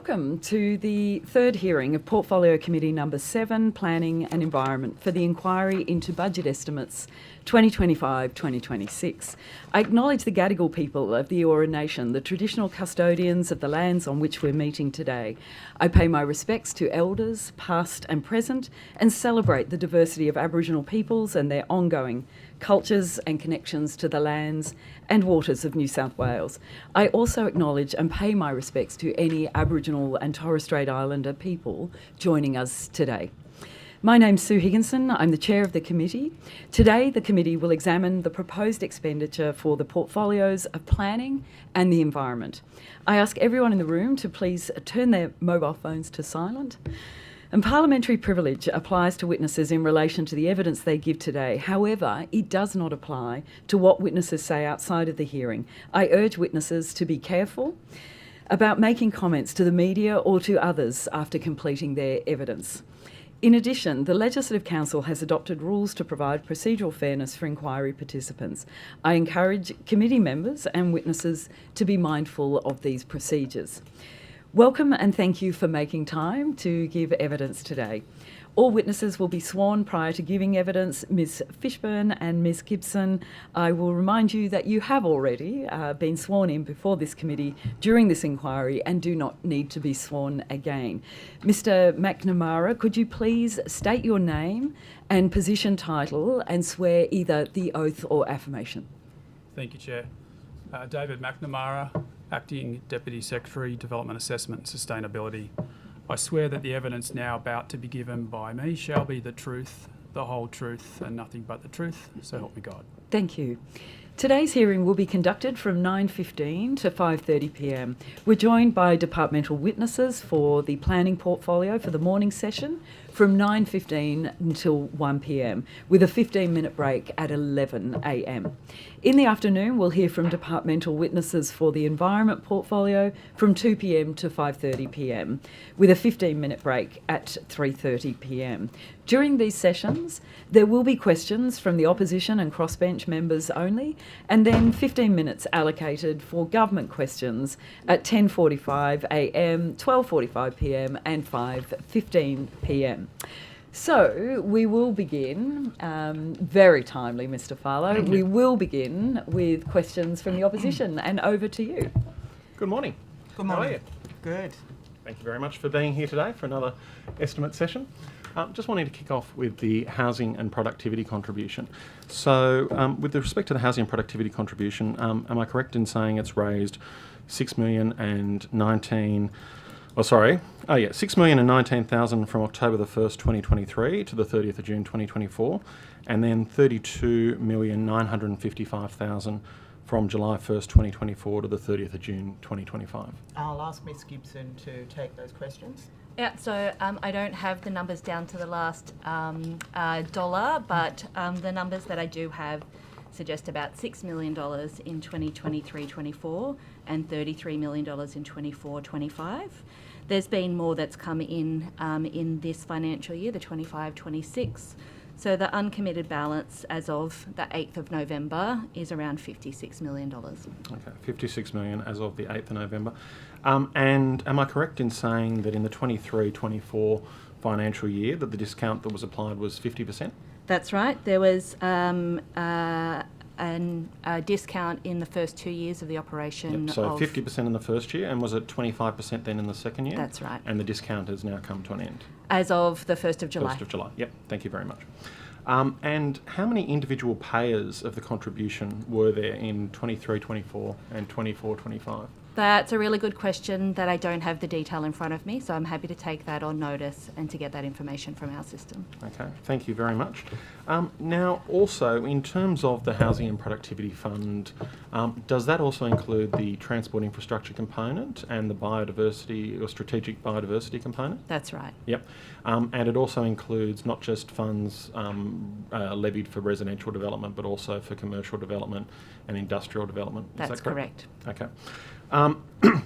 Welcome to the third hearing of Portfolio Committee number 7, Planning and Environment, for the inquiry into budget estimates 2025-2026. I acknowledge the Gadigal people of the Eora Nation, the traditional custodians of the lands on which we're meeting today. I pay my respects to elders, past and present, and celebrate the diversity of Aboriginal peoples and their ongoing cultures and connections to the lands and waters of New South Wales. I also acknowledge and pay my respects to any Aboriginal and Torres Strait Islander people joining us today. My name's Sue Higginson. I'm the chair of the committee. Today, the committee will examine the proposed expenditure for the portfolios of planning and the environment. I ask everyone in the room to please turn their mobile phones to silent. And parliamentary privilege applies to witnesses in relation to the evidence they give today. However, it does not apply to what witnesses say outside of the hearing. I urge witnesses to be careful about making comments to the media or to others after completing their evidence. In addition, the Legislative Council has adopted rules to provide procedural fairness for inquiry participants. I encourage committee members and witnesses to be mindful of these procedures. Welcome and thank you for making time to give evidence today. All witnesses will be sworn prior to giving evidence. Ms Fishburn and Ms Gibson, I will remind you that you have already been sworn in before this committee during this inquiry and do not need to be sworn again. Mr McNamara, could you please state your name and position title and swear either the oath or affirmation? Thank you, Chair. David McNamara, Acting Deputy Secretary, Development Assessment and Sustainability. I swear that the evidence now about to be given by me shall be the truth, the whole truth, and nothing but the truth, so help me God. Thank you. Today's hearing will be conducted from 9:15 to 5:30pm. We're joined by departmental witnesses for the planning portfolio for the morning session from 9:15 until 1pm, with a 15-minute break at 11am. In the afternoon, we'll hear from departmental witnesses for the environment portfolio from 2pm to 5:30pm, with a 15-minute break at 3:30pm. During these sessions, there will be questions from the opposition and crossbench members only, and then 15 minutes allocated for government questions at 10:45am, 12:45pm and 5:15pm. So we will begin, very timely, Mr Farlow, we will begin with questions from the opposition, and over to you. Good morning. Good morning. How are you? Good. Thank you very much for being here today for another estimate session. Just wanting to kick off with the housing and productivity contribution. So with respect to the housing and productivity contribution, am I correct in saying it's raised $6,019,000 from October the 1st, 2023 to the 30th of June 2024, and then $32,955,000 from July 1st, 2024 to the 30th of June 2025. I'll ask Ms Gibson to take those questions. Yeah, so I don't have the numbers down to the last dollar, but the numbers that I do have suggest about $6 million in 2023-24 and $33 million in 24-25. There's been more that's come in this financial year, the 25-26. So the uncommitted balance as of the 8th of November is around $56 million. Okay, $56 million as of the 8th of November. And am I correct in saying that in the 23-24 financial year that the discount that was applied was 50%? That's right. There was a discount in the first 2 years of the operation. Yep, so 50% in the first year, and was it 25% then in the second year? That's right. And the discount has now come to an end? As of the 1st of July. 1st of July, yep. Thank you very much. And how many individual payers of the contribution were there in 23-24 and 24-25? That's a really good question that I don't have the detail in front of me, so I'm happy to take that on notice and to get that information from our system. Okay, thank you very much. Now, also, in terms of the Housing and Productivity Fund, does that also include the transport infrastructure component and the biodiversity or strategic biodiversity component? That's right. Yep. And it also includes not just funds levied for residential development, but also for commercial development and industrial development. Is That's that correct? correct. Okay.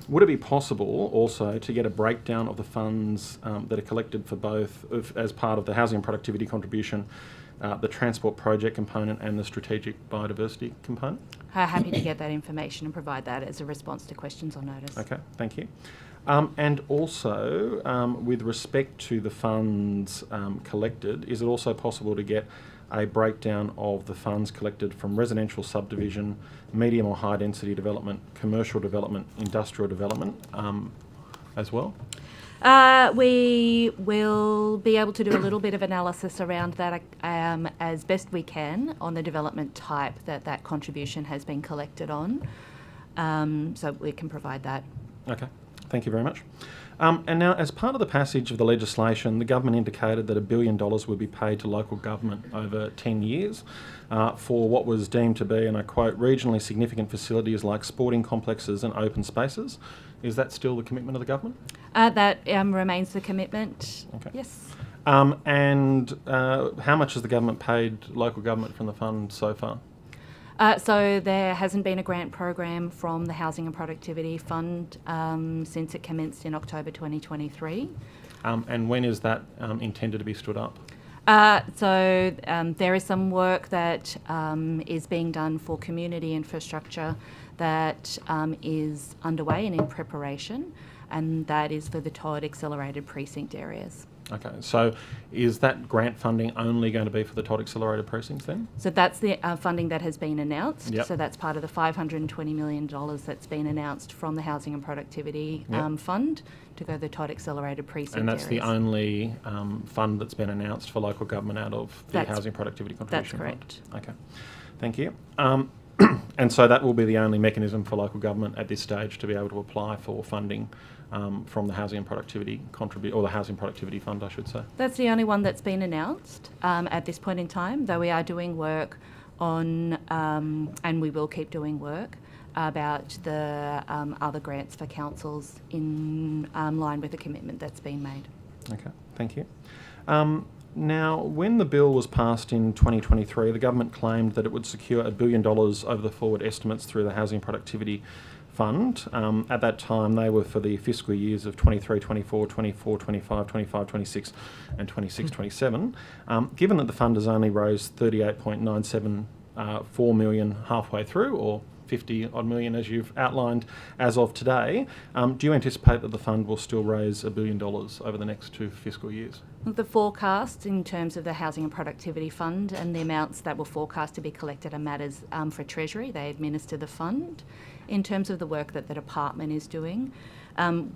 Would it be possible also to get a breakdown of the funds that are collected for both as part of the housing and productivity contribution, the transport project component and the strategic biodiversity component? Happy to get that information and provide that as a response to questions on notice. Okay, thank you. And also, with respect to the funds collected, is it also possible to get a breakdown of the funds collected from residential subdivision, medium or high density development, commercial development, industrial development as well? We will be able to do a little bit of analysis around that as best we can on the development type that contribution has been collected on. So we can provide that. Okay, thank you very much. And now, as part of the passage of the legislation, the government indicated that $1 billion would be paid to local government over 10 years for what was deemed to be, and I quote, regionally significant facilities like sporting complexes and open spaces. Is that still the commitment of the government? That remains the commitment. Okay. Yes. And how much has the government paid local government from the fund so far? So there hasn't been a grant program from the Housing and Productivity Fund since it commenced in October 2023. And when is that intended to be stood up? So there is some work that is being done for community infrastructure that is underway and in preparation, and that is for the Todd Accelerated Precinct areas. Okay, so is that grant funding only going to be for the Todd Accelerated Precincts then? So that's the funding that has been announced. Yep. So that's part of the $520 million that's been announced from the Housing and Productivity Yep. Fund to go to the Todd Accelerated Precinct And that's areas. the only fund that's been announced for local government out of the That's- Housing Productivity Contribution correct. Fund? Okay, thank you. And so that will be the only mechanism for local government at this stage to be able to apply for funding from the Housing and Productivity or the Housing Productivity Fund, I should say. That's the only one that's been announced at this point in time, though we are doing work on, and we will keep doing work about the other grants for councils in line with the commitment that's been made. Okay, thank you. Now, when the bill was passed in 2023, the government claimed that it would secure $1 billion over the forward estimates through the Housing Productivity Fund. At that time, they were for the fiscal years of 23, 24, 24, 25, 25, 26 and 26, 27. Given that the fund has only raised $38.974 million halfway through, or 50 odd million as you've outlined as of today, do you anticipate that the fund will still raise $1 billion over the next 2 fiscal years? The forecast in terms of the Housing and Productivity Fund and the amounts that were forecast to be collected are matters for Treasury. They administer the fund. In terms of the work that the department is doing,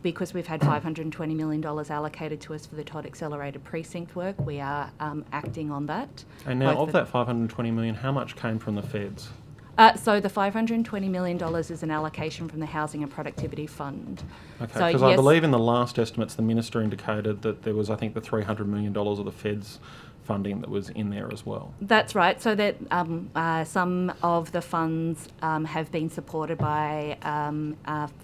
because we've had $520 million allocated to us for the Todd Accelerated Precinct work, we are acting on that. And now, of that $520 million, how much came from the feds? So the $520 million is an allocation from the Housing and Productivity Fund. Okay, So because yes, I believe in the last estimates, the minister indicated that there was, I think, the $300 million of the feds funding that was in there as well. that's right. So that some of the funds have been supported by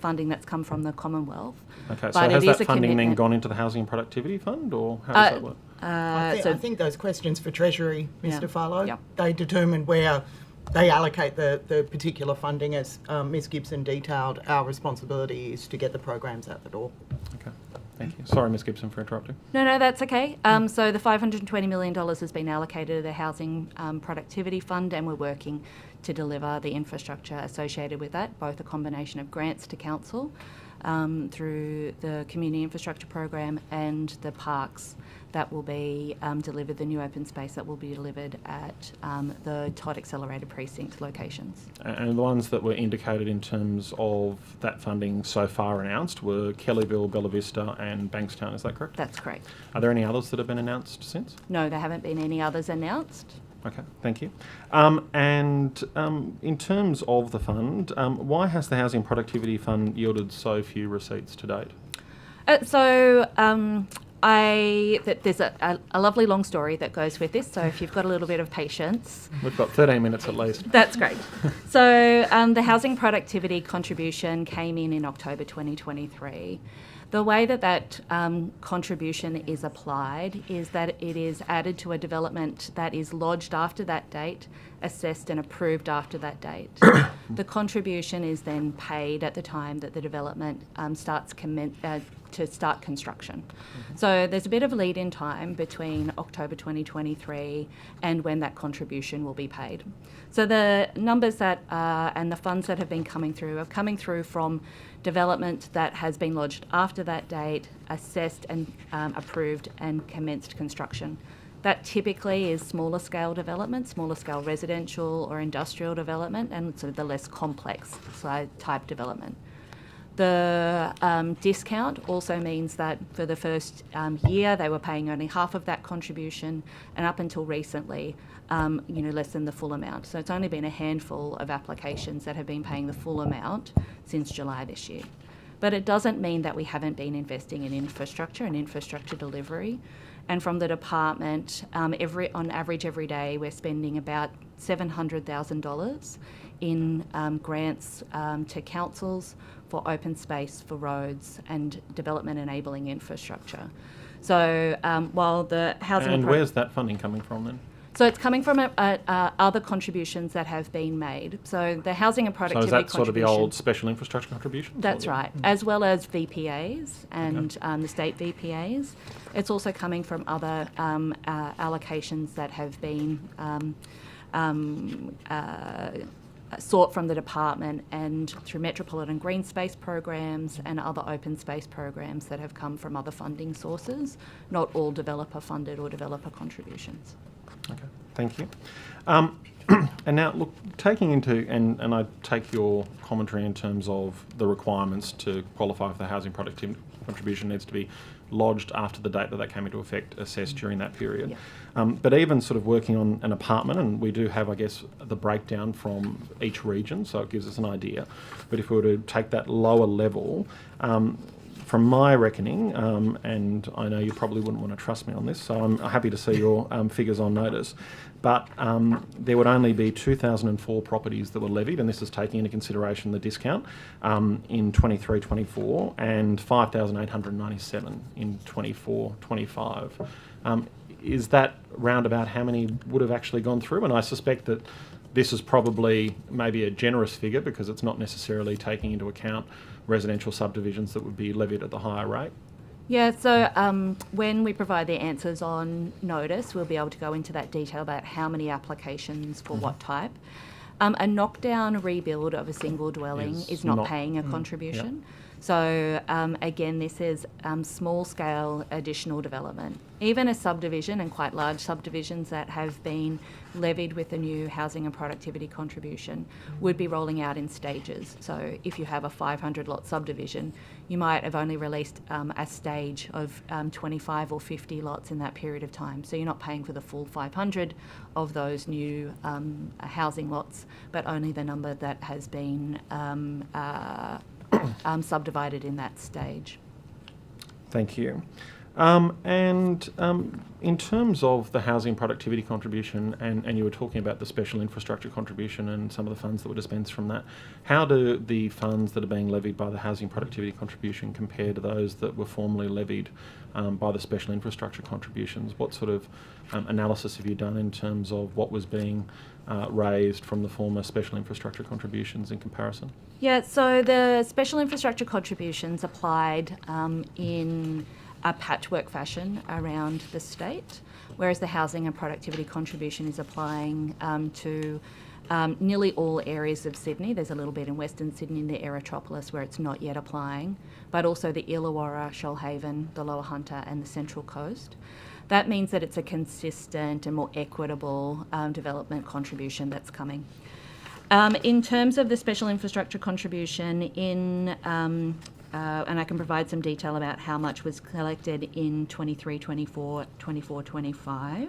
funding that's come from the Commonwealth. Okay, so But has it is that a funding then commitment. gone into the Housing and Productivity Fund, or how does that work? I think those questions for Treasury, Yeah. Mr. Farlow, Yep. they determine where they allocate the particular funding. As Ms Gibson detailed, our responsibility is to get the programs out the door. Okay, thank you. Sorry, Ms Gibson, for interrupting. No, that's okay. So the $520 million has been allocated to the Housing Productivity Fund, and we're working to deliver the infrastructure associated with that, both a combination of grants to council through the Community Infrastructure Program and the parks that will be delivered, the new open space that will be delivered at the Todd Accelerated Precinct locations. And the ones that were indicated in terms of that funding so far announced were Kellyville, Bella Vista and Bankstown, is that correct? That's correct. Are there any others that have been announced since? No, there haven't been any others announced. Okay, thank you. And in terms of the fund, why has the Housing Productivity Fund yielded so few receipts to date? There's a lovely long story that goes with this, so if you've got a little bit of patience. We've got 13 minutes at least. That's great. So the housing productivity contribution came in October 2023. The way that contribution is applied is that it is added to a development that is lodged after that date, assessed and approved after that date. The contribution is then paid at the time that the development starts to start construction. So there's a bit of lead-in time between October 2023 and when that contribution will be paid. So the numbers that and the funds that have been coming through are coming through from development that has been lodged after that date, assessed and approved and commenced construction. That typically is smaller scale development, smaller scale residential or industrial development, and sort of the less complex type development. The discount also means that for the first year they were paying only half of that contribution, and up until recently, less than the full amount. So it's only been a handful of applications that have been paying the full amount since July this year. But it doesn't mean that we haven't been investing in infrastructure and infrastructure delivery. And from the department, on average every day, we're spending about $700,000 in grants to councils for open space, for roads and development enabling infrastructure. So while the housing... And where's that funding coming from then? So it's coming from other contributions that have been made. So the housing and productivity So is that sort of the contribution- old special infrastructure contributions? That's right, as well as VPAs and the state VPAs. It's also coming from other allocations that have been sought from the department and through metropolitan green space programs and other open space programs that have come from other funding sources, not all developer funded or developer contributions. Okay, thank you. And now, look, taking into, and I take your commentary in terms of the requirements to qualify for the housing productivity contribution needs to be lodged after the date that that came into effect, assessed during that period. Yeah. But even sort of working on an apartment, and we do have, I guess, the breakdown from each region, so it gives us an idea. But if we were to take that lower level, from my reckoning, and I know you probably wouldn't want to trust me on this, so I'm happy to see your figures on notice, but there would only be 2,004 properties that were levied, and this is taking into consideration the discount, in 23-24, and 5,897 in 24-25. Is that roundabout how many would have actually gone through? And I suspect that this is probably maybe a generous figure because it's not necessarily taking into account residential subdivisions that would be levied at the higher rate. Yeah, so when we provide the answers on notice, we'll be able to go into that detail about how many applications for what type. A knockdown rebuild of a single dwelling is not paying a contribution. Yep. So again, this is small scale additional development. Even a subdivision and quite large subdivisions that have been levied with a new housing and productivity contribution would be rolling out in stages. So if you have a 500 lot subdivision, you might have only released a stage of 25 or 50 lots in that period of time. So you're not paying for the full 500 of those new housing lots, but only the number that has been subdivided in that stage. Thank you. And in terms of the housing productivity contribution, and you were talking about the special infrastructure contribution and some of the funds that were dispensed from that, how do the funds that are being levied by the housing productivity contribution compare to those that were formerly levied by the special infrastructure contributions? What sort of analysis have you done in terms of what was being raised from the former special infrastructure contributions in comparison? Yeah, so the special infrastructure contributions applied in a patchwork fashion around the state, whereas the housing and productivity contribution is applying to nearly all areas of Sydney. There's a little bit in Western Sydney in the Aerotropolis where it's not yet applying, but also the Illawarra, Shoalhaven, the Lower Hunter and the Central Coast. That means that it's a consistent and more equitable development contribution that's coming. In terms of the special infrastructure contribution and I can provide some detail about how much was collected in 23-24, 24-25.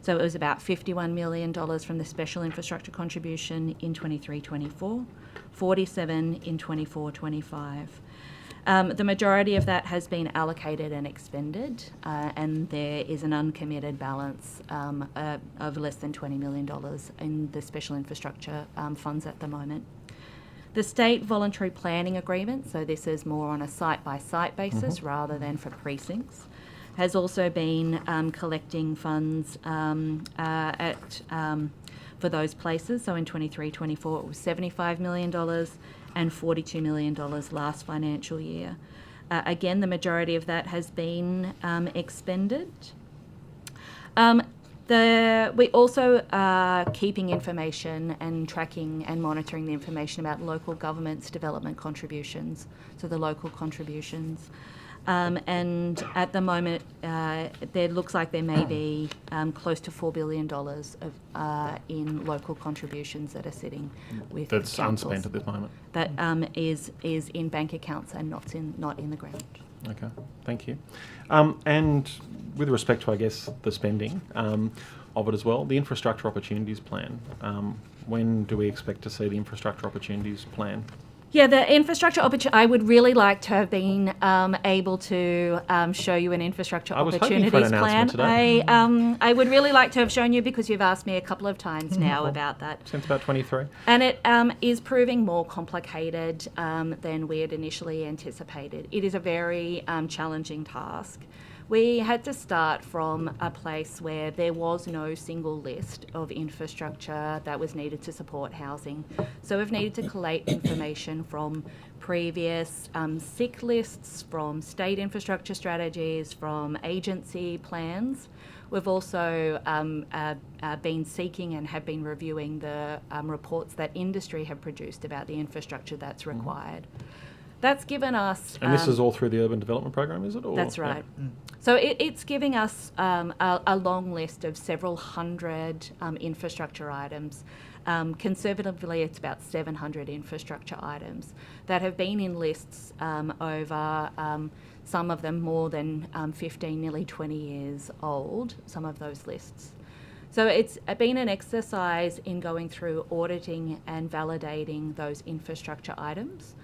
So it was about $51 million from the special infrastructure contribution in 23-24, 47 in 24-25. The majority of that has been allocated and expended, and there is an uncommitted balance of less than $20 million in the special infrastructure funds at the moment. The state voluntary planning agreement, so this is more on a site-by-site basis rather than for precincts, has also been collecting funds for for those places. So in 23-24 it was $75 million and $42 million last financial year. Again, the majority of that has been expended. We also are keeping information and tracking and monitoring the information about local government's development contributions, so the local contributions. And at the moment, there looks like there may be close to $4 billion of in local contributions that are sitting with That's councils. unspent at this moment. That is in bank accounts and not in the ground. Okay, thank you. And with respect to, I guess, the spending of it as well, the Infrastructure Opportunities Plan, when do we expect to see the Infrastructure Opportunities Plan? Yeah, the infrastructure opportunity. I would really like to have been able to show you an infrastructure I was opportunities hoping for an plan. announcement I would really like to have shown you because you've asked me a couple of times now about that. Since about 23? And it is proving more complicated than we had initially anticipated. It is a very challenging task. We had to start from a place where there was no single list of infrastructure that was needed to support housing. So we've needed to collate information from previous SIC lists, from state infrastructure strategies, from agency plans. We've also been seeking and have been reviewing the reports that industry have produced about the infrastructure that's required. That's given us... And this is all through the Urban Development Program, is it? Or? That's right. Yeah. So it's giving us a long list of several hundred infrastructure items. Conservatively, it's about 700 infrastructure items that have been in lists over some of them more than 15, nearly 20 years old, some of those lists. So it's been an exercise in going through auditing and validating those infrastructure items.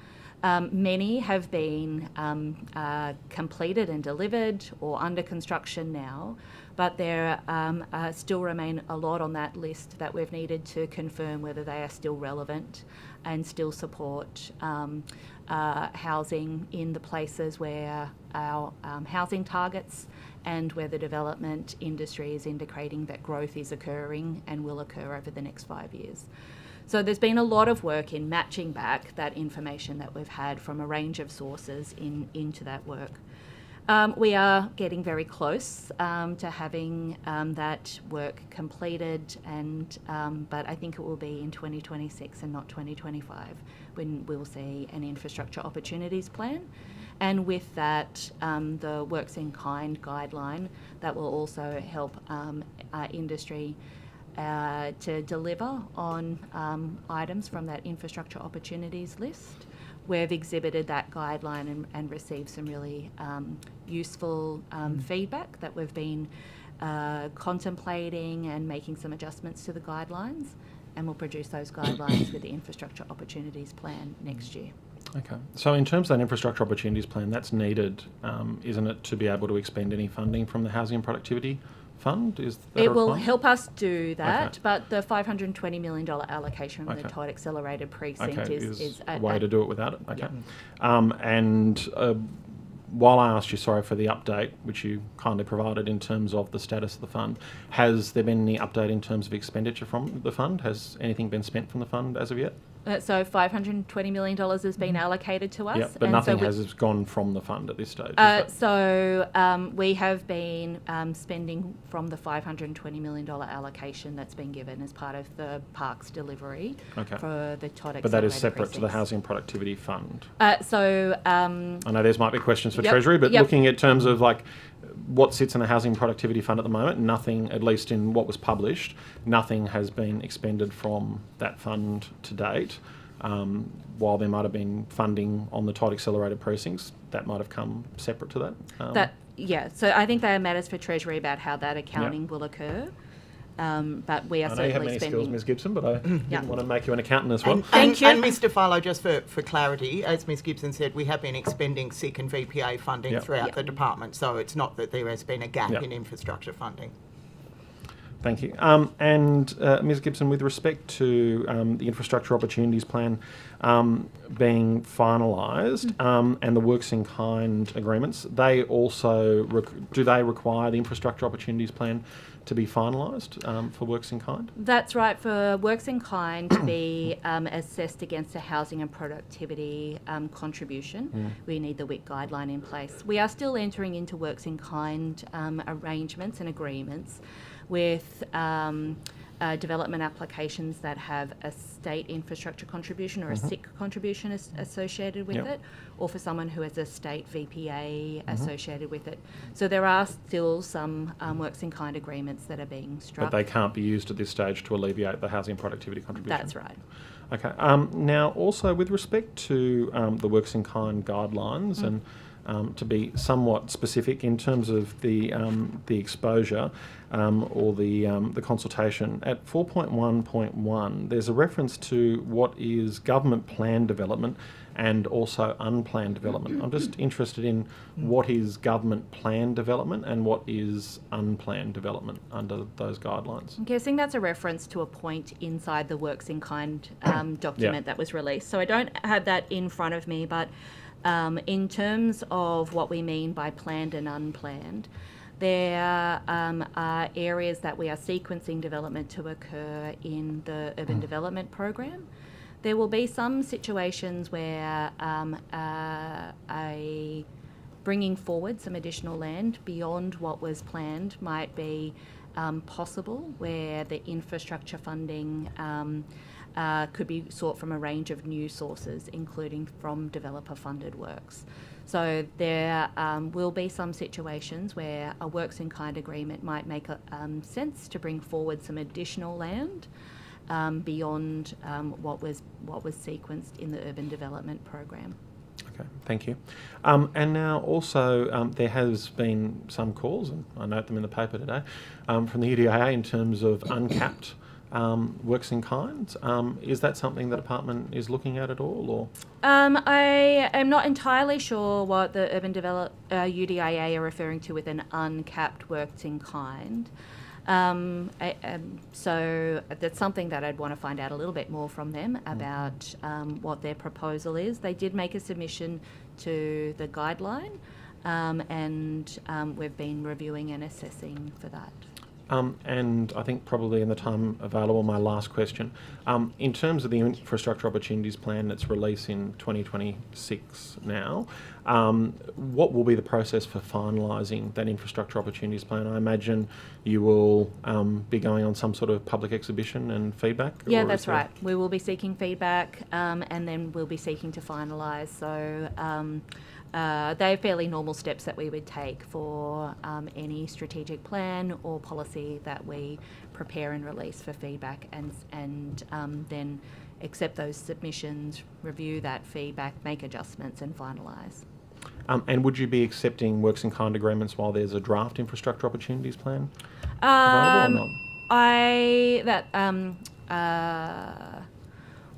Many have been completed and delivered or under construction now, but there still remain a lot on that list that we've needed to confirm whether they are still relevant and still support housing in the places where our housing targets and where the development industry is indicating that growth is occurring and will occur over the next 5 years. So there's been a lot of work in matching back that information that we've had from a range of sources into that work. We are getting very close to having that work completed, but I think it will be in 2026 and not 2025 when we'll see an infrastructure opportunities plan. And with that, the Works in Kind guideline that will also help industry to deliver on items from that infrastructure opportunities list. We've exhibited that guideline and received some really useful feedback that we've been contemplating and making some adjustments to the guidelines, and we'll produce those guidelines with the infrastructure opportunities plan next year. Okay. So in terms of that infrastructure opportunities plan, that's needed, isn't it, to be able to expend any funding from the Housing and Productivity Fund? Is that it will help us do that, okay. But the $520 million allocation from okay. the Todd Accelerated Precinct okay. is a way to do it without it. Okay. Yeah. While I asked you, sorry, for the update, which you kindly provided in terms of the status of the fund, has there been any update in terms of expenditure from the fund? Has anything been spent from the fund as of yet? So $520 million has been allocated to us. Yeah, but and nothing so has gone from the fund at this stage. We have been spending from the $520 million allocation that's been given as part of the parks delivery for the Todd Accelerated. But that is separate precincts. to the Housing and Productivity Fund. I know there's might be questions for Treasury, but looking at terms of like what sits in the Housing and Productivity Fund at the moment, nothing, at least in what was published, nothing has been expended from that fund to date. While there might have been funding on the Todd Accelerated Precincts, that might have come separate to that. So I think there are matters for Treasury about how that accounting will occur. But we are I know certainly you have many spending... skills, Ms Gibson, but I didn't want to make you an accountant as well. Thank you. And Mr Farlow, just for clarity, as Ms Gibson said, we have been expending SIC and VPA funding throughout the department, so it's not that there has been a gap in infrastructure funding. Thank you. And Ms Gibson, with respect to the Infrastructure Opportunities Plan being finalised and the works in kind agreements, they also do they require the Infrastructure Opportunities Plan to be finalised for works in kind? That's right. For works in kind to be assessed against a housing and productivity contribution, we need the WIC guideline in place. We are still entering into works in kind arrangements and agreements with development applications that have a state infrastructure contribution or a SIC contribution associated with it, or for someone who has a state VPA associated with it. So there are still some works in kind agreements that are being struck. But they can't be used at this stage to alleviate the housing and productivity contribution? That's right. Okay. Now, also with respect to the works in kind guidelines and to be somewhat specific in terms of the exposure or the consultation, at 4.1.1 there's a reference to what is government plan development and also unplanned development. I'm just interested in what is government plan development and what is unplanned development under those guidelines. I'm guessing that's a reference to a point inside the works in kind document that was released. So I don't have that in front of me, but in terms of what we mean by planned and unplanned, there are areas that we are sequencing development to occur in the urban development program. There will be some situations where bringing forward some additional land beyond what was planned might be possible, where the infrastructure funding could be sought from a range of new sources, including from developer-funded works. So there will be some situations where a works in kind agreement might make sense to bring forward some additional land beyond what was sequenced in the urban development program. Okay, thank you. And now also there has been some calls, and I note them in the paper today, from the UDIA in terms of uncapped works in kind. Is that something the department is looking at all, or? I am not entirely sure what the urban UDIA are referring to with an uncapped works in kind. So that's something that I'd want to find out a little bit more from them about what their proposal is. They did make a submission to the guideline, and we've been reviewing and assessing for that. And I think probably in the time available, my last question. In terms of the Infrastructure Opportunities Plan that's released in 2026 now, what will be the process for finalising that Infrastructure Opportunities Plan? I imagine you will be going on some sort of public exhibition and feedback? Yeah, that's right. We will be seeking feedback and then we'll be seeking to finalise. So they're fairly normal steps that we would take for any strategic plan or policy that we prepare and release for feedback, and then accept those submissions, review that feedback, make adjustments and finalise. And would you be accepting works in kind agreements while there's a draft Infrastructure Opportunities Plan available or not?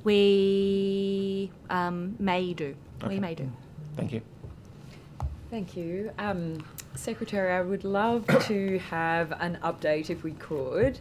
We may do. Okay. We may do. Thank you. Thank you. Secretary, I would love to have an update, if we could,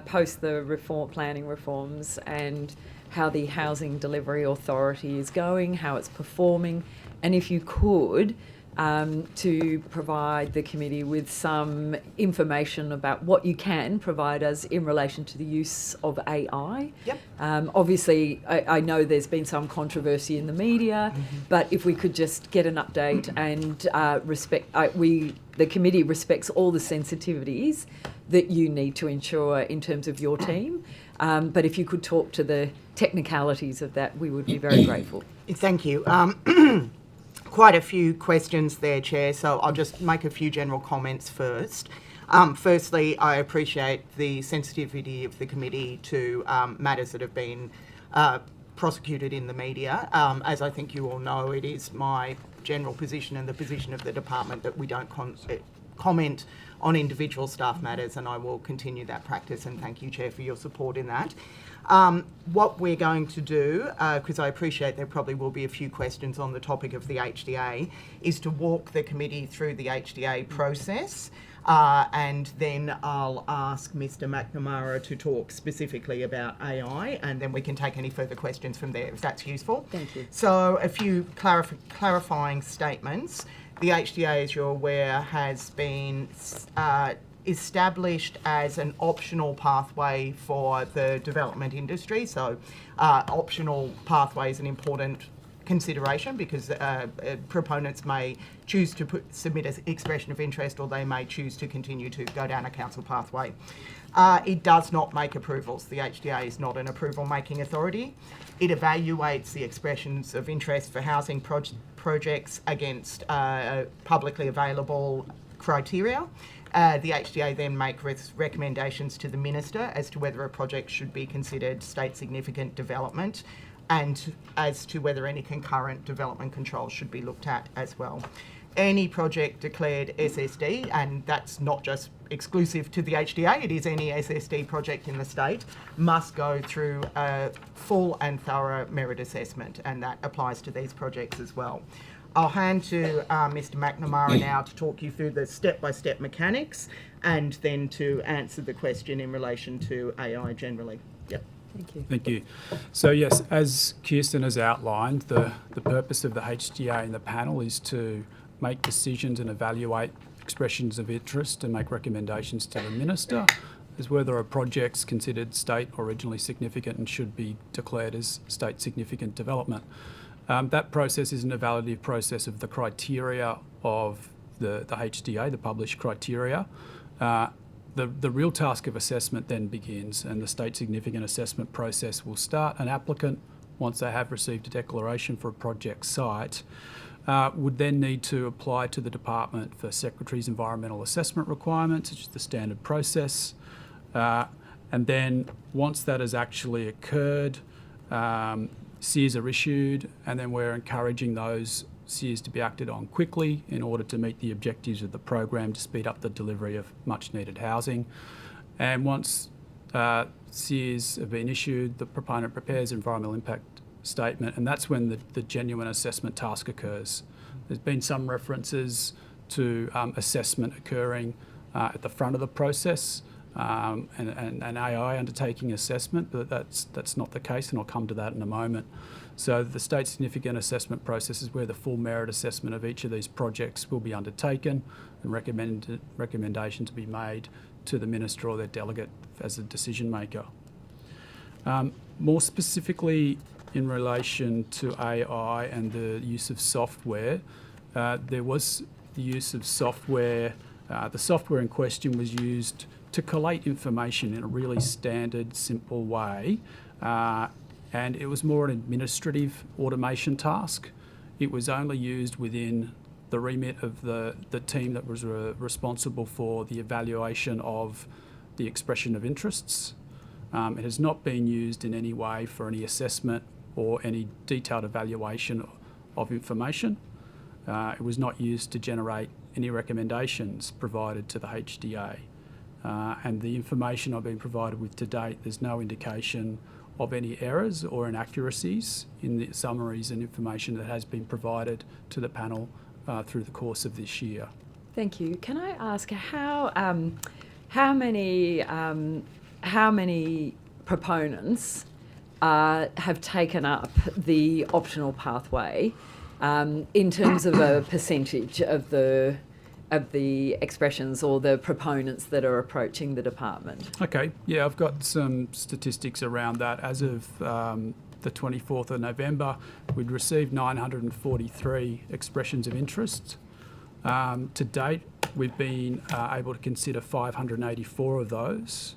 post the planning reforms and how the Housing Delivery Authority is going, how it's performing, and if you could, to provide the committee with some information about what you can provide us in relation to the use of AI. Yep. Obviously, I know there's been some controversy in the media, but if we could just get an update and the committee respects all the sensitivities that you need to ensure in terms of your team. But if you could talk to the technicalities of that, we would be very grateful. Thank you. Quite a few questions there, Chair, so I'll just make a few general comments first. Firstly, I appreciate the sensitivity of the committee to matters that have been prosecuted in the media. As I think you all know, it is my general position and the position of the department that we don't comment on individual staff matters, and I will continue that practice, and thank you, Chair, for your support in that. What we're going to do, because I appreciate there probably will be a few questions on the topic of the HDA, is to walk the committee through the HDA process, and then I'll ask Mr McNamara to talk specifically about AI, and then we can take any further questions from there, if that's useful. Thank you. So a few clarifying statements. The HDA, as you're aware, has been established as an optional pathway for the development industry. So optional pathway is an important consideration because proponents may choose to submit an expression of interest, or they may choose to continue to go down a council pathway. It does not make approvals. The HDA is not an approval-making authority. It evaluates the expressions of interest for housing projects against publicly available criteria. The HDA then makes recommendations to the Minister as to whether a project should be considered state significant development, and as to whether any concurrent development controls should be looked at as well. Any project declared SSD, and that's not just exclusive to the HDA, it is any SSD project in the state, must go through a full and thorough merit assessment, and that applies to these projects as well. I'll hand to Mr McNamara now to talk you through the step-by-step mechanics, and then to answer the question in relation to AI generally. Yep. Thank you. Thank you. So yes, as Kirsten has outlined, the purpose of the HDA and the panel is to make decisions and evaluate expressions of interest and make recommendations to the Minister as whether a project's considered state or regionally significant and should be declared as state significant development. That process is an evaluative process of the criteria of the HDA, the published criteria. The real task of assessment then begins, and the state significant assessment process will start. An applicant, once they have received a declaration for a project site, would then need to apply to the Department for Secretary's environmental assessment requirements, which is the standard process. And then once that has actually occurred, SEARs are issued, and then we're encouraging those SEARs to be acted on quickly in order to meet the objectives of the program to speed up the delivery of much needed housing. And once SEARs have been issued, the proponent prepares an environmental impact statement, and that's when the genuine assessment task occurs. There's been some references to assessment occurring at the front of the process, and AI undertaking assessment, but that's not the case, and I'll come to that in a moment. So the state significant assessment process is where the full merit assessment of each of these projects will be undertaken, and recommendations be made to the Minister or their delegate as a decision maker. More specifically, in relation to AI and the use of software, there was the use of software. The software in question was used to collate information in a really standard, simple way, and it was more an administrative automation task. It was only used within the remit of the team that was responsible for the evaluation of the expression of interests. It has not been used in any way for any assessment or any detailed evaluation of information. It was not used to generate any recommendations provided to the HDA. And the information I've been provided with to date, there's no indication of any errors or inaccuracies in the summaries and information that has been provided to the panel through the course of this year. Thank you. Can I ask how many proponents have taken up the optional pathway in terms of a percentage of the expressions or the proponents that are approaching the department? Okay, yeah, I've got some statistics around that. As of the 24th of November, we'd received 943 expressions of interest. To date, we've been able to consider 584 of those.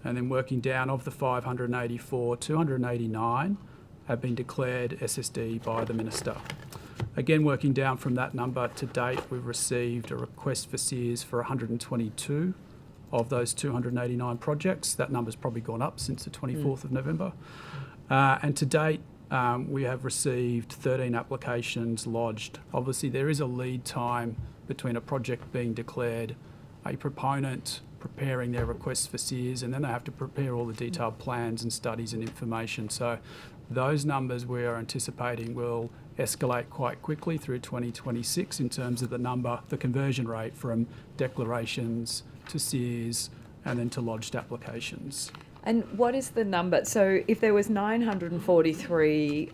And then working down, of the 584, 289 have been declared SSD by the Minister. Again, working down from that number, to date, we've received a request for SEARs for 122 of those 289 projects. That number's probably gone up since the 24th of November. And to date, we have received 13 applications lodged. Obviously, there is a lead time between a project being declared, a proponent preparing their requests for SEARs, and then they have to prepare all the detailed plans and studies and information. So those numbers we are anticipating will escalate quite quickly through 2026 in terms of the conversion rate from declarations to SEARs and then to lodged applications. And what is the number? So if there was 943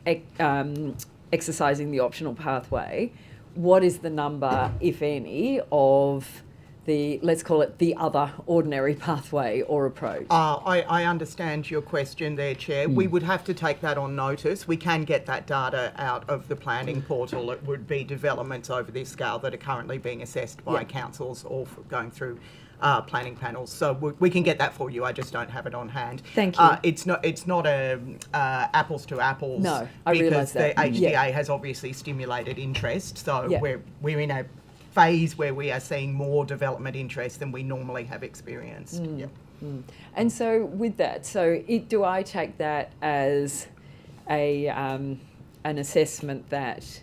exercising the optional pathway, what is the number, if any, of the, let's call it the other ordinary pathway or approach? I understand your question there, Chair. We would have to take that on notice. We can get that data out of the planning portal. It would be developments over this scale that are currently being assessed by councils or going through planning panels. So we can get that for you. I just don't have it on hand. Thank you. It's not a apples to apples. No, I realise that. Because the HDA has obviously stimulated interest. So Yeah. we're in a phase where we are seeing more development interest than we normally have experienced. Yep. And so with that, do I take that as an assessment that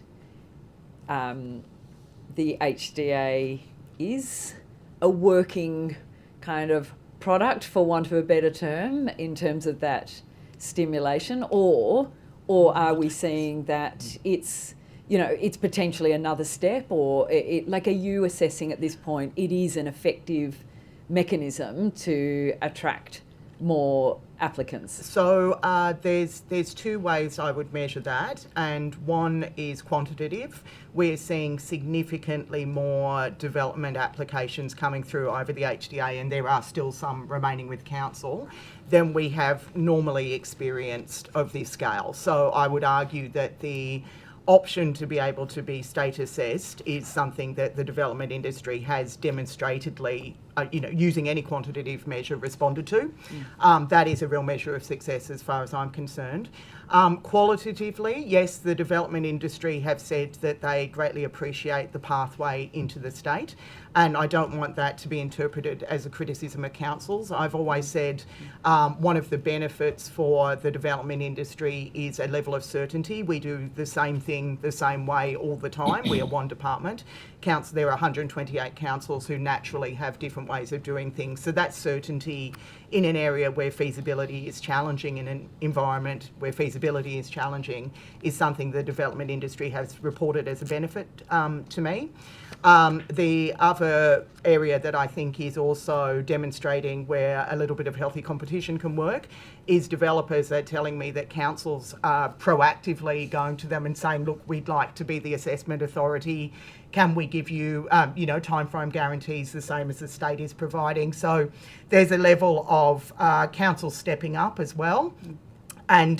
the HDA is a working kind of product, for want of a better term, in terms of that stimulation, or are we seeing that it's potentially another step, or are you assessing at this point it is an effective mechanism to attract more applicants? So there's two ways I would measure that, and one is quantitative. We're seeing significantly more development applications coming through over the HDA, and there are still some remaining with council, than we have normally experienced of this scale. So I would argue that the option to be able to be state assessed is something that the development industry has demonstratedly, using any quantitative measure, responded to. That is a real measure of success as far as I'm concerned. Qualitatively, yes, the development industry have said that they greatly appreciate the pathway into the state, and I don't want that to be interpreted as a criticism of councils. I've always said one of the benefits for the development industry is a level of certainty. We do the same thing the same way all the time. We are one department. There are 128 councils who naturally have different ways of doing things. So that certainty in an area where feasibility is challenging, in an environment where feasibility is challenging, is something the development industry has reported as a benefit to me. The other area that I think is also demonstrating where a little bit of healthy competition can work is developers are telling me that councils are proactively going to them and saying, look, we'd like to be the assessment authority. Can we give you, timeframe guarantees the same as the state is providing? So there's a level of council stepping up as well, and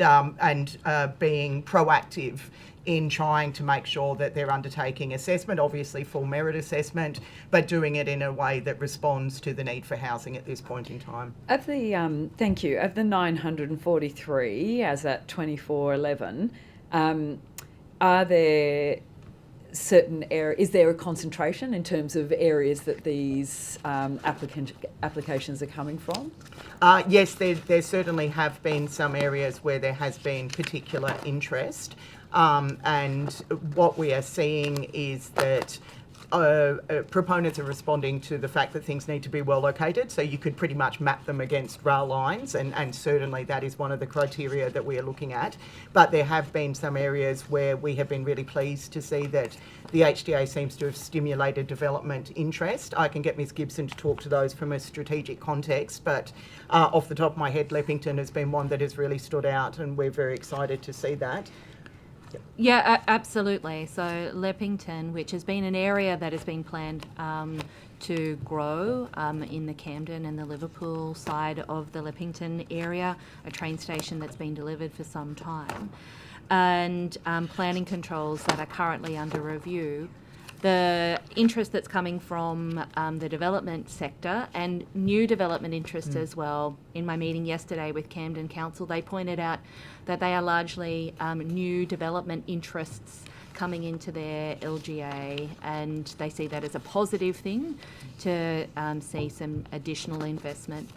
being proactive in trying to make sure that they're undertaking assessment, obviously full merit assessment, but doing it in a way that responds to the need for housing at this point in time. Of the thank you, of the 943 as at 24/11, are there certain areas? Is there a concentration in terms of areas that these applications are coming from? Yes, there certainly have been some areas where there has been particular interest. And what we are seeing is that proponents are responding to the fact that things need to be well located, so you could pretty much map them against rail lines, and certainly that is one of the criteria that we are looking at. But there have been some areas where we have been really pleased to see that the HDA seems to have stimulated development interest. I can get Ms Gibson to talk to those from a strategic context, but off the top of my head, Leppington has been one that has really stood out, and we're very excited to see that. Yeah, absolutely. So Leppington, which has been an area that has been planned to grow in the Camden and the Liverpool side of the Leppington area, a train station that's been delivered for some time, and planning controls that are currently under review. The interest that's coming from the development sector and new development interest as well. In my meeting yesterday with Camden Council, they pointed out that they are largely new development interests coming into their LGA, and they see that as a positive thing to see some additional investment.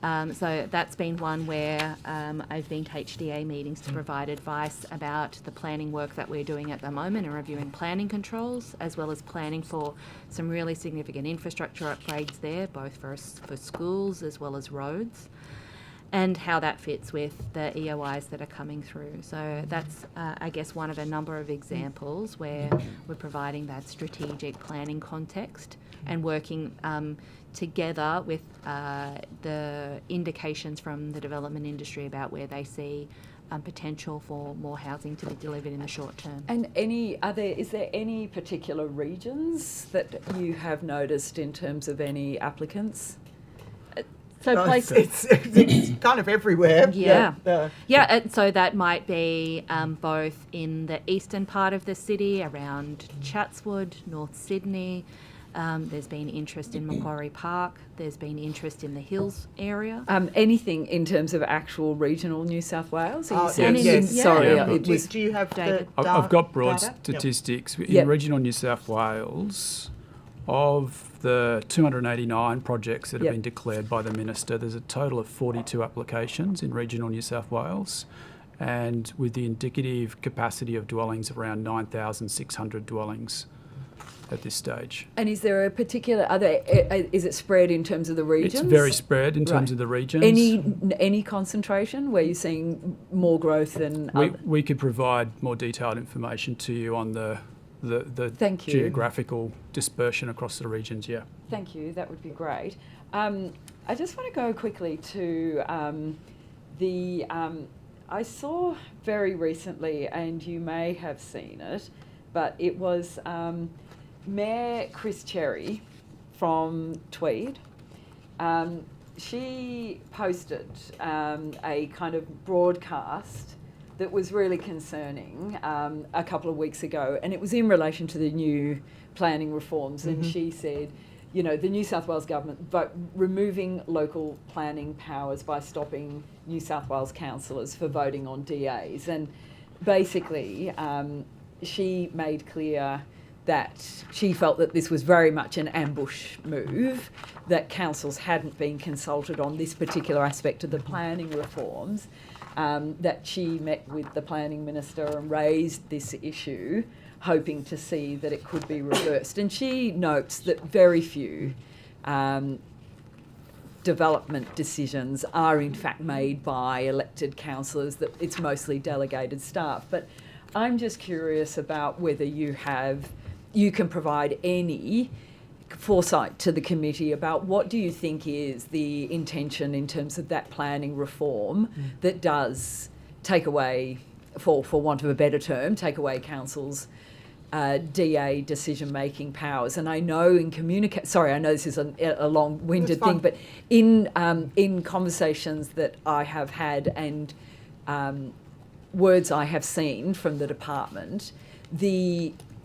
So that's been one where I've been to HDA meetings to provide advice about the planning work that we're doing at the moment and reviewing planning controls, as well as planning for some really significant infrastructure upgrades there, both for schools as well as roads, and how that fits with the EOIs that are coming through. So that's, I guess, one of a number of examples where we're providing that strategic planning context and working together with the indications from the development industry about where they see potential for more housing to be delivered in the short term. And is there any particular regions that you have noticed in terms of any applicants? So It's kind of everywhere. So that might be both in the eastern part of the city, around Chatswood, North Sydney. There's been interest in Macquarie Park. There's been interest in the Hills area. Anything in terms of actual regional New South Wales? Yes. Sorry, Yeah. it was. Do you have David? I've got broad data? statistics. Yep. In regional New South Wales, of the 289 projects that have Yep. been declared by the Minister, there's a total of 42 applications in regional New South Wales, and with the indicative capacity of dwellings around 9,600 dwellings at this stage. And is there a particular is it spread in terms of the regions? It's very spread in terms Right. of the regions. Any concentration where you're seeing more growth than We could provide more detailed information to you on the Thank you. geographical dispersion across the regions, yeah. Thank you, that would be great. I just want to go quickly to I saw very recently, and you may have seen it, but it was Mayor Chris Cherry from Tweed. She posted a kind of broadcast that was really concerning a couple of weeks ago, and it was in relation to the new planning reforms. And she said, you know, the New South Wales government removing local planning powers by stopping New South Wales councillors for voting on DAs. And basically, she made clear that she felt that this was very much an ambush move, that councils hadn't been consulted on this particular aspect of the planning reforms, that she met with the planning minister and raised this issue, hoping to see that it could be reversed. And she notes that very few development decisions are in fact made by elected councillors, that it's mostly delegated staff. But I'm just curious about whether you can provide any foresight to the committee about what do you think is the intention in terms of that planning reform that does take away, for want of a better term, take away councils' DA decision-making powers. And I know I know this is a long-winded thing, but in conversations that I have had and words I have seen from the department,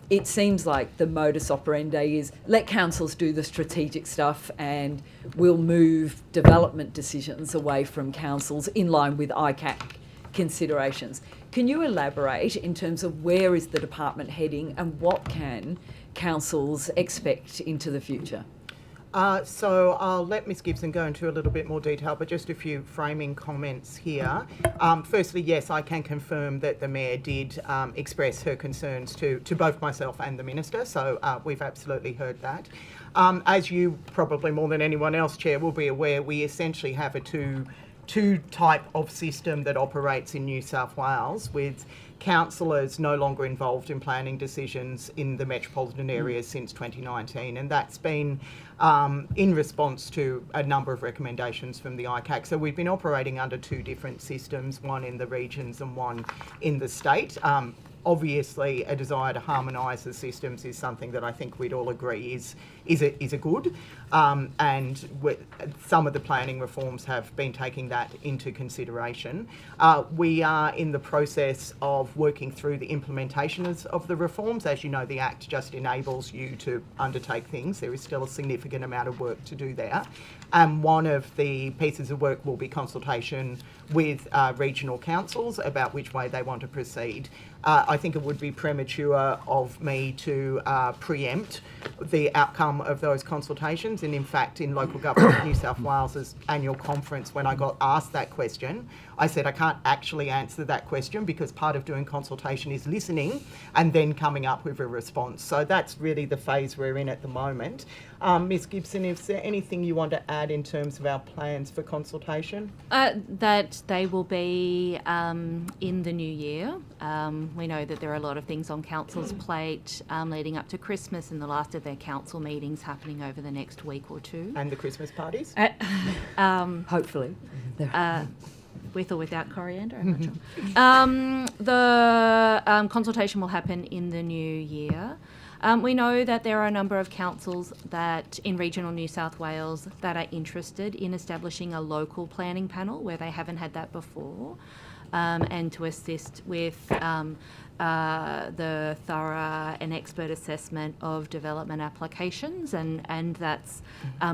it seems like the modus operandi is let councils do the strategic stuff and we'll move development decisions away from councils in line with ICAC considerations. Can you elaborate in terms of where is the department heading and what can councils expect into the future? So I'll let Ms Gibson go into a little bit more detail, but just a few framing comments here. Firstly, yes, I can confirm that the Mayor did express her concerns to both myself and the Minister, so we've absolutely heard that. As you probably more than anyone else, Chair, will be aware, we essentially have a two type of system that operates in New South Wales, with councillors no longer involved in planning decisions in the metropolitan areas since 2019, and that's been in response to a number of recommendations from the ICAC. So we've been operating under two different systems, one in the regions and one in the state. Obviously, a desire to harmonise the systems is something that I think we'd all agree is a good, and some of the planning reforms have been taking that into consideration. We are in the process of working through the implementation of the reforms. As you know, the Act just enables you to undertake things. There is still a significant amount of work to do there. And one of the pieces of work will be consultation with regional councils about which way they want to proceed. I think it would be premature of me to preempt the outcome of those consultations. And in fact, in Local Government New South Wales's annual conference, when I got asked that question, I said I can't actually answer that question because part of doing consultation is listening and then coming up with a response. So that's really the phase we're in at the moment. Ms Gibson, is there anything you want to add in terms of our plans for consultation? That they will be in the new year. We know that there are a lot of things on Council's plate leading up to Christmas and the last of their council meetings happening over the next week or two. And the Christmas parties? Hopefully. With or without coriander, I'm not sure. The consultation will happen in the new year. We know that there are a number of councils that in regional New South Wales that are interested in establishing a local planning panel where they haven't had that before, and to assist with the thorough and expert assessment of development applications, and that's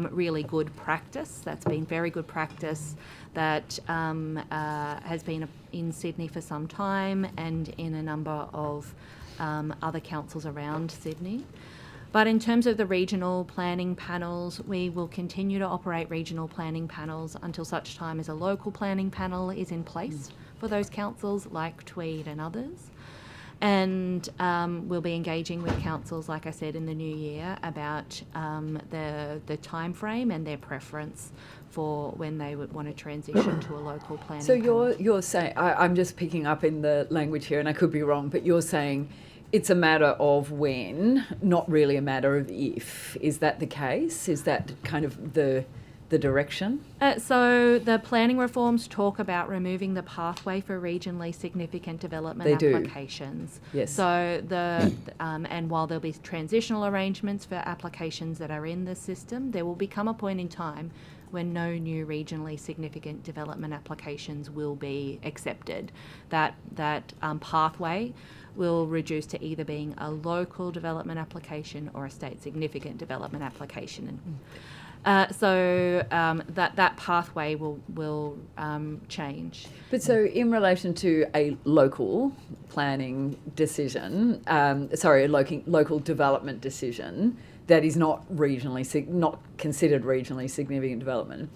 really good practice. That's been very good practice that has been in Sydney for some time and in a number of other councils around Sydney. But in terms of the regional planning panels, we will continue to operate regional planning panels until such time as a local planning panel is in place for those councils like Tweed and others. And we'll be engaging with councils, like I said, in the new year about the time frame and their preference for when they would want to transition to a local planning So panel. you're saying, I'm just picking up in the language here, and I could be wrong, but you're saying it's a matter of when, not really a matter of if. Is that the case? Is that kind of the direction? So the planning reforms talk about removing the pathway for regionally significant development They do. applications. Yes. So and while there'll be transitional arrangements for applications that are in the system, there will become a point in time when no new regionally significant development applications will be accepted. That pathway will reduce to either being a local development application or a state significant development application. So that pathway will change. But so in relation to a local planning decision, a local development decision that is not not considered regionally significant development,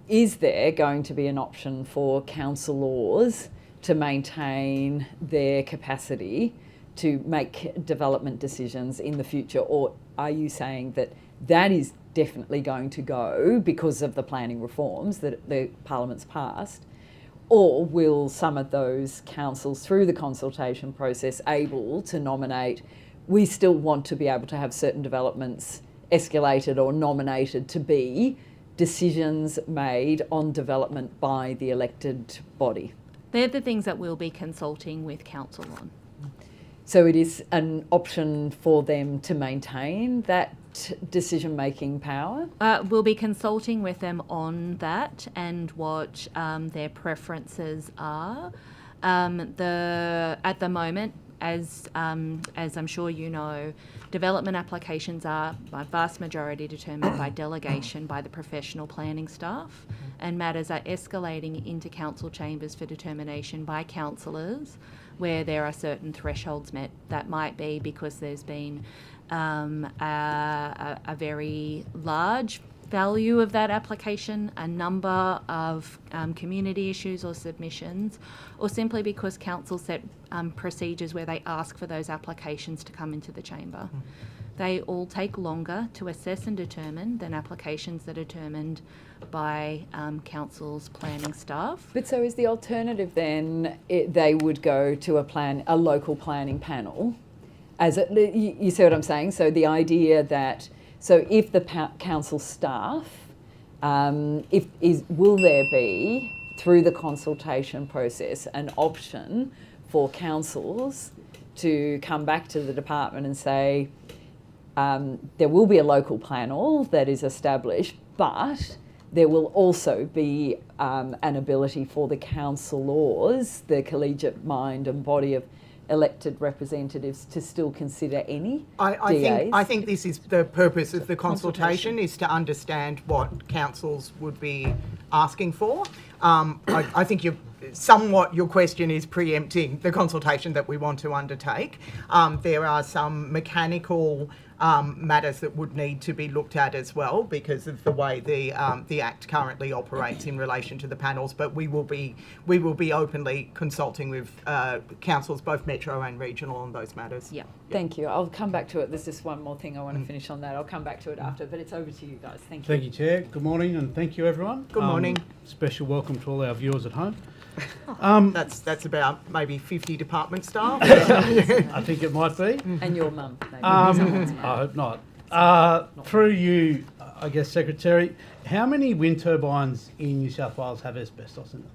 is there going to be an option for councillors to maintain their capacity to make development decisions in the future? Or are you saying that is definitely going to go because of the planning reforms that the Parliament's passed? Or will some of those councils, through the consultation process, able to nominate, we still want to be able to have certain developments escalated or nominated to be decisions made on development by the elected body? They're the things that we'll be consulting with council on. So it is an option for them to maintain that decision-making power? We'll be consulting with them on that and what their preferences are. At the moment, as I'm sure you know, development applications are by vast majority determined by delegation by the professional planning staff, and matters are escalating into council chambers for determination by councillors where there are certain thresholds met. That might be because there's been a very large value of that application, a number of community issues or submissions, or simply because council set procedures where they ask for those applications to come into the chamber. They all take longer to assess and determine than applications that are determined by council's planning staff. But so is the alternative then, they would go to a local planning panel? You see what I'm saying? So the idea that, so if the council staff, will there be, through the consultation process, an option for councils to come back to the department and say, there will be a local panel that is established, but there will also be an ability for the councillors, the collegiate mind and body of elected representatives to still consider any I DAs. think this is the purpose of the consultation, is to understand what councils would be asking for. I think your question is preempting the consultation that we want to undertake. There are some mechanical matters that would need to be looked at as well because of the way the Act currently operates in relation to the panels. But we will be openly consulting with councils, both metro and regional, on those matters. Yeah, thank you. I'll come back to it. There's just one more thing I want to finish on that. I'll come back to it after, but it's over to you guys. Thank you. Thank you, Chair. Good morning, and thank you, everyone. Good morning. Special welcome to all our viewers at home. That's about maybe 50 department staff. I think it might be. And your mum, maybe. I hope not. Through you, I guess, Secretary, how many wind turbines in New South Wales have asbestos in them?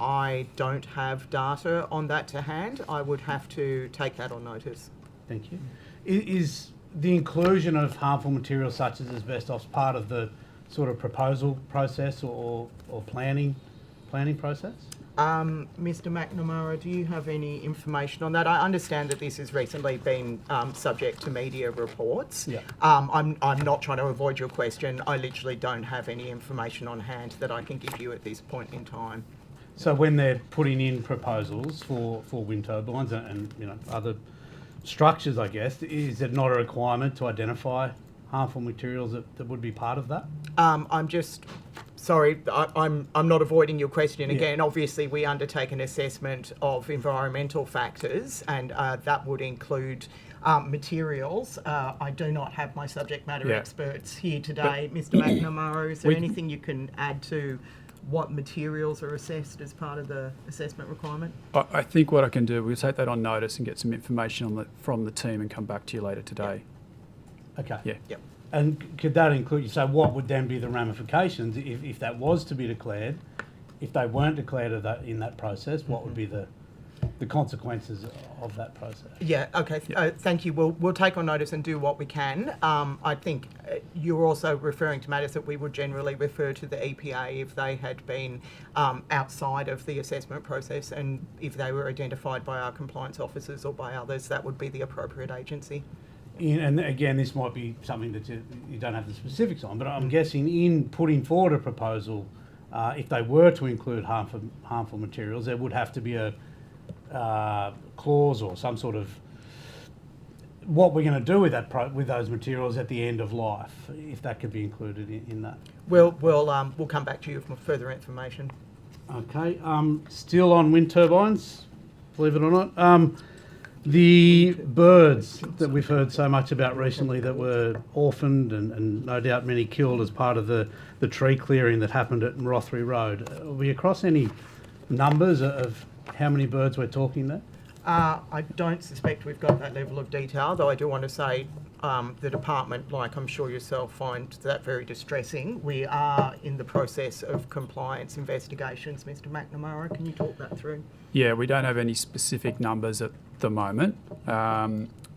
I don't have data on that to hand. I would have to take that on notice. Thank you. Is the inclusion of harmful materials such as asbestos part of the sort of proposal process or planning process? Mr. McNamara, do you have any information on that? I understand that this has recently been subject to media reports. Yeah. I'm not trying to avoid your question. I literally don't have any information on hand that I can give you at this point in time. So when they're putting in proposals for wind turbines and other structures, I guess, is it not a requirement to identify harmful materials that would be part of that? I'm just sorry. I'm not avoiding your question again. Obviously, we undertake an assessment of environmental factors, and that would include materials. I do not have my subject matter experts here today, Mr. McNamara. Is there anything you can add to what materials are assessed as part of the assessment requirement? I think what I can do, we'll take that on notice and get some information from the team and come back to you later today. Okay. Yeah. Yep. And could that include, so what would then be the ramifications if that was to be declared? If they weren't declared in that process, what would be the consequences of that process? Yeah, okay. Thank you. We'll take on notice and do what we can. I think you're also referring to matters that we would generally refer to the EPA if they had been outside of the assessment process, and if they were identified by our compliance officers or by others, that would be the appropriate agency. And again, this might be something that you don't have the specifics on, but I'm guessing in putting forward a proposal, if they were to include harmful materials, there would have to be a clause or some sort of what we're going to do with those materials at the end of life, if that could be included in that. We'll come back to you with further information. Okay. Still on wind turbines, believe it or not. The birds that we've heard so much about recently that were orphaned and no doubt many killed as part of the tree clearing that happened at Rothery Road. Are we across any numbers of how many birds we're talking there? I don't suspect we've got that level of detail, though I do want to say the department, like I'm sure yourself, finds that very distressing. We are in the process of compliance investigations. Mr. McNamara, can you talk that through? Yeah, we don't have any specific numbers at the moment.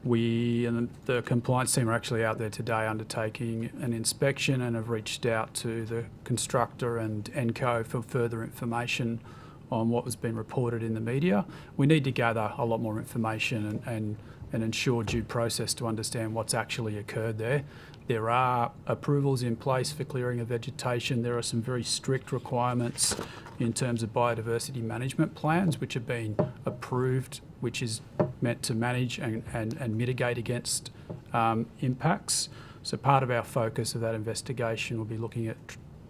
We and the compliance team are actually out there today undertaking an inspection and have reached out to the constructor and ENCO for further information on what was being reported in the media. We need to gather a lot more information and ensure due process to understand what's actually occurred there. There are approvals in place for clearing of vegetation. There are some very strict requirements in terms of biodiversity management plans which have been approved, which is meant to manage and mitigate against impacts. So part of our focus of that investigation will be looking at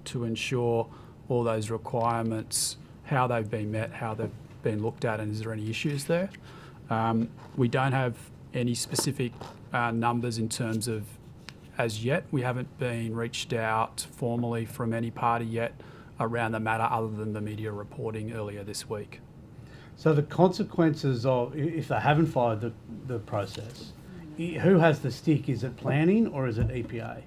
to ensure all those requirements, how they've been met, how they've been looked at, and is there any issues there. We don't have any specific numbers in terms of, as yet, we haven't been reached out formally from any party yet around the matter other than the media reporting earlier this week. So the consequences of, if they haven't followed the process, who has the stick? Is it planning or is it EPA?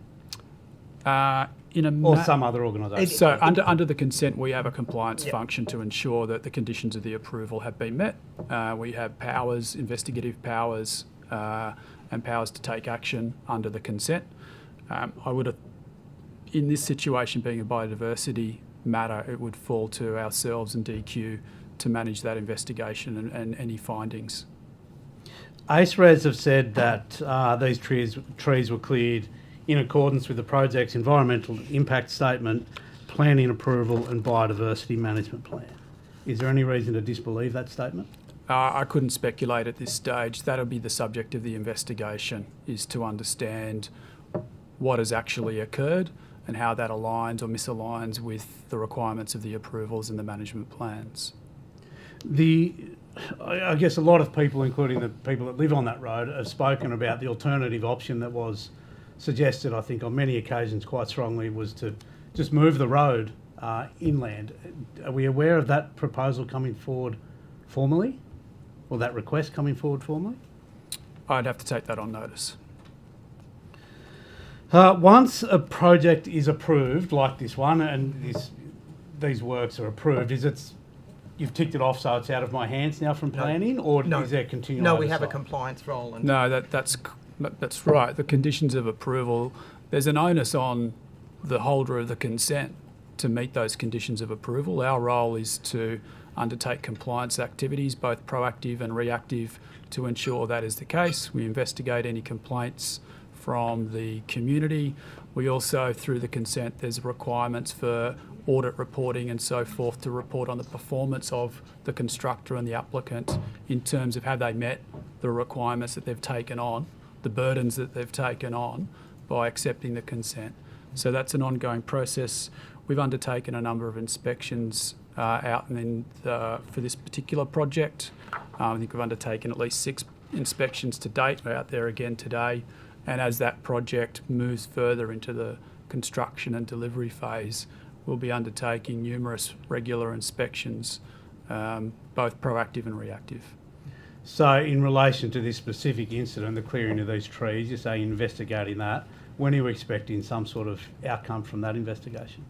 Or some other organisation? So under the consent, we have a compliance function to ensure that the conditions of the approval have been met. We have powers, investigative powers, and powers to take action under the consent. I would have, in this situation being a biodiversity matter, it would fall to ourselves and DQ to manage that investigation and any findings. ACERAS have said that these trees were cleared in accordance with the project's environmental impact statement, planning approval and biodiversity management plan. Is there any reason to disbelieve that statement? I couldn't speculate at this stage. That'll be the subject of the investigation, is to understand what has actually occurred and how that aligns or misaligns with the requirements of the approvals and the management plans. I guess a lot of people, including the people that live on that road, have spoken about the alternative option that was suggested, I think, on many occasions quite strongly, was to just move the road inland. Are we aware of that proposal coming forward formally, or that request coming forward formally? I'd have to take that on notice. Once a project is approved, like this one, and these works are approved, you've ticked it off, so it's out of my hands now from planning, or is there continual No, we have a oversight? compliance role. And No, that's right. The conditions of approval, there's an onus on the holder of the consent to meet those conditions of approval. Our role is to undertake compliance activities, both proactive and reactive, to ensure that is the case. We investigate any complaints from the community. We also, through the consent, there's requirements for audit reporting and so forth to report on the performance of the constructor and the applicant in terms of have they met the requirements that they've taken on, the burdens that they've taken on by accepting the consent. So that's an ongoing process. We've undertaken a number of inspections out for this particular project. I think we've undertaken at least 6 inspections to date. We're out there again today. And as that project moves further into the construction and delivery phase, we'll be undertaking numerous regular inspections, both proactive and reactive. So in relation to this specific incident, the clearing of these trees, you say investigating that, when are you expecting some sort of outcome from that investigation?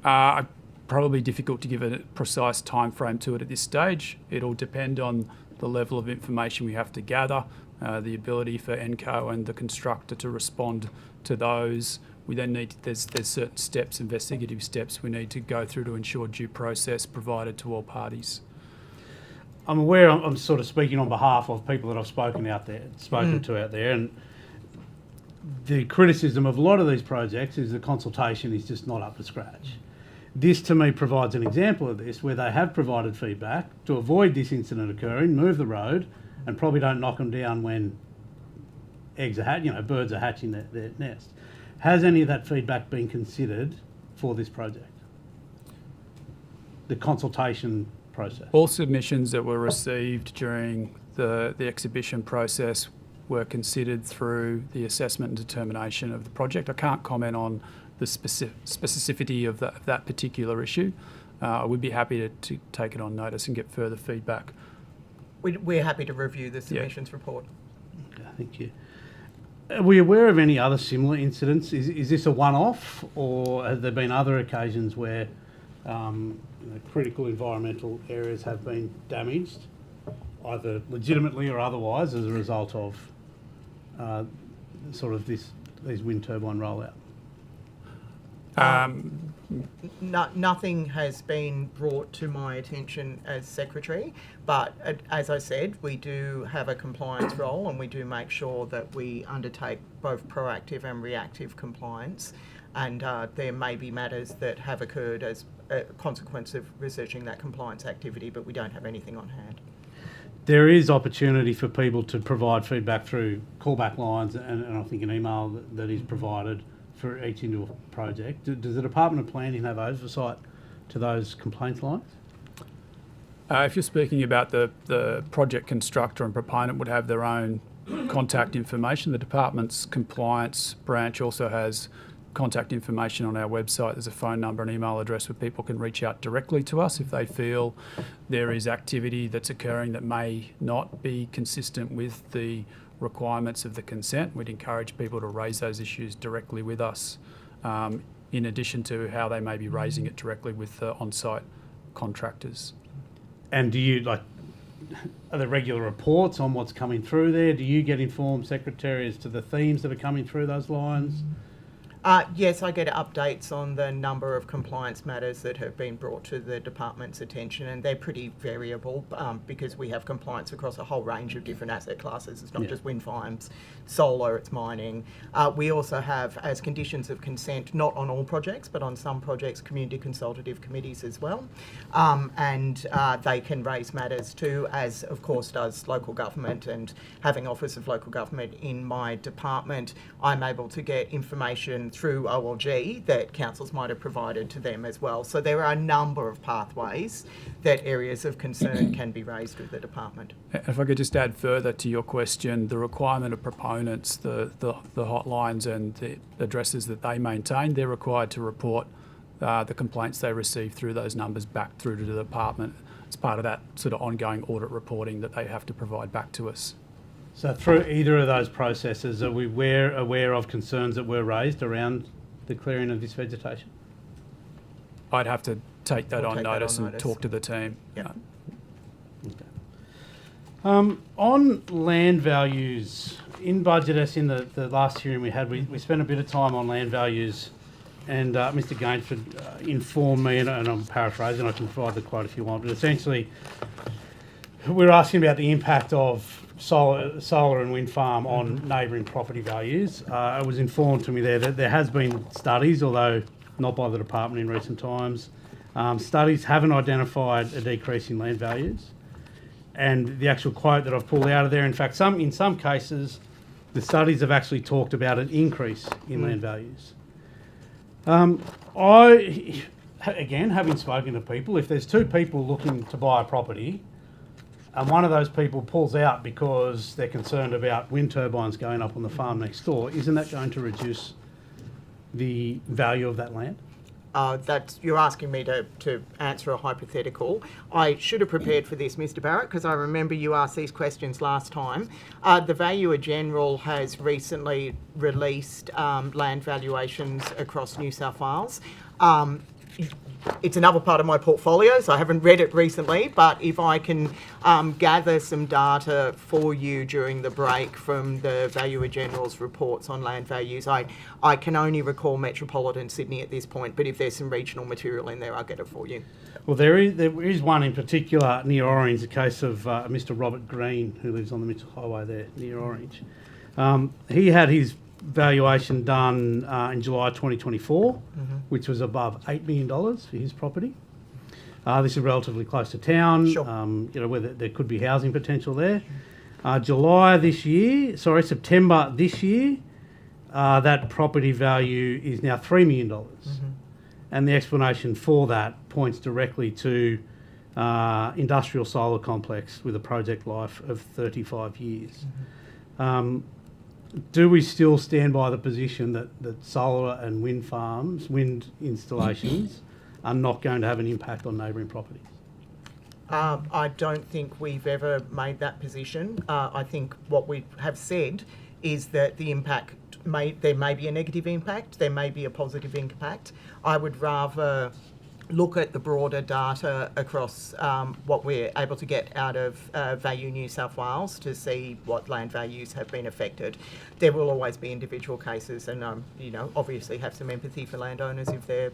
Probably difficult to give a precise time frame to it at this stage. It'll depend on the level of information we have to gather, the ability for ENCO and the constructor to respond to those. We then there's certain steps, investigative steps we need to go through to ensure due process provided to all parties. I'm aware I'm sort of speaking on behalf of people that I've spoken to out there, and the criticism of a lot of these projects is the consultation is just not up to scratch. This to me provides an example of this, where they have provided feedback to avoid this incident occurring, move the road, and probably don't knock them down when birds are hatching their nest. Has any of that feedback been considered for this project? The consultation process? All submissions that were received during the exhibition process were considered through the assessment and determination of the project. I can't comment on the specificity of that particular issue. I would be happy to take it on notice and get further feedback. we're happy to review the submissions report. Okay, thank you. Are we aware of any other similar incidents? Is this a one-off, or have there been other occasions where critical environmental areas have been damaged, either legitimately or otherwise, as a result of these wind turbine rollout? Nothing has been brought to my attention as secretary, but as I said, we do have a compliance role, and we do make sure that we undertake both proactive and reactive compliance, and there may be matters that have occurred as a consequence of researching that compliance activity, but we don't have anything on hand. There is opportunity for people to provide feedback through callback lines, and I think an email that is provided for each individual project. Does the Department of Planning have oversight to those complaints lines? If you're speaking about the project constructor and proponent would have their own contact information, the department's compliance branch also has contact information on our website. There's a phone number and email address where people can reach out directly to us if they feel there is activity that's occurring that may not be consistent with the requirements of the consent. We'd encourage people to raise those issues directly with us, in addition to how they may be raising it directly with the on-site contractors. And are there regular reports on what's coming through there? Do you get informed, Secretary, as to the themes that are coming through those lines? Yes, I get updates on the number of compliance matters that have been brought to the department's attention, and they're pretty variable because we have compliance across a whole range of different asset classes. It's not just wind farms, solar, it's mining. We also have, as conditions of consent, not on all projects, but on some projects, community consultative committees as well. And they can raise matters too, as of course does local government. And having Office of Local Government in my department, I'm able to get information through OLG that councils might have provided to them as well. So there are a number of pathways that areas of concern can be raised with the department. If I could just add further to your question, the requirement of proponents, the hotlines and the addresses that they maintain, they're required to report the complaints they receive through those numbers back through to the department. It's part of that sort of ongoing audit reporting that they have to provide back to us. So through either of those processes, are we aware of concerns that were raised around the clearing of this vegetation? I'd have to take that We'll on take that on notice and notice. talk to the team. Yep. On land values, in budget, as in the last hearing we had, we spent a bit of time on land values, and Mr. Gainsford informed me, and I'm paraphrasing, I can provide the quote if you want, but essentially we're asking about the impact of solar and wind farm on neighbouring property values. It was informed to me there that there has been studies, although not by the department in recent times. Studies haven't identified a decrease in land values. And the actual quote that I've pulled out of there, in fact, in some cases, the studies have actually talked about an increase in land values. Again, having spoken to people, if there's two people looking to buy a property, and one of those people pulls out because they're concerned about wind turbines going up on the farm next door, isn't that going to reduce the value of that land? You're asking me to answer a hypothetical. I should have prepared for this, Mr. Barrett, because I remember you asked these questions last time. The Valuer General has recently released land valuations across New South Wales. It's another part of my portfolio, so I haven't read it recently, but if I can gather some data for you during the break from the Valuer General's reports on land values, I can only recall Metropolitan Sydney at this point, but if there's some regional material in there, I'll get it for you. Well, there is one in particular near Orange, a case of Mr. Robert Green, who lives on the Mitchell Highway there near Orange. He had his valuation done in July 2024, which was above $8 million for his property. This is relatively close to town, Sure. Where there could be housing potential there. September this year, that property value is now $3 million. And the explanation for that points directly to industrial solar complex with a project life of 35 years. Do we still stand by the position that solar and wind farms, wind installations, are not going to have an impact on neighbouring properties? I don't think we've ever made that position. I think what we have said is that the impact there may be a negative impact, there may be a positive impact. I would rather look at the broader data across what we're able to get out of Value New South Wales to see what land values have been affected. There will always be individual cases, and obviously have some empathy for landowners if their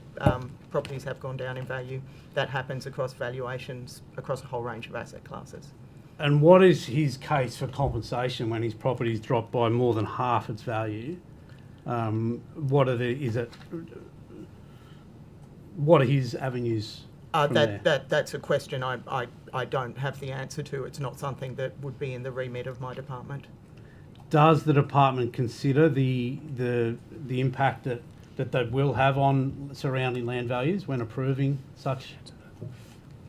properties have gone down in value. That happens across valuations across a whole range of asset classes. And what is his case for compensation when his property's dropped by more than half its value? What are his avenues from there? That's a question I don't have the answer to. It's not something that would be in the remit of my department. Does the department consider the impact that they will have on surrounding land values when approving such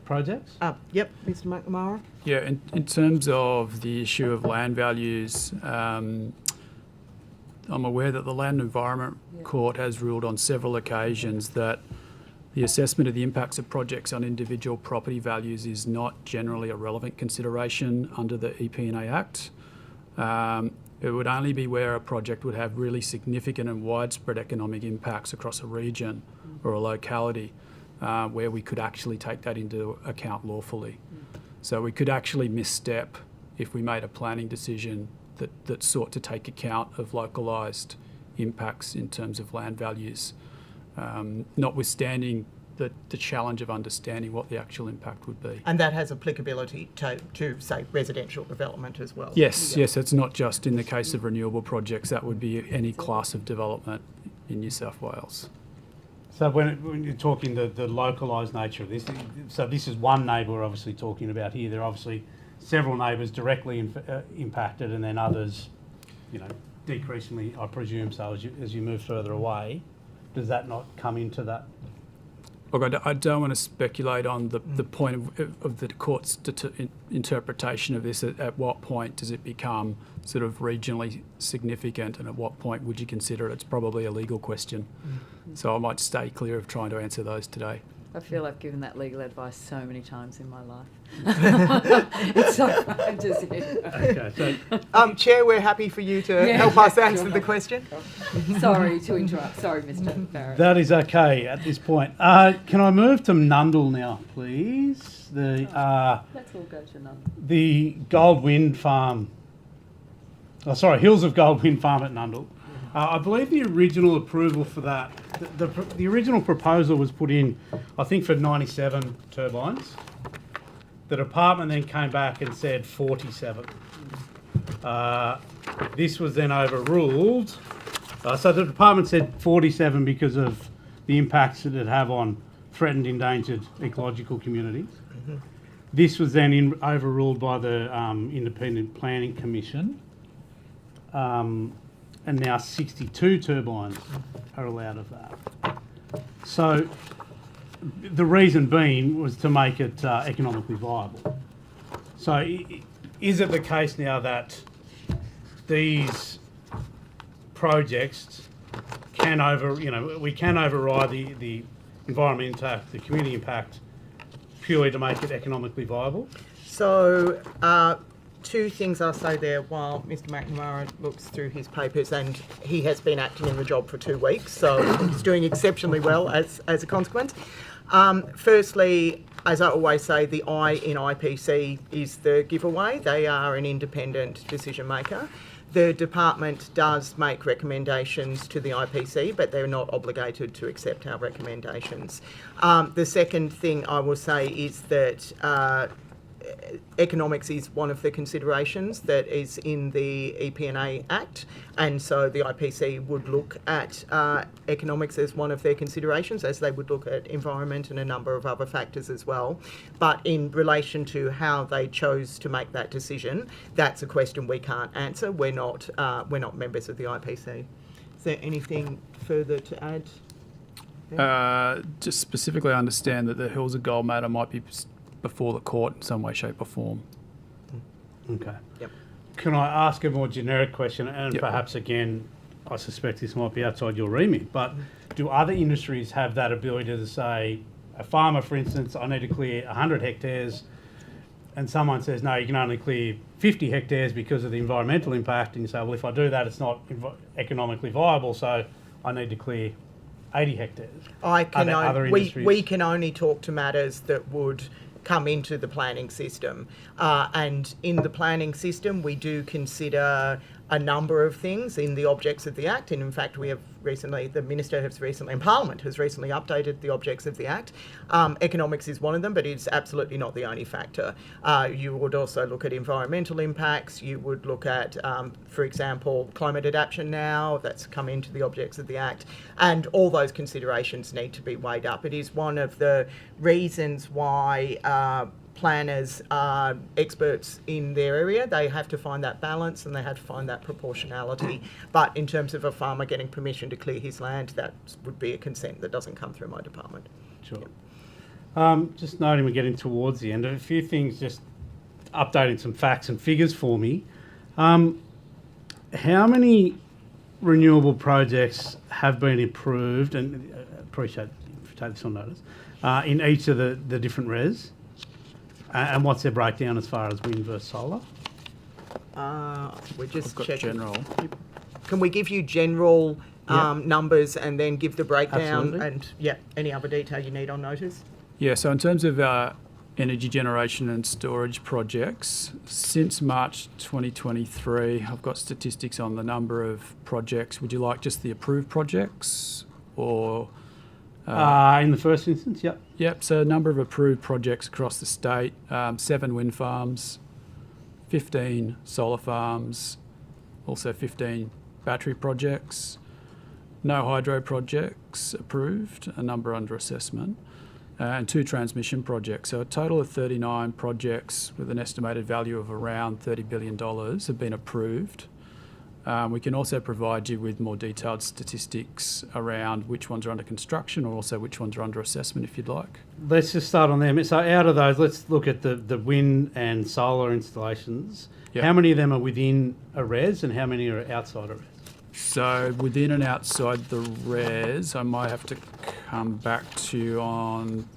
projects? Yep, Mr. McNamara. Yeah, in terms of the issue of land values, I'm aware that the Land and Environment Court has ruled on several occasions that the assessment of the impacts of projects on individual property values is not generally a relevant consideration under the EP&A Act. It would only be where a project would have really significant and widespread economic impacts across a region or a locality where we could actually take that into account lawfully. So we could actually misstep if we made a planning decision that sought to take account of localised impacts in terms of land values, notwithstanding the challenge of understanding what the actual impact would be. And that has applicability to say, residential development as well? Yes, Yeah. yes, it's not just in the case of renewable projects. That would be any class of development in New South Wales. So when you're talking the localised nature of this, so this is one neighbour we're obviously talking about here. There are obviously several neighbours directly impacted, and then others, decreasingly, I presume. So as you move further away, does that not come into that? Look, I don't want to speculate on the point of the court's interpretation of this. At what point does it become sort of regionally significant, and at what point would you consider it? It's probably a legal question. So I might stay clear of trying to answer those today. I feel I've given that legal advice so many times in my life. It's so fun to see. Okay, so Chair, we're happy for you to help us answer the question. Sorry to interrupt. Sorry, Mr. Barrett. that is okay at this point. Can I move to Nundle now, please? Let's all go to another. The Gold Wind Farm. Hills of Gold Wind Farm at Nundle. I believe the original approval for that, the original proposal was put in, I think, for 97 turbines. The department then came back and said 47. This was then overruled. So the department said 47 because of the impacts that it have on threatened, endangered ecological communities. This was then overruled by the Independent Planning Commission. And now 62 turbines are allowed of that. So the reason being was to make it economically viable. So is it the case now that these projects we can override the environmental impact, the community impact, purely to make it economically viable? So, two things I'll say there while Mr. McNamara looks through his papers, and he has been acting in the job for 2 weeks, so he's doing exceptionally well as a consequence. Firstly, as I always say, the I in IPC is the giveaway. They are an independent decision maker. The department does make recommendations to the IPC, but they're not obligated to accept our recommendations. The second thing I will say is that economics is one of the considerations that is in the EPNA Act, and so the IPC would look at economics as one of their considerations, as they would look at environment and a number of other factors as well. But in relation to how they chose to make that decision, that's a question we can't answer. We're not members of the IPC. Is there anything further to add? Just specifically understand that the Hills of Gold matter might be before the court in some way, shape or form. Okay. Yep. Can I ask a more generic question? And Yep. perhaps, again, I suspect this might be outside your remit, but do other industries have that ability to say, a farmer, for instance, I need to clear 100 hectares, and someone says, no, you can only clear 50 hectares because of the environmental impact, and you say, well, if I do that, it's not economically viable, so I need to clear 80 hectares. We can only talk to matters that would come into the planning system. And in the planning system, we do consider a number of things in the objects of the Act. And in fact, the Minister has recently, and Parliament has recently updated the objects of the Act. Economics is one of them, but it's absolutely not the only factor. You would also look at environmental impacts. You would look at, for example, climate adaptation now, that's come into the objects of the Act. And all those considerations need to be weighed up. It is one of the reasons why planners are experts in their area. They have to find that balance and they have to find that proportionality. But in terms of a farmer getting permission to clear his land, that would be a consent that doesn't come through my department. Sure. Just noting we're getting towards the end, a few things, just updating some facts and figures for me. How many renewable projects have been approved, and appreciate if you take this on notice, in each of the different res? And what's their breakdown as far as wind versus solar? We're just I've got checking. general. Can we give you general Yep. numbers and then give the breakdown Absolutely. and any other detail you need on notice? Yeah, so in terms of energy generation and storage projects. Since March 2023, I've got statistics on the number of projects. Would you like just the approved projects or... In the first instance, yep. Yep, so a number of approved projects across the state, 7 wind farms, 15 solar farms, also 15 battery projects, no hydro projects approved, a number under assessment, and 2 transmission projects. So a total of 39 projects with an estimated value of around $30 billion have been approved. We can also provide you with more detailed statistics around which ones are under construction or also which ones are under assessment if you'd like. Let's just start on them. So out of those, let's look at the wind and solar installations. Yep. How many of them are within a res and how many are outside a res? So within and outside the res, I might have to come back to you on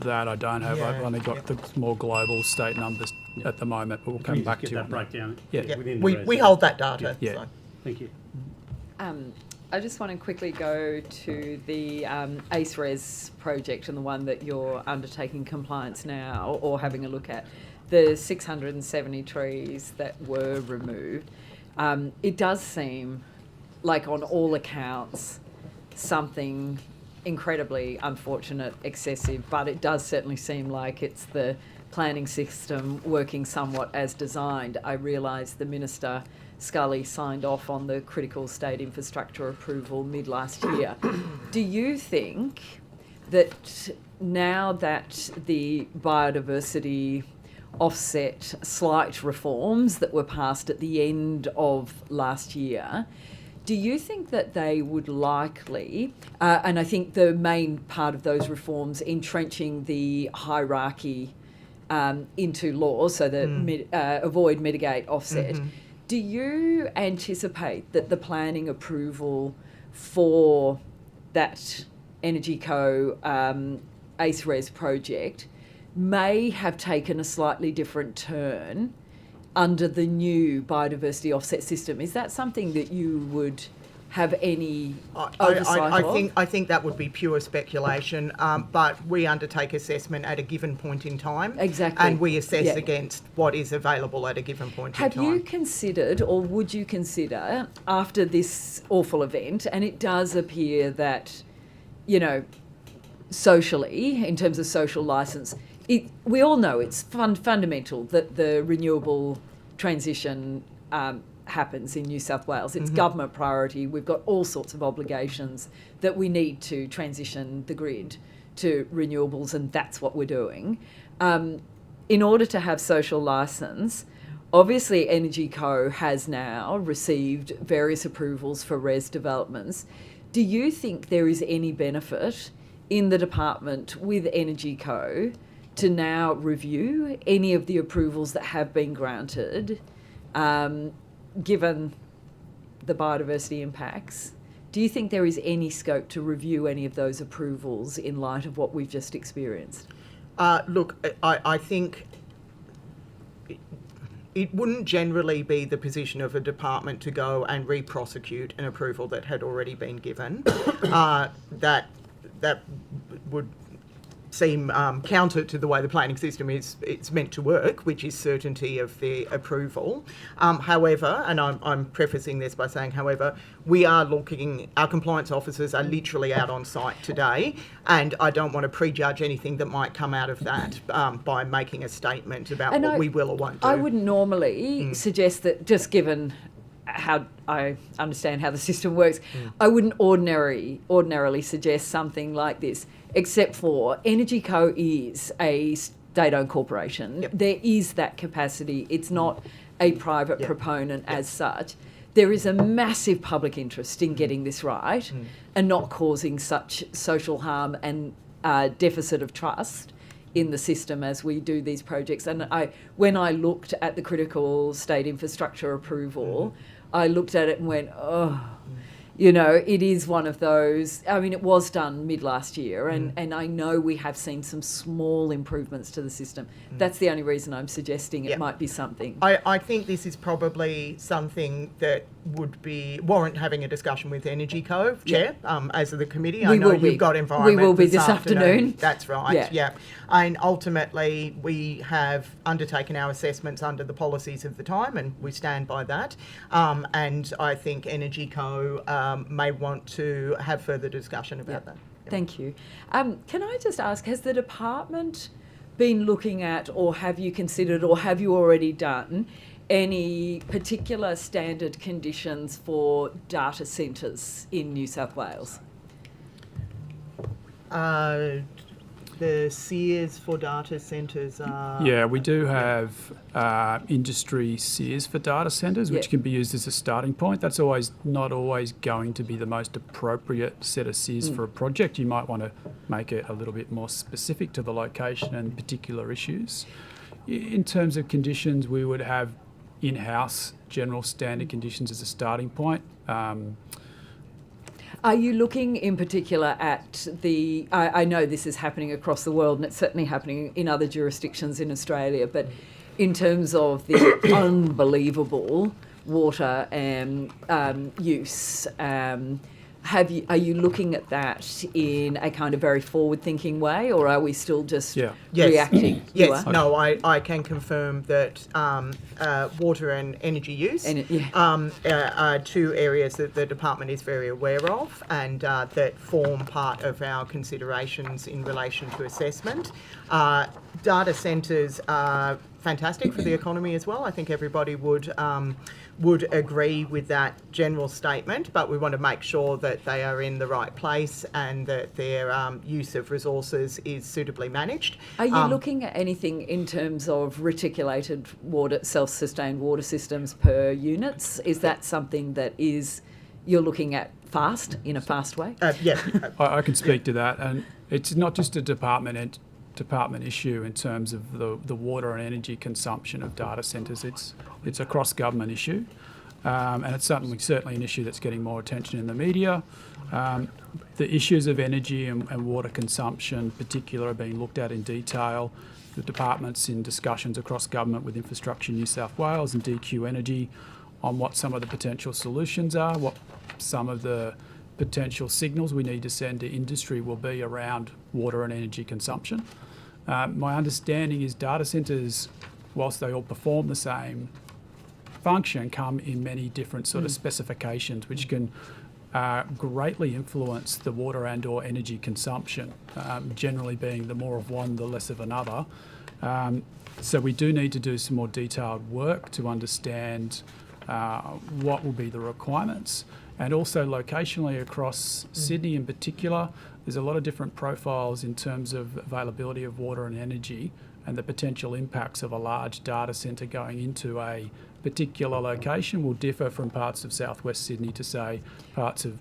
that. I don't have. I've only got the more global state numbers at the moment, but we'll Can come you back just to get you. that breakdown? Yeah. Within the We, res. we hold that data. Yeah. So. Thank you. I just want to quickly go to the ACE Res project and the one that you're undertaking compliance now or having a look at. The 670 trees that were removed. It does seem like on all accounts something incredibly unfortunate, excessive, but it does certainly seem like it's the planning system working somewhat as designed. I realise the Minister Scully signed off on the critical state infrastructure approval mid last year. Do you think that now that the biodiversity offset slight reforms that were passed at the end of last year, do you think that they would likely, and I think the main part of those reforms, entrenching the hierarchy into law so that avoid, mitigate, offset, do you anticipate that the planning approval for that Energy Co ACE Res project may have taken a slightly different turn under the new biodiversity offset system? Is that something that you would have any oversight of? I think that would be pure speculation, but we undertake assessment at a given point in time. Exactly. And we assess against what is available at a given point in time. Have you considered, or would you consider, after this awful event, and it does appear that, you know, socially, in terms of social licence, we all know it's fundamental that the renewable transition happens in New South Wales. It's government priority. We've got all sorts of obligations that we need to transition the grid to renewables, and that's what we're doing. In order to have social licence, obviously Energy Co has now received various approvals for res developments. Do you think there is any benefit in the department with Energy Co to now review any of the approvals that have been granted, given the biodiversity impacts? Do you think there is any scope to review any of those approvals in light of what we've just experienced? Look, I think it wouldn't generally be the position of a department to go and re-prosecute an approval that had already been given. That would seem counter to the way the planning system it's meant to work, which is certainty of the approval. However, and I'm prefacing this by saying, however, we are looking, our compliance officers are literally out on site today, and I don't want to prejudge anything that might come out of that by making a statement about what we will or won't do. I wouldn't normally suggest that, just given how I understand how the system works, I wouldn't ordinarily suggest something like this, except for Energy Co is a state-owned corporation. Yep. There is that capacity. It's not a private proponent as such. There is a massive public interest in getting this right and not causing such social harm and deficit of trust in the system as we do these projects. And when I looked at the critical state infrastructure approval, I looked at it and went, oh. You know, it is one of those, I mean, it was done mid last year, and I know we have seen some small improvements to the system. That's the only reason I'm suggesting it might be something. I think this is probably something that would warrant having a discussion with Energy Co, Chair, as the committee. I know you've got environment. We will be this afternoon. That's right, yeah. And ultimately, we have undertaken our assessments under the policies of the time, and we stand by that. And I think Energy Co may want to have further discussion about that. Thank you. Can I just ask, has the department been looking at, or have you considered, or have you already done any particular standard conditions for data centres in New South Wales? The SEERs for data centres are... Yeah, we do have industry SEERs for data centres, which can be used as a starting point. That's not always going to be the most appropriate set of SEERs for a project. You might want to make it a little bit more specific to the location and particular issues. In terms of conditions, we would have in-house general standard conditions as a starting point. Are you looking in particular at I know this is happening across the world, and it's certainly happening in other jurisdictions in Australia, but in terms of the unbelievable water use, are you looking at that in a kind of very forward-thinking way, or are we still just reacting? Yes, no, I can confirm that water and energy use are two areas that the department is very aware of, and that form part of our considerations in relation to assessment. Data centres are fantastic for the economy as well. I think everybody would agree with that general statement, but we want to make sure that they are in the right place and that their use of resources is suitably managed. Are you looking at anything in terms of reticulated water, self-sustained water systems per units? Is that something that you're looking at in a fast way? Yes. I can speak to that, and it's not just a department issue in terms of the water and energy consumption of data centres. It's a cross-government issue, and it's certainly an issue that's getting more attention in the media. The issues of energy and water consumption in particular are being looked at in detail. The department's in discussions across government with Infrastructure New South Wales and DQ Energy on what some of the potential solutions are, what some of the potential signals we need to send to industry will be around water and energy consumption. My understanding is data centres, whilst they all perform the same function, come in many different sort of specifications, which can greatly influence the water and or energy consumption, generally being the more of one, the less of another. So we do need to do some more detailed work to understand what will be the requirements. And also locationally across Sydney in particular, there's a lot of different profiles in terms of availability of water and energy, and the potential impacts of a large data centre going into a particular location will differ from parts of southwest Sydney to, say, parts of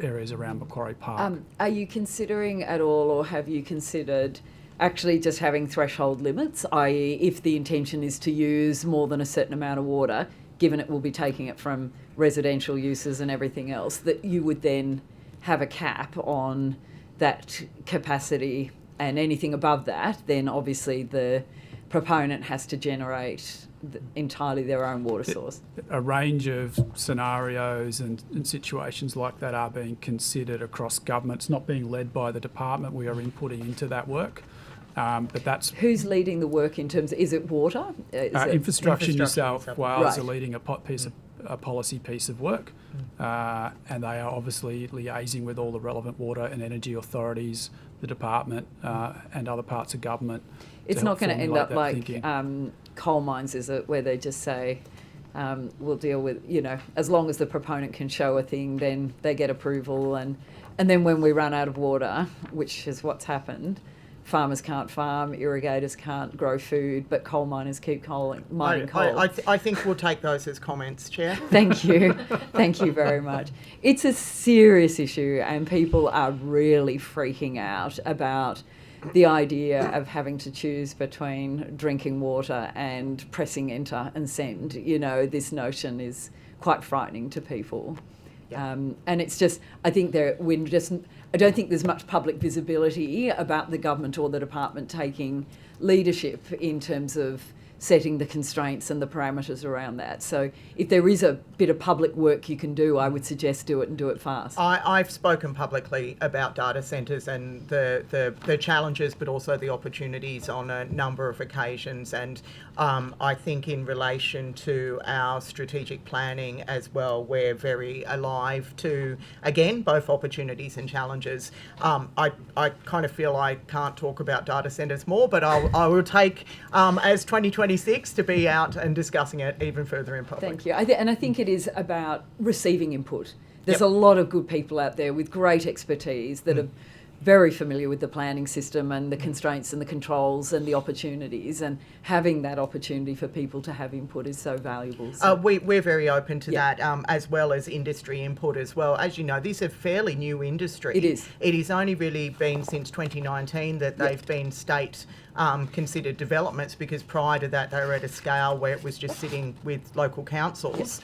areas around Macquarie Park. Are you considering at all, or have you considered actually just having threshold limits, i.e. if the intention is to use more than a certain amount of water, given it will be taking it from residential uses and everything else, that you would then have a cap on that capacity, and anything above that, then obviously the proponent has to generate entirely their own water source? A range of scenarios and situations like that are being considered across government. It's not being led by the department. We are inputting into that work. But that's... Who's leading the work in terms of, is it water? Infrastructure New South Wales are leading a policy piece of work, and they are obviously liaising with all the relevant water and energy authorities, the department, and other parts of government. It's not going to end up like coal mines, is it, where they just say, we'll deal with, as long as the proponent can show a thing, then they get approval, and then when we run out of water, which is what's happened, farmers can't farm, irrigators can't grow food, but coal miners keep mining coal. I think we'll take those as comments, Chair. Thank you. Thank you very much. It's a serious issue, and people are really freaking out about the idea of having to choose between drinking water and pressing enter and send. This notion is quite frightening to people. Yeah. And it's just, I think I don't think there's much public visibility about the government or the department taking leadership in terms of setting the constraints and the parameters around that. So if there is a bit of public work you can do, I would suggest do it and do it fast. I've spoken publicly about data centres and the challenges but also the opportunities on a number of occasions, and I think in relation to our strategic planning as well, we're very alive to, again, both opportunities and challenges. I kind of feel I can't talk about data centres more, but I will take as 2026 to be out and discussing it even further in public. Thank you. I think it is about receiving input. There's Yep. a lot of good people out there with great expertise that are very familiar with the planning system and the constraints and the controls and the opportunities, and having that opportunity for people to have input is so valuable. So. We're very open to Yeah. that, as well as industry input as well. As you know, this is a fairly new industry. It is. It has only really been since 2019 that they've been state considered developments, because prior to that they were at a scale where it was just sitting with local councils.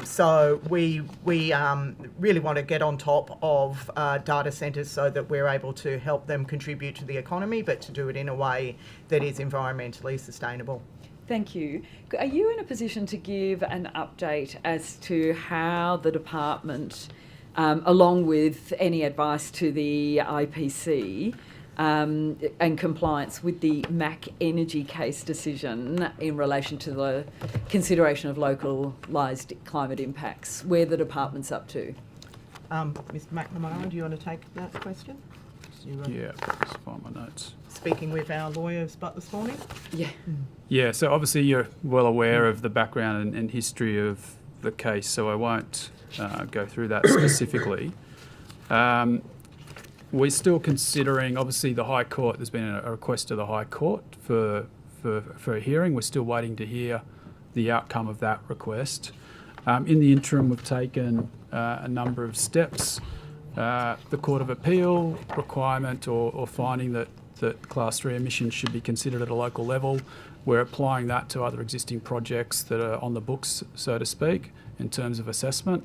So we really want to get on top of data centres so that we're able to help them contribute to the economy, but to do it in a way that is environmentally sustainable. Thank you. Are you in a position to give an update as to how the department, along with any advice to the IPC, and compliance with the MAC Energy case decision in relation to the consideration of localised climate impacts, where the department's up to? Mr McNamara, do you want to take that question? You were Yeah, let's find my notes. speaking with our lawyers but this morning. Yeah. Yeah, so obviously you're well aware of the background and history of the case, so I won't go through that specifically. We're still considering, obviously, the High Court. There's been a request to the High Court for a hearing. We're still waiting to hear the outcome of that request. In the interim, we've taken a number of steps. The Court of Appeal requirement or finding that Class 3 emissions should be considered at a local level. We're applying that to other existing projects that are on the books, so to speak, in terms of assessment.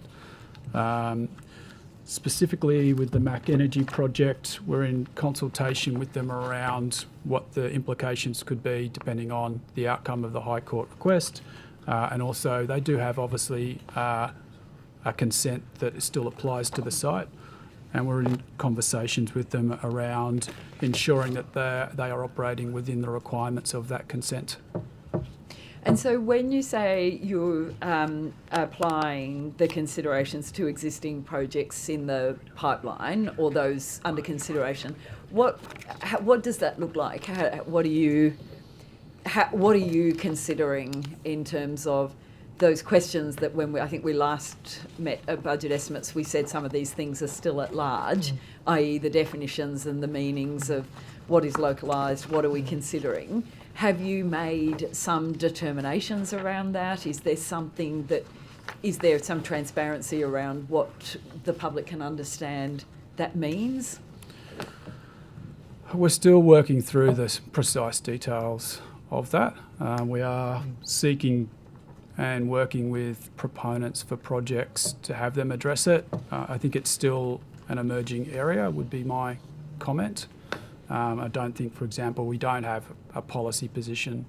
Specifically with the MAC Energy project, we're in consultation with them around what the implications could be depending on the outcome of the High Court request. And also they do have obviously a consent that still applies to the site. And we're in conversations with them around ensuring that they are operating within the requirements of that consent. And so when you say you're applying the considerations to existing projects in the pipeline or those under consideration, what does that look like? What are you considering in terms of those questions that I think we last met at budget estimates, we said some of these things are still at large, i.e. the definitions and the meanings of what is localised, what are we considering? Have you made some determinations around that? Is there some transparency around what the public can understand that means? We're still working through the precise details of that. We are seeking and working with proponents for projects to have them address it. I think it's still an emerging area, would be my comment. I don't think, for example, we don't have a policy position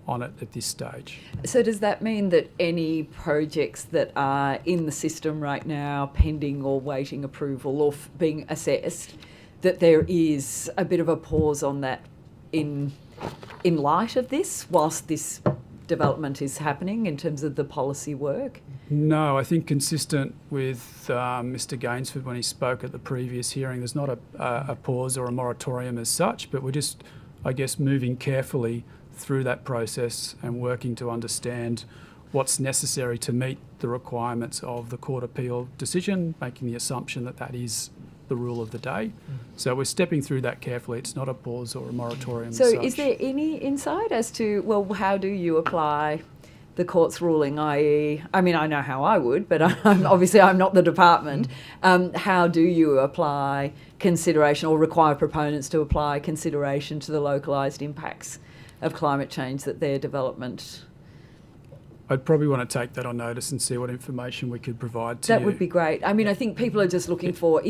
on it at this stage. So does that mean that any projects that are in the system right now, pending or waiting approval or being assessed, that there is a bit of a pause on that in light of this, whilst this development is happening in terms of the policy work? No, I think consistent with Mr Gainsford when he spoke at the previous hearing, there's not a pause or a moratorium as such, but we're just, I guess, moving carefully through that process and working to understand what's necessary to meet the requirements of the Court Appeal decision, making the assumption that that is the rule of the day. So we're stepping through that carefully. It's not a pause or a moratorium as So such. is there any insight as to, well, how do you apply the court's ruling, i.e., I mean, I know how I would, but obviously I'm not the department. How do you apply consideration or require proponents to apply consideration to the localised impacts of climate change that their development I'd probably want to take that on notice and see what information we could provide to you. That would be great. I mean, I think people are just looking for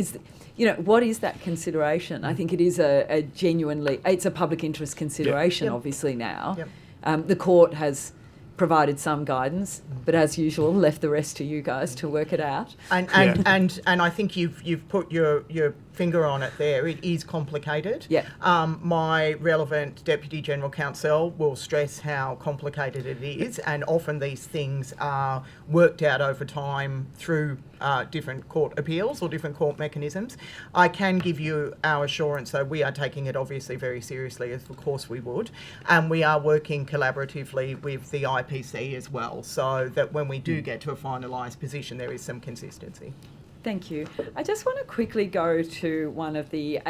what is that consideration? I think it is a genuinely, it's a public interest consideration, obviously now. The court has provided some guidance, but as usual, left the rest to you guys to work it out. And I think you've put your finger on it there. It is complicated. Yeah. My relevant Deputy General Counsel will stress how complicated it is, and often these things are worked out over time through different court appeals or different court mechanisms. I can give you our assurance, though, we are taking it obviously very seriously, as of course we would, and we are working collaboratively with the IPC as well, so that when we do get to a finalised position, there is some consistency. Thank you. I just want to quickly go to one of the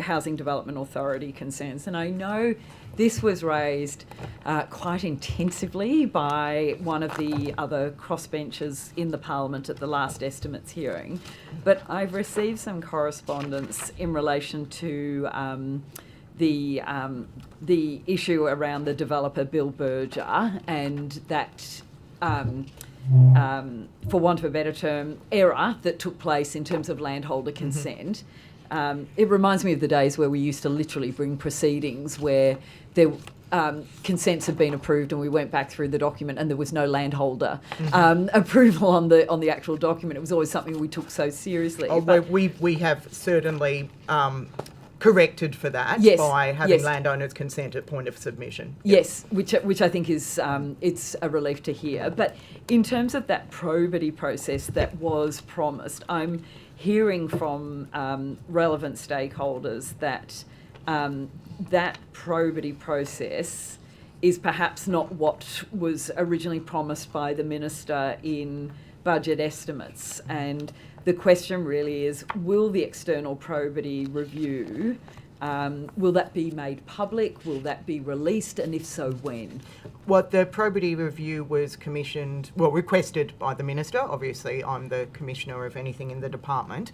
Housing Development Authority concerns, and I know this was raised quite intensively by one of the other crossbenchers in the Parliament at the last estimates hearing, but I've received some correspondence in relation to the issue around the developer Bill Berger and that for want of a better term, error that took place in terms of landholder consent. It reminds me of the days where we used to literally bring proceedings where there consents had been approved and we went back through the document and there was no landholder approval on the actual document. It was always something we took so seriously. We have certainly corrected for that by having landowners consent at point of submission. Yes, which I think is it's a relief to hear. But in terms of that probity process that was promised, I'm hearing from relevant stakeholders that that probity process is perhaps not what was originally promised by the Minister in budget estimates. And the question really is, will the external probity review, will that be made public? Will that be released? And if so, when? Well, the probity review was requested by the Minister. Obviously, I'm the Commissioner of anything in the department.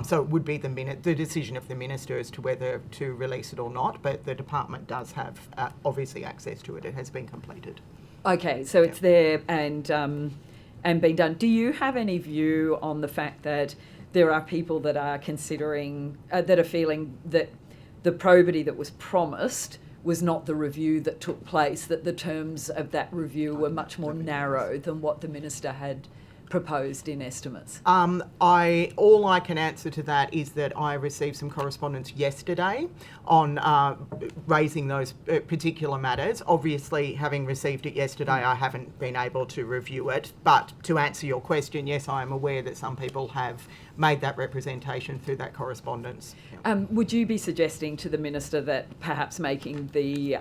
So it would be the decision of the Minister as to whether to release it or not. But the department does have, obviously, access to it. It has been completed. Okay, so it's there and being done. Do you have any view on the fact that there are people that are considering, that are feeling that the probity that was promised was not the review that took place, that the terms of that review were much more narrow than what the Minister had proposed in estimates? All I can answer to that is that I received some correspondence yesterday on raising those particular matters. Obviously, having received it yesterday, I haven't been able to review it. But to answer your question, yes, I am aware that some people have made that representation through that correspondence. Would you be suggesting to the Minister that perhaps making the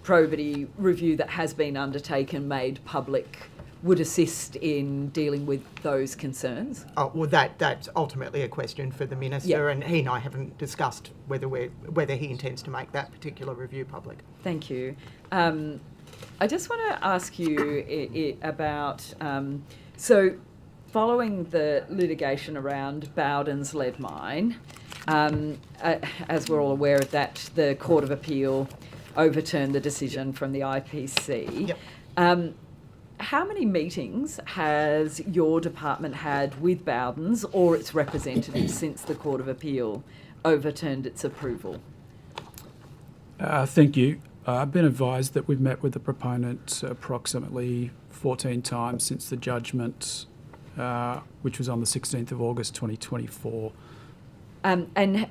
probity review that has been undertaken made public would assist in dealing with those concerns? Oh, well, that's ultimately a question for the Minister, and he and I haven't discussed whether he intends to make that particular review public. Thank you. I just want to ask you about, so following the litigation around Bowden's lead mine, as we're all aware of that, the Court of Appeal overturned the decision from the IPC. Yep. How many meetings has your department had with Bowden's or its representatives since the Court of Appeal overturned its approval? Thank you. I've been advised that we've met with the proponent approximately 14 times since the judgment, which was on the 16th of August 2024. And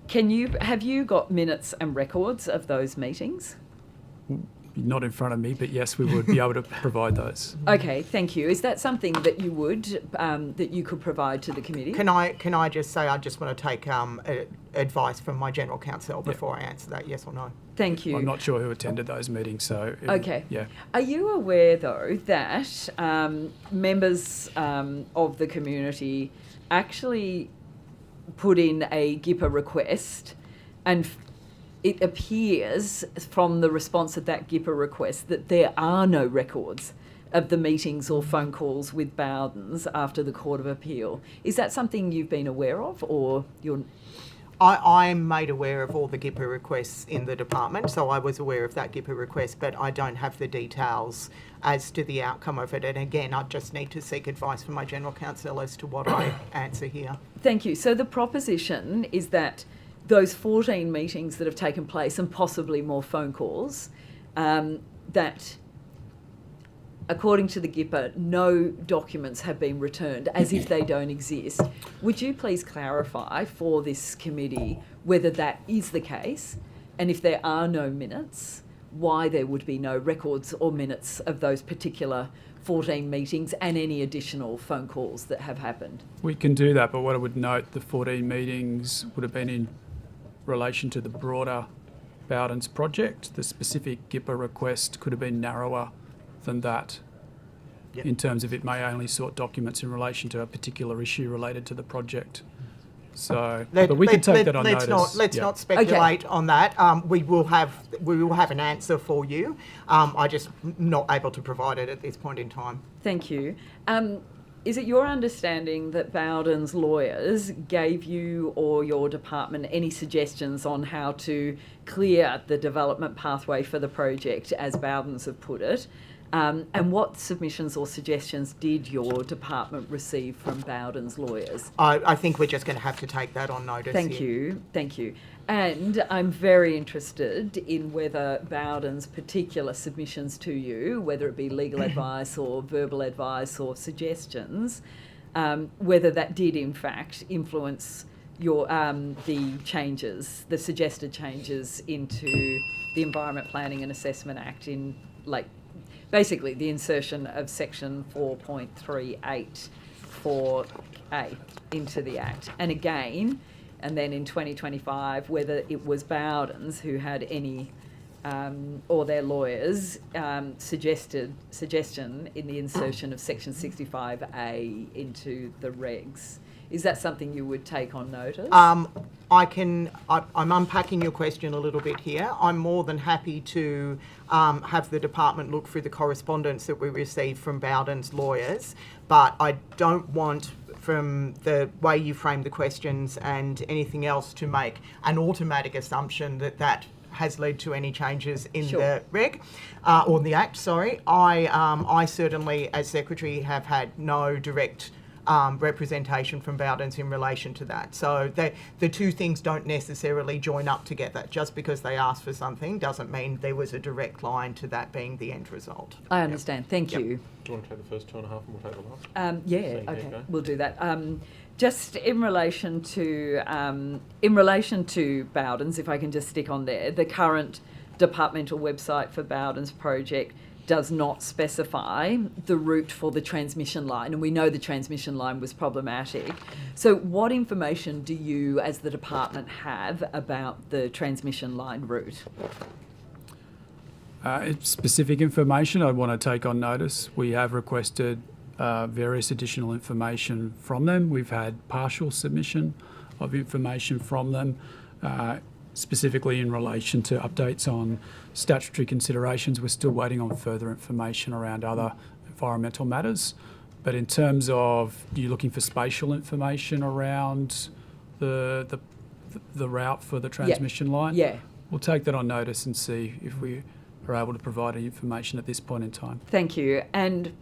have you got minutes and records of those meetings? Not in front of me, but yes, we would be able to provide those. Okay, thank you. Is that something that you would that you could provide to the committee? Can I just say I just want to take advice from my General Counsel before I answer that, yes or no? Thank you. I'm not sure who attended those meetings, so... Okay. Yeah. Are you aware, though, that members of the community actually put in a GIPA request, and it appears from the response of that GIPA request that there are no records of the meetings or phone calls with Bowden's after the Court of Appeal. Is that something you've been aware of, or you're... I'm made aware of all the GIPA requests in the department, so I was aware of that GIPA request, but I don't have the details as to the outcome of it. And again, I just need to seek advice from my General Counsel as to what I answer here. Thank you. So the proposition is that those 14 meetings that have taken place, and possibly more phone calls, that according to the GIPA, no documents have been returned, as if they don't exist. Would you please clarify for this committee whether that is the case, and if there are no minutes, why there would be no records or minutes of those particular 14 meetings and any additional phone calls that have happened? We can do that, but what I would note, the 14 meetings would have been in relation to the broader Bowden's project. The specific GIPA request could have been narrower than that, Yep. in terms of it may only sought documents in relation to a particular issue related to the project. So, but we can take that on notice. Let's Yeah. not speculate on that. We will have an answer for you. I just not able to provide it at this point in time. Thank you. Is it your understanding that Bowden's lawyers gave you or your department any suggestions on how to clear the development pathway for the project, as Bowden's have put it? And what submissions or suggestions did your department receive from Bowden's lawyers? I think we're just going to have to take that on notice. Thank you. And I'm very interested in whether Bowden's particular submissions to you, whether it be legal advice or verbal advice or suggestions, whether that did in fact influence your the suggested changes into the Environment Planning and Assessment Act, in basically the insertion of section 4.384A into the Act. And again, and then in 2025, whether it was Bowden's who had any, or their lawyers, suggestion in the insertion of section 65A into the regs. Is that something you would take on notice? I'm unpacking your question a little bit here. I'm more than happy to have the department look through the correspondence that we received from Bowden's lawyers, but I don't want, from the way you frame the questions and anything else, to make an automatic assumption that has led to any changes in the reg, or the Act, sorry. I certainly, as Secretary, have had no direct representation from Bowden's in relation to that. So the two things don't necessarily join up together. Just because they asked for something doesn't mean there was a direct line to that being the end result. I understand. Thank you. Do you want to take the first 2.5 and we'll take the last? Yeah, So, okay, go. we'll do that. Just in relation to Bowden's, if I can just stick on there, the current departmental website for Bowden's project does not specify the route for the transmission line, and we know the transmission line was problematic. So what information do you as the department have about the transmission line route? Specific information I'd want to take on notice. We have requested various additional information from them. We've had partial submission of information from them, specifically in relation to updates on statutory considerations. We're still waiting on further information around other environmental matters. But in terms of you looking for spatial information around the route for the transmission line, Yeah. we'll take that on notice and see if we are able to provide any information at this point in time. Thank you. And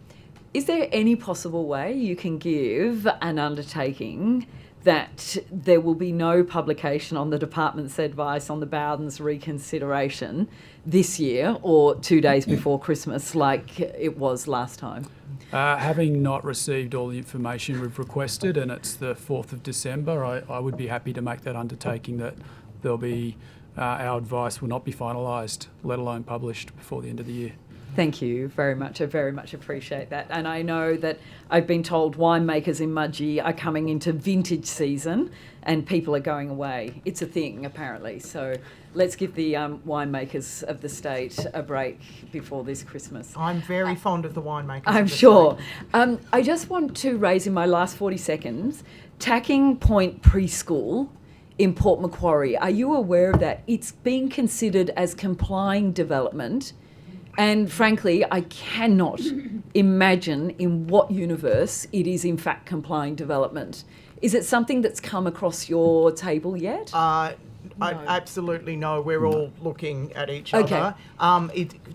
is there any possible way you can give an undertaking that there will be no publication on the department's advice on the Bowden's reconsideration this year or 2 days before Christmas like it was last time? Having not received all the information we've requested, and it's the 4th of December, I would be happy to make that undertaking that there'll be, our advice will not be finalised, let alone published before the end of the year. Thank you very much. I very much appreciate that. And I know that I've been told winemakers in Mudgee are coming into vintage season and people are going away. It's a thing, apparently. So let's give the winemakers of the state a break before this Christmas. I'm very fond of the winemakers. I'm of the sure. state. I just want to raise in my last 40 seconds, Tacking Point Preschool in Port Macquarie. Are you aware of that? It's being considered as complying development. And frankly, I cannot imagine in what universe it is in fact complying development. Is it something that's come across your table yet? Absolutely no. We're all looking at each Okay. other.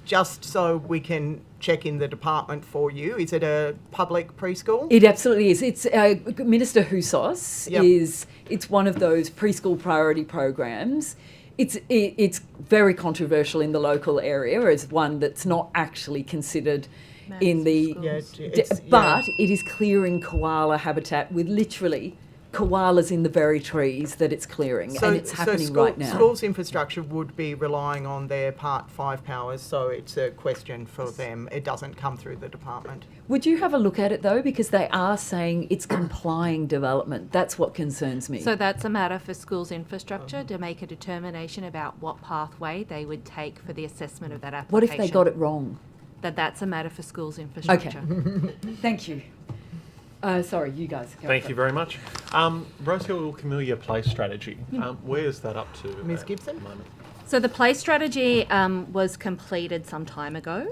Just so we can check in the department for you. Is it a public preschool? It absolutely is. It's Minister Houssos Yep. It's one of those preschool priority programs. It's very controversial in the local area as one that's not actually considered in the. But it is clearing koala habitat with literally koalas in the very trees that it's clearing, and it's happening right now. Schools infrastructure would be relying on their Part 5 powers, so it's a question for them. It doesn't come through the department. Would you have a look at it though, because they are saying it's complying development. That's what concerns me. So that's a matter for schools infrastructure to make a determination about what pathway they would take for the assessment of that application. What if they got it wrong? That's a matter for schools infrastructure. Thank you. Sorry, you guys. Go Thank for you it. very much. Rosehill Camellia Place strategy. Where's that up to? Ms. at Gibson? the moment? So the play strategy was completed some time ago,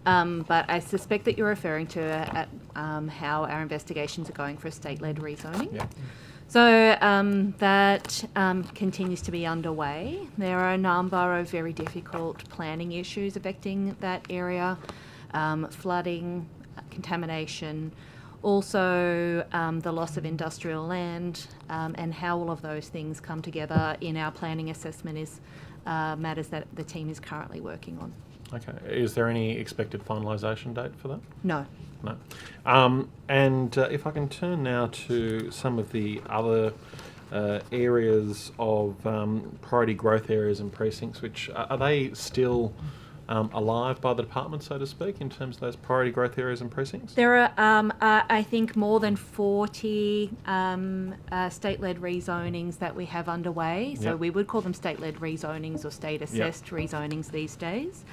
but I suspect that you're referring to how our investigations are going for a state-led rezoning. Yeah. So that continues to be underway. There are a number of very difficult planning issues affecting that area, flooding, contamination, also the loss of industrial land, and how all of those things come together in our planning assessment is matters that the team is currently working on. Okay. Is there any expected finalisation date for that? No. No. And if I can turn now to some of the other areas of priority growth areas and precincts, which are they still alive by the department, so to speak, in terms of those priority growth areas and precincts? There are, I think, more than 40 state-led rezonings that we have underway. So Yep. we would call them state-led rezonings or state-assessed rezonings these days.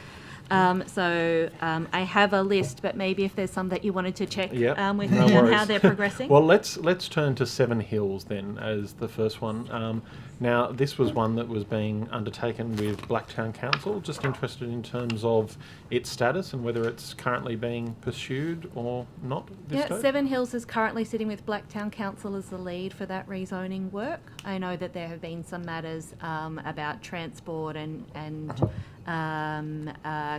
I have a list, but maybe if there's some that you wanted to check Yep, with no me on worries. how they're progressing. Well, let's turn to Seven Hills then as the first one. Now, this was one that was being undertaken with Blacktown Council. Just interested in terms of its status and whether it's currently being pursued or not. At this stage? Seven Hills is currently sitting with Blacktown Council as the lead for that rezoning work. I know that there have been some matters about transport and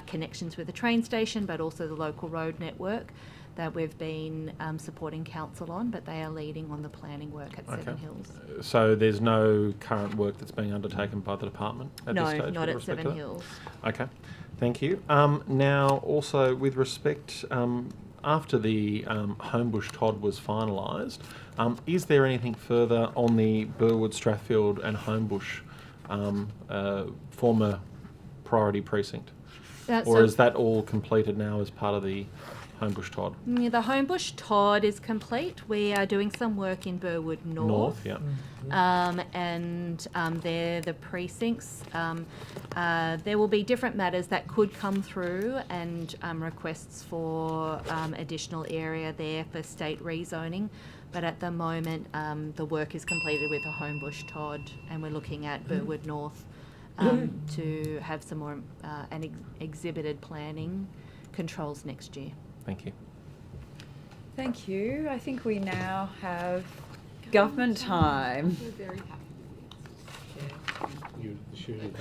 connections with the train station, but also the local road network that we've been supporting council on, but they are leading on the planning work at Seven Hills. So there's no current work that's being undertaken by the department at this stage? No, not with at respect to Seven that? Hills. Okay, thank you. Now, also with respect, after the Homebush Todd was finalised, is there anything further on the Burwood, Strathfield and Homebush former priority precinct? Or is that all completed now as part of the Homebush Todd? The Homebush Todd is complete. We are doing some work in Burwood North. Yeah. They're the precincts. There will be different matters that could come through and requests for additional area there for state rezoning. But at the moment, the work is completed with the Homebush Todd, and we're looking at Burwood North to have some more exhibited planning controls next year. Thank you. Thank you. I think we now have government time.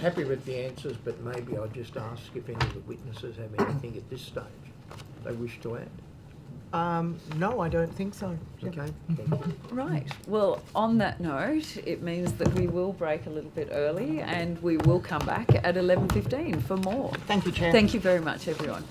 Happy with the answers, but maybe I'll just ask if any of the witnesses have anything at this stage they wish to add. No, I don't think so. Okay, thank you. Right. Well, on that note, it means that we will break a little bit early and we will come back at 11:15 for more. Thank you, Chair. Thank you very much, everyone.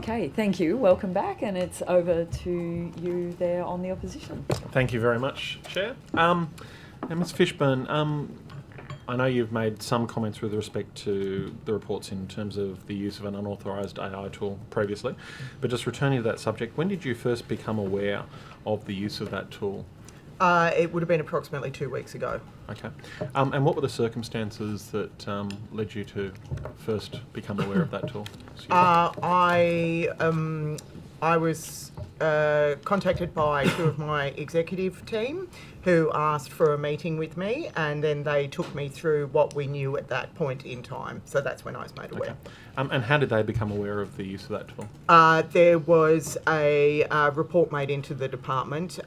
Okay, thank you. Welcome back, and it's over to you there on the opposition. Thank you very much, Chair. Now, Ms Fishburn, I know you've made some comments with respect to the reports in terms of the use of an unauthorised AI tool previously, but just returning to that subject, when did you first become aware of the use of that tool? It would have been approximately 2 weeks ago. Okay. And what were the circumstances that led you to first become aware of that tool? I was contacted by two of my executive team who asked for a meeting with me, and then they took me through what we knew at that point in time. So that's when I was made aware. Okay. And how did they become aware of the use of that tool? There was a report made into the department.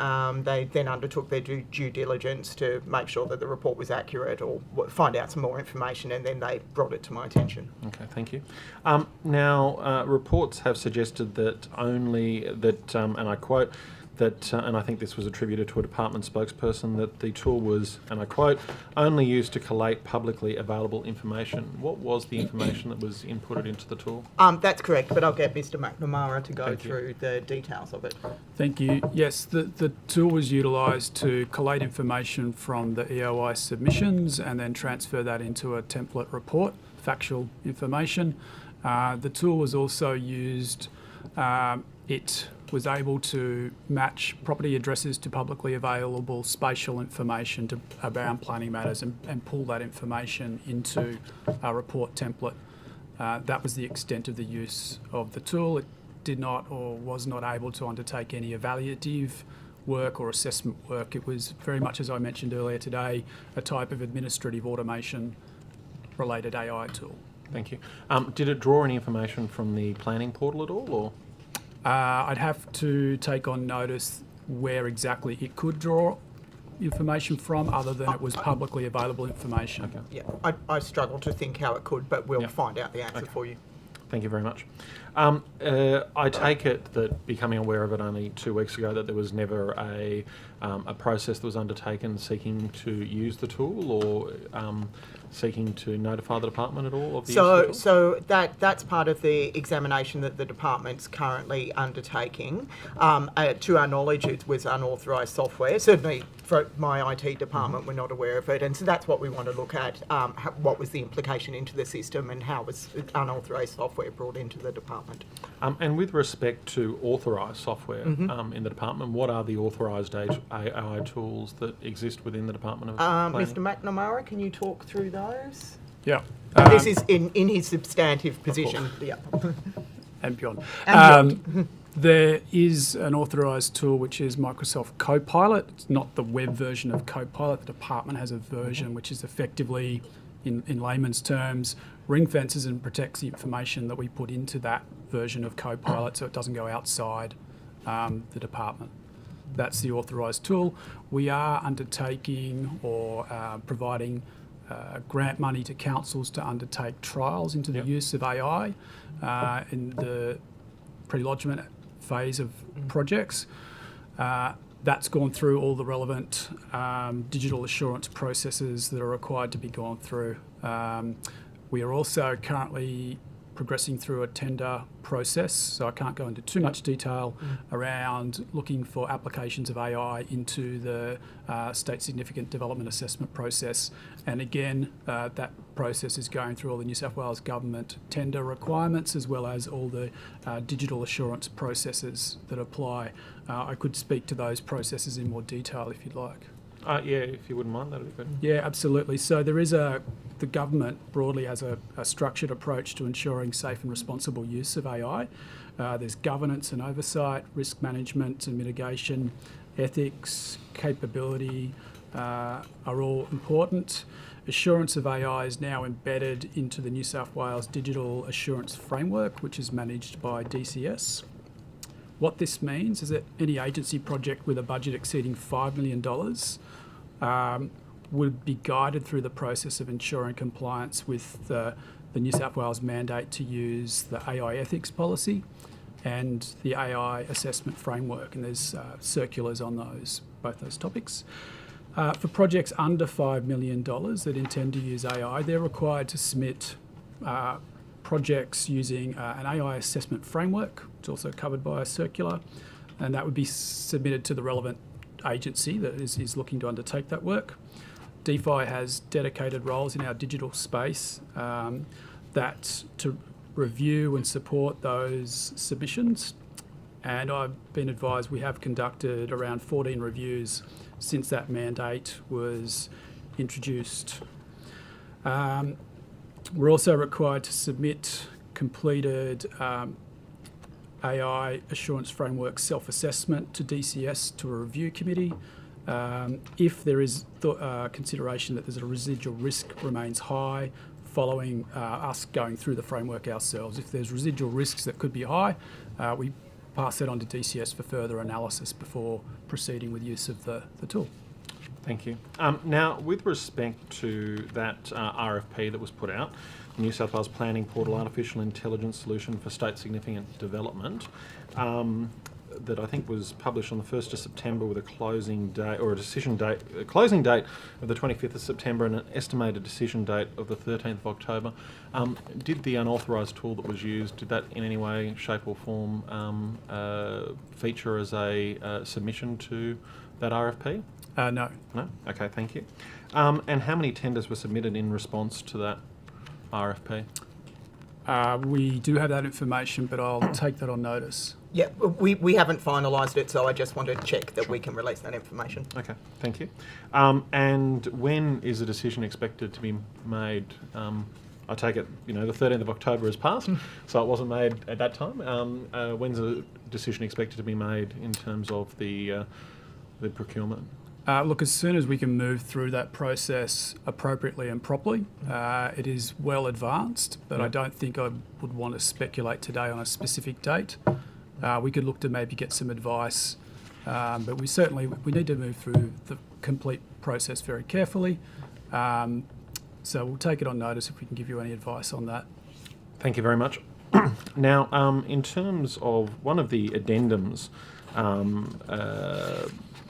They then undertook their due diligence to make sure that the report was accurate or find out some more information, and then they brought it to my attention. Okay, thank you. Now, reports have suggested that and I quote, and I think this was attributed to a department spokesperson, that the tool was, and I quote, only used to collate publicly available information. What was the information that was inputted into the tool? That's correct, but I'll get Mr McNamara to go through the details of it. Thank you. Yes, the tool was utilised to collate information from the EOI submissions and then transfer that into a template report, factual information. The tool was also used, it was able to match property addresses to publicly available spatial information around planning matters and pull that information into a report template. That was the extent of the use of the tool. It did not or was not able to undertake any evaluative work or assessment work. It was very much, as I mentioned earlier today, a type of administrative automation related AI tool. Thank you. Did it draw any information from the planning portal at all, or? I'd have to take on notice where exactly it could draw information from, other than it was publicly available information. Okay. Yeah, I struggle to think how it could, but we'll find out the answer for you. Thank you very much. I take it that becoming aware of it only 2 weeks ago, that there was never a process that was undertaken seeking to use the tool, or seeking to notify the department at all of the use of the tool? So that's part of the examination that the department's currently undertaking. To our knowledge, it was unauthorised software. Certainly, for my IT department, we're not aware of it, and so that's what we want to look at. What was the implication into the system, and how was unauthorised software brought into the department? And with respect to authorised software in the department, what are the authorised AI tools that exist within the Department of Planning? Mr McNamara, can you talk through those? Yeah. This is in his substantive position. Yeah. And beyond. And There is an authorised tool which is Microsoft Copilot. It's not the web version of Copilot. The department has a version which is effectively, in layman's terms, ring fences and protects the information that we put into that version of Copilot so it doesn't go outside the department. That's the authorised tool. We are undertaking or providing grant money to councils to undertake trials into the use of AI in the pre-lodgement phase of projects. That's gone through all the relevant digital assurance processes that are required to be gone through. We are also currently progressing through a tender process, so I can't go into too much detail around looking for applications of AI into the state significant development assessment process. And again, that process is going through all the New South Wales government tender requirements, as well as all the digital assurance processes that apply. I could speak to those processes in more detail if you'd like. Yeah, if you wouldn't mind, that would be good. Yeah, absolutely. So there is the government broadly has a structured approach to ensuring safe and responsible use of AI. There's governance and oversight, risk management and mitigation, ethics, capability are all important. Assurance of AI is now embedded into the New South Wales Digital Assurance Framework, which is managed by DCS. What this means is that any agency project with a budget exceeding $5 million would be guided through the process of ensuring compliance with the New South Wales mandate to use the AI ethics policy and the AI assessment framework, and there's circulars on both those topics. For projects under $5 million that intend to use AI, they're required to submit projects using an AI assessment framework. It's also covered by a circular, and that would be submitted to the relevant agency that is looking to undertake that work. DeFi has dedicated roles in our digital space that to review and support those submissions, and I've been advised we have conducted around 14 reviews since that mandate was introduced. We're also required to submit completed AI assurance framework self-assessment to DCS to a review committee. If there is consideration that there's a residual risk remains high following us going through the framework ourselves. If there's residual risks that could be high, we pass that on to DCS for further analysis before proceeding with use of the tool. Thank you. Now, with respect to that RFP that was put out, the New South Wales Planning Portal Artificial Intelligence Solution for State Significant Development, that I think was published on the 1st of September with a closing date, or a decision date, a closing date of the 25th of September and an estimated decision date of the 13th of October. Did the unauthorised tool that was used, did that in any way, shape or form feature as a submission to that RFP? No. No? Okay, thank you. And how many tenders were submitted in response to that RFP? We do have that information, but I'll take that on notice. Yeah, we haven't finalised it, so I just wanted to check that we can release that information. Okay, thank you. And when is a decision expected to be made? I take it, the 13th of October has passed, so it wasn't made at that time. When's a decision expected to be made in terms of the procurement? Look, as soon as we can move through that process appropriately and properly, it is well advanced, but I don't think I would want to speculate today on a specific date. We could look to maybe get some advice, but we need to move through the complete process very carefully. So we'll take it on notice if we can give you any advice on that. Thank you very much. Now, in terms of one of the addendums,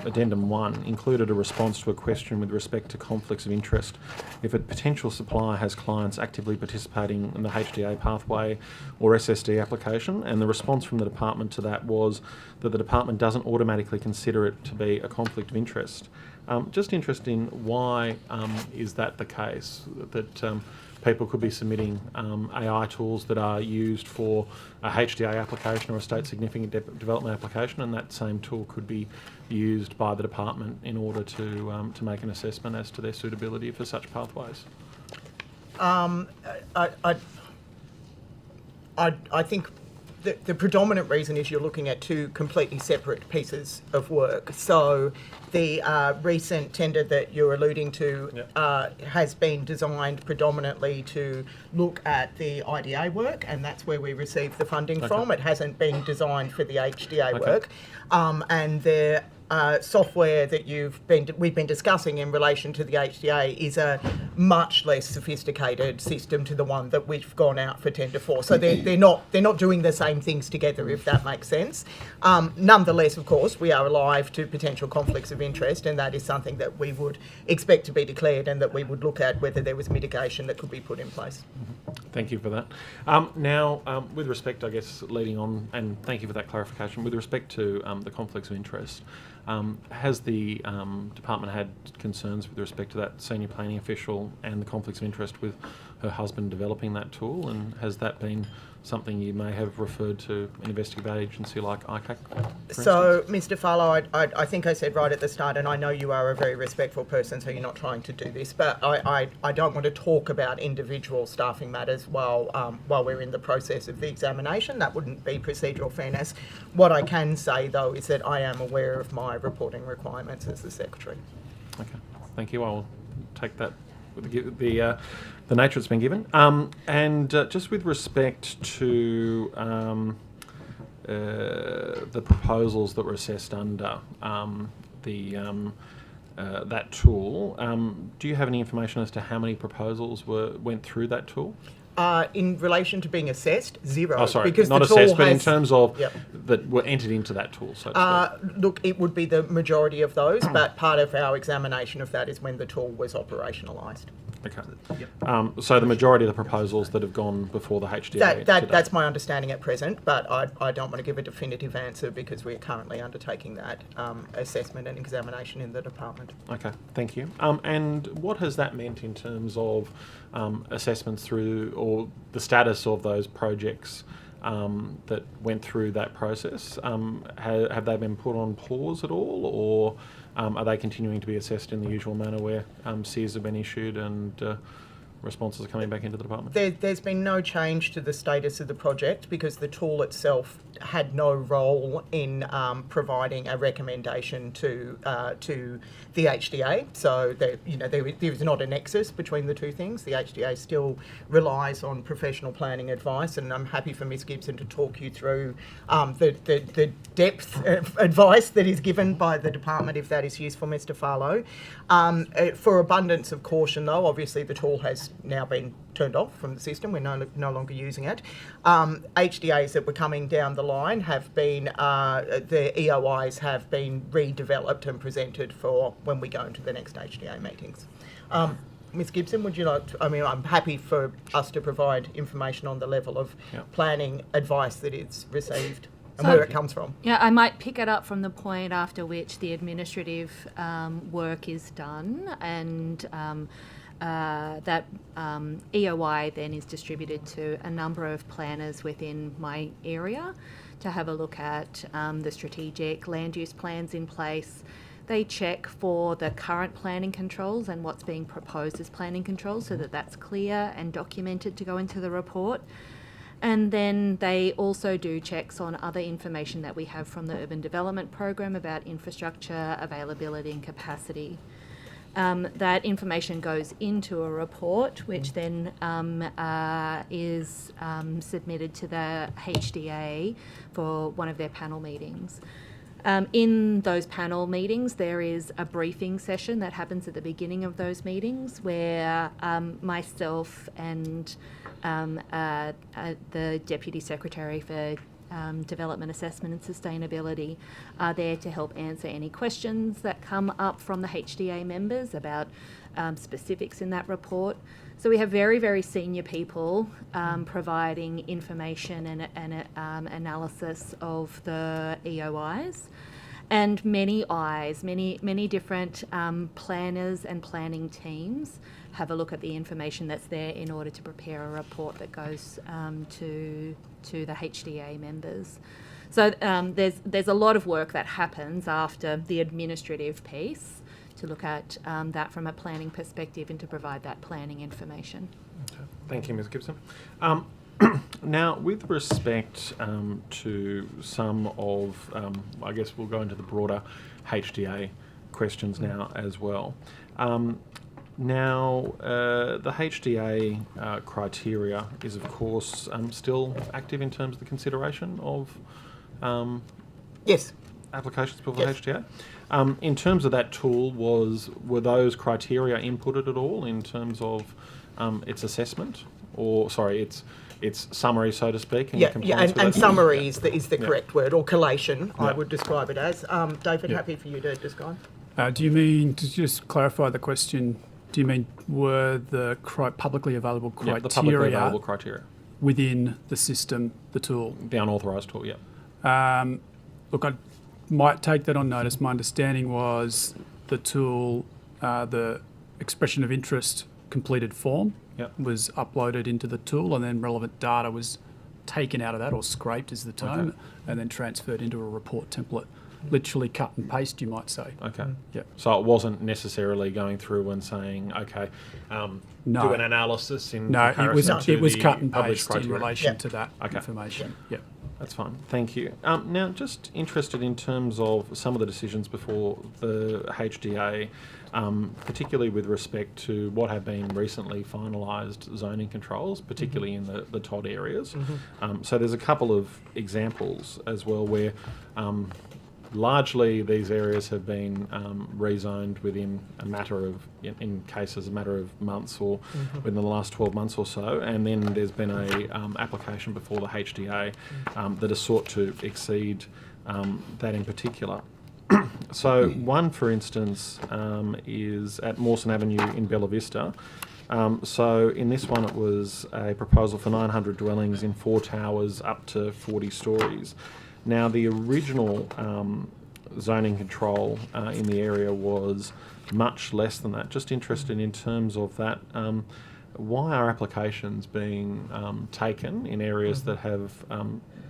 Addendum 1 included a response to a question with respect to conflicts of interest if a potential supplier has clients actively participating in the HDA pathway or SSD application, and the response from the department to that was that the department doesn't automatically consider it to be a conflict of interest. Just interested in why is that the case, that people could be submitting AI tools that are used for a HDA application or a state significant development application, and that same tool could be used by the department in order to make an assessment as to their suitability for such pathways. I think the predominant reason is you're looking at two completely separate pieces of work. So the recent tender that you're alluding to has been designed predominantly to look at the IDA work, and that's where we receive the funding from. It hasn't been designed for the HDA work. And the software that we've been discussing in relation to the HDA is a much less sophisticated system to the one that we've gone out for tender for. So they're not doing the same things together, if that makes sense. Nonetheless, of course, we are alive to potential conflicts of interest, and that is something that we would expect to be declared, and that we would look at whether there was mitigation that could be put in place. Thank you for that. Now, with respect, I guess, leading on, and thank you for that clarification, with respect to the conflicts of interest, has the department had concerns with respect to that senior planning official and the conflicts of interest with her husband developing that tool, and has that been something you may have referred to an investigative agency like ICAC, for So, instance? Mr. Farlow, I think I said right at the start, and I know you are a very respectful person, so you're not trying to do this, but I don't want to talk about individual staffing matters while we're in the process of the examination. That wouldn't be procedural fairness. What I can say, though, is that I am aware of my reporting requirements as the Secretary. Okay, thank you. I'll take that with the nature it's been given. And just with respect to the proposals that were assessed under that tool, do you have any information as to how many proposals went through that tool? In relation to being assessed, 0. Oh, sorry, because not the tool assessed, but in has- terms of Yep. that were entered into that tool, so to speak. Look, it would be the majority of those, but part of our examination of that is when the tool was operationalised. Okay. So the majority of the proposals that have gone before the HDA today. That's my understanding at present, but I don't want to give a definitive answer because we're currently undertaking that assessment and examination in the department. Okay, thank you. And what has that meant in terms of assessments through, or the status of those projects that went through that process? Have they been put on pause at all, or are they continuing to be assessed in the usual manner where CERs have been issued and responses are coming back into the department? There's been no change to the status of the project because the tool itself had no role in providing a recommendation to the HDA. So there is not a nexus between the two things. The HDA still relies on professional planning advice, and I'm happy for Ms Gibson to talk you through the depth of advice that is given by the department, if that is useful, Mr Farlow. For abundance of caution, though, obviously the tool has now been turned off from the system. We're no longer using it. HDAs that were coming down the line have been, the EOIs have been redeveloped and presented for when we go into the next HDA meetings. Ms Gibson, would you like to, I'm happy for us to provide information on the level of planning advice that it's received and where it comes from. Yeah, I might pick it up from the point after which the administrative work is done, and that EOI then is distributed to a number of planners within my area to have a look at the strategic land use plans in place. They check for the current planning controls and what's being proposed as planning controls so that that's clear and documented to go into the report. And then they also do checks on other information that we have from the Urban Development Program about infrastructure, availability and capacity. That information goes into a report which then is submitted to the HDA for one of their panel meetings. In those panel meetings, there is a briefing session that happens at the beginning of those meetings where myself and the Deputy Secretary for Development Assessment and Sustainability are there to help answer any questions that come up from the HDA members about specifics in that report. So we have very, very senior people providing information and analysis of the EOIs, and many eyes, many different planners and planning teams have a look at the information that's there in order to prepare a report that goes to the HDA members. So there's a lot of work that happens after the administrative piece to look at that from a planning perspective and to provide that planning information. Okay. Thank you, Ms Gibson. Now, with respect to some of, I guess we'll go into the broader HDA questions now as well. Now, the HDA criteria is, of course, still active in terms of the consideration of Yes. applications before the HDA. In terms of that tool, were those criteria inputted at all in terms of its assessment, or its summary, so to speak? And summary is the correct word, or collation, I would describe it as. David, happy for you to describe. Do you mean, to just clarify the question, do you mean were the publicly available criteria, the publicly available criteria within the system, the tool? The unauthorised tool, yeah. Look, I might take that on notice. My understanding was the tool, the expression of interest completed form was uploaded into the tool, and then relevant data was taken out of that, or scraped is the term, and then transferred into a report template. Literally cut and paste, you might say. Okay. Yeah. So it wasn't necessarily going through and saying, okay, do an analysis in comparison to it was the cut and published paste in criteria. relation to that information. Yeah. That's fine. Thank you. Now, just interested in terms of some of the decisions before the HDA, particularly with respect to what have been recently finalised zoning controls, particularly in the TOD areas. So there's a couple of examples as well where largely these areas have been rezoned within a matter of, in cases, a matter of months or within the last 12 months or so, and then there's been a application before the HDA that has sought to exceed that in particular. So one, for instance, is at Mawson Avenue in Bella Vista, So in this one, it was a proposal for 900 dwellings in 4 towers up to 40 stories. Now, the original zoning control in the area was much less than that. Just interested in terms of that, why are applications being taken in areas that have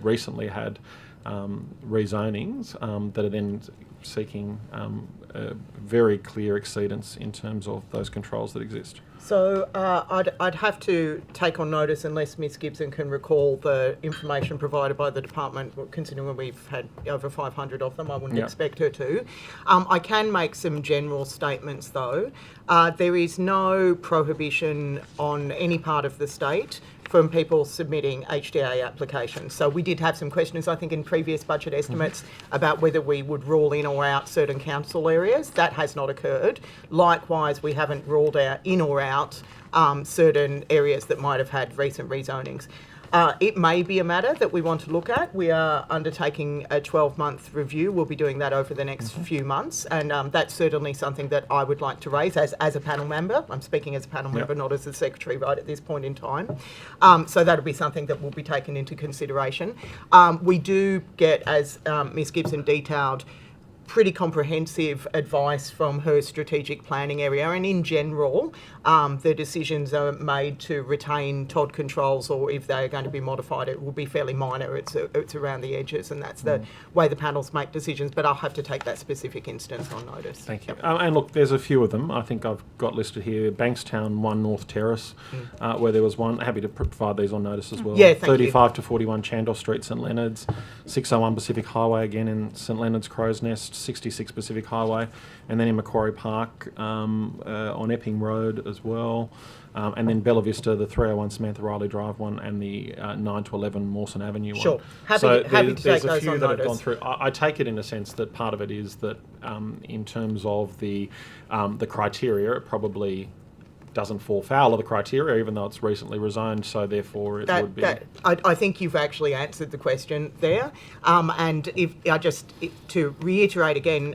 recently had rezonings that are then seeking a very clear exceedance in terms of those controls that exist? So I'd have to take on notice, unless Ms Gibson can recall the information provided by the department, considering we've had over 500 of them, I wouldn't expect her to. I can make some general statements though. There is no prohibition on any part of the state from people submitting HDA applications. So we did have some questions, I think, in previous budget estimates about whether we would rule in or out certain council areas. That has not occurred. Likewise, we haven't ruled out in or out certain areas that might have had recent rezonings. It may be a matter that we want to look at. We are undertaking a 12-month review. We'll be doing that over the next few months, and that's certainly something that I would like to raise as a panel member. I'm speaking as a panel member, not as the secretary right at this point in time. So that'll be something that will be taken into consideration. We do get, as Ms Gibson detailed, pretty comprehensive advice from her strategic planning area, and in general the decisions are made to retain TOD controls, or if they're going to be modified it will be fairly minor. It's around the edges, and that's the way the panels make decisions, but I'll have to take that specific instance on notice. Thank you. And look, there's a few of them. I think I've got listed here. Bankstown 1 North Terrace, where there was one. Happy to provide these on notice as well. Yeah, thank 35 to 41 Chandos Street, St Leonard's. 601 Pacific Highway, again in St Leonard's, Crow's Nest. 66 Pacific Highway, and then in Macquarie Park on Epping Road as well, and then Bella Vista, the 301 Samantha Riley Drive one, and the 9 to 11 Mawson Avenue one. Sure, happy to take there's those a few on that notice. have gone through. I take it in a sense that part of it is that in terms of the criteria, it probably doesn't fall foul of the criteria, even though it's recently rezoned, so therefore it would be... I think you've actually answered the question there. And to reiterate again,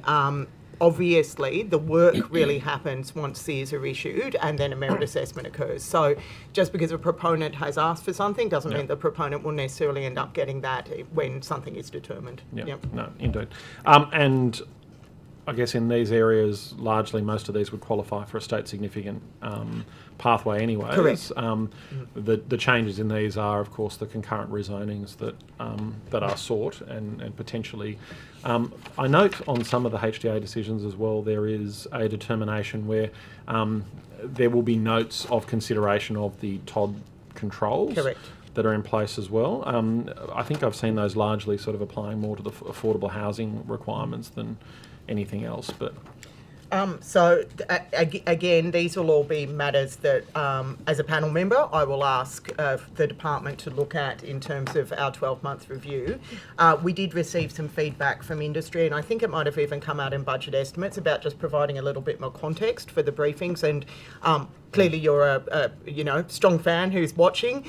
obviously the work really happens once CERs are issued and then a merit assessment occurs. So just because a proponent has asked for something doesn't mean the proponent will necessarily end up getting that when something is determined. No, indeed. And I guess in these areas, largely most of these would qualify for a state significant pathway anyway. Correct. The changes in these are, of course, the concurrent rezonings that are sought and potentially. I note on some of the HDA decisions as well, there is a determination where there will be notes of consideration of the TOD controls. Correct. That are in place as well. I think I've seen those largely sort of applying more to the affordable housing requirements than anything else, but again, these will all be matters that, as a panel member, I will ask the department to look at in terms of our 12-month review. We did receive some feedback from industry, and I think it might have even come out in budget estimates about just providing a little bit more context for the briefings. And clearly, you're a strong fan who's watching.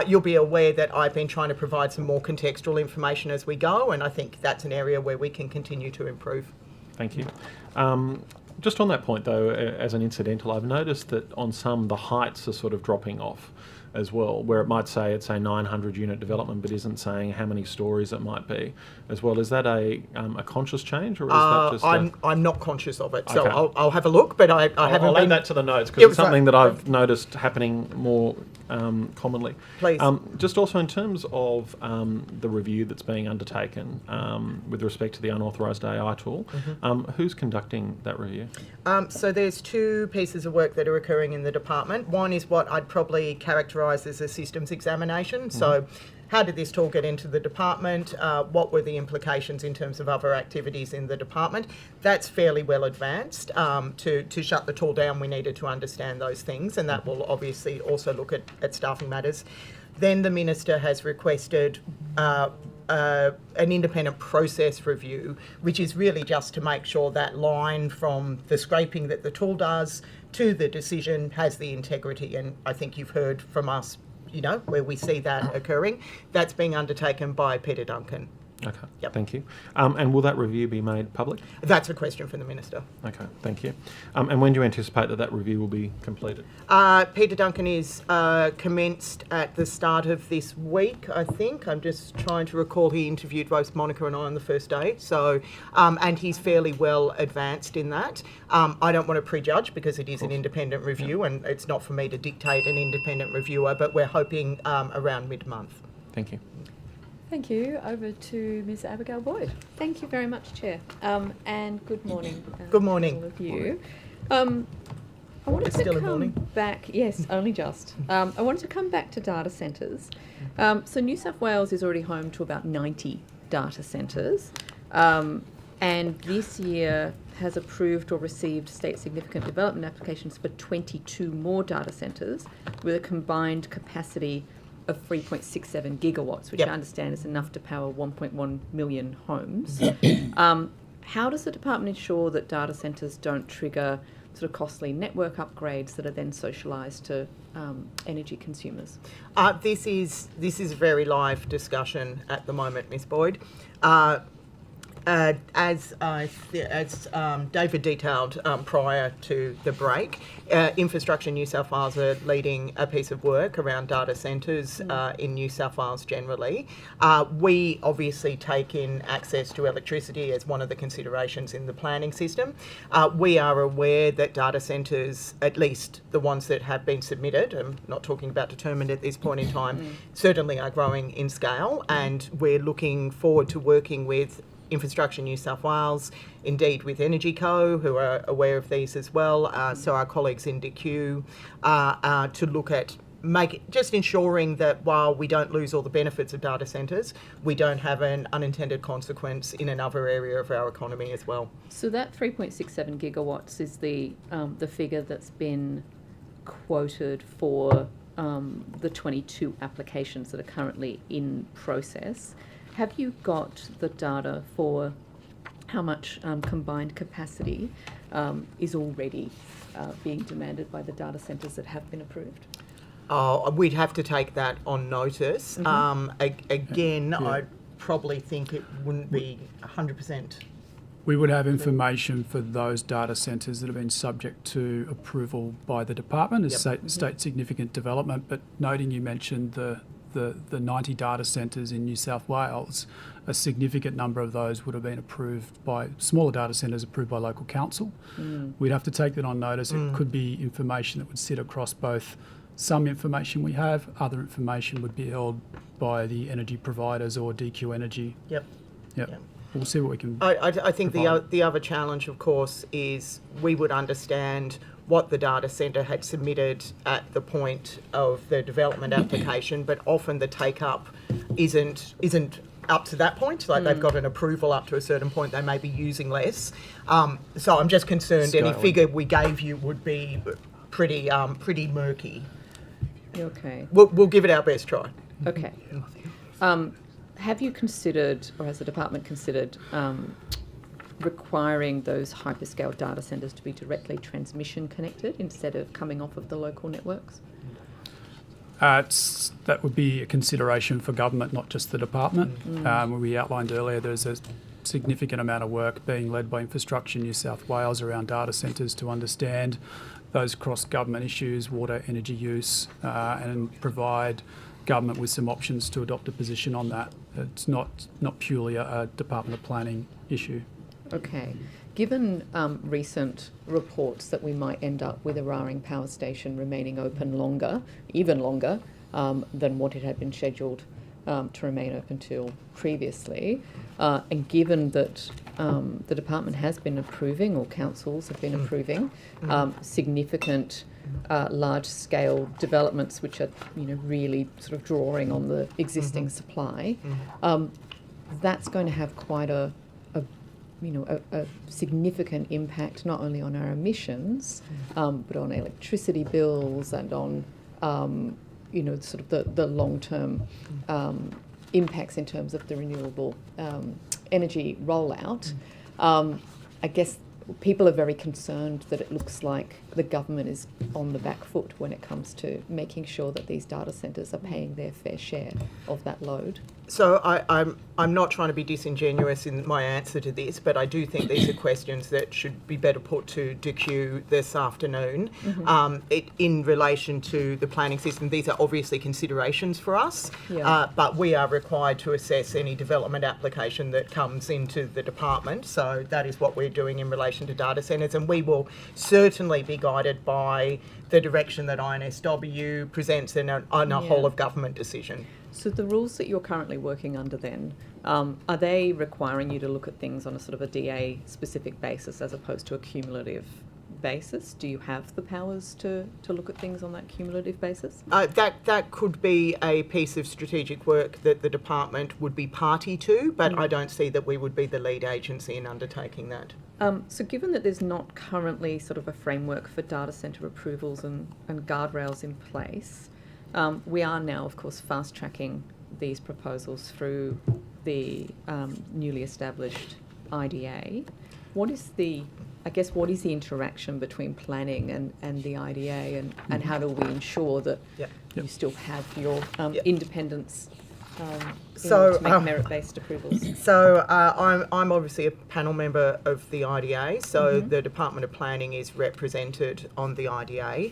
You'll be aware that I've been trying to provide some more contextual information as we go, and I think that's an area where we can continue to improve. Thank you. Just on that point, though, as an incidental, I've noticed that on some the heights are sort of dropping off as well, where it might say it's a 900 unit development but isn't saying how many stories it might be as well. Is that a conscious change, or is that just... I'm not conscious of it, Okay. so I'll have a look, but I haven't I'll been... add that to the notes, because it's something that I've noticed happening more commonly. Please. Just also in terms of the review that's being undertaken with respect to the unauthorised AI tool, who's conducting that review? So there's 2 pieces of work that are occurring in the department. One is what I'd probably characterise as a systems examination. So how did this tool get into the department? What were the implications in terms of other activities in the department? That's fairly well advanced. To shut the tool down, we needed to understand those things, and that will obviously also look at staffing matters. Then the Minister has requested an independent process review, which is really just to make sure that line from the scraping that the tool does to the decision has the integrity. And I think you've heard from us, where we see that occurring. That's being undertaken by Peter Duncan. Okay, Yep. thank you. And will that review be made public? That's a question for the Minister. Okay, thank you. And when do you anticipate that review will be completed? Peter Duncan is commenced at the start of this week, I think. I'm just trying to recall he interviewed both Monica and I on the first day. So, and he's fairly well advanced in that. I don't want to prejudge because it is an independent review and it's not for me to dictate an independent reviewer, but we're hoping around mid-month. Thank you. Thank you. Over to Ms. Abigail Boyd. Thank you very much, Chair. And good morning. Good morning. All of you. I wanted It's to still a come morning. back. Yes, only just. I wanted to come back to data centres. So New South Wales is already home to about 90 data centres, and this year has approved or received state significant development applications for 22 more data centres with a combined capacity of 3.67 gigawatts, which Yep. I understand is enough to power 1.1 million homes. How does the department ensure that data centres don't trigger sort of costly network upgrades that are then socialised to energy consumers? This is a very live discussion at the moment, Ms. Boyd. As David detailed prior to the break, Infrastructure New South Wales are leading a piece of work around data centres in New South Wales generally. We obviously take in access to electricity as one of the considerations in the planning system. We are aware that data centres, at least the ones that have been submitted, I'm not talking about determined at this point in time, certainly are growing in scale, and we're looking forward to working with Infrastructure New South Wales, indeed with Energy Co, who are aware of these as well, so our colleagues in DQ, to look at just ensuring that while we don't lose all the benefits of data centres, we don't have an unintended consequence in another area of our economy as well. So that 3.67 gigawatts is the figure that's been quoted for the 22 applications that are currently in process. Have you got the data for how much combined capacity is already being demanded by the data centres that have been approved? We'd have to take that on notice. Again, I probably think it wouldn't be 100%. We would have information for those data centres that have been subject to approval by the department as state significant development, but noting you mentioned the 90 data centres in New South Wales, a significant number of those would have been approved by smaller data centres approved by local council. We'd have to take that on notice. It could be information that would sit across both some information we have, other information would be held by the energy providers or DQ Energy. Yep. We'll see what we can I think provide. the other challenge, of course, is we would understand what the data centre had submitted at the point of the development application, but often the take-up isn't up to that point. Like they've got an approval up to a certain point, they may be using less. So I'm just concerned any figure we gave you would be pretty murky. Okay. We'll give it our best try. Okay. Have you considered, or has the department considered, requiring those hyperscale data centres to be directly transmission connected instead of coming off of the local networks? That would be a consideration for government, not just the department. We outlined earlier there's a significant amount of work being led by Infrastructure New South Wales around data centres to understand those cross-government issues, water, energy use, and provide government with some options to adopt a position on that. It's not purely a Department of Planning issue. Okay. Given recent reports that we might end up with Eraring Power Station remaining open longer, even longer, than what it had been scheduled to remain open till previously, and given that the department has been approving, or councils have been approving, significant large-scale developments which are, really sort of drawing on the existing supply, that's going to have quite a significant impact not only on our emissions, but on electricity bills and on, sort of the long-term impacts in terms of the renewable energy rollout. I guess people are very concerned that it looks like the government is on the back foot when it comes to making sure that these data centres are paying their fair share of that load. So I'm not trying to be disingenuous in my answer to this, but I do think these are questions that should be better put to DQ this afternoon. In relation to the planning system, these are obviously considerations for us, but we are required to assess any development application that comes into the department. So that is what we're doing in relation to data centres, and we will certainly be guided by the direction that INSW presents in a whole of government decision. So the rules that you're currently working under then, are they requiring you to look at things on a sort of a DA specific basis as opposed to a cumulative basis? Do you have the powers to look at things on that cumulative basis? That could be a piece of strategic work that the department would be party to, but I don't see that we would be the lead agency in undertaking that. So given that there's not currently sort of a framework for data centre approvals and guardrails in place, we are now, of course, fast-tracking these proposals through the newly established IDA. What is the interaction between planning and the IDA, and how do we ensure that you still have your independence to make merit-based approvals? So I'm obviously a panel member of the IDA, so the Department of Planning is represented on the IDA.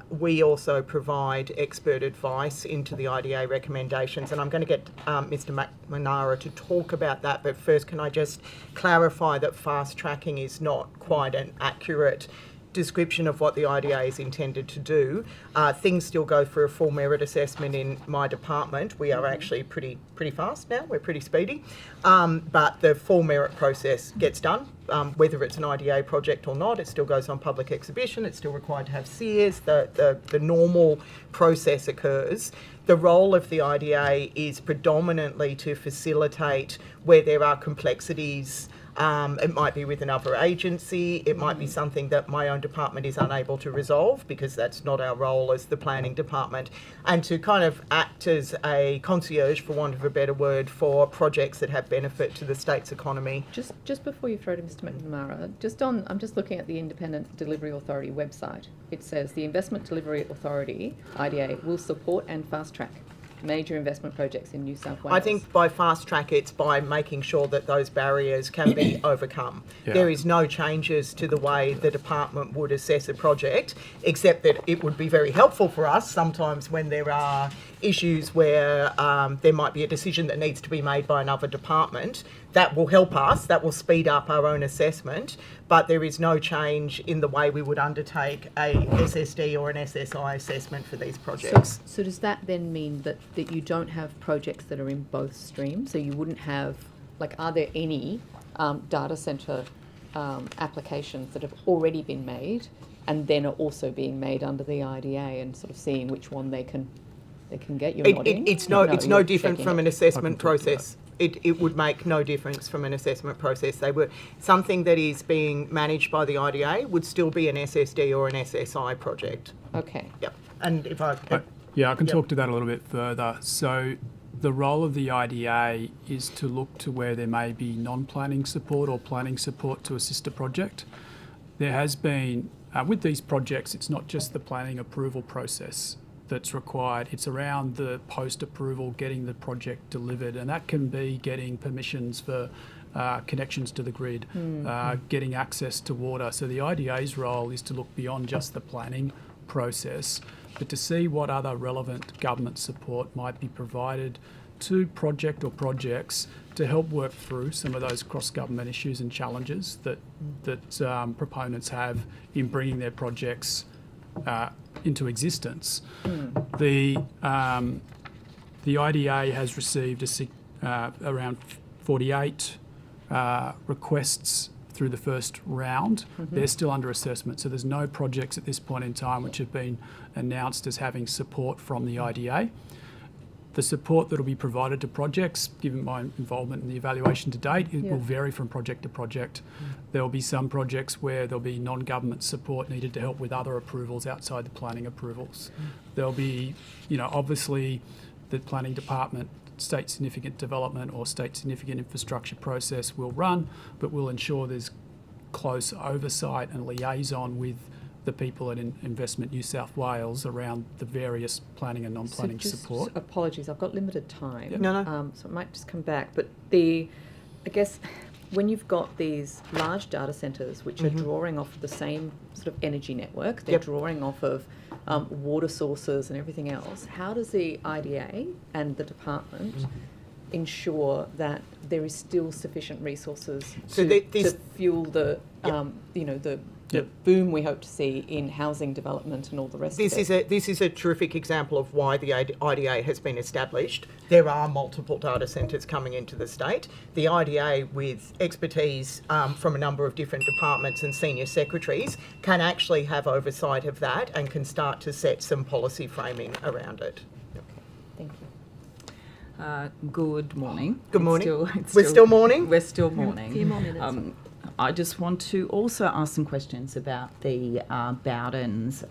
We also provide expert advice into the IDA recommendations, and I'm going to get Mr McNamara to talk about that, but first can I just clarify that fast tracking is not quite an accurate description of what the IDA is intended to do. Things still go for a full merit assessment in my department. We are actually pretty fast now. We're pretty speedy. But the full merit process gets done. Whether it's an IDA project or not, it still goes on public exhibition. It's still required to have seers. The normal process occurs. The role of the IDA is predominantly to facilitate where there are complexities. It might be with another agency, it might be something that my own department is unable to resolve because that's not our role as the planning department, and to kind of act as a concierge, for want of a better word, for projects that have benefit to the state's economy. Just before you throw to Mr McNamara, I'm just looking at the Independent Delivery Authority website. It says the Investment Delivery Authority, IDA, will support and fast track major investment projects in New South Wales. I think by fast track it's by making sure that those barriers can be overcome. There is no changes to the way the department would assess a project, except that it would be very helpful for us sometimes when there are issues where there might be a decision that needs to be made by another department. That will help us, that will speed up our own assessment, but there is no change in the way we would undertake a SSD or an SSI assessment for these projects. So does that then mean that you don't have projects that are in both streams? So you wouldn't have, are there any data centre applications that have already been made and then are also being made under the IDA, and sort of seeing which one they can get? It's no different from an assessment process. It would make no difference from an assessment process. Something that is being managed by the IDA would still be an SSD or an SSI project. Okay. Yep. And if I can talk to that a little bit further. So the role of the IDA is to look to where there may be non-planning support or planning support to assist a project. There has been, with these projects, it's not just the planning approval process that's required. It's around the post-approval, getting the project delivered, and that can be getting permissions for connections to the grid, getting access to water. So the IDA's role is to look beyond just the planning process, but to see what other relevant government support might be provided to project or projects to help work through some of those cross-government issues and challenges that proponents have in bringing their projects into existence. The IDA has received around 48 requests through the first round. They're still under assessment, so there's no projects at this point in time which have been announced as having support from the IDA. The support that will be provided to projects, given my involvement in the evaluation to date, it will vary from project to project. There will be some projects where there'll be non-government support needed to help with other approvals outside the planning approvals. There'll be, obviously the planning department, state significant development or state significant infrastructure process will run, but we'll ensure there's close oversight and liaison with the people at Investment New South Wales around the various planning and non-planning So just support. apologies, I've got limited time. Yep. No. So I might just come back. But I guess when you've got these large data centres which are drawing off of the same sort of energy network, they're Yep. drawing off of water sources and everything else, how does the IDA and the department ensure that there is still sufficient resources So to fuel the, the Yep. boom we hope to see in housing development and all the rest of it? This is a terrific example of why the IDA has been established. There are multiple data centres coming into the state. The IDA, with expertise from a number of different departments and senior secretaries, can actually have oversight of that and can start to set some policy framing around it. Thank you. Good morning. Good morning. It's We're still morning? We're still morning. A few more minutes. I just want to also ask some questions about the Bowden's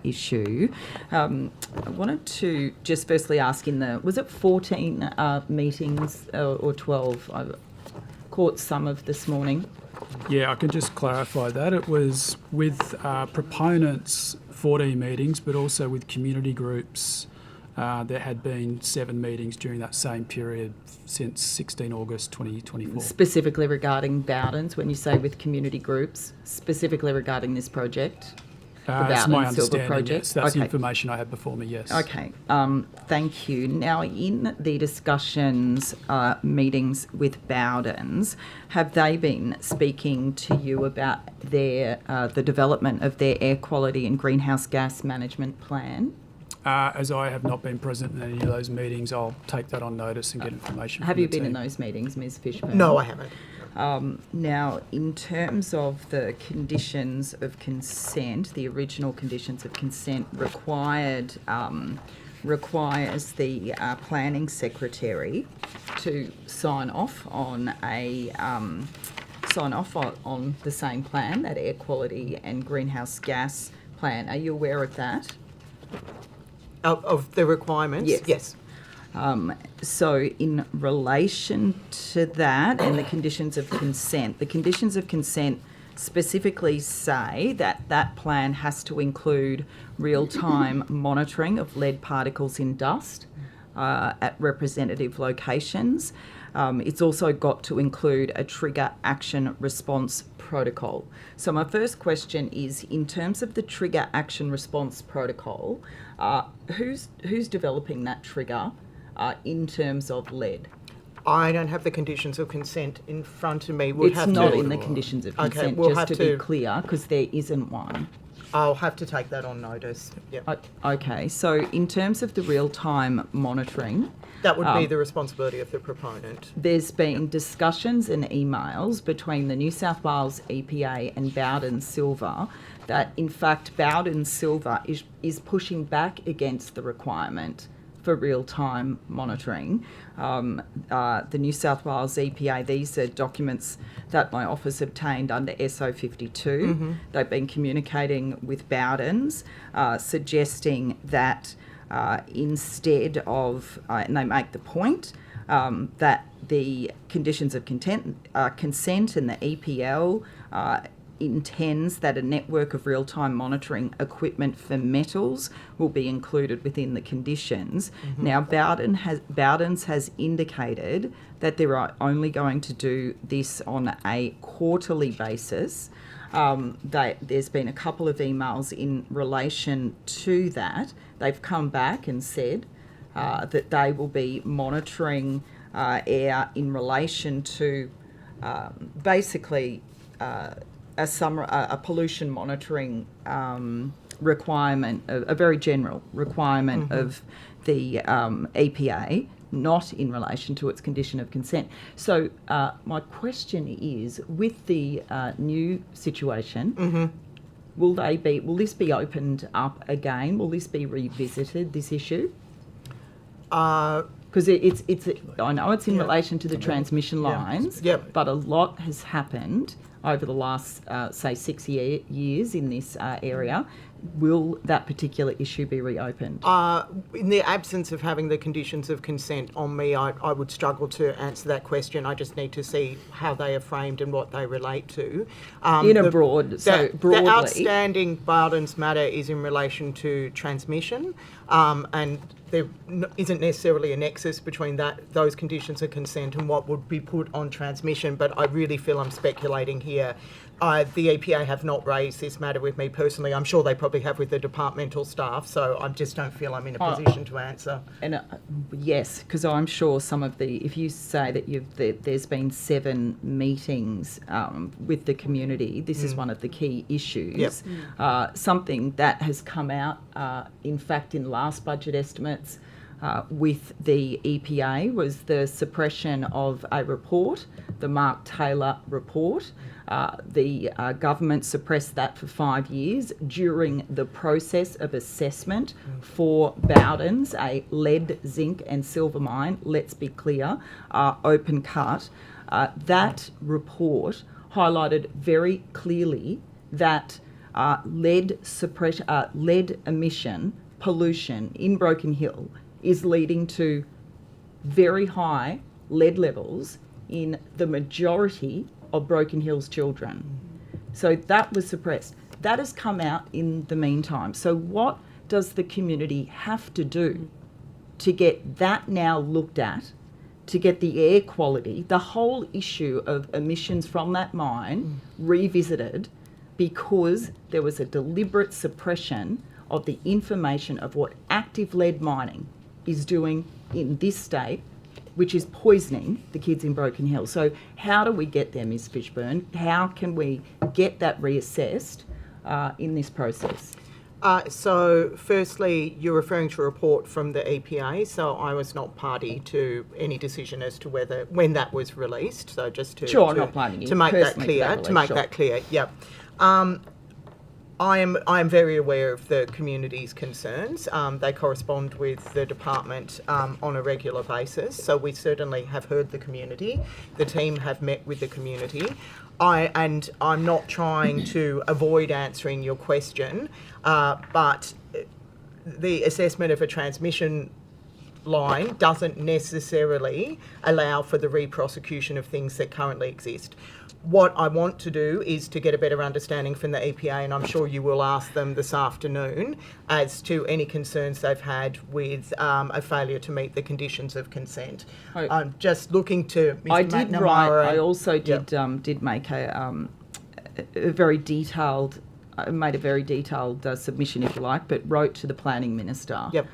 issue. I wanted to just firstly ask was it 14 meetings or 12? I caught some of this morning. Yeah, I can just clarify that. It was with proponents 14 meetings, but also with community groups. There had been 7 meetings during that same period since 16 August 2024. Specifically regarding Bowden's, when you say with community groups, specifically regarding this project? That's my understanding, project? yes. That's the Okay. information I had before me, yes. Okay, thank you. Now, in the discussions, meetings with Bowden's, have they been speaking to you about the development of their air quality and greenhouse gas management plan? As I have not been present in any of those meetings, I'll take that on notice and get information Have from you the been in team. those meetings, Ms Fishburn? No, I haven't. Now, in terms of the conditions of consent, the original conditions of consent requires the planning secretary to sign off on on the same plan, that air quality and greenhouse gas plan. Are you aware of that? Of the requirements? Yes. So in relation to that and the conditions of consent specifically say that that plan has to include real-time monitoring of lead particles in dust at representative locations. It's also got to include a trigger action response protocol. So my first question is, in terms of the trigger action response protocol, who's developing that trigger in terms of lead? I don't have the conditions of consent in front of me. It's not in the conditions of consent, we'll just have to to- be clear, because there isn't one. I'll have to take that on notice. Yep. Okay, so in terms of the real-time monitoring, That would be the responsibility of the proponent. there's been discussions and emails between the New South Wales EPA and Bowden Silver that, in fact, Bowden Silver is pushing back against the requirement for real-time monitoring. The New South Wales EPA, these are documents that my office obtained under SO 52. They've been communicating with Bowden's, suggesting that instead of, and they make the point, that the conditions of consent and the EPL intends that a network of real-time monitoring equipment for metals will be included within the conditions. Now, Bowden's has indicated that they're only going to do this on a quarterly basis. There's been a couple of emails in relation to that. They've come back and said that they will be monitoring air in relation to basically a pollution monitoring requirement, a very general requirement of the EPA, not in relation to its condition of consent. So my question is, with the new situation, will this be opened up again? Will this be revisited, this issue? Because I know it's in relation to the transmission lines, but a lot has happened over the last, say, 6 years in this area. will that particular issue be reopened? In the absence of having the conditions of consent on me, I would struggle to answer that question. I just need to see how they are framed and what they relate to. Broadly. The outstanding Bowden's matter is in relation to transmission, and there isn't necessarily a nexus between those conditions of consent and what would be put on transmission, but I really feel I'm speculating here. The EPA have not raised this matter with me personally. I'm sure they probably have with the departmental staff, so I just don't feel I'm in a position to answer. And yes, because I'm sure if you say that there's been 7 meetings with the community, this is one of the key issues. Yep. Something that has come out, in fact, in last budget estimates with the EPA was the suppression of a report, the Mark Taylor report. The government suppressed that for 5 years during the process of assessment for Bowden's, a lead, zinc and silver mine, let's be clear, open cut. That report highlighted very clearly that lead emission pollution in Broken Hill is leading to very high lead levels in the majority of Broken Hill's children. So that was suppressed. That has come out in the meantime. So what does the community have to do to get that now looked at, to get the air quality, the whole issue of emissions from that mine revisited, because there was a deliberate suppression of the information of what active lead mining is doing in this state, which is poisoning the kids in Broken Hill. So how do we get there, Ms Fishburn? How can we get that reassessed in this process? So firstly, you're referring to a report from the EPA, so I was not party to any decision as to when that was released. So just to not planning to make that clear. That clear, yep. I am very aware of the community's concerns. They correspond with the department on a regular basis, so we certainly have heard the community. The team have met with the community. I'm not trying to avoid answering your question, but the assessment of a transmission line doesn't necessarily allow for the re-prosecution of things that currently exist. What I want to do is to get a better understanding from the EPA, and I'm sure you will ask them this afternoon, as to any concerns they've had with a failure to meet the conditions of consent. I'm just looking to Mr. McNamara. I also did make a very detailed, made a very detailed submission, if you like, but wrote to the Planning Minister. Yep.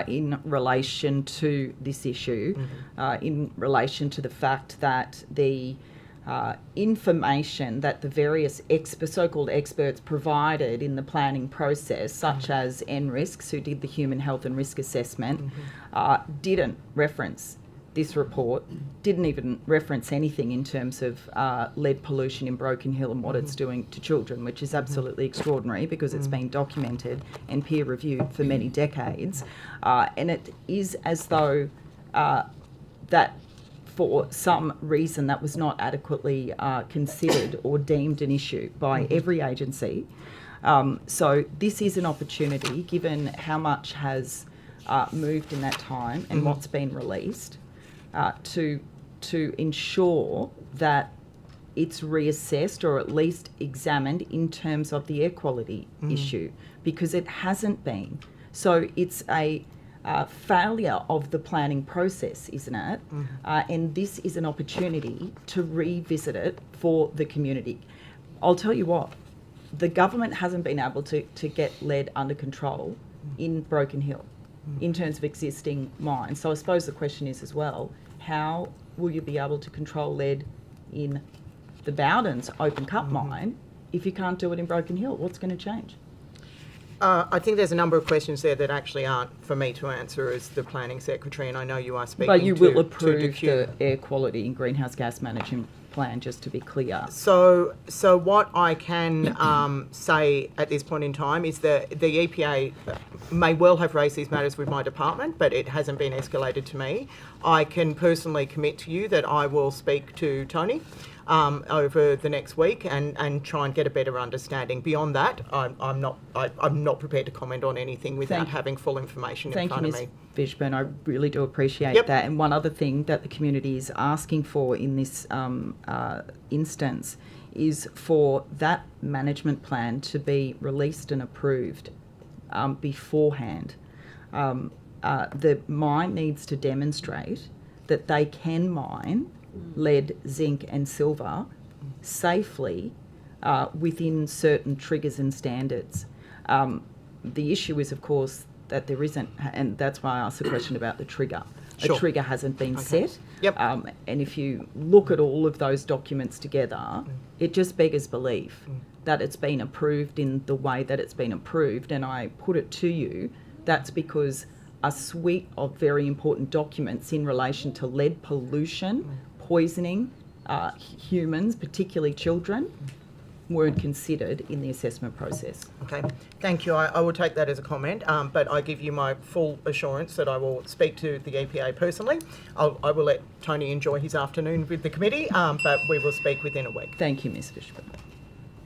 In relation to this issue, in relation to the fact that the information that the various so-called experts provided in the planning process, such as NRISCs, who did the human health and risk assessment, didn't reference this report, didn't even reference anything in terms of lead pollution in Broken Hill and what it's doing to children, which is absolutely extraordinary because it's been documented and peer reviewed for many decades. And it is as though that for some reason that was not adequately considered or deemed an issue by every agency. So this is an opportunity, given how much has moved in that time and what's been released, to ensure that it's reassessed or at least examined in terms of the air quality issue, because it hasn't been. So it's a failure of the planning process, isn't it? And this is an opportunity to revisit it for the community. I'll tell you what, the government hasn't been able to get lead under control in Broken Hill in terms of existing mines. So I suppose the question is as well, how will you be able to control lead in the Bowden's open cut mine if you can't do it in Broken Hill? What's going to change? I think there's a number of questions there that actually aren't for me to answer as the Planning Secretary, and I know you are speaking to... But you will approve the air quality and greenhouse gas management plan, just to be clear. So what I can say at this point in time is that the EPA may well have raised these matters with my department, but it hasn't been escalated to me. I can personally commit to you that I will speak to Tony over the next week and try and get a better understanding. Beyond that, I'm not prepared to comment on anything without having full information in front of me. Thank you, Ms. Fishburn. I really do appreciate that. And one other thing that the community is asking for in this instance is for that management plan to be released and approved beforehand. The mine needs to demonstrate that they can mine lead, zinc and silver safely within certain triggers and standards. The issue is, of course, that there isn't, and that's why I asked the question about the trigger. Sure. A trigger hasn't been set. Yep. And if you look at all of those documents together, it just beggars belief that it's been approved in the way that it's been approved. And I put it to you, that's because a suite of very important documents in relation to lead pollution, poisoning humans, particularly children, weren't considered in the assessment process. Okay, thank you. I will take that as a comment, but I give you my full assurance that I will speak to the EPA personally. I will let Tony enjoy his afternoon with the committee, but we will speak within a week. Thank you, Ms. Fishburn.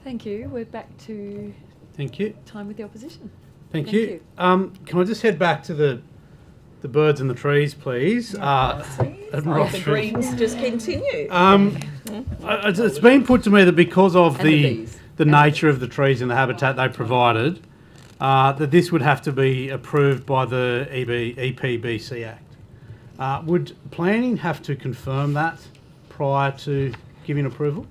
Thank you. We're back to Thank you. time with the opposition. Thank you. Can I just head back to the birds and the trees, please? The Greens just continue. It's been put to me that because of And the bees. the nature of the trees and the habitat they provided, that this would have to be approved by the EPBC Act. Would planning have to confirm that prior to giving approval?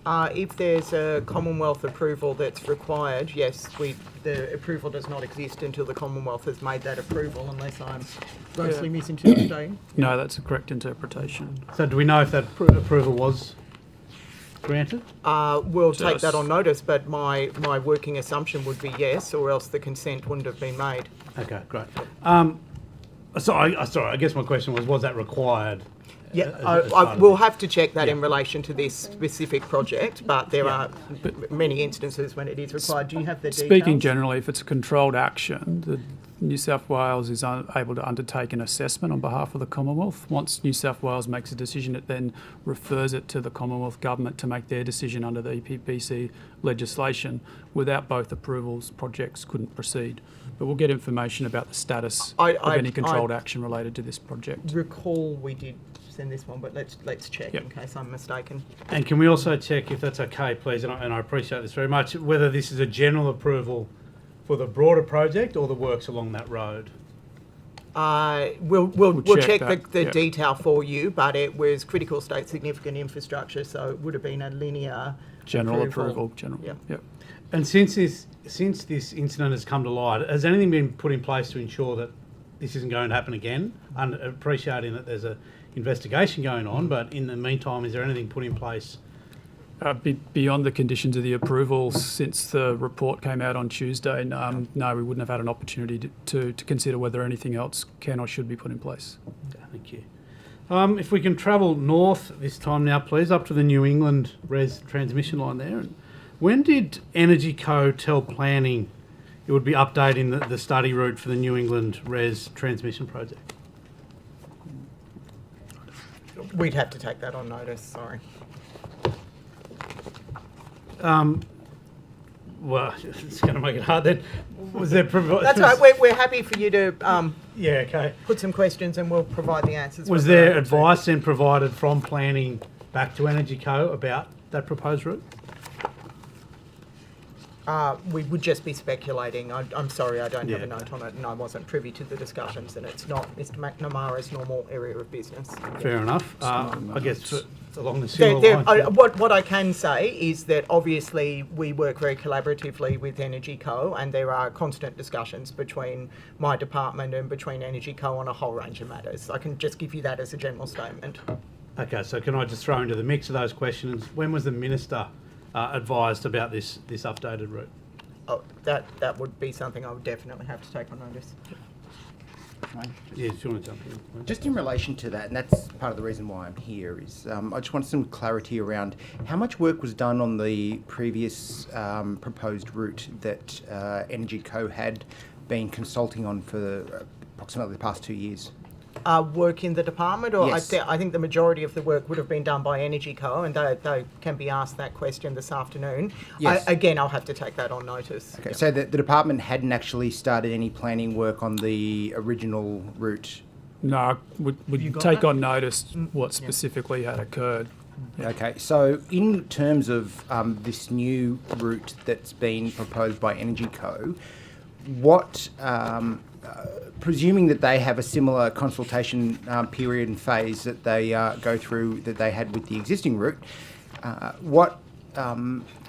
If there's a Commonwealth approval that's required, yes, the approval does not exist until the Commonwealth has made that approval, unless I'm grossly misinterpreting. No, that's a correct interpretation. So do we know if that approval was granted? We'll take Yes. that on notice, but my working assumption would be yes, or else the consent wouldn't have been made. Okay, great. Sorry, I guess my question was that required? Yeah, as part of we'll it? have to check that in relation to this specific project, but there are many instances when it is required. Do you have the details? Speaking generally, if it's a controlled action, the New South Wales is able to undertake an assessment on behalf of the Commonwealth. Once New South Wales makes a decision, it then refers it to the Commonwealth Government to make their decision under the EPBC legislation. Without both approvals, projects couldn't proceed. But we'll get information about the status of any controlled action related to this project. Recall we did send this one, but let's check Yep. in case I'm mistaken. And can we also check, if that's okay, please, and I appreciate this very much, whether this is a general approval for the broader project or the works along that road? We'll check that, the yeah. detail for you, but it was critical state significant infrastructure, so it would have been a linear General approval. General. Yeah. Yep. And since this incident has come to light, has anything been put in place to ensure that this isn't going to happen again? And appreciating that there's a investigation going on, but in the meantime, is there anything put in place? Beyond the conditions of the approval, since the report came out on Tuesday, no, we wouldn't have had an opportunity to consider whether anything else can or should be put in place. Thank you. If we can travel north this time now, please, up to the New England res transmission line there. When did Energy Co tell planning it would be updating the study route for the New England res transmission project? We'd have to take that on notice, sorry. Well, it's going to make it hard then. Was there... That's right, we're happy for you to Yeah, okay. put some questions and we'll provide the answers. Was when we're there able to. advice then provided from planning back to Energy Co about that proposed route? We would just be speculating. I'm sorry, I don't have a Yeah. note on it, and I wasn't privy to the discussions, and it's not Mr. McNamara's normal area of business. Fair enough. I guess along the similar lines. What I can say is that obviously we work very collaboratively with Energy Co, and there are constant discussions between my department and between Energy Co on a whole range of matters. I can just give you that as a general statement. Okay, so can I just throw into the mix of those questions, when was the Minister advised about this updated route? Oh, that would be something I would definitely have to take on notice. Yeah, do you want to jump in? Just in relation to that, and that's part of the reason why I'm here, is I just want some clarity around how much work was done on the previous proposed route that Energy Co had been consulting on for approximately the past 2 years. work in the department, or Yes. I think the majority of the work would have been done by Energy Co, and they can be asked that question this afternoon. Yes. Again, I'll have to take that on notice. Okay, so the department hadn't actually started any planning work on the original route. No, would got take that? on notice what specifically had occurred. Okay, so in terms of this new route that's been proposed by Energy Co, what, presuming that they have a similar consultation period and phase that they go through that they had with the existing route, what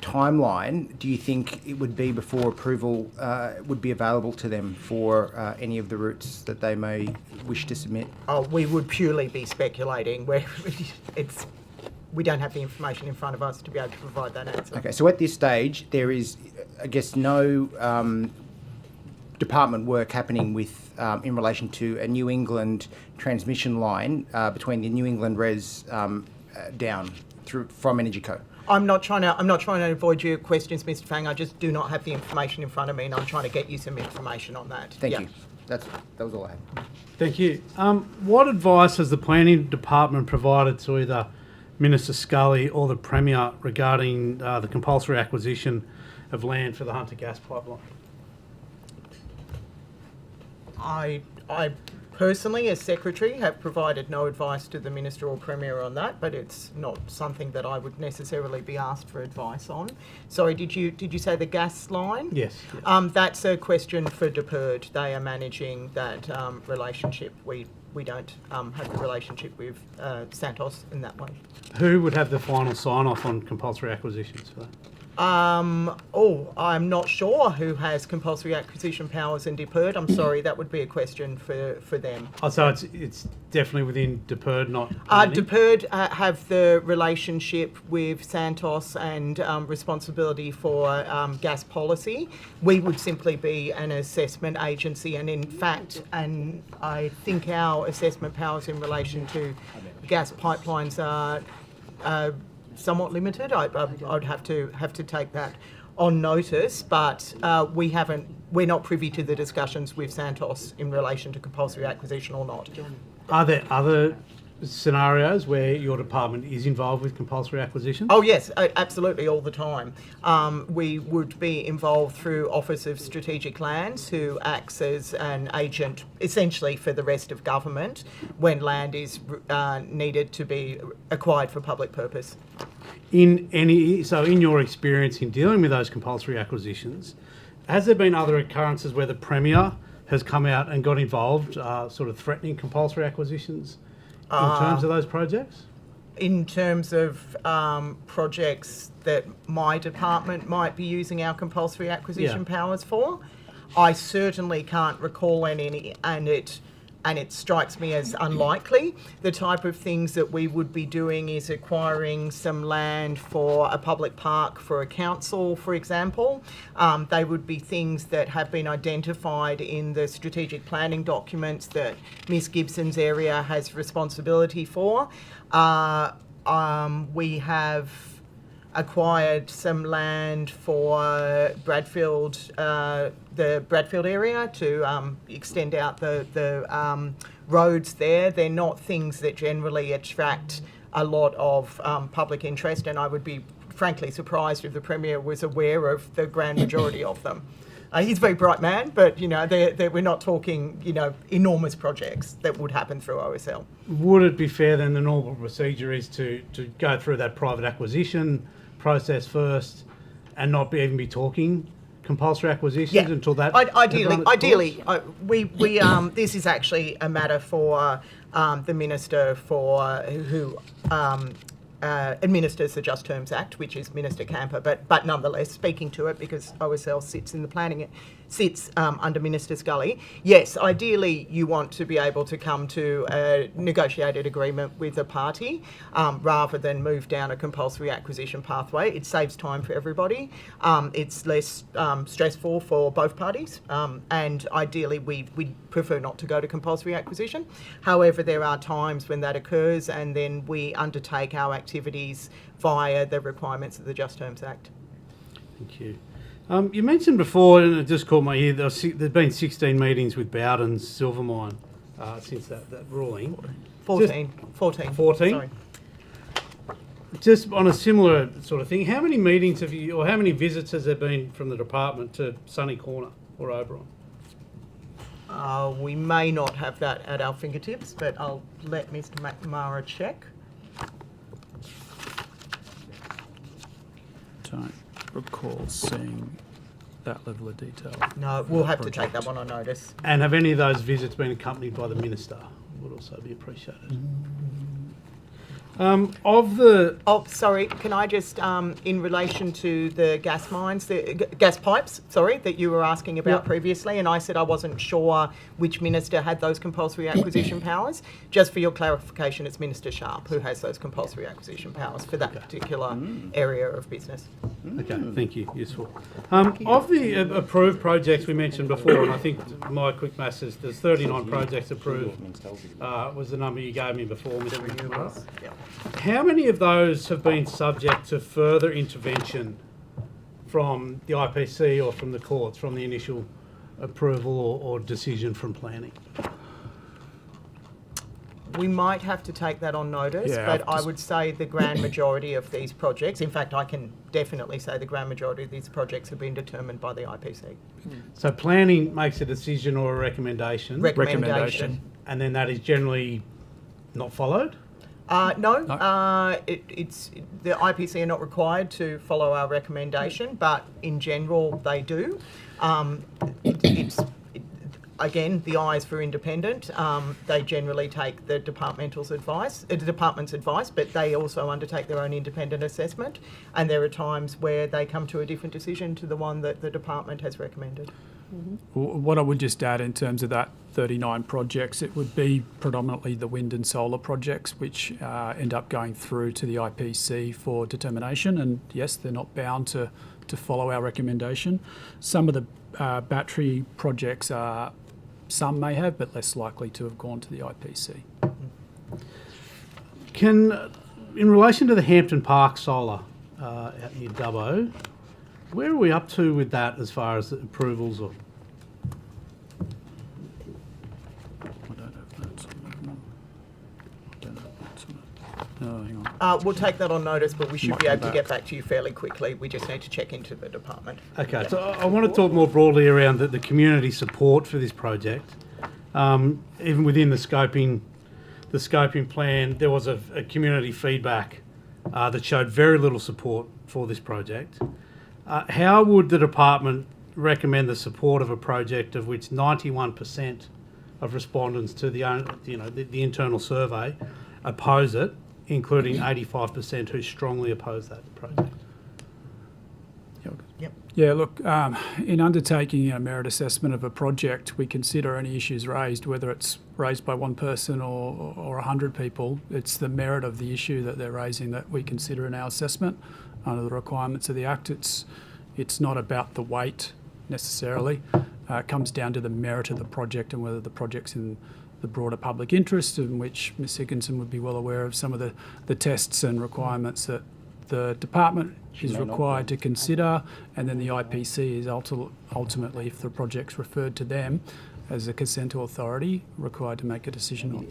timeline do you think it would be before approval would be available to them for any of the routes that they may wish to submit? Oh, we would purely be speculating. We don't have the information in front of us to be able to provide that answer. Okay, so at this stage, there is, I guess, no department work happening with in relation to a New England transmission line between the New England Res down through from Energy Co. I'm not trying to avoid your questions, Mr. Fang. I just do not have the information in front of me, and I'm trying to get you some information on that. Thank you. That was all I had. Thank you. What advice has the planning department provided to either Minister Scully or the Premier regarding the compulsory acquisition of land for the Hunter gas pipeline? I personally, as Secretary, have provided no advice to the Minister or Premier on that, but it's not something that I would necessarily be asked for advice on. Sorry, did you say the gas line? Yes. That's a question for DPERD. They are managing that relationship. We don't have the relationship with Santos in that way. Who would have the final sign-off on compulsory acquisitions for that? I'm not sure who has compulsory acquisition powers in DPERD. I'm sorry, that would be a question for them. Oh, so it's definitely within DPERD, not planning? DPERD have the relationship with Santos and responsibility for gas policy. We would simply be an assessment agency, and in fact, and I think our assessment powers in relation to gas pipelines are somewhat limited. I'd have to take that on notice, but we're not privy to the discussions with Santos in relation to compulsory acquisition or not. Are there other scenarios where your department is involved with compulsory acquisition? Oh yes, absolutely, all the time. We would be involved through Office of Strategic Lands, who acts as an agent essentially for the rest of government when land is needed to be acquired for public purpose. In your experience in dealing with those compulsory acquisitions, has there been other occurrences where the Premier has come out and got involved, sort of threatening compulsory acquisitions in terms of those projects? In terms of projects that my department might be using our compulsory acquisition powers for, I certainly can't recall any, and it strikes me as unlikely. The type of things that we would be doing is acquiring some land for a public park for a council, for example. They would be things that have been identified in the strategic planning documents that Ms Gibson's area has responsibility for. We have acquired some land for Bradfield, the Bradfield area, to extend out the roads there. They're not things that generally attract a lot of public interest, and I would be frankly surprised if the Premier was aware of the grand majority of them. He's a very bright man, but we're not talking enormous projects that would happen through OSL. Would it be fair then, the normal procedure is to go through that private acquisition process first and not even be talking compulsory acquisitions until that? Ideally, this is actually a matter for the Minister who administers the Just Terms Act, which is Minister Camper, but nonetheless, speaking to it because OSL sits in the planning, sits under Minister Scully. Yes, ideally you want to be able to come to a negotiated agreement with a party rather than move down a compulsory acquisition pathway. It saves time for everybody. It's less stressful for both parties, and ideally we prefer not to go to compulsory acquisition. However, there are times when that occurs, and then we undertake our activities via the requirements of the Just Terms Act. Thank you. You mentioned before, and it just caught my ear, there's been 16 meetings with Bowden's silver mine since that ruling. 14. 14? Sorry. Just on a similar sort of thing, how many meetings have you, or how many visits has there been from the department to Sunny Corner or Oberon? We may not have that at our fingertips, but I'll let Mr. McNamara check. Don't recall seeing that level of detail. No, we'll have to take that one on notice. And have any of those visits been accompanied by the minister? Would also be appreciated. Of the... Oh, sorry, can I just, in relation to the gas mines, the gas pipes, sorry, that you were asking about previously, and I said I wasn't sure which minister had those compulsory acquisition powers. Just for your clarification, it's Minister Sharp who has those compulsory acquisition powers for that particular area of business. Okay, thank you. Useful. Of the approved projects we mentioned before, and I think my quick maths is there's 39 projects approved, was the number you gave me before, Mr. McNamara. Yeah. How many of those have been subject to further intervention from the IPC or from the courts, from the initial approval or decision from planning? We might have to take that on notice, but I would say the grand majority of these projects, in fact, I can definitely say the grand majority of these projects have been determined by the IPC. So planning makes a decision or a recommendation. Recommendation. And then that is generally not followed? No. It's the IPC are not required to follow our recommendation, but in general they do. Again, the I is for independent. They generally take the department's advice, but they also undertake their own independent assessment. And there are times where they come to a different decision to the one that the department has recommended. What I would just add in terms of that 39 projects, it would be predominantly the wind and solar projects which end up going through to the IPC for determination, and yes, they're not bound to follow our recommendation. Some of the battery projects are, some may have, but less likely to have gone to the IPC. In relation to the Hampton Park solar out near Dubbo, where are we up to with that as far as the approvals? Or I don't have notes on that. No, hang on. We'll take that on notice, but we should be able to get back to you fairly quickly. We just need to check into the department. Okay, so I want to talk more broadly around the community support for this project. Even within the scoping plan, there was a community feedback that showed very little support for this project. How would the department recommend the support of a project of which 91% of respondents to the internal survey oppose it, including 85% who strongly oppose that project? Yep. Yeah, look, in undertaking a merit assessment of a project, we consider any issues raised, whether it's raised by one person or 100 people. It's the merit of the issue that they're raising that we consider in our assessment under the requirements of the Act. It's not about the weight necessarily. It comes down to the merit of the project and whether the project's in the broader public interest, in which Ms Higginson would be well aware of some of the tests and requirements that the department is required to consider, and then the IPC is ultimately, if the project's referred to them as a consent authority, required to make a decision on.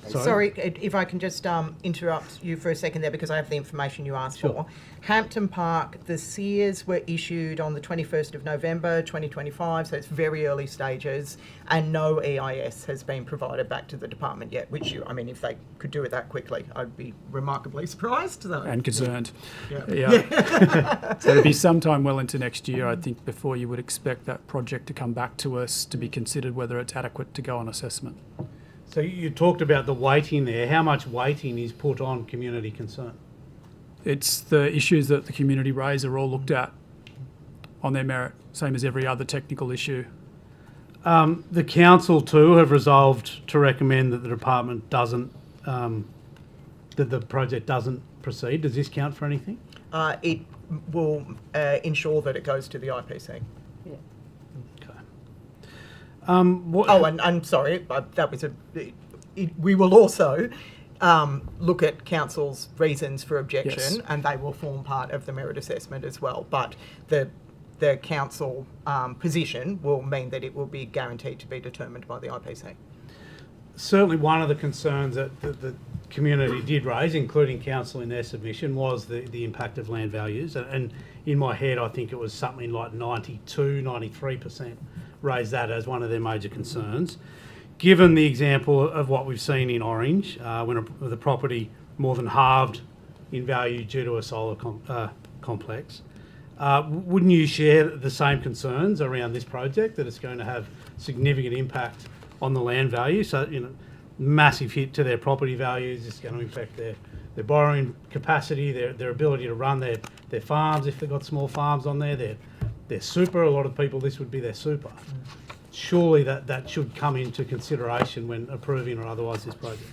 Sorry, if I can just interrupt you for a second there, because I have the information you asked for. Hampton Park, the SEARs were issued on the 21st of November 2025, so it's very early stages, and no EIS has been provided back to the department yet, which, if they could do it that quickly, I'd be remarkably surprised. So. And concerned. Yeah. So it'll be sometime well into next year, I think, before you would expect that project to come back to us to be considered whether it's adequate to go on assessment. So you talked about the weighting there. How much weighting is put on community concern? It's the issues that the community raise are all looked at on their merit, same as every other technical issue. The council too have resolved to recommend that the department doesn't, that the project doesn't proceed. Does this count for anything? It will ensure that it goes to the IPC. And I'm sorry, that was we will also look at council's reasons for objection, and they will form part of the merit assessment as well. But the the council position will mean that it will be guaranteed to be determined by the IPC. Certainly one of the concerns that the community did raise, including council in their submission, was the impact of land values. And in my head, I think it was something like 93% raised that as one of their major concerns. Given the example of what we've seen in Orange, when the property more than halved in value due to a solar complex, wouldn't you share the same concerns around this project, that it's going to have significant impact on the land value? So, massive hit to their property values. It's going to affect their borrowing capacity, their ability to run their farms if they've got small farms on there, their super. A lot of people, this would be their super. Surely that should come into consideration when approving or otherwise this project.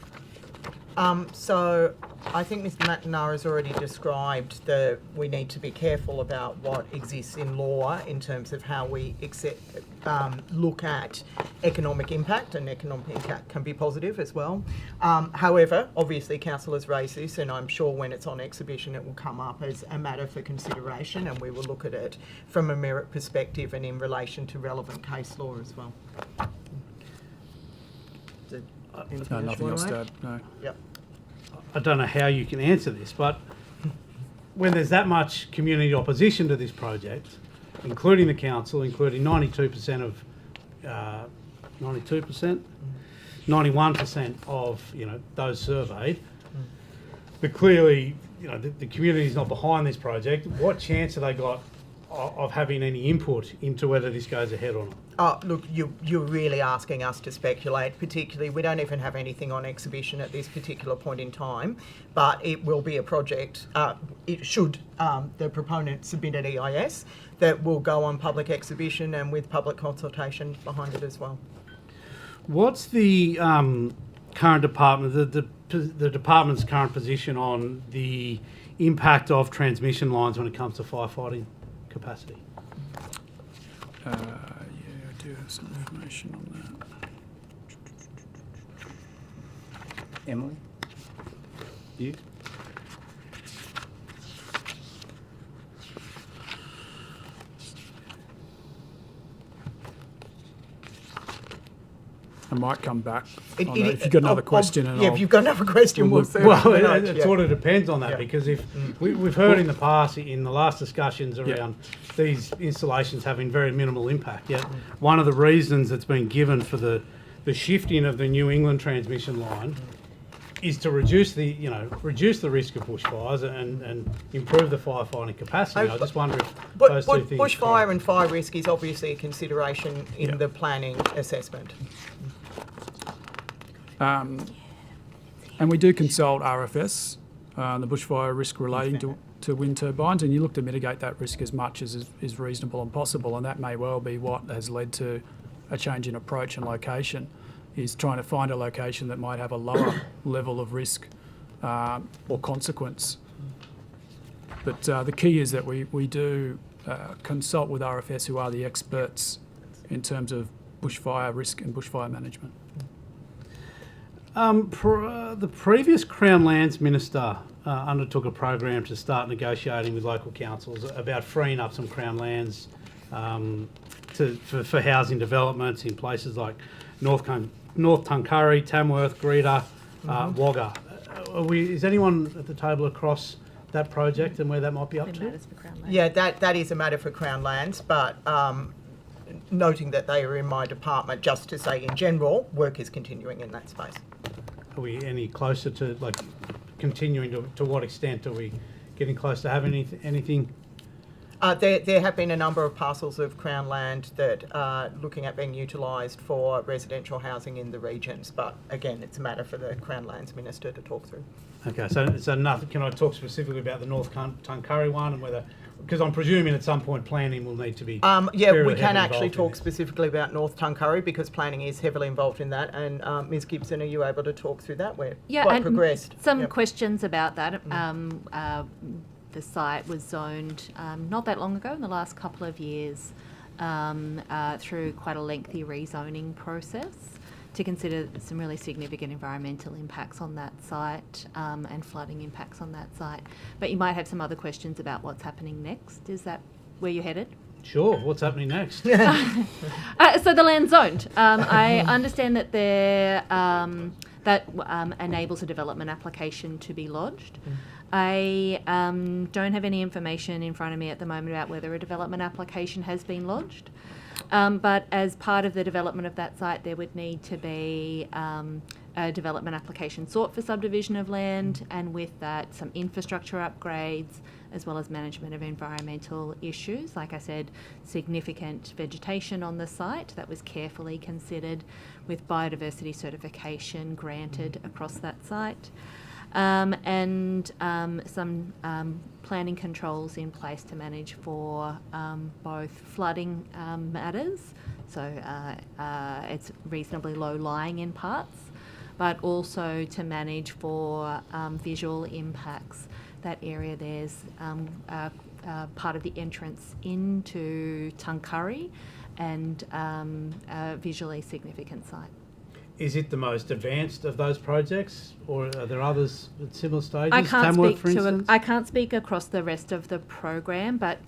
So I think Mr McNamara has already described that we need to be careful about what exists in law in terms of how we look at economic impact, and economic impact can be positive as well. However, obviously council has raised this, and I'm sure when it's on exhibition it will come up as a matter for consideration, and we will look at it from a merit perspective and in relation to relevant case law as well. No, nothing else to add. No. Yep. I don't know how you can answer this, but when there's that much community opposition to this project, including the council, including 92% of 91% of those surveyed, but clearly the community is not behind this project. What chance have they got of having any input into whether this goes ahead or not? Look, you're really asking us to speculate. Particularly, we don't even have anything on exhibition at this particular point in time, but it will be a project, it should the proponent submit an EIS, that will go on public exhibition and with public consultation behind it as well. What's the current department, the department's current position on the impact of transmission lines when it comes to firefighting capacity? Yeah, I do have some information on that. Emily? You? I might come back on that if you've got another question. If you've got another question, we'll certainly it sort of depends on that, because if we've heard in the past, in the last discussions around these installations having very minimal impact, yet one of the reasons that's been given for the shifting of the New England transmission line is to reduce the risk of bushfires and improve the firefighting capacity. I just wonder if those two things... Bushfire and fire risk is obviously a consideration in the planning assessment. And we do consult RFS, the bushfire risk relating to wind turbines, and you look to mitigate that risk as much as is reasonable and possible, and that may well be what has led to a change in approach and location, is trying to find a location that might have a lower level of risk or consequence. But the key is that we do consult with RFS, who are the experts in terms of bushfire risk and bushfire management. The previous Crown Lands Minister undertook a program to start negotiating with local councils about freeing up some Crown lands for housing developments in places like North Tuncurry, Tamworth, Greta, Wagga. Is anyone at the table across that project and where that might be up to? Yeah, that is a matter for Crown Lands, but noting that they are in my department, just to say in general, work is continuing in that space. Are we any closer to continuing to what extent are we getting close to having anything? There have been a number of parcels of Crown land that are looking at being utilised for residential housing in the regions, but again, it's a matter for the Crown Lands Minister to talk through. Okay, so nothing. Can I talk specifically about the North Tuncurry one and whether, because I'm presuming at some point planning will need to be. Yeah, we can actually talk specifically about North Tuncurry because planning is heavily involved in that. And Ms. Gibson, are you able to talk through that? We're quite progressed. Some questions about that. The site was zoned not that long ago, in the last couple of years, through quite a lengthy rezoning process to consider some really significant environmental impacts on that site and flooding impacts on that site. But you might have some other questions about what's happening next. Is that where you're headed? Sure. What's happening next? So the land's zoned. I understand that that enables a development application to be lodged. I don't have any information in front of me at the moment about whether a development application has been lodged. But as part of the development of that site, there would need to be a development application sought for subdivision of land, and with that, some infrastructure upgrades, as well as management of environmental issues. Like I said, significant vegetation on the site that was carefully considered, with biodiversity certification granted across that site. And some planning controls in place to manage for both flooding matters, so it's reasonably low lying in parts, but also to manage for visual impacts. That area, there's part of the entrance into Tuncurry, and a visually significant site. Is it the most advanced of those projects, or are there others at similar stages? I can't Tamworth, speak for instance? I can't speak across the rest of the program, but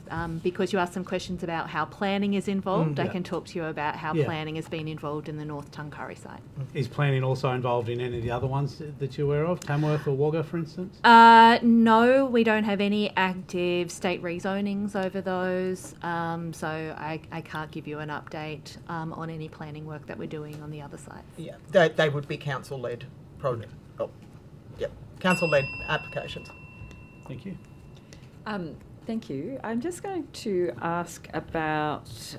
because you asked some questions about how planning is involved, I Yeah. can talk to you about how Yeah. planning has been involved in the North Tuncurry site. Is planning also involved in any of the other ones that you're aware of, Tamworth or Wagga, for instance? No, we don't have any active state rezonings over those, so I can't give you an update on any planning work that we're doing on the other sites. Yeah, they would be council-led project. Oh, yep, council-led applications. Thank you. Thank you. I'm just going to ask about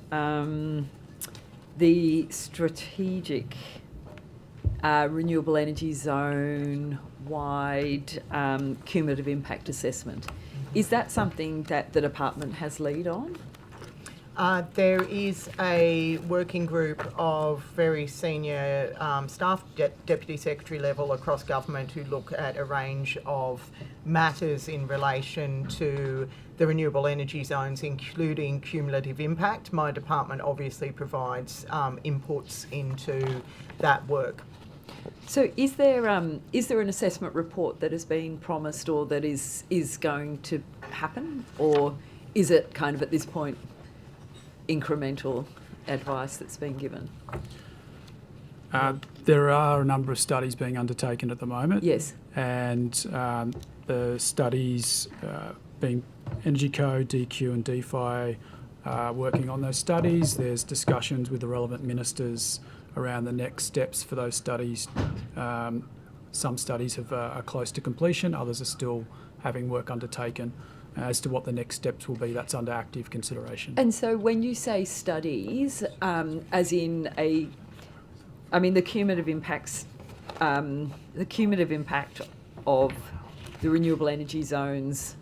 the strategic renewable energy zone wide cumulative impact assessment. Is that something that the department has lead on? There is a working group of very senior staff, deputy secretary level across government, who look at a range of matters in relation to the renewable energy zones, including cumulative impact. My department obviously provides inputs into that work. So is there an assessment report that has been promised or that is going to happen, or is it kind of at this point incremental advice that's been given? There are a number of studies being undertaken at the moment. Yes. And the studies being Energy Co, DQ and DeFi working on those studies. There's discussions with the relevant ministers around the next steps for those studies. Some studies are close to completion, others are still having work undertaken. As to what the next steps will be, that's under active consideration. And so when you say studies, as in the cumulative impacts, the cumulative impact of the renewable energy zones,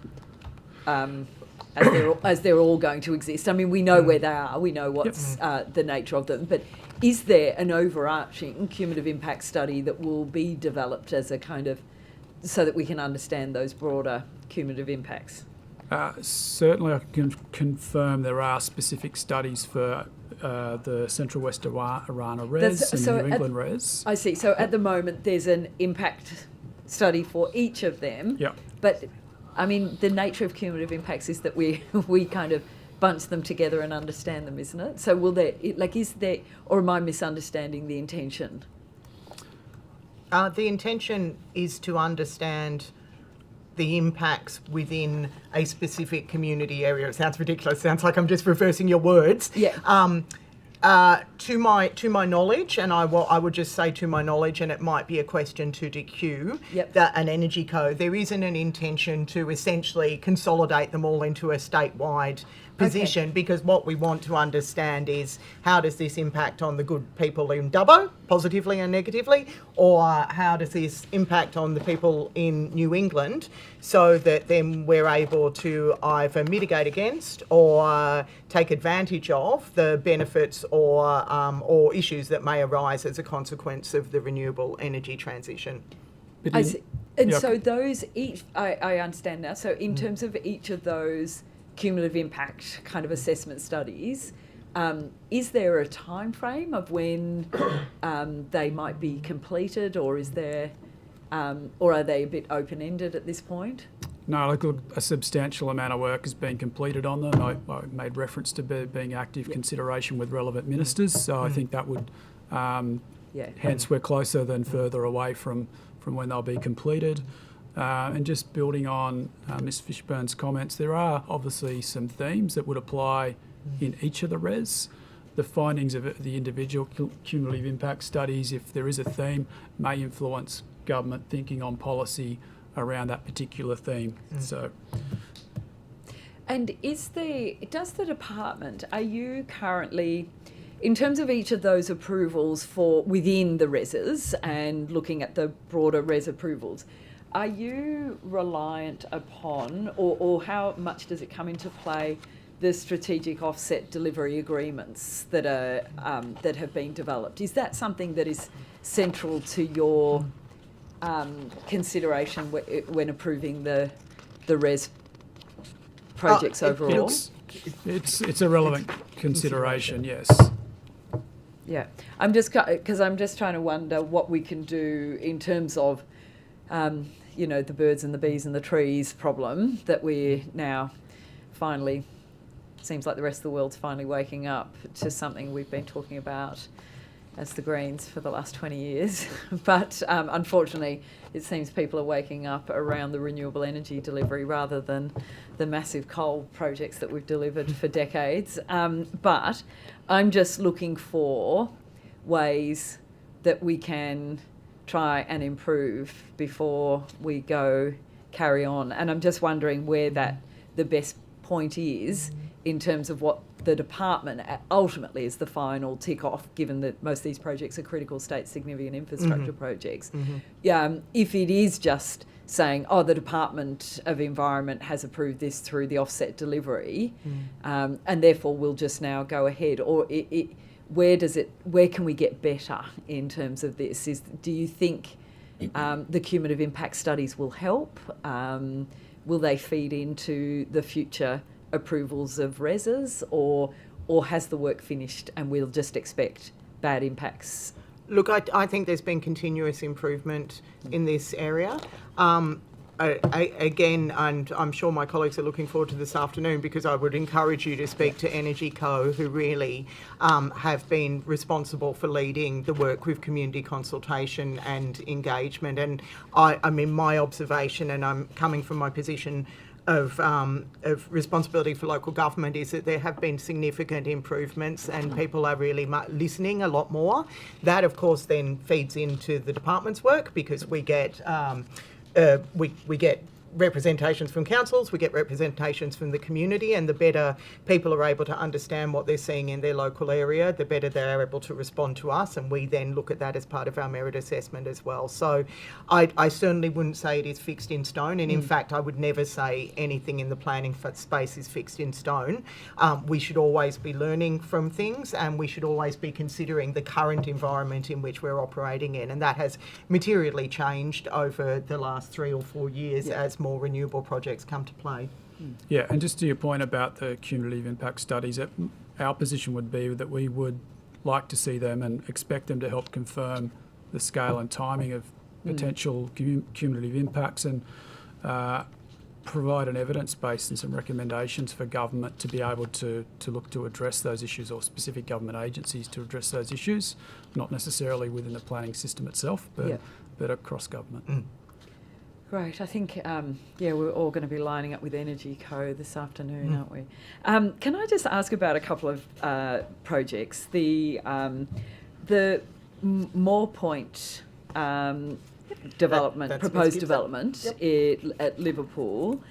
as they're all going to exist. I mean, we know where they are, we know what's the nature of them, but is there an overarching cumulative impact study that will be developed as a kind of, so that we can understand those broader cumulative impacts? Certainly I can confirm there are specific studies for the Central West Arana Res and New England Res. I see. So at the moment there's an impact study for each of them. Yeah. But I mean, the nature of cumulative impacts is that we kind of bunch them together and understand them, isn't it? So will there, is there, or am I misunderstanding the intention? The intention is to understand the impacts within a specific community area. It sounds ridiculous. It sounds like I'm just reversing your words. Yeah. To my knowledge, and I would just say to my knowledge, and it might be a question to DQ, that an Energy Co, there isn't an intention to essentially consolidate them all into a statewide position, because what we want to understand is how does this impact on the good people in Dubbo, positively and negatively, or how does this impact on the people in New England, so that then we're able to either mitigate against or take advantage of the benefits or issues that may arise as a consequence of the renewable energy transition. I see. And so those each, I understand now. So in terms of each of those cumulative impact kind of assessment studies, is there a time frame of when they might be completed, or is there, or are they a bit open-ended at this point? No, look, a substantial amount of work has been completed on them. I made reference to being active consideration with relevant ministers, so I think that would, hence we're closer than further away from when they'll be completed. And just building on Ms Fishburne's comments, there are obviously some themes that would apply in each of the RES. The findings of the individual cumulative impact studies, if there is a theme, may influence government thinking on policy around that particular theme. So, and does the department, are you currently, in terms of each of those approvals for within the RESs and looking at the broader RES approvals, are you reliant upon, or how much does it come into play, the strategic offset delivery agreements that are that have been developed? Is that something that is central to your consideration when approving the RES projects overall? It's a relevant consideration, yes. Yeah, I'm just trying to wonder what we can do in terms of, the birds and the bees and the trees problem that we're now finally, seems like the rest of the world's finally waking up to something we've been talking about as the Greens for the last 20 years. But unfortunately, it seems people are waking up around the renewable energy delivery rather than the massive coal projects that we've delivered for decades. But I'm just looking for ways that we can try and improve before we carry on. And I'm just wondering where the best point is in terms of what the department ultimately is the final tick off, given that most of these projects are critical state significant infrastructure projects. If it is just saying, the Department of Environment has approved this through the offset delivery, and therefore we'll just now go ahead, or where can we get better in terms of this? Do you think the cumulative impact studies will help? Will they feed into the future approvals of RESs, or has the work finished and we'll just expect bad impacts? Look, I think there's been continuous improvement in this area. Again, and I'm sure my colleagues are looking forward to this afternoon, because I would encourage you to speak to Energy Co, who really have been responsible for leading the work with community consultation and engagement. And I mean, my observation, and I'm coming from my position of responsibility for local government, is that there have been significant improvements and people are really listening a lot more. That, of course, then feeds into the department's work, because we get we get representations from councils, we get representations from the community, and the better people are able to understand what they're seeing in their local area, the better they're able to respond to us, and we then look at that as part of our merit assessment as well. So I certainly wouldn't say it is fixed in stone, and in fact I would never say anything in the planning space is fixed in stone. We should always be learning from things, and we should always be considering the current environment in which we're operating in, and that has materially changed over the last 3 or 4 years as more renewable projects come to play. Yeah, and just to your point about the cumulative impact studies, our position would be that we would like to see them and expect them to help confirm the scale and timing of potential cumulative impacts, and provide an evidence base and some recommendations for government to be able to look to address those issues, or specific government agencies to address those issues, not necessarily within the planning system itself, but across government. Great. I think, we're all going to be lining up with Energy Co this afternoon, aren't we? Can I just ask about a couple of projects? The Moore Point development, proposed development at Liverpool.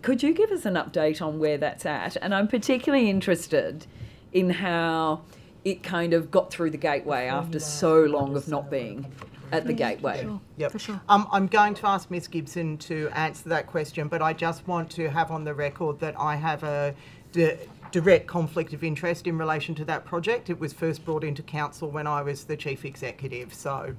Could you give us an update on where that's at? And I'm particularly interested in how it kind of got through the gateway after so long of not being at the gateway. Yep. For sure. I'm going to ask Ms Gibson to answer that question, but I just want to have on the record that I have a direct conflict of interest in relation to that project. It was first brought into council when I was the chief executive, so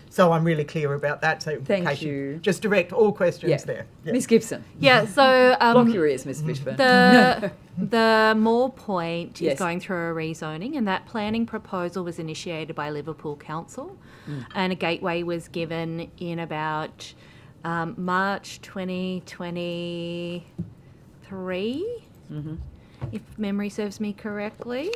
so I'm really clear about that. So thank you. Just direct all questions there. Yeah. Ms Gibson. Yeah. So block your ears, Ms Fishburne. The Moore Point is going through a rezoning, and that planning proposal was initiated by Liverpool Council, and a gateway was given in about March 2023, if memory serves me correctly.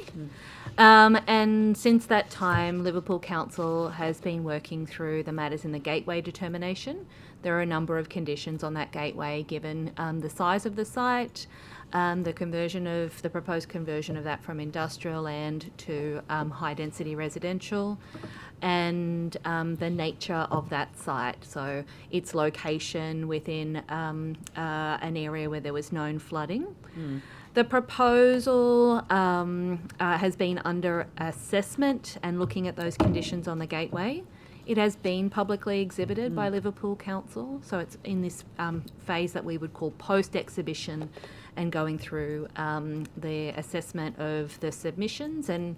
And since that time, Liverpool Council has been working through the matters in the gateway determination. There are a number of conditions on that gateway, given the size of the site, the proposed conversion of that from industrial land to high-density residential, and the nature of that site. So its location within an area where there was known flooding. The proposal has been under assessment and looking at those conditions on the gateway. It has been publicly exhibited by Liverpool Council, so it's in this phase that we would call post-exhibition, and going through the assessment of the submissions and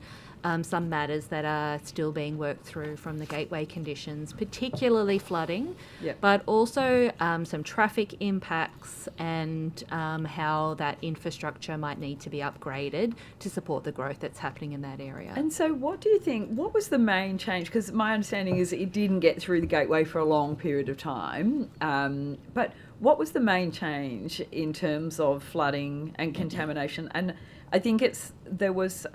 some matters that are still being worked through from the gateway conditions, particularly flooding, but also some traffic impacts and how that infrastructure might need to be upgraded to support the growth that's happening in that area. And so what do you think, what was the main change? Because my understanding is it didn't get through the gateway for a long period of time, but what was the main change in terms of flooding and contamination? And I think there was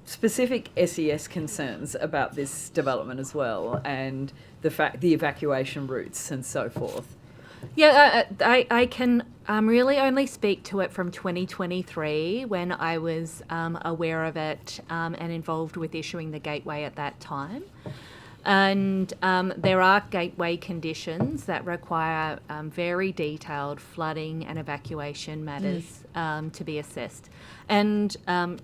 specific SES concerns about this development as well, and the evacuation routes and so forth. Yeah, I can really only speak to it from 2023 when I was aware of it and involved with issuing the gateway at that time. And there are gateway conditions that require very detailed flooding and evacuation matters to be assessed. And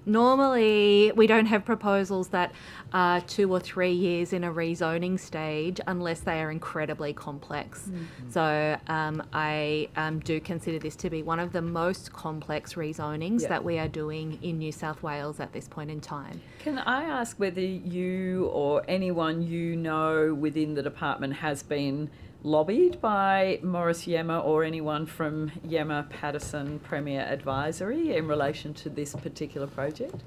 normally we don't have proposals that are 2 or 3 years in a rezoning stage unless they are incredibly complex. So I do consider this to be one of the most complex rezonings that we are doing in New South Wales at this point in time. Can I ask whether you or anyone you know within the department has been lobbied by Morris Yema or anyone from Yema Patterson Premier Advisory in relation to this particular project?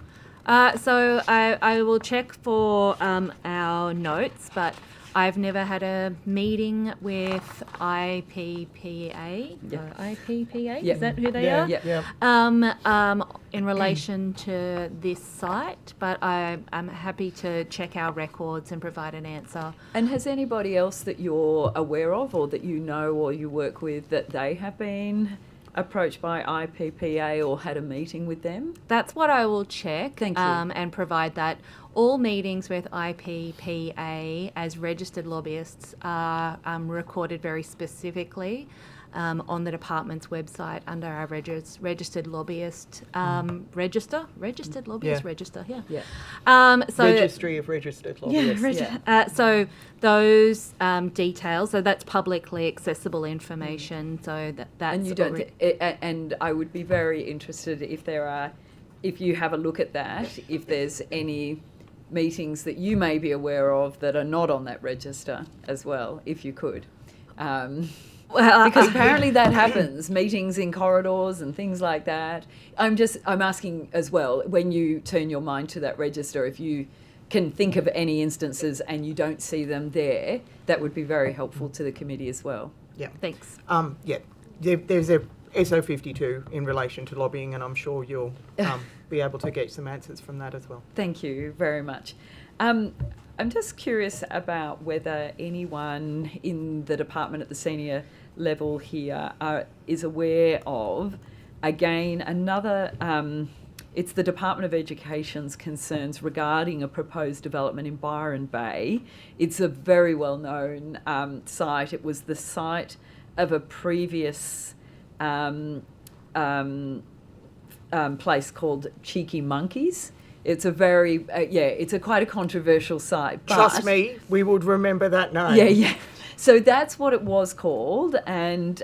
So I will check for our notes, but I've never had a meeting with IPPA. IPPA? Is that who they are? In relation to this site, but I'm happy to check our records and provide an answer. And has anybody else that you're aware of or that you know or you work with that they have been approached by IPPA or had a meeting with them? That's what I will check. Thank you. And provide that. All meetings with IPPA as registered lobbyists are recorded very specifically on the department's website under our registered lobbyist register. Registered lobbyist register, So Registry of Registered Lobbyists. So those details, so that's publicly accessible information. So that's and you don't. And I would be very interested if you have a look at that, if there's any meetings that you may be aware of that are not on that register as well, if you could. Because apparently that happens, meetings in corridors and things like that. I'm asking as well, when you turn your mind to that register, if you can think of any instances and you don't see them there, that would be very helpful to the committee as well. Yeah. Thanks. There's a SO52 in relation to lobbying, and I'm sure you'll be able to get some answers from that as well. Thank you very much. I'm just curious about whether anyone in the department at the senior level here is aware of, again, another, it's the Department of Education's concerns regarding a proposed development in Byron Bay. It's a very well-known site. It was the site of a previous place called Cheeky Monkeys. It's a very, it's quite a controversial site. But trust me, we would remember that name. Yeah. So that's what it was called, and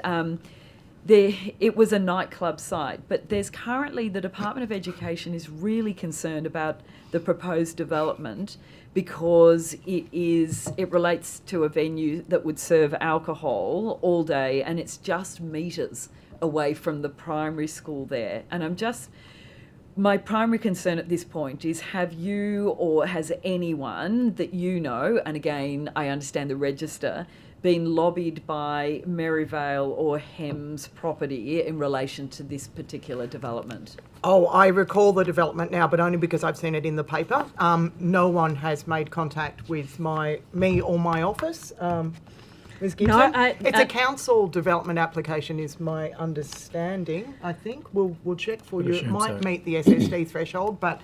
it was a nightclub site. But there's currently, the Department of Education is really concerned about the proposed development because it relates to a venue that would serve alcohol all day, and it's just metres away from the primary school there. And my primary concern at this point is, have you or has anyone that you know, and again, I understand the register, been lobbied by Merivale or Hems property in relation to this particular development? Oh, I recall the development now, but only because I've seen it in the paper. No one has made contact with me or my office. Ms. Gibson? It's a council development application, is my understanding. I think we'll check for Would you. It assume might so. meet the SSD threshold, but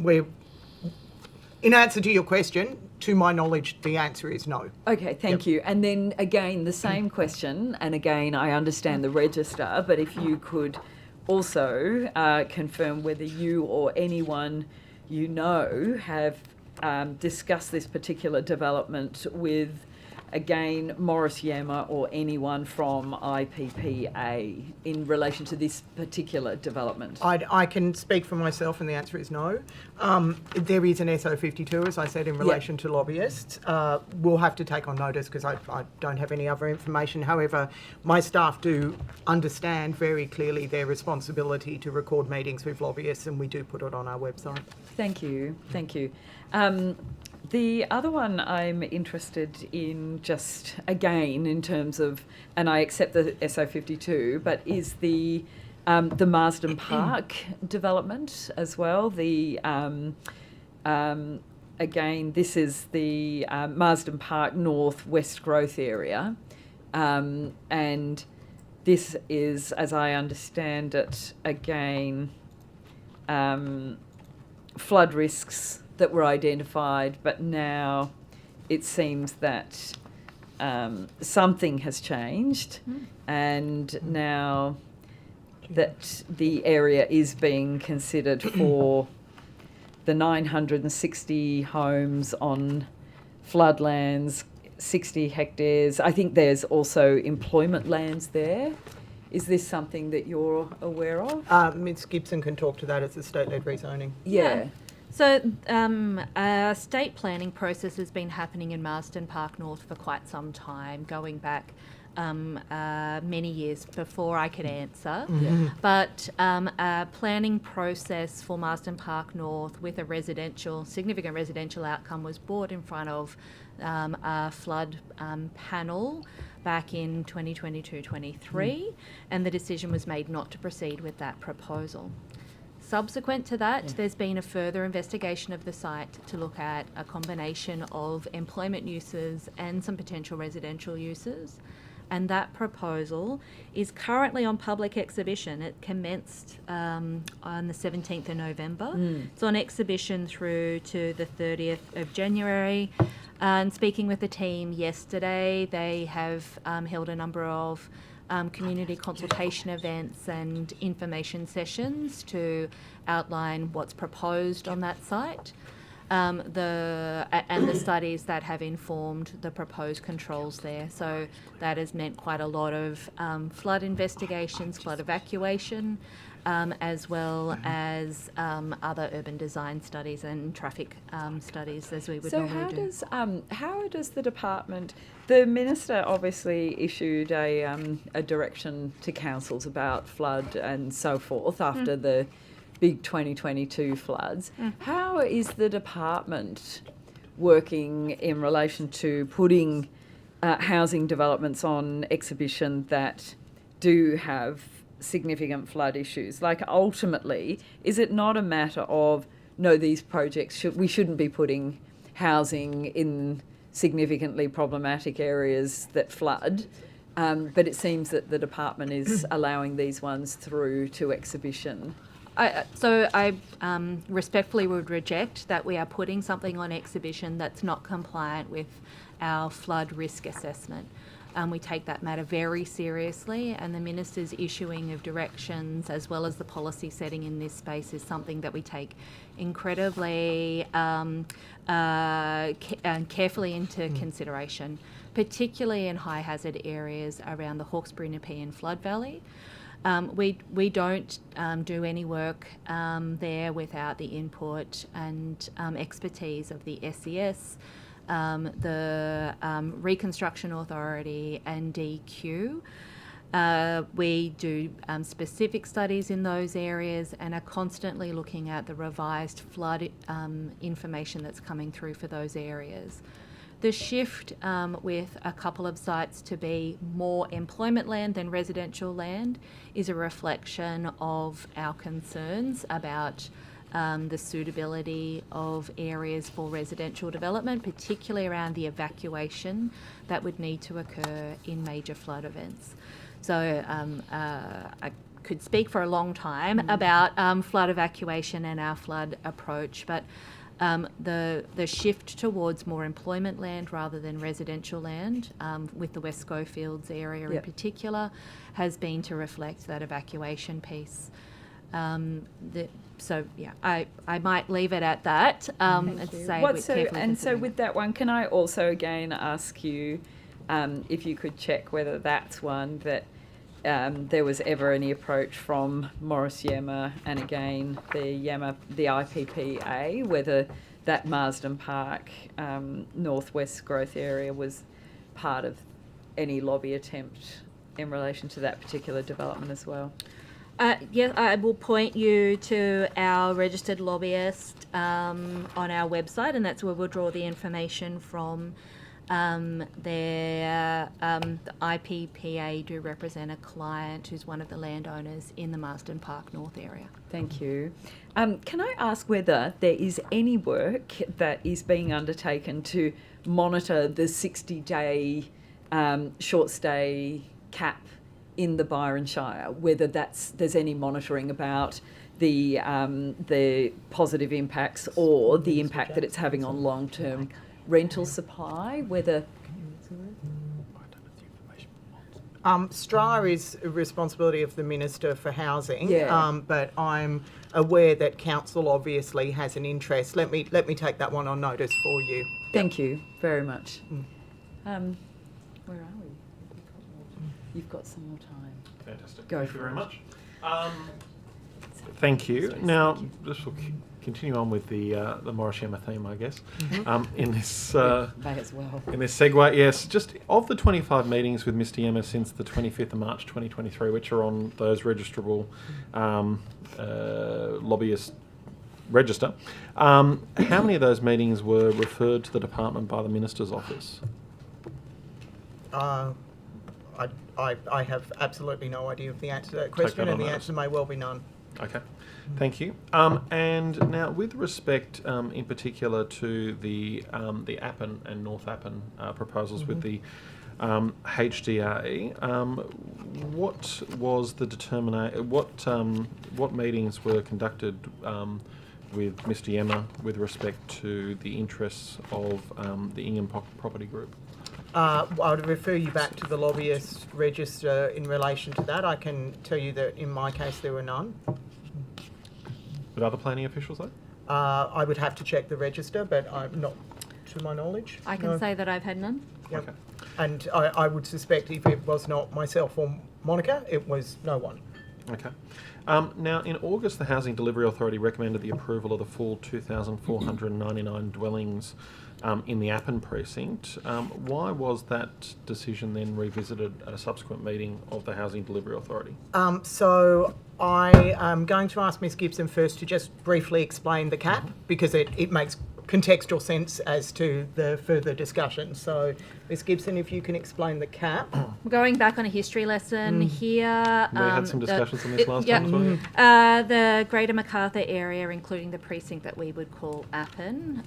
in answer to your question, to my knowledge, the answer is no. Okay, thank you. And then again, the same question, and again, I understand the register, but if you could also confirm whether you or anyone you know have discussed this particular development with, again, Morris Yama or anyone from IPPA in relation to this particular development? I can speak for myself, and the answer is no. There is an SO52, as I said, in relation to lobbyists. We'll have to take on notice because I don't have any other information. However, my staff do understand very clearly their responsibility to record meetings with lobbyists, and we do put it on our website. Thank you, thank you. The other one I'm interested in, just again in terms of, and I accept the SO52, but is the Marsden Park development as well. The again, this is the Marsden Park North West Growth area, and this is, as I understand it, again flood risks that were identified, but now it seems that something has changed, and now that the area is being considered for the 960 homes on floodlands, 60 hectares. I think there's also employment lands there. Is this something that you're aware of? Ms. Gibson can talk to that as a state-led rezoning. Yeah. So a state planning process has been happening in Marsden Park North for quite some time, going back many years before I could answer. But a planning process for Marsden Park North with a significant residential outcome was brought in front of a flood panel back in 2022-23, and the decision was made not to proceed with that proposal. Subsequent to that, there's been a further investigation of the site to look at a combination of employment uses and some potential residential uses. And that proposal is currently on public exhibition. It commenced on the 17th of November. It's on exhibition through to the 30th of January. And speaking with the team yesterday, they have held a number of community consultation events and information sessions to outline what's proposed on that site, and the studies that have informed the proposed controls there. So that has meant quite a lot of flood investigations, flood evacuation, as well as other urban design studies and traffic studies, as we would normally do. So how does the department, the minister obviously issued a direction to councils about flood and so forth after the big 2022 floods. How is the department working in relation to putting housing developments on exhibition that do have significant flood issues? Like, ultimately, is it not a matter of, no, these projects, we shouldn't be putting housing in significantly problematic areas that flood, but it seems that the department is allowing these ones through to exhibition? So I respectfully would reject that we are putting something on exhibition that's not compliant with our flood risk assessment. We take that matter very seriously, and the Minister's issuing of directions as well as the policy setting in this space is something that we take incredibly carefully into consideration, particularly in high hazard areas around the Hawkesbury Nepean Flood Valley. We don't do any work there without the input and expertise of the SES, the Reconstruction Authority and DQ. We do specific studies in those areas and are constantly looking at the revised flood information that's coming through for those areas. The shift with a couple of sites to be more employment land than residential land is a reflection of our concerns about the suitability of areas for residential development, particularly around the evacuation that would need to occur in major flood events. So I could speak for a long time about flood evacuation and our flood approach, but the shift towards more employment land rather than residential land, with the West Schofields area in particular, has been to reflect that evacuation piece. I might leave it at that. And say so with that one, can I also again ask you if you could check whether that's one that there was ever any approach from Morris Yema and again the IPPA, whether that Marsden Park northwest growth area was part of any lobby attempt in relation to that particular development as well? Yes, I will point you to our registered lobbyist on our website, and that's where we'll draw the information from. The IPPA do represent a client who's one of the landowners in the Marsden Park North area. Thank you. Can I ask whether there is any work that is being undertaken to monitor the 60-day short stay cap in the Byron Shire, whether there's any monitoring about the positive impacts or the impact that it's having on long-term rental supply, whether... STRA is a responsibility of the Minister for Housing, Yeah. but I'm aware that Council obviously has an interest. Let me take that one on notice for you. Thank you very much. Where are we? You've got some more time. Fantastic. Go Thank for you very it. much. Thank you. Now, this will continue on with the Morris Yema theme, I guess. In this May as well. in this segue, yes, just of the 25 meetings with Mr. Yema since the 25th of March 2023, which are on those registrable lobbyist register, how many of those meetings were referred to the department by the Minister's office? I have absolutely no idea of the answer to that question, and the answer may well be none. Okay, thank you. And now, with respect, in particular, to the Appin and North Appin proposals with the HDA, what was the what meetings were conducted with Mr. Yema with respect to the interests of the Ingham Property Group? I would refer you back to the lobbyist register in relation to that. I can tell you that in my case there were none. With other planning officials, though? I would have to check the register, but I'm not to my knowledge. I can say that I've had none. Yep. Okay. And I would suspect if it was not myself or Monica, it was no one. Okay. Now, in August, the Housing Delivery Authority recommended the approval of the full 2,499 dwellings in the Appin precinct. Why was that decision then revisited at a subsequent meeting of the Housing Delivery Authority? So I am going to ask Ms Gibson first to just briefly explain the cap, because it makes contextual sense as to the further discussion. So Ms Gibson, if you can explain the cap. Going back on a history lesson here. We had some discussions on this last time as well. The Greater Macarthur area, including the precinct that we would call Appin,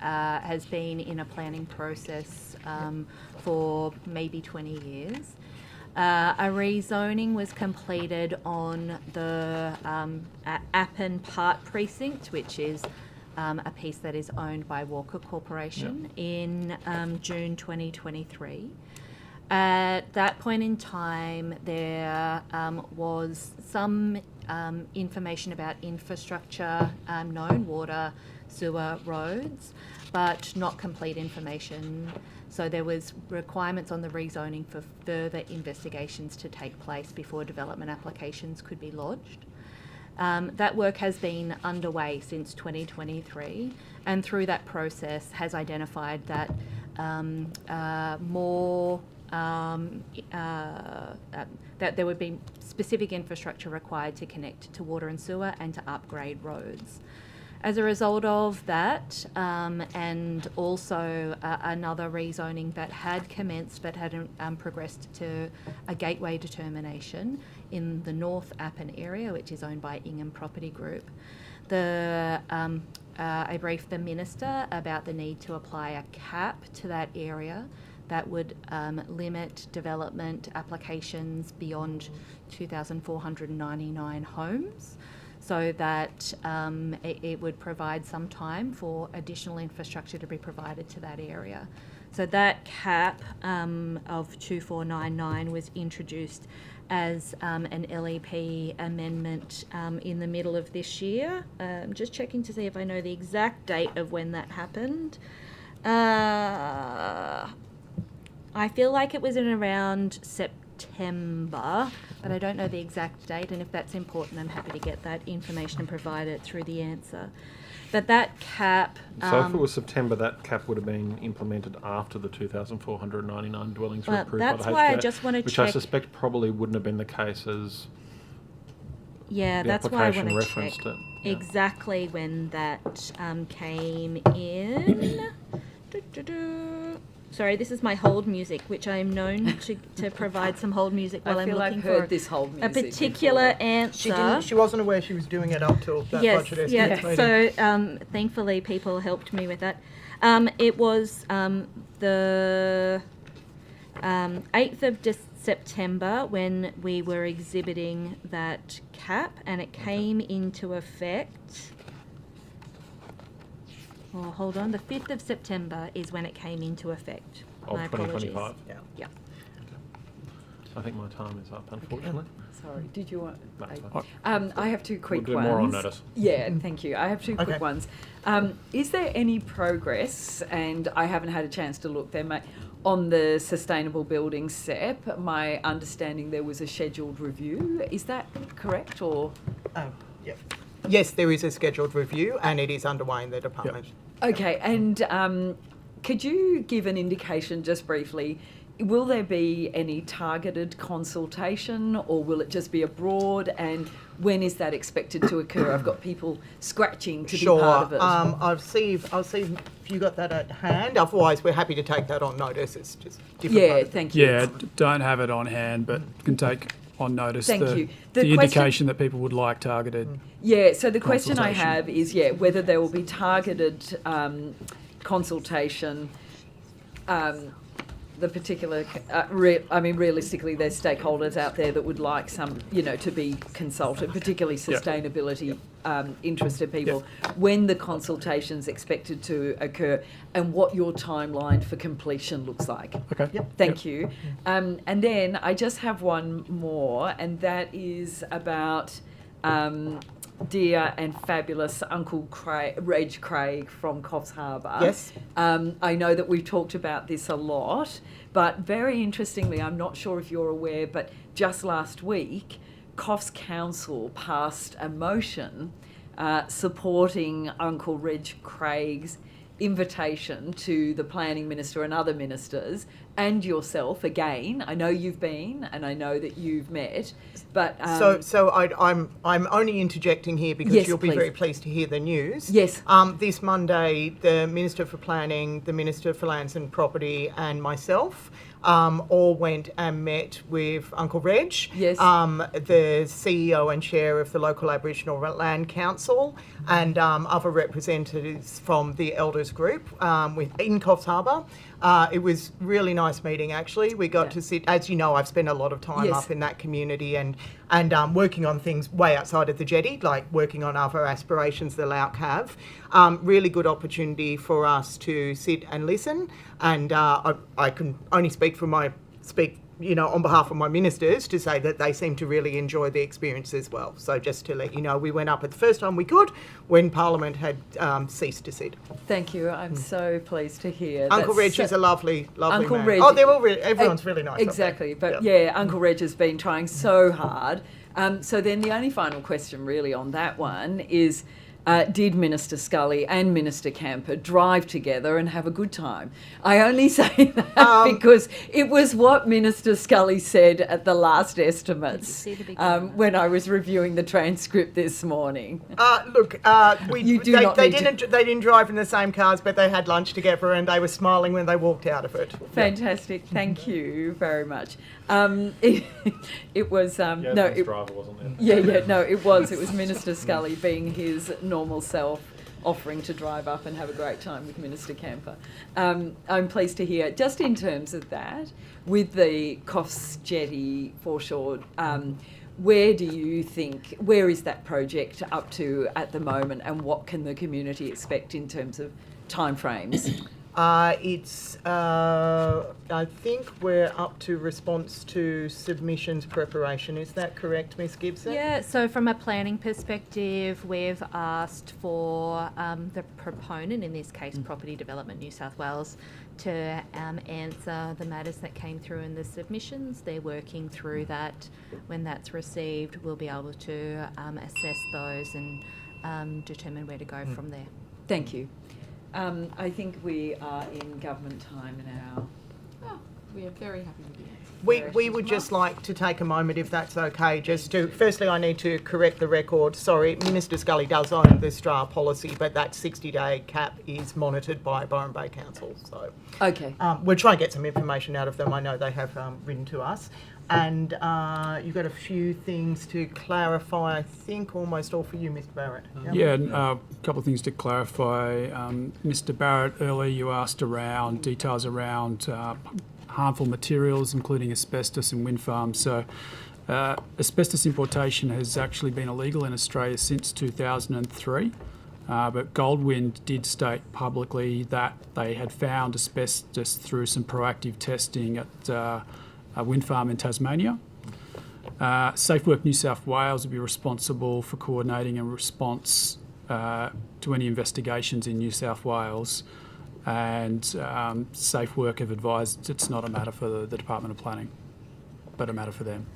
has been in a planning process for maybe 20 years. A rezoning was completed on the Appin Part Precinct, which is a piece that is owned by Walker Corporation, in June 2023. At that point in time, there was some information about infrastructure known, water, sewer, roads, but not complete information. So there was requirements on the rezoning for further investigations to take place before development applications could be lodged. That work has been underway since 2023, and through that process has identified that that there would be specific infrastructure required to connect to water and sewer and to upgrade roads. As a result of that, and also another rezoning that had commenced but hadn't progressed to a gateway determination in the North Appin area, which is owned by Ingham Property Group, I briefed the Minister about the need to apply a cap to that area that would limit development applications beyond 2,499 homes, so that it would provide some time for additional infrastructure to be provided to that area. So that cap of 2,499 was introduced as an LEP amendment in the middle of this year. I'm just checking to see if I know the exact date of when that happened. I feel like it was in around September, but I don't know the exact date, and if that's important, I'm happy to get that information and provide it through the answer. But that cap... So if it was September, that cap would have been implemented after the 2,499 dwellings were approved by the HPA, that's why I just want to which check... I suspect probably wouldn't have been the case as Yeah, the that's why I application want to check referenced it. Yeah. exactly when that came in. Sorry, this is my hold music, which I am known to provide some hold music while I I'm feel looking I've heard for this hold a music particular before. answer. She wasn't aware she was doing it up till that Yes, budget yeah. estimate meeting. So thankfully, people helped me with that. It was the 8th of September when we were exhibiting that cap, and it came into effect. Oh, hold on. The 5th of September is when it came into effect. Of My apologies. 2025. Yeah. I think my time is up, unfortunately. Sorry, did you want... No, it's fine. I have two quick We'll do ones. more on notice. Yeah, thank you. I have two Okay. quick ones. Is there any progress, and I haven't had a chance to look there, mate, on the sustainable building SEP? My understanding there was a scheduled review. Is that correct, or...? Yep. Yes, there is a scheduled review, and it is underway in the department. Okay, and could you give an indication, just briefly, will there be any targeted consultation, or will it just be a broad, and when is that expected to occur? I've got people scratching to be part of it. I'll see if you got that at hand. Otherwise, we're happy to take that on notice. It's just different. Yeah, thank you. Yeah, don't have it on hand, but can take on notice Thank you. the The question- indication that people would like targeted. Yeah, so the question I Consultation. have is, whether there will be targeted consultation, the particular, realistically, there's stakeholders out there that would like some, to be consulted, particularly sustainability interested people, when the consultation's expected to occur, and what your timeline for completion looks like. Okay. Yep. Thank you. And then I just have one more, and that is about dear and fabulous Uncle Reg Craig from Coffs Harbour. Yes. I know that we've talked about this a lot, but very interestingly, I'm not sure if you're aware, but just last week, Coffs Council passed a motion supporting Uncle Reg Craig's invitation to the Planning Minister and other ministers, and yourself again. I know you've been, and I know that you've met, but So I'm only interjecting here because Yes, you'll be please. very pleased to hear the news. Yes. This Monday, the Minister for Planning, the Minister for Lands and Property, and myself all went and met with Uncle Reg, Yes. the CEO and chair of the local Aboriginal Land Council, and other representatives from the Elders Group in Coffs Harbour. It was really nice meeting, actually. We got to sit, as you know, I've spent a lot of time Yes. up in that community and working on things way outside of the jetty, like working on other aspirations the Lauk have. Really good opportunity for us to sit and listen. And I can only speak on behalf of my ministers to say that they seem to really enjoy the experience as well. So just to let you know, we went up at the first time we could when Parliament had ceased to sit. thank you. I'm so pleased to hear. Uncle That's Reg is a lovely Uncle man. Reg- Oh, they're all everyone's really nice. up there. Exactly, but Yep. Uncle Reg has been trying so hard. So then the only final question really on that one is, did Minister Scully and Minister Camper drive together and have a good time? I only say that because it was what Minister Scully said at the last estimates when I was reviewing the transcript this morning. They didn't drive in the same cars, but they had lunch together and they were smiling when they walked out of it. Fantastic, thank you very much. It was driver, wasn't it? It was Minister Scully being his normal self, offering to drive up and have a great time with Minister Camper. I'm pleased to hear, just in terms of that, with the Coffs Jetty foreshore, where is that project up to at the moment, and what can the community expect in terms of timeframes? I think we're up to response to submissions preparation. Is that correct, Ms Gibson? Yeah, so from a planning perspective, we've asked for the proponent, in this case Property Development New South Wales, to answer the matters that came through in the submissions. They're working through that. When that's received, we'll be able to assess those and determine where to go from there. Thank you. I think we are in government time now. We are very happy with you. We would just like to take a moment, if that's okay, just to... Firstly, I need to correct the record. Sorry, Minister Scully does own the STRA policy, but that 60-day cap is monitored by Byron Bay Council. So, okay. We'll try and get some information out of them. I know they have written to us. And you've got a few things to clarify, I think almost all for you, Mr Barrett. A couple of things to clarify. Mr Barrett, earlier you asked around details around harmful materials, including asbestos and wind farms. So asbestos importation has actually been illegal in Australia since 2003. But Goldwind did state publicly that they had found asbestos through some proactive testing at a wind farm in Tasmania. Safe Work New South Wales will be responsible for coordinating a response to any investigations in New South Wales, and Safe Work have advised it's not a matter for the Department of Planning, but a matter for them.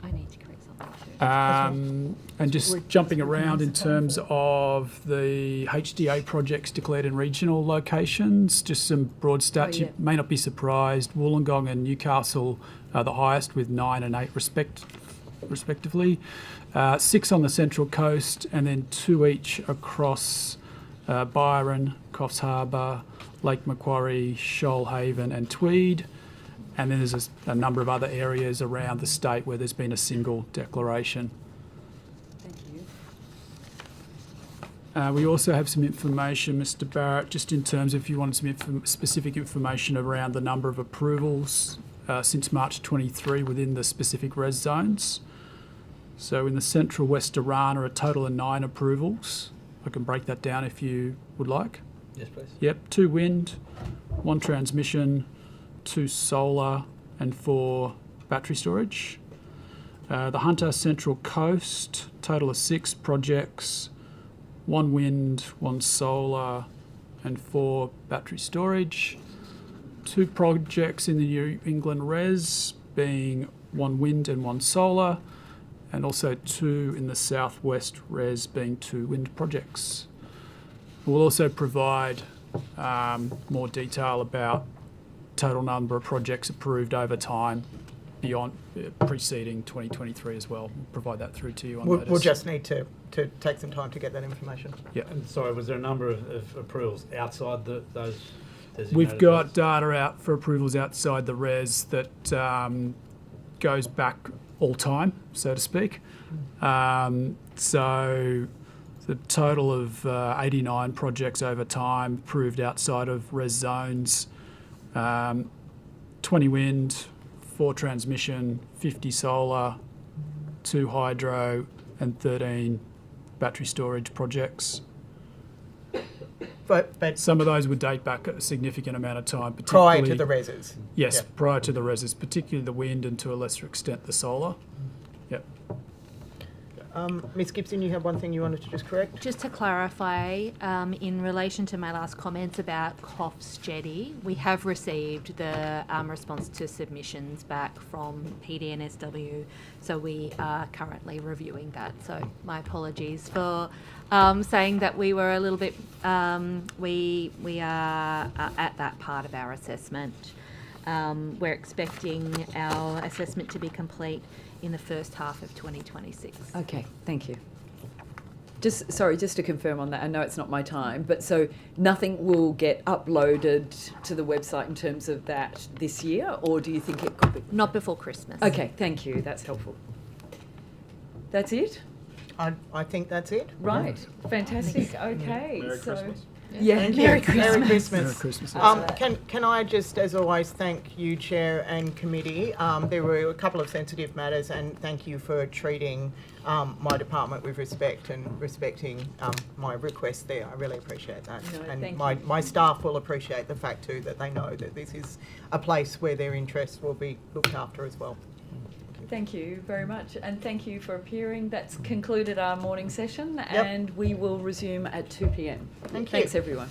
I need to correct something too. And just jumping around in terms of the HDA projects declared in regional locations, just some broad stats. You may not be surprised. Wollongong and Newcastle are the highest with 9 and 8 respectively. 6 on the Central Coast, and then 2 each across Byron, Coffs Harbour, Lake Macquarie, Shoalhaven and Tweed. And then there's a number of other areas around the state where there's been a single declaration. Thank you. We also have some information, Mr Barrett, just in terms of if you wanted some specific information around the number of approvals since March 23 within the specific res zones. So in the Central West Arana, a total of 9 approvals. I can break that down if you would like. Yes, please. Yep, 2 wind, 1 transmission, 2 solar and 4 battery storage. The Hunter Central Coast, total of 6 projects, 1 wind, 1 solar and 4 battery storage. 2 projects in the New England Res, being 1 wind and 1 solar, and also 2 in the Southwest Res, being 2 wind projects. We'll also provide more detail about total number of projects approved over time beyond preceding 2023 as well. We'll provide that through to you on notice. We'll just need to take some time to get that information. Yeah. And sorry, was there a number of approvals outside those designated We've got res? data out for approvals outside the res that goes back all time, so to speak. So the total of 89 projects over time approved outside of res zones, 20 wind, 4 transmission, 50 solar, 2 hydro and 13 battery storage projects. But Some of those would date back a significant amount of time. prior to the reses? Yes, Yep. prior to the reses, particularly the wind and to a lesser extent the solar. Yep. Ms Gibson, you have one thing you wanted to just correct? Just to clarify, in relation to my last comments about Coffs Jetty, we have received the response to submissions back from PDNSW, so we are currently reviewing that. So my apologies for saying that we were a little bit, we are at that part of our assessment. We're expecting our assessment to be complete in the first half of 2026. Okay, thank you. Just to confirm on that, I know it's not my time, but so nothing will get uploaded to the website in terms of that this year, or do you think it could be? Not before Christmas. Okay, thank you, that's helpful. That's it? I think that's it. Right, fantastic, okay. Merry so Christmas. Yeah, Thank you. Merry Christmas. Merry Christmas. Merry Christmas. Can I just, as always, thank you, Chair and Committee. There were a couple of sensitive matters, and thank you for treating my department with respect and respecting my request there. I really appreciate that. No, and thank you. my staff will appreciate the fact too that they know that this is a place where their interests will be looked after as well. Thank you very much, and thank you for appearing. That's concluded our morning session, and we will resume at 2 p.m. Thanks, everyone.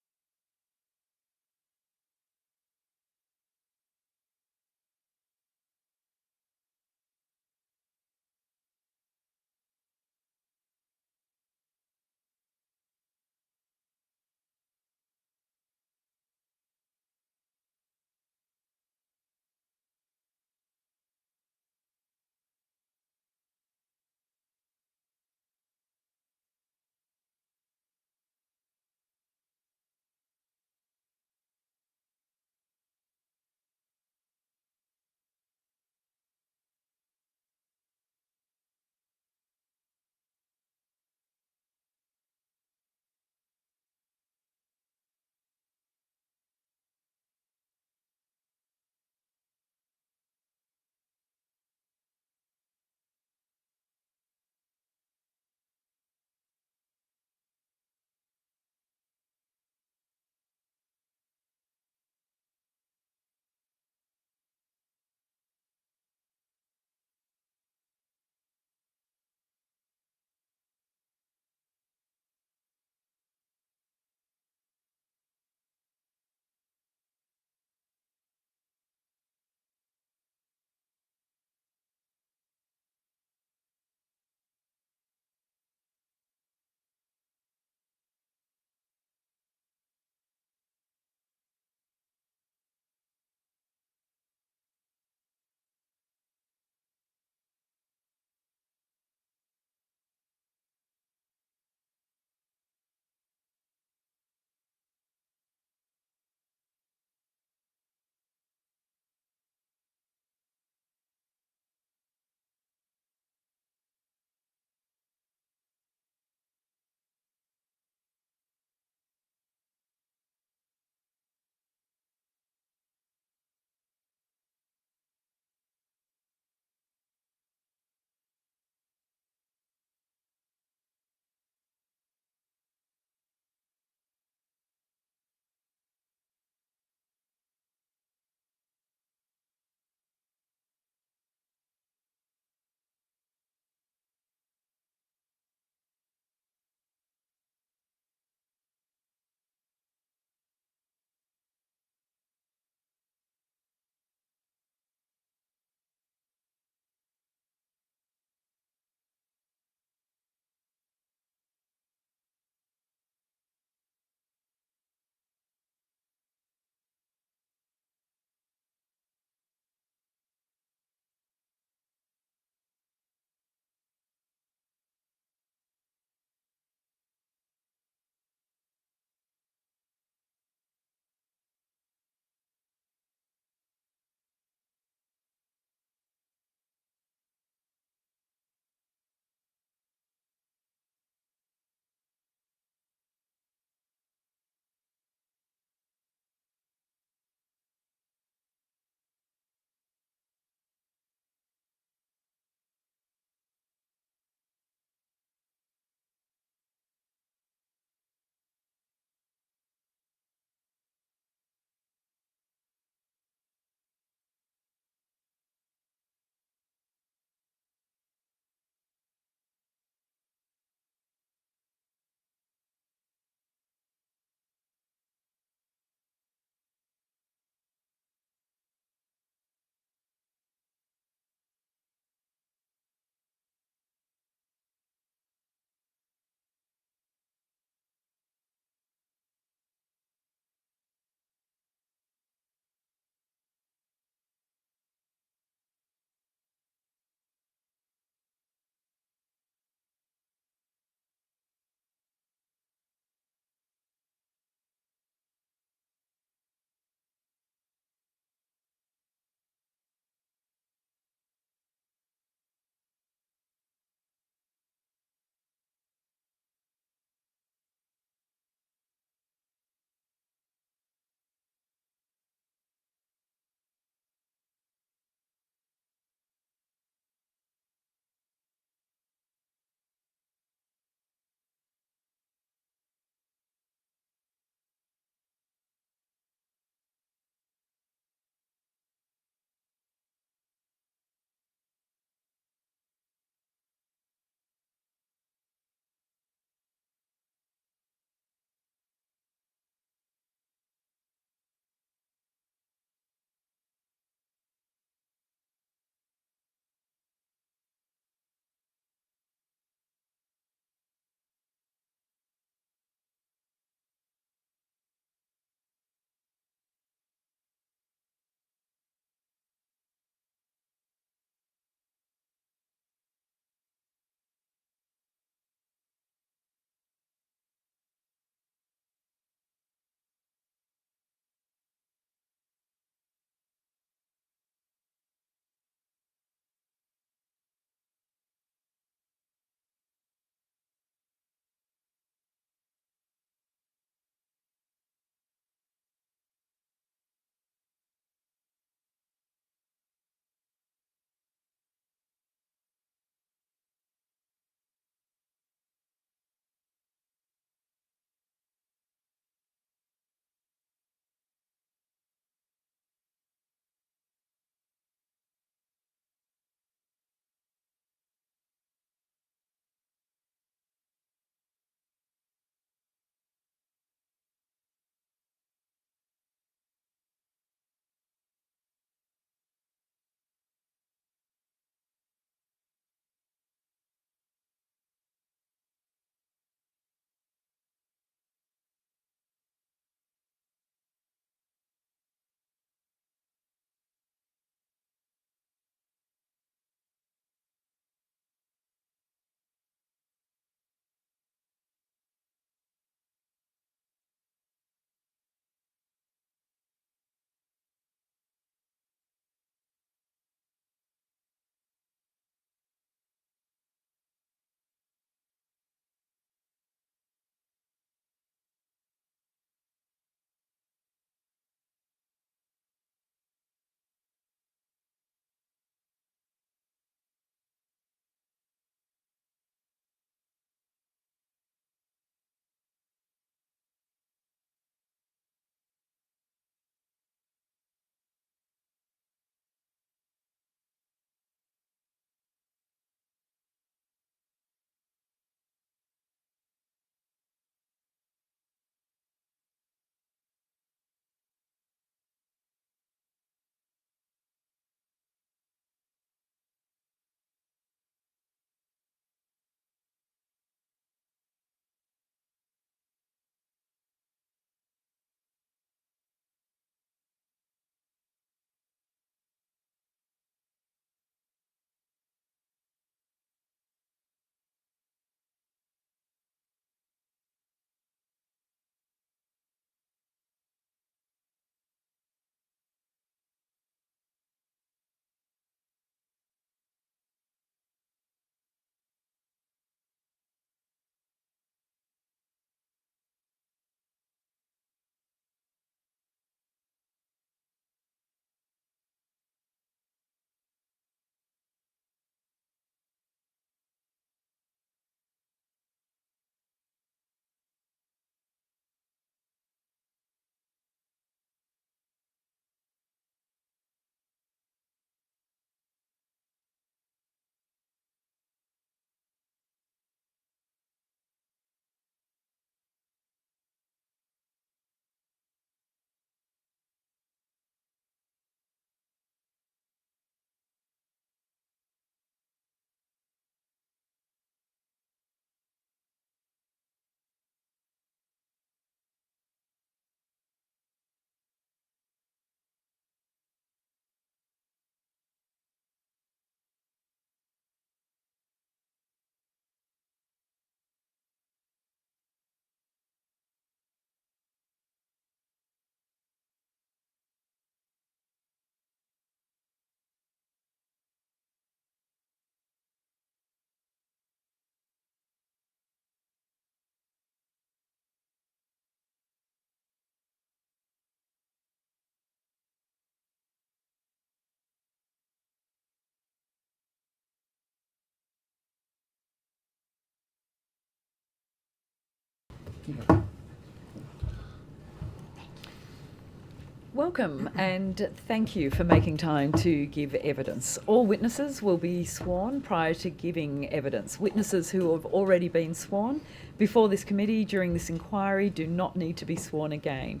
Welcome and thank you for making time to give evidence. All witnesses will be sworn prior to giving evidence. Witnesses who have already been sworn before this committee during this inquiry do not need to be sworn again.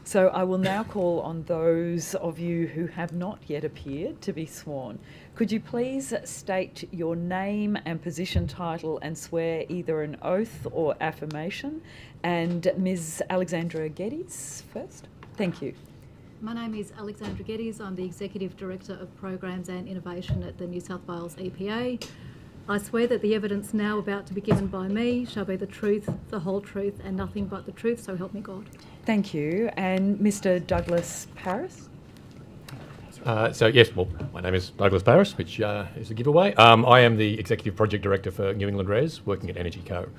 So I will now call on those of you who have not yet appeared to be sworn. Could you please state your name and position title and swear either an oath or affirmation? And Ms. Alexandra Geddes first. Thank you. My name is Alexandra Geddes. I'm the Executive Director of Programs and Innovation at the New South Wales EPA. I swear that the evidence now about to be given by me shall be the truth, the whole truth, and nothing but the truth, so help me God. Thank you. And Mr. Douglas Paris? Yes, well, my name is Douglas Paris, which is a giveaway. I am the Executive Project Director for New England Res, working at Energy Co.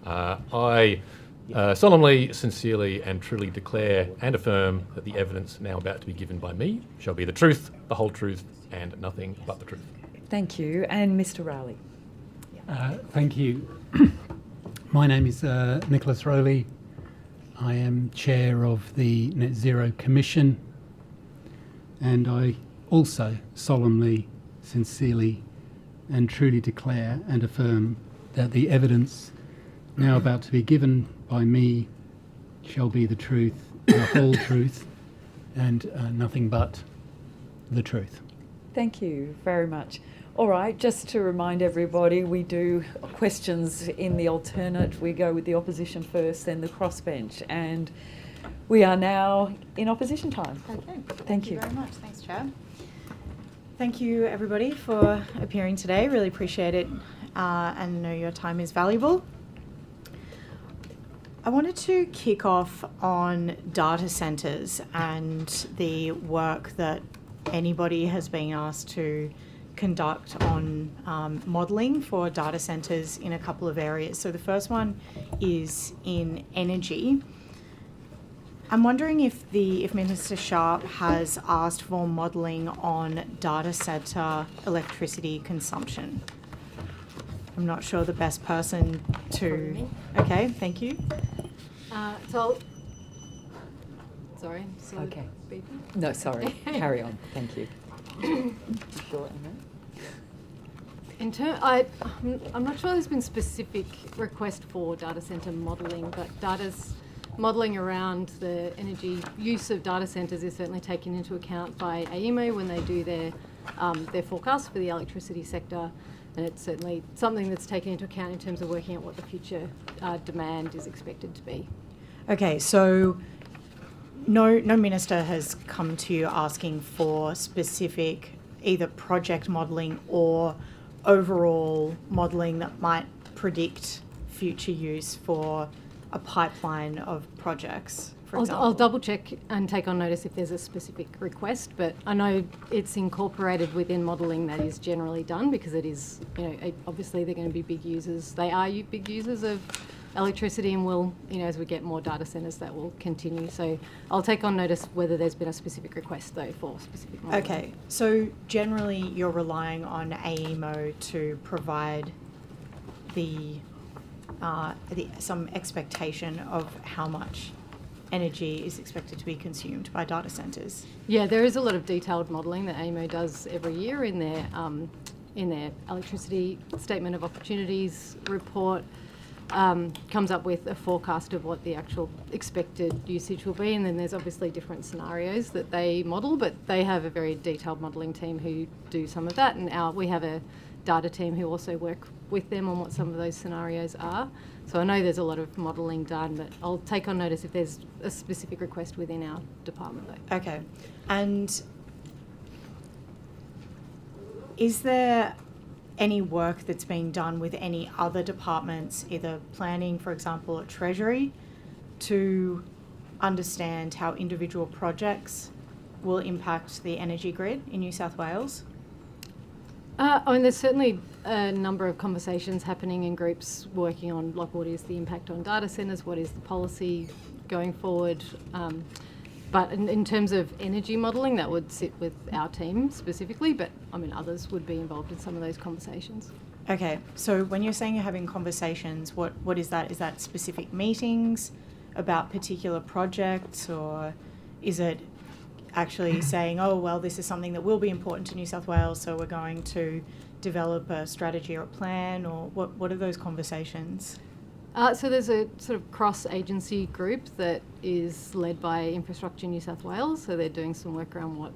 I solemnly, sincerely and truly declare and affirm that the evidence now about to be given by me shall be the truth, the whole truth, and nothing but the truth. Thank you. And Mr. Rowley? Thank you. My name is Nicholas Rowley. I am Chair of the Net Zero Commission, and I also solemnly, sincerely and truly declare and affirm that the evidence now about to be given by me shall be the truth, the whole truth, and nothing but the truth. Thank you very much. All right, just to remind everybody, we do questions in the alternate. We go with the opposition first, then the crossbench, and we are now in opposition time. Okay. Thank you very much. Thanks, Chair. Thank you, everybody, for appearing today. Really appreciate it and know your time is valuable. I wanted to kick off on data centres and the work that anybody has been asked to conduct on modelling for data centres in a couple of areas. So the first one is in energy. I'm wondering if Minister Sharp has asked for modelling on data centre electricity consumption. I'm not sure the best person to... Okay, thank you. Sorry. Okay. Beeping? No, sorry. Carry on. Thank you. Sure, I'm not sure there's been specific request for data centre modelling, but modelling around the energy use of data centres is certainly taken into account by AEMO when they do their forecast for the electricity sector, and it's certainly something that's taken into account in terms of working out what the future demand is expected to be. Okay, so no minister has come to you asking for specific either project modelling or overall modelling that might predict future use for a pipeline of projects, for example? I'll double check and take on notice if there's a specific request, but I know it's incorporated within modelling that is generally done because it is, obviously they're going to be big users. They are big users of electricity and will, as we get more data centres, that will continue. So I'll take on notice whether there's been a specific request, though, for specific modelling. Okay, so generally you're relying on AEMO to provide some expectation of how much energy is expected to be consumed by data centres. Yeah, there is a lot of detailed modelling that AEMO does every year in their electricity statement of opportunities report. Comes up with a forecast of what the actual expected usage will be, and then there's obviously different scenarios that they model, but they have a very detailed modelling team who do some of that, and we have a data team who also work with them on what some of those scenarios are. So I know there's a lot of modelling done, but I'll take on notice if there's a specific request within our department, though. Okay, and is there any work that's being done with any other departments, either planning, for example, or Treasury, to understand how individual projects will impact the energy grid in New South Wales? There's certainly a number of conversations happening in groups working on, what is the impact on data centres, what is the policy going forward. But in terms of energy modelling, that would sit with our team specifically, but others would be involved in some of those conversations. Okay, so when you're saying you're having conversations, what is that? Is that specific meetings about particular projects, or is it actually saying, oh, well, this is something that will be important to New South Wales, so we're going to develop a strategy or a plan, or what are those conversations? So there's a sort of cross-agency group that is led by Infrastructure New South Wales, so they're doing some work around what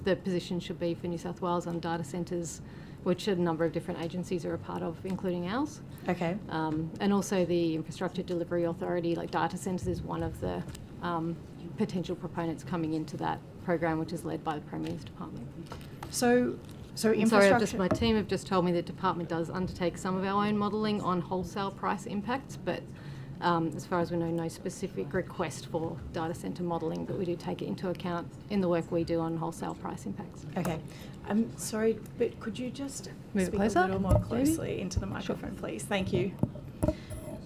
the position should be for New South Wales on data centres, which a number of different agencies are a part of, including ours. Okay. And also the Infrastructure Delivery Authority, like data centres is one of the potential proponents coming into that program, which is led by the Premier's Department. So infrastructure... Sorry, my team have just told me the department does undertake some of our own modelling on wholesale price impacts, but as far as we know, no specific request for data centre modelling, but we do take it into account in the work we do on wholesale price impacts. Okay. I'm sorry, but could you just Move speak closer, a little more closely into the microphone, please? Thank you.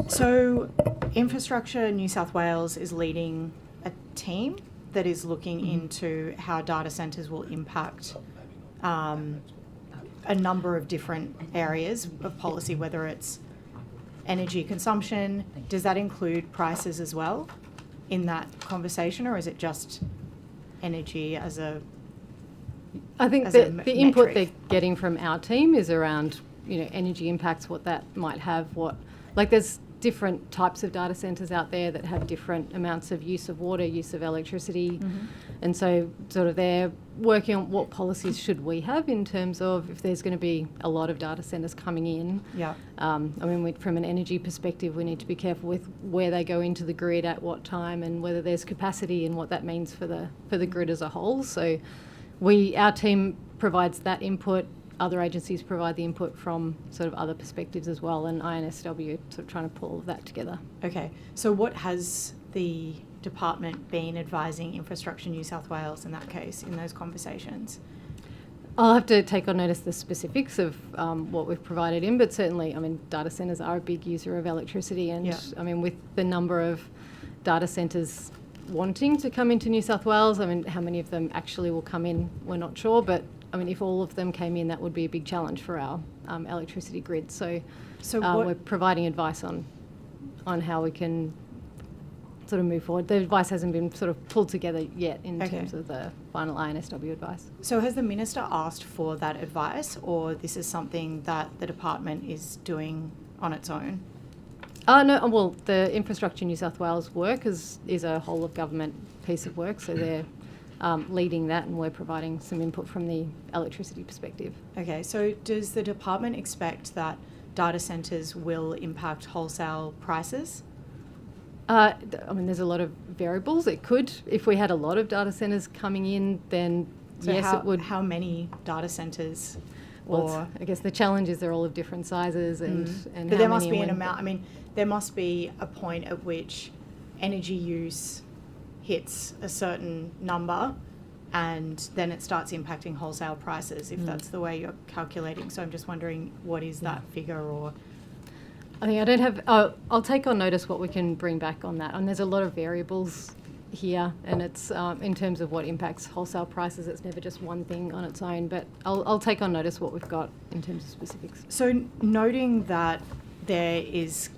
So Infrastructure New South Wales is leading a team that is looking into how data centres will impact a number of different areas of policy, whether it's energy consumption. Does that include prices as well in that conversation, or is it just energy as a I think the input they're getting from our team is around, energy impacts, what that might have, there's different types of data centres out there that have different amounts of use of water, use of electricity. And so sort of they're working on what policies should we have in terms of if there's going to be a lot of data centres coming in. Yeah. From an energy perspective, we need to be careful with where they go into the grid at what time and whether there's capacity and what that means for the grid as a whole. So our team provides that input. Other agencies provide the input from sort of other perspectives as well, and INSW sort of trying to pull all of that together. Okay. So what has the department been advising Infrastructure New South Wales in that case, in those conversations? I'll have to take on notice the specifics of what we've provided in, but certainly, data centres are a big user of electricity, and with the number of data centres wanting to come into New South Wales, how many of them actually will come in, we're not sure, but if all of them came in, that would be a big challenge for our electricity grid. So we're providing advice on how we can sort of move forward. The advice hasn't been sort of pulled together yet in terms of the final INSW advice. So has the Minister asked for that advice, or this is something that the department is doing on its own? No, well, the Infrastructure New South Wales work is a whole of government piece of work, so they're leading that, and we're providing some input from the electricity perspective. Okay, so does the department expect that data centres will impact wholesale prices? There's a lot of variables. It could. If we had a lot of data centres coming in, then so yes, it would. How many data centres? Well, I guess the challenge is they're all of different sizes and but there must be an amount. There must be a point at which energy use hits a certain number, and then it starts impacting wholesale prices if that's the way you're calculating. So I'm just wondering, what is that figure? Or I don't have. I'll take on notice what we can bring back on that. And there's a lot of variables here, and it's in terms of what impacts wholesale prices. It's never just one thing on its own. But I'll take on notice what we've got in terms of specifics. So noting that there is,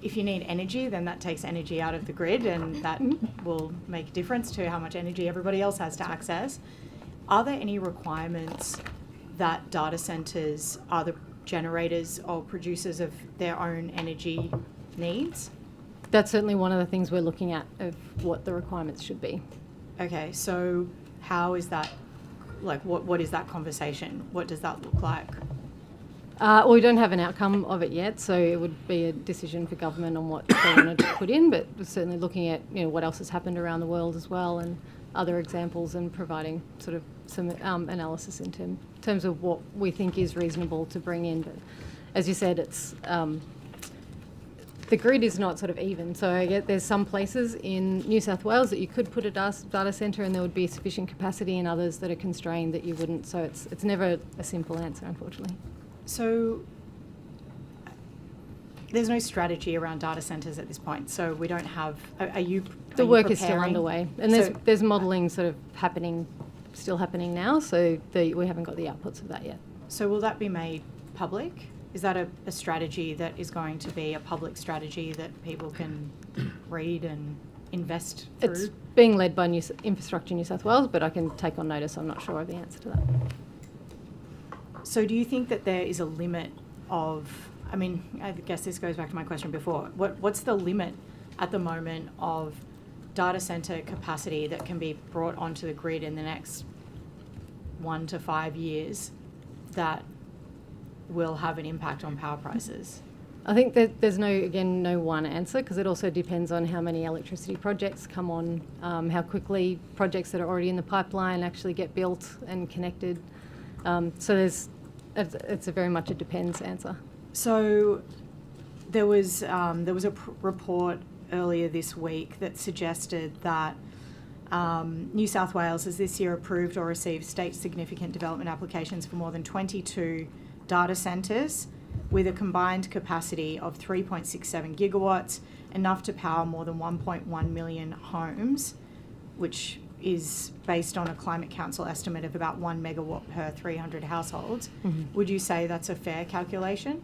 if you need energy, then that takes energy out of the grid, and that will make a difference to how much energy everybody else has to access. Are there any requirements that data centres are the generators or producers of their own energy needs? That's certainly one of the things we're looking at, of what the requirements should be. Okay, so how is that, what is that conversation? What does that look like? We don't have an outcome of it yet, so it would be a decision for government on what they wanted to put in, but we're certainly looking at what else has happened around the world as well, and other examples, and providing sort of some analysis in terms of what we think is reasonable to bring in. But as you said, it's the grid is not sort of even. So I get there's some places in New South Wales that you could put a data centre and there would be sufficient capacity, and others that are constrained that you wouldn't. So it's never a simple answer, unfortunately. So there's no strategy around data centres at this point. So we don't have. The work is still underway, and there's modelling sort of still happening now. So we haven't got the outputs of that yet. So will that be made public? Is that a strategy that is going to be a public strategy that people can read and invest through? It's being led by Infrastructure New South Wales, but I can take on notice. I'm not sure of the answer to that. So do you think that there is a limit of, I mean, I guess this goes back to my question before, what's the limit at the moment of data centre capacity that can be brought onto the grid in the next 1 to 5 years that will have an impact on power prices? I think that there's no one answer, because it also depends on how many electricity projects come on, how quickly projects that are already in the pipeline actually get built and connected. So it's a very much a depends answer. So there was a report earlier this week that suggested that New South Wales has this year approved or received state significant development applications for more than 22 data centres with a combined capacity of 3.67 gigawatts, enough to power more than 1.1 million homes, which is based on a Climate Council estimate of about 1 megawatt per 300 households. Mm-hmm. Would you say that's a fair calculation?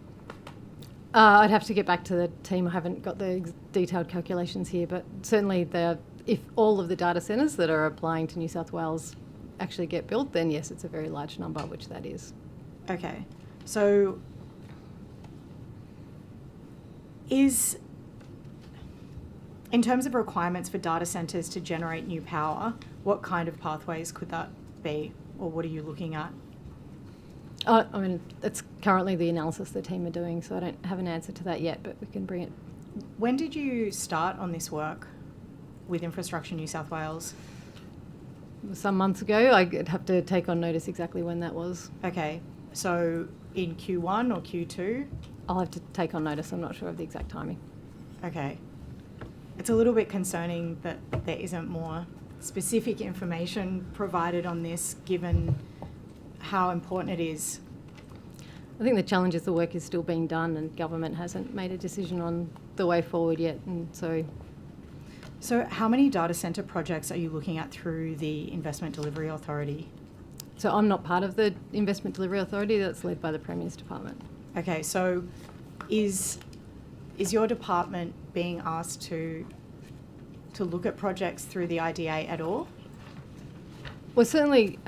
I'd have to get back to the team. I haven't got the detailed calculations here, but certainly if all of the data centres that are applying to New South Wales actually get built, then yes, it's a very large number, which that is. Okay. So in terms of requirements for data centres to generate new power, what kind of pathways could that be, or what are you looking at? I mean, it's currently the analysis the team are doing, so I don't have an answer to that yet, but we can bring it. When did you start on this work with Infrastructure New South Wales? Some months ago. I'd have to take on notice exactly when that was. Okay, so in Q1 or Q2? I'll have to take on notice. I'm not sure of the exact timing. Okay. It's a little bit concerning that there isn't more specific information provided on this, given how important it is. I think the challenge is the work is still being done and government hasn't made a decision on the way forward yet, and So how many data centre projects are you looking at through the Investment Delivery Authority? So I'm not part of the Investment Delivery Authority. That's led by the Premier's Department. Okay, so is your department being asked to look at projects through the IDA at all? Well, certainly,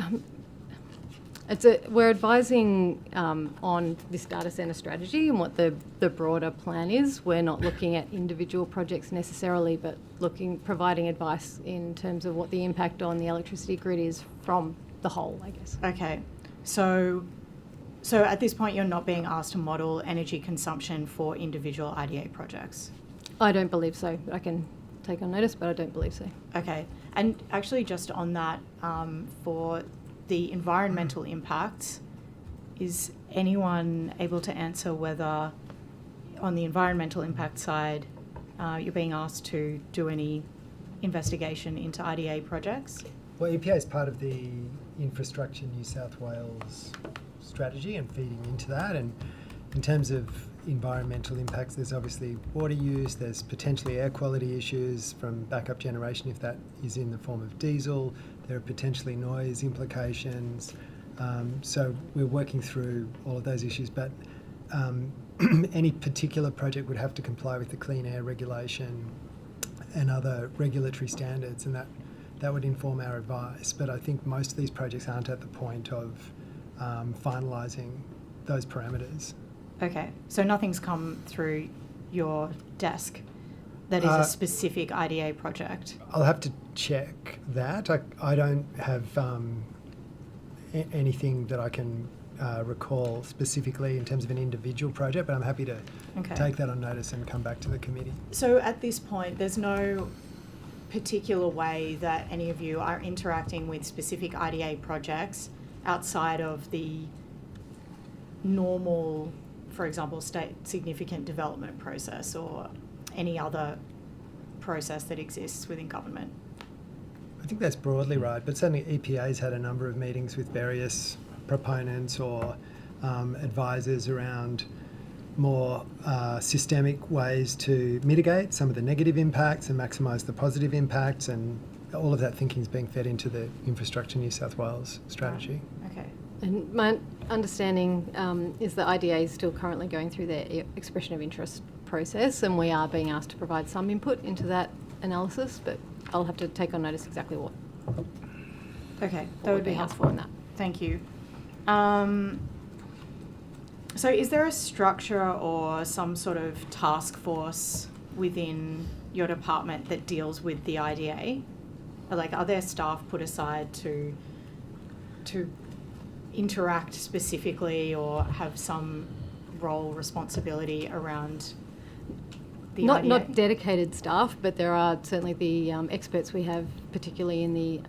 we're advising on this data centre strategy and what the broader plan is. We're not looking at individual projects necessarily, but providing advice in terms of what the impact on the electricity grid is from the whole, I guess. Okay, so at this point you're not being asked to model energy consumption for individual IDA projects? I don't believe so. I can take on notice, but I don't believe so. Okay, and actually just on that, for the environmental impacts, is anyone able to answer whether on the environmental impact side you're being asked to do any investigation into IDA projects? Well, EPA is part of the Infrastructure New South Wales strategy and feeding into that, and in terms of environmental impacts, there's obviously water use, there's potentially air quality issues from backup generation if that is in the form of diesel, there are potentially noise implications, so we're working through all of those issues, but any particular project would have to comply with the clean air regulation and other regulatory standards, and that would inform our advice. But I think most of these projects aren't at the point of finalising those parameters. Okay, so nothing's come through your desk that is a specific IDA project? I'll have to check that. I don't have anything that I can recall specifically in terms of an individual project, but I'm happy to take that on notice and come back to the committee. So at this point, there's no particular way that any of you are interacting with specific IDA projects outside of the normal, for example, state significant development process or any other process that exists within government? I think that's broadly right, but certainly EPA's had a number of meetings with various proponents or advisors around more systemic ways to mitigate some of the negative impacts and maximise the positive impacts, and all of that thinking is being fed into the Infrastructure New South Wales strategy. Okay. And my understanding is that IDA is still currently going through their expression of interest process, and we are being asked to provide some input into that analysis, but I'll have to take on notice exactly what. Okay, what that would be helpful on that. Thank you. So is there a structure or some sort of task force within your department that deals with the IDA? Or like, are there staff put aside to interact specifically or have some role responsibility around the IDA? Not dedicated staff, but there are certainly the experts we have, particularly in the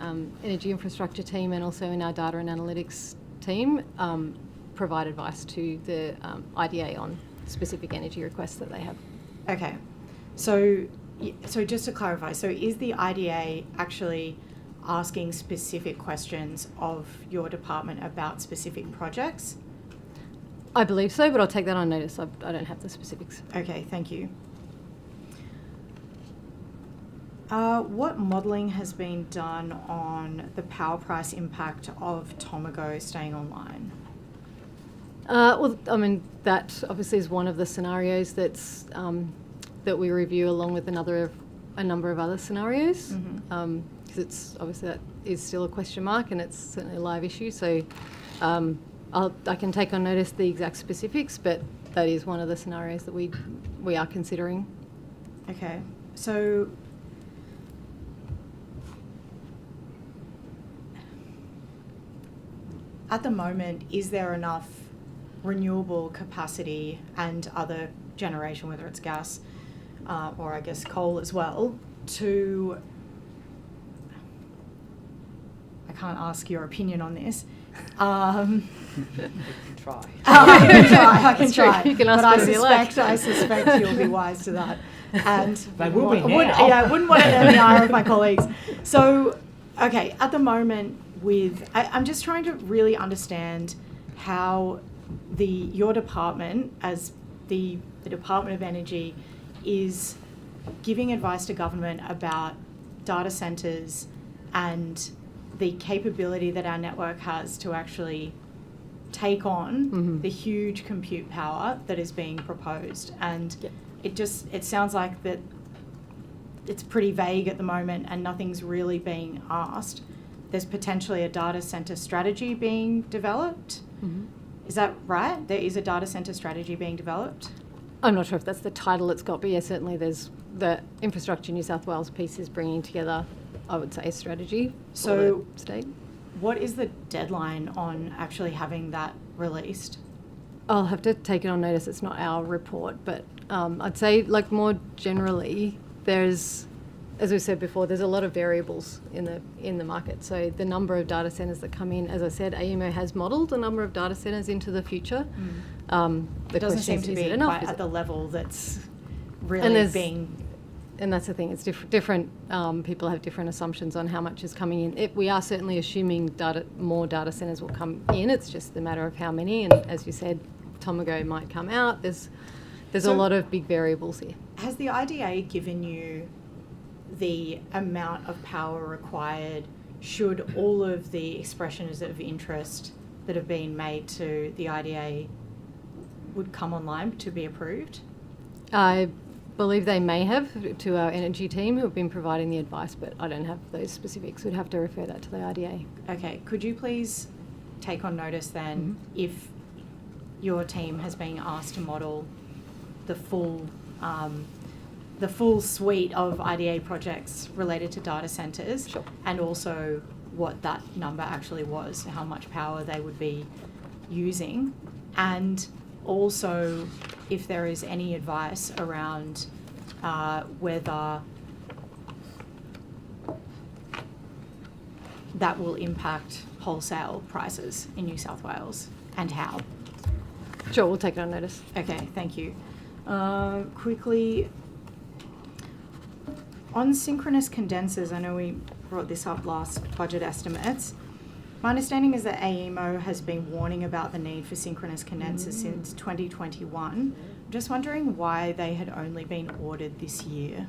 energy infrastructure team and also in our data and analytics team, provide advice to the IDA on specific energy requests that they have. Okay, so just to clarify, so is the IDA actually asking specific questions of your department about specific projects? I believe so, but I'll take that on notice. I don't have the specifics. Okay, thank you. What modelling has been done on the power price impact of Tomago staying online? Well, I mean, that obviously is one of the scenarios that's that we review along with a number of other scenarios, because it's obviously that is still a question mark and it's certainly a live issue. So I can take on notice the exact specifics, but that is one of the scenarios that we are considering. Okay, so at the moment, is there enough renewable capacity and other generation, whether it's gas or I guess coal as well, to, I can't ask your opinion on this. Try. I can try. You can ask but whatever you like. I suspect you'll be wise to that. And They will be now. I wouldn't want it in the eye of my colleagues. So, okay, at the moment I'm just trying to really understand how your department, as the Department of Energy, is giving advice to government about data centres and the capability that our network has to actually take on the huge compute power that is being proposed. And it sounds like that it's pretty vague at the moment and nothing's really being asked. There's potentially a data centre strategy being developed. Is that right? There is a data centre strategy being developed? I'm not sure if that's the title it's got, but yeah, certainly there's the Infrastructure New South Wales piece is bringing together, I would say, a strategy for the state. What is the deadline on actually having that released? I'll have to take it on notice. It's not our report, but I'd say, like, more generally, there's, as we said before, there's a lot of variables in the market. So the number of data centres that come in, as I said, AEMO has modelled a number of data centres into the future. It doesn't seem to be quite at the level that's really being... And that's the thing, it's different people have different assumptions on how much is coming in. We are certainly assuming more data centres will come in, it's just a matter of how many, and as you said, Tomago might come out. There's a lot of big variables here. Has the IDA given you the amount of power required should all of the expressions of interest that have been made to the IDA would come online to be approved? I believe they may have, to our energy team who have been providing the advice, but I don't have those specifics. We'd have to refer that to the IDA. Okay, could you please take on notice then if your team has been asked to model the full suite of IDA projects related to data centres, and also what that number actually was, how much power they would be using, and also if there is any advice around whether that will impact wholesale prices in New South Wales, and how. Sure, we'll take it on notice. Okay, thank you. Quickly, on synchronous condensers, I know we brought this up last budget estimates. My understanding is that AEMO has been warning about the need for synchronous condensers since 2021. I'm just wondering why they had only been ordered this year.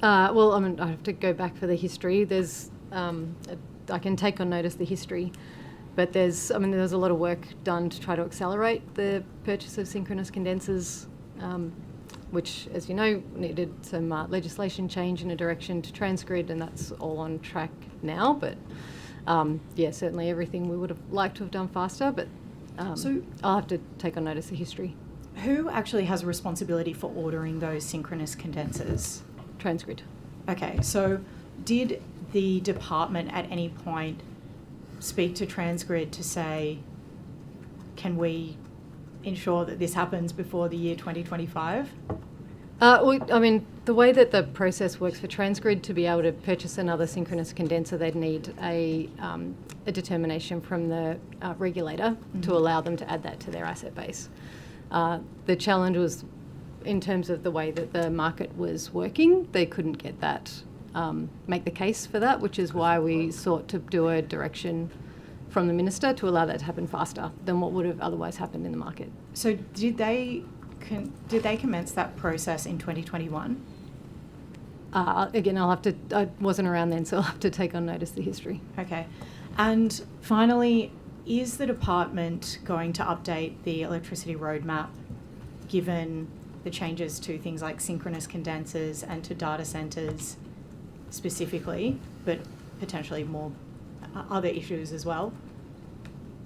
Well, I mean, I have to go back for the history. There's, I can take on notice the history, but there's a lot of work done to try to accelerate the purchase of synchronous condensers which, as you know, needed some legislation change in a direction to Transgrid, and that's all on track now. But yeah, certainly everything we would have liked to have done faster, but so I'll have to take on notice the history. Who actually has responsibility for ordering those synchronous condensers? Transgrid. Okay, so did the department at any point speak to Transgrid to say, can we ensure that this happens before the year 2025? Well, I mean, the way that the process works for Transgrid, to be able to purchase another synchronous condenser, they'd need a determination from the regulator to allow them to add that to their asset base. The challenge was, in terms of the way that the market was working, they couldn't get that, make the case for that, which is why we sought to do a direction from the minister to allow that to happen faster than what would have otherwise happened in the market. So did they commence that process in 2021? Again, I wasn't around then, so I'll have to take on notice the history. Okay. And finally, is the department going to update the electricity roadmap given the changes to things like synchronous condensers and to data centres specifically, but potentially more other issues as well?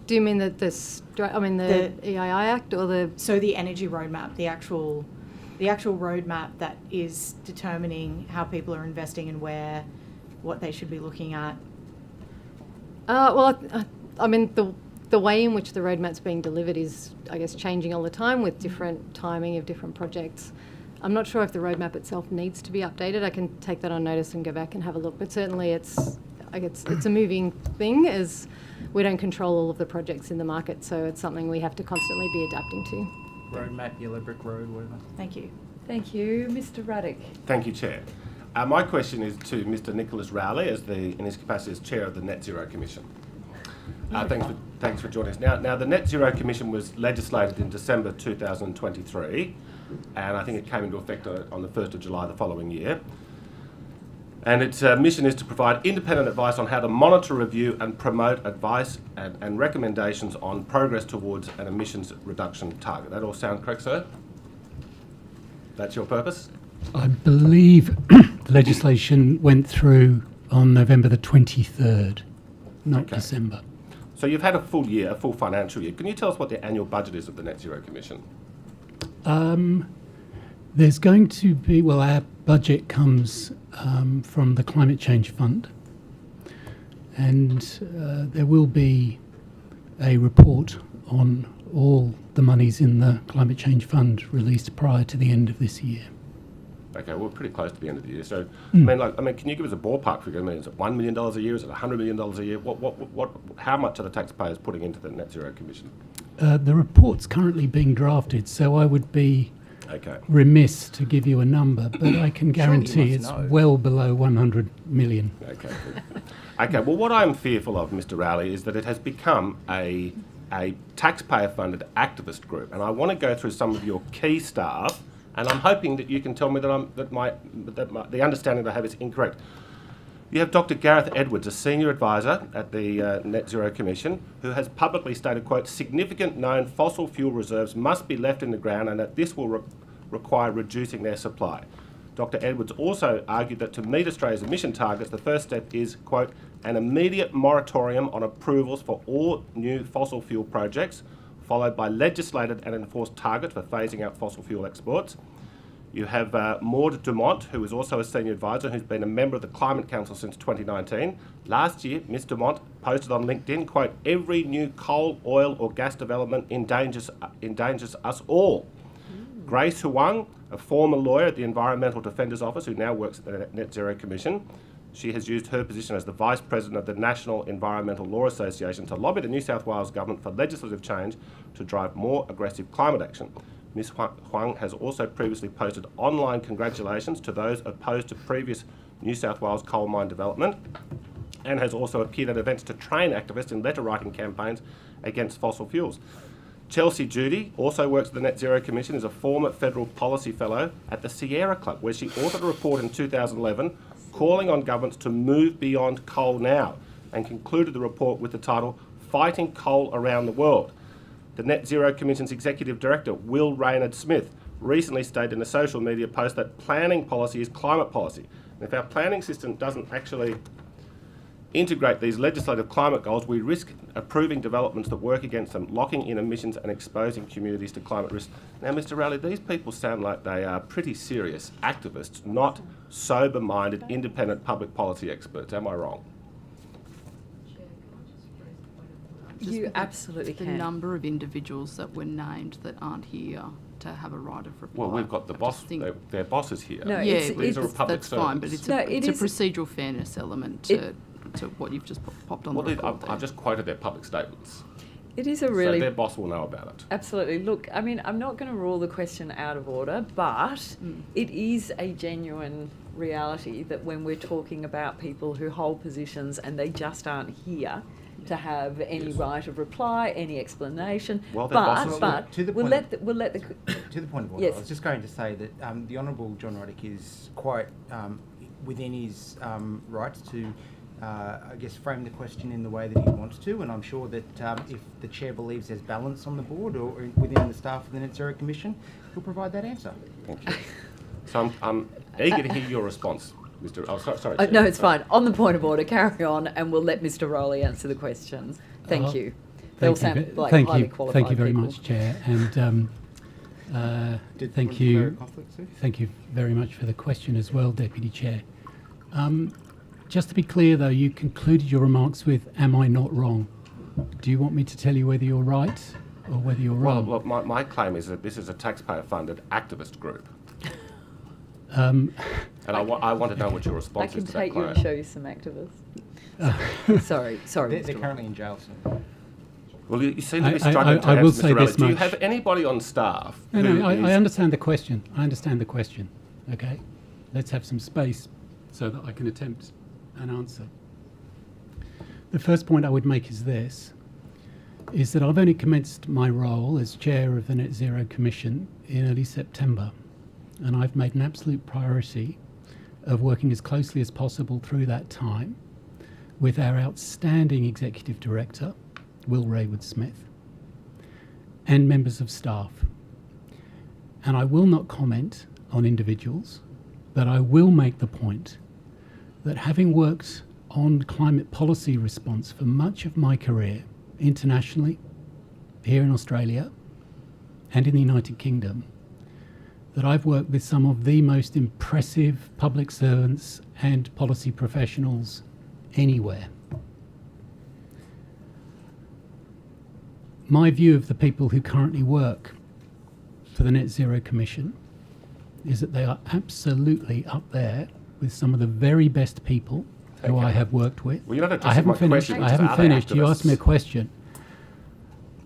Do you mean that the EII Act or the... So the energy roadmap, the actual roadmap that is determining how people are investing and where, what they should be looking at? Well, I mean, the way in which the roadmap's being delivered is, I guess, changing all the time with different timing of different projects. I'm not sure if the roadmap itself needs to be updated. I can take that on notice and go back and have a look, but certainly it's a moving thing, as we don't control all of the projects in the market, so it's something we have to constantly be adapting to. Roadmap, Yellow Brick Road, whatever. Thank you. Thank you. Mr Ruddock. Thank you, Chair. My question is to Mr Nicholas Rowley in his capacity as Chair of the Net Zero Commission. Thanks for joining us. Now, the Net Zero Commission was legislated in December 2023, and I think it came into effect on the 1st of July the following year. And its mission is to provide independent advice on how to monitor, review and promote advice and recommendations on progress towards an emissions reduction target. That all sound correct, sir? That's your purpose? I believe the legislation went through on November the 23rd, not December. So you've had a full year, a full financial year. Can you tell us what the annual budget is of the Net Zero Commission? There's going to be, well, our budget comes from the Climate Change Fund, and there will be a report on all the monies in the Climate Change Fund released prior to the end of this year. Okay, we're pretty close to the end of the year. So, I mean, can you give us a ballpark figure? I mean, is it $1 million a year? Is it $100 million a year? How much are the taxpayers putting into the Net Zero Commission? The report's currently being drafted, so I would be remiss to give you a number, but I can guarantee it's well below 100 million. Okay, good. Okay, well, what I'm fearful of, Mr Rowley, is that it has become a taxpayer-funded activist group, and I want to go through some of your key staff, and I'm hoping that you can tell me that the understanding that I have is incorrect. You have Dr Gareth Edwards, a senior advisor at the Net Zero Commission, who has publicly stated, quote, significant known fossil fuel reserves must be left in the ground and that this will require reducing their supply. Dr Edwards also argued that to meet Australia's emission targets, the first step is, quote, an immediate moratorium on approvals for all new fossil fuel projects, followed by legislated and enforced targets for phasing out fossil fuel exports. You have Maud Dumont, who is also a senior advisor, who's been a member of the Climate Council since 2019. Last year, Ms Dumont posted on LinkedIn, quote, every new coal, oil or gas development endangers us all. Grace Huang, a former lawyer at the Environmental Defenders Office, who now works at the Net Zero Commission. She has used her position as the Vice President of the National Environmental Law Association to lobby the New South Wales Government for legislative change to drive more aggressive climate action. Ms Huang has also previously posted online congratulations to those opposed to previous New South Wales coal mine development, and has also appeared at events to train activists in letter-writing campaigns against fossil fuels. Chelsea Judy also works at the Net Zero Commission, is a former Federal Policy Fellow at the Sierra Club, where she authored a report in 2011 calling on governments to move beyond coal now, and concluded the report with the title, Fighting Coal Around the World. The Net Zero Commission's Executive Director, Will Raynard Smith, recently stated in a social media post that planning policy is climate policy. And if our planning system doesn't actually integrate these legislative climate goals, we risk approving developments that work against them, locking in emissions and exposing communities to climate risk. Now, Mr. Rowley, these people sound like they are pretty serious activists, not sober-minded, independent public policy experts. Am I wrong? You absolutely the can. number of individuals that were named that aren't here to have a right of reply. Well, we've got the boss, their bosses here. No, Yeah, these are public that's fine, but servants. it's a procedural fairness element to what you've just popped on the report. I've just quoted their public statements. It is a really... So their boss will know about it. Absolutely. Look, I mean, I'm not going to rule the question out of order, but it is a genuine reality that when we're talking about people who hold positions and they just aren't here to have any right of reply, any explanation, Well, but to the we'll point let the... To the point of order, Yes. I was just going to say that the Honourable John Roddick is quite within his rights to, I guess, frame the question in the way that he wants to, and I'm sure that if the Chair believes there's balance on the board or within the staff of the Net Zero Commission, he'll provide that answer. Thank you. So I'm eager to hear your response, Mr. Oh, sorry. Chair. no, it's fine. On the point of order, carry on, and we'll let Mr. Rowley answer the question. Thank you. They all sound like highly qualified Thank you very people. much, Chair, and thank you very much for the question as well, Deputy Chair. Just to be clear, though, you concluded your remarks with, "Am I not wrong?" Do you want me to tell you whether you're right or whether you're wrong? Well, my claim is that this is a taxpayer-funded activist group. And I want to know what your response is to that I can take you claim. and show you some activists. Sorry. They're currently in jail soon. Well, you seem to be I struggling to will answer, say Mr. Rowley. this Do you much. have anybody on staff No, I is- understand the question. I understand the question. Okay, let's have some space so that I can attempt an answer. The first point I would make is this, is that I've only commenced my role as chair of the Net Zero Commission in early September, and I've made an absolute priority of working as closely as possible through that time with our outstanding executive director, Will Raywood-Smith, and members of staff. And I will not comment on individuals, but I will make the point that having worked on climate policy response for much of my career, internationally, here in Australia, and in the United Kingdom, that I've worked with some of the most impressive public servants and policy professionals anywhere. My view of the people who currently work for the Net Zero Commission is that they are absolutely up there with some of the very best people who I have worked with. Well, you're not I addressing haven't my finished. question, I Mr. haven't Other finished. You asked me a activists. question.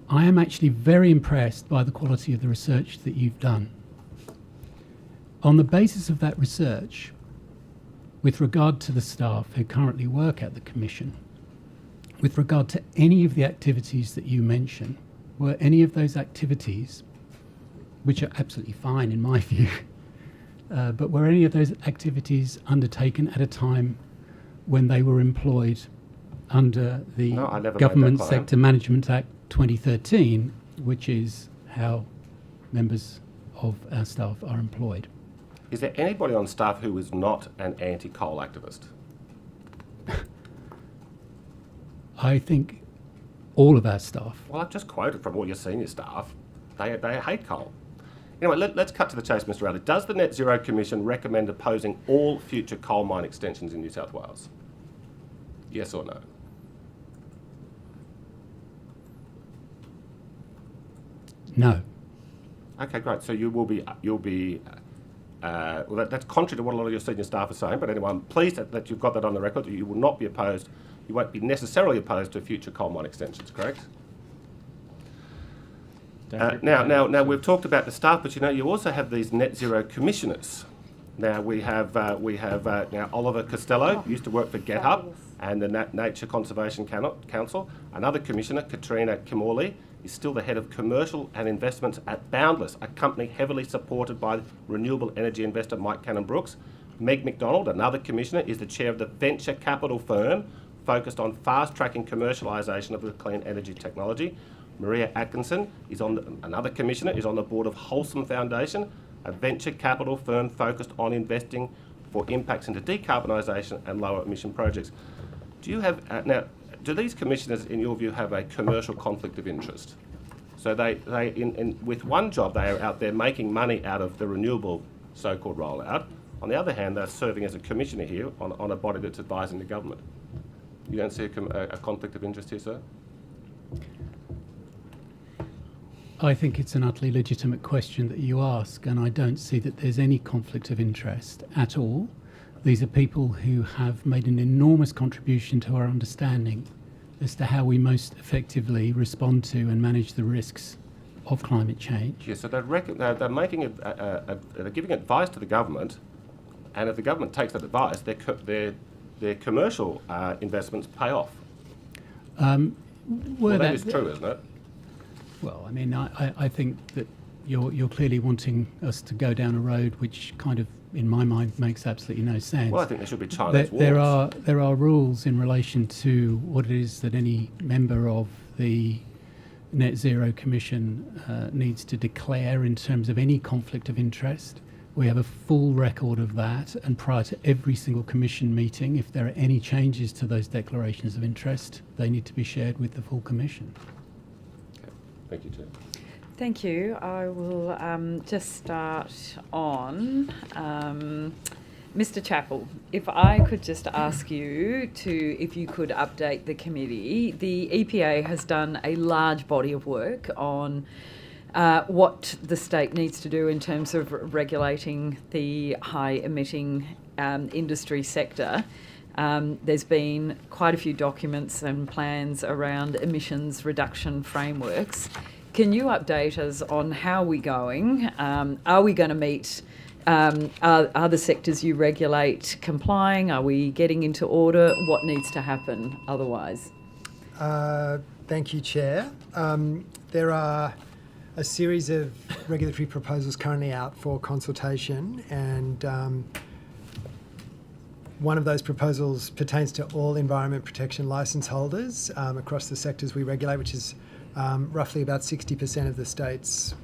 I am actually very impressed by the quality of the research that you've done. On the basis of that research, with regard to the staff who currently work at the Commission, with regard to any of the activities that you mention, were any of those activities, which are absolutely fine in my view, but were any of those activities undertaken at a time when they were employed under the No, I never made that Government claim. Sector Management Act 2013, which is how members of our staff are employed? Is there anybody on staff who is not an anti-coal activist? I think all of our staff. Well, I've just quoted from all your senior staff. They hate coal. Anyway, let's cut to the chase, Mr. Rowley. Does the Net Zero Commission recommend opposing all future coal mine extensions in New South Wales? Yes or no? No. Okay, great. So you'll be. Well, that's contrary to what a lot of your senior staff are saying. But anyway, I'm pleased that you've got that on the record. That you will not be opposed. You won't be necessarily opposed to future coal mine extensions. Correct? Now we've talked about the staff, but you also have these net zero commissioners. Now we have now Oliver Costello used to work for GetUp and the Nature Conservation Council. Another commissioner, Katrina Kimorley, is still the head of commercial and investments at Boundless, a company heavily supported by renewable energy investor Mike Cannon-Brookes. Meg McDonald, another commissioner, is the chair of the venture capital firm focused on fast-tracking commercialisation of the clean energy technology. Maria Atkinson is another commissioner, is on the board of Wholesome Foundation, a venture capital firm focused on investing for impacts into decarbonisation and lower emission projects. Do you have, now, do these commissioners, in your view, have a commercial conflict of interest? So with one job, they are out there making money out of the renewable so-called rollout. On the other hand, they're serving as a commissioner here on a body that's advising the government. You don't see a conflict of interest here, sir? I think it's an utterly legitimate question that you ask, and I don't see that there's any conflict of interest at all. These are people who have made an enormous contribution to our understanding as to how we most effectively respond to and manage the risks of climate change. Yes, so they're making they're giving advice to the government, and if the government takes that advice, their commercial investments pay off. Well, that is true, isn't it? Well, I mean, I think that you're clearly wanting us to go down a road which kind of, in my mind, makes absolutely no sense. Well, I think there should be China's there are rules in relation to what it is that any member of the Net Zero Commission needs to declare in terms of any conflict of interest. We have a full record of that, and prior to every single commission meeting, if there are any changes to those declarations of interest, they need to be shared with the full commission. Okay. Thank you, Chair. Thank you. I will just start on Mr. Chappell. If I could just ask you if you could update the committee. The EPA has done a large body of work on what the state needs to do in terms of regulating the high emitting industry sector. There's been quite a few documents and plans around emissions reduction frameworks. Can you update us on how we're going? Are we going to meet, are the sectors you regulate complying? Are we getting into order? What needs to happen otherwise? Thank you, Chair. There are a series of regulatory proposals currently out for consultation, and one of those proposals pertains to all environment protection licence holders across the sectors we regulate, which is roughly about 60% of the state's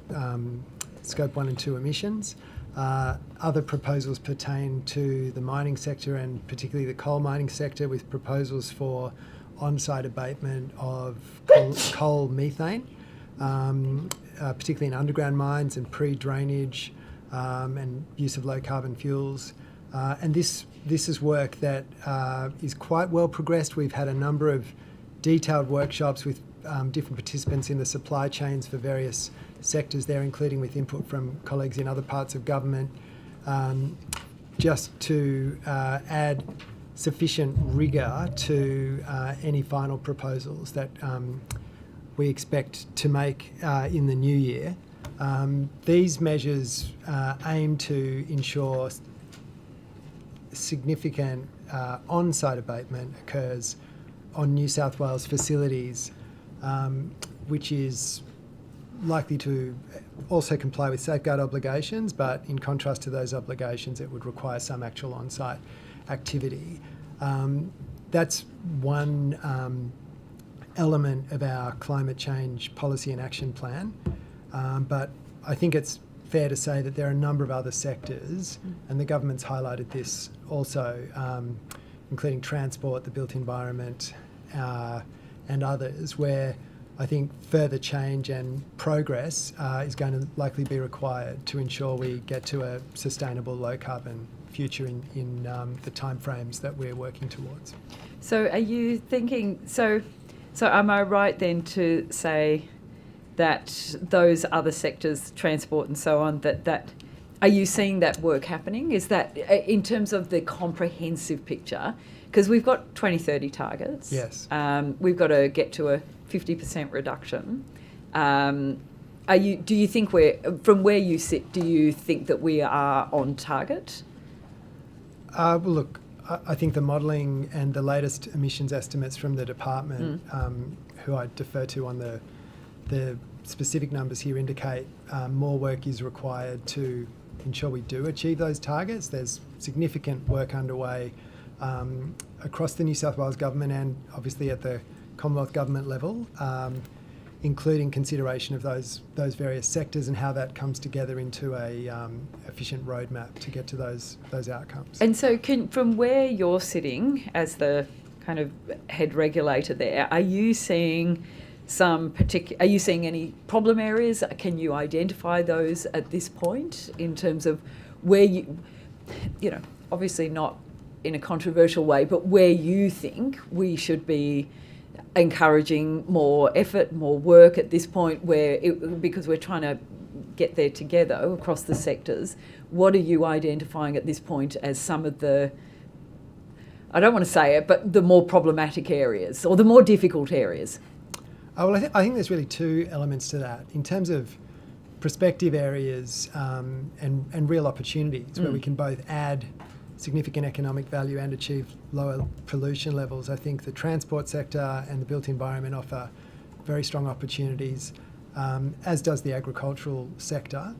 Scope 1 and 2 emissions. Other proposals pertain to the mining sector, and particularly the coal mining sector, with proposals for on-site abatement of coal methane, particularly in underground mines and pre-drainage and use of low-carbon fuels. And this is work that is quite well progressed. We've had a number of detailed workshops with different participants in the supply chains for various sectors there, including with input from colleagues in other parts of government, just to add sufficient rigour to any final proposals that we expect to make in the new year. These measures aim to ensure significant on-site abatement occurs on New South Wales facilities, which is likely to also comply with safeguard obligations, but in contrast to those obligations, it would require some actual on-site activity. That's one element of our climate change policy and action plan, but I think it's fair to say that there are a number of other sectors, and the government's highlighted this also, including transport, the built environment, and others, where I think further change and progress is going to likely be required to ensure we get to a sustainable low-carbon future in the timeframes that we're working towards. So are you thinking, so am I right then to say that those other sectors, transport and so on, that are you seeing that work happening? Is that in terms of the comprehensive picture? Because we've got 2030 targets. Yes. We've got to get to a 50% reduction. Do you think from where you sit, do you think that we are on target? Well, look, I think the modelling and the latest emissions estimates from the department, who I defer to on the specific numbers here, indicate more work is required to ensure we do achieve those targets. There's significant work underway across the New South Wales government and obviously at the Commonwealth government level including consideration of those various sectors and how that comes together into a efficient roadmap to get to those outcomes. And so from where you're sitting as the kind of head regulator there, are you seeing are you seeing any problem areas? Can you identify those at this point in terms of where you know, obviously not in a controversial way, but where you think we should be encouraging more effort, more work at this point, because we're trying to get there together across the sectors? What are you identifying at this point as some of the, I don't want to say it, but the more problematic areas or the more difficult areas? Well, I think there's really two elements to that. In terms of prospective areas and real opportunities where we can both add significant economic value and achieve lower pollution levels, I think the transport sector and the built environment offer very strong opportunities, as does the agricultural sector.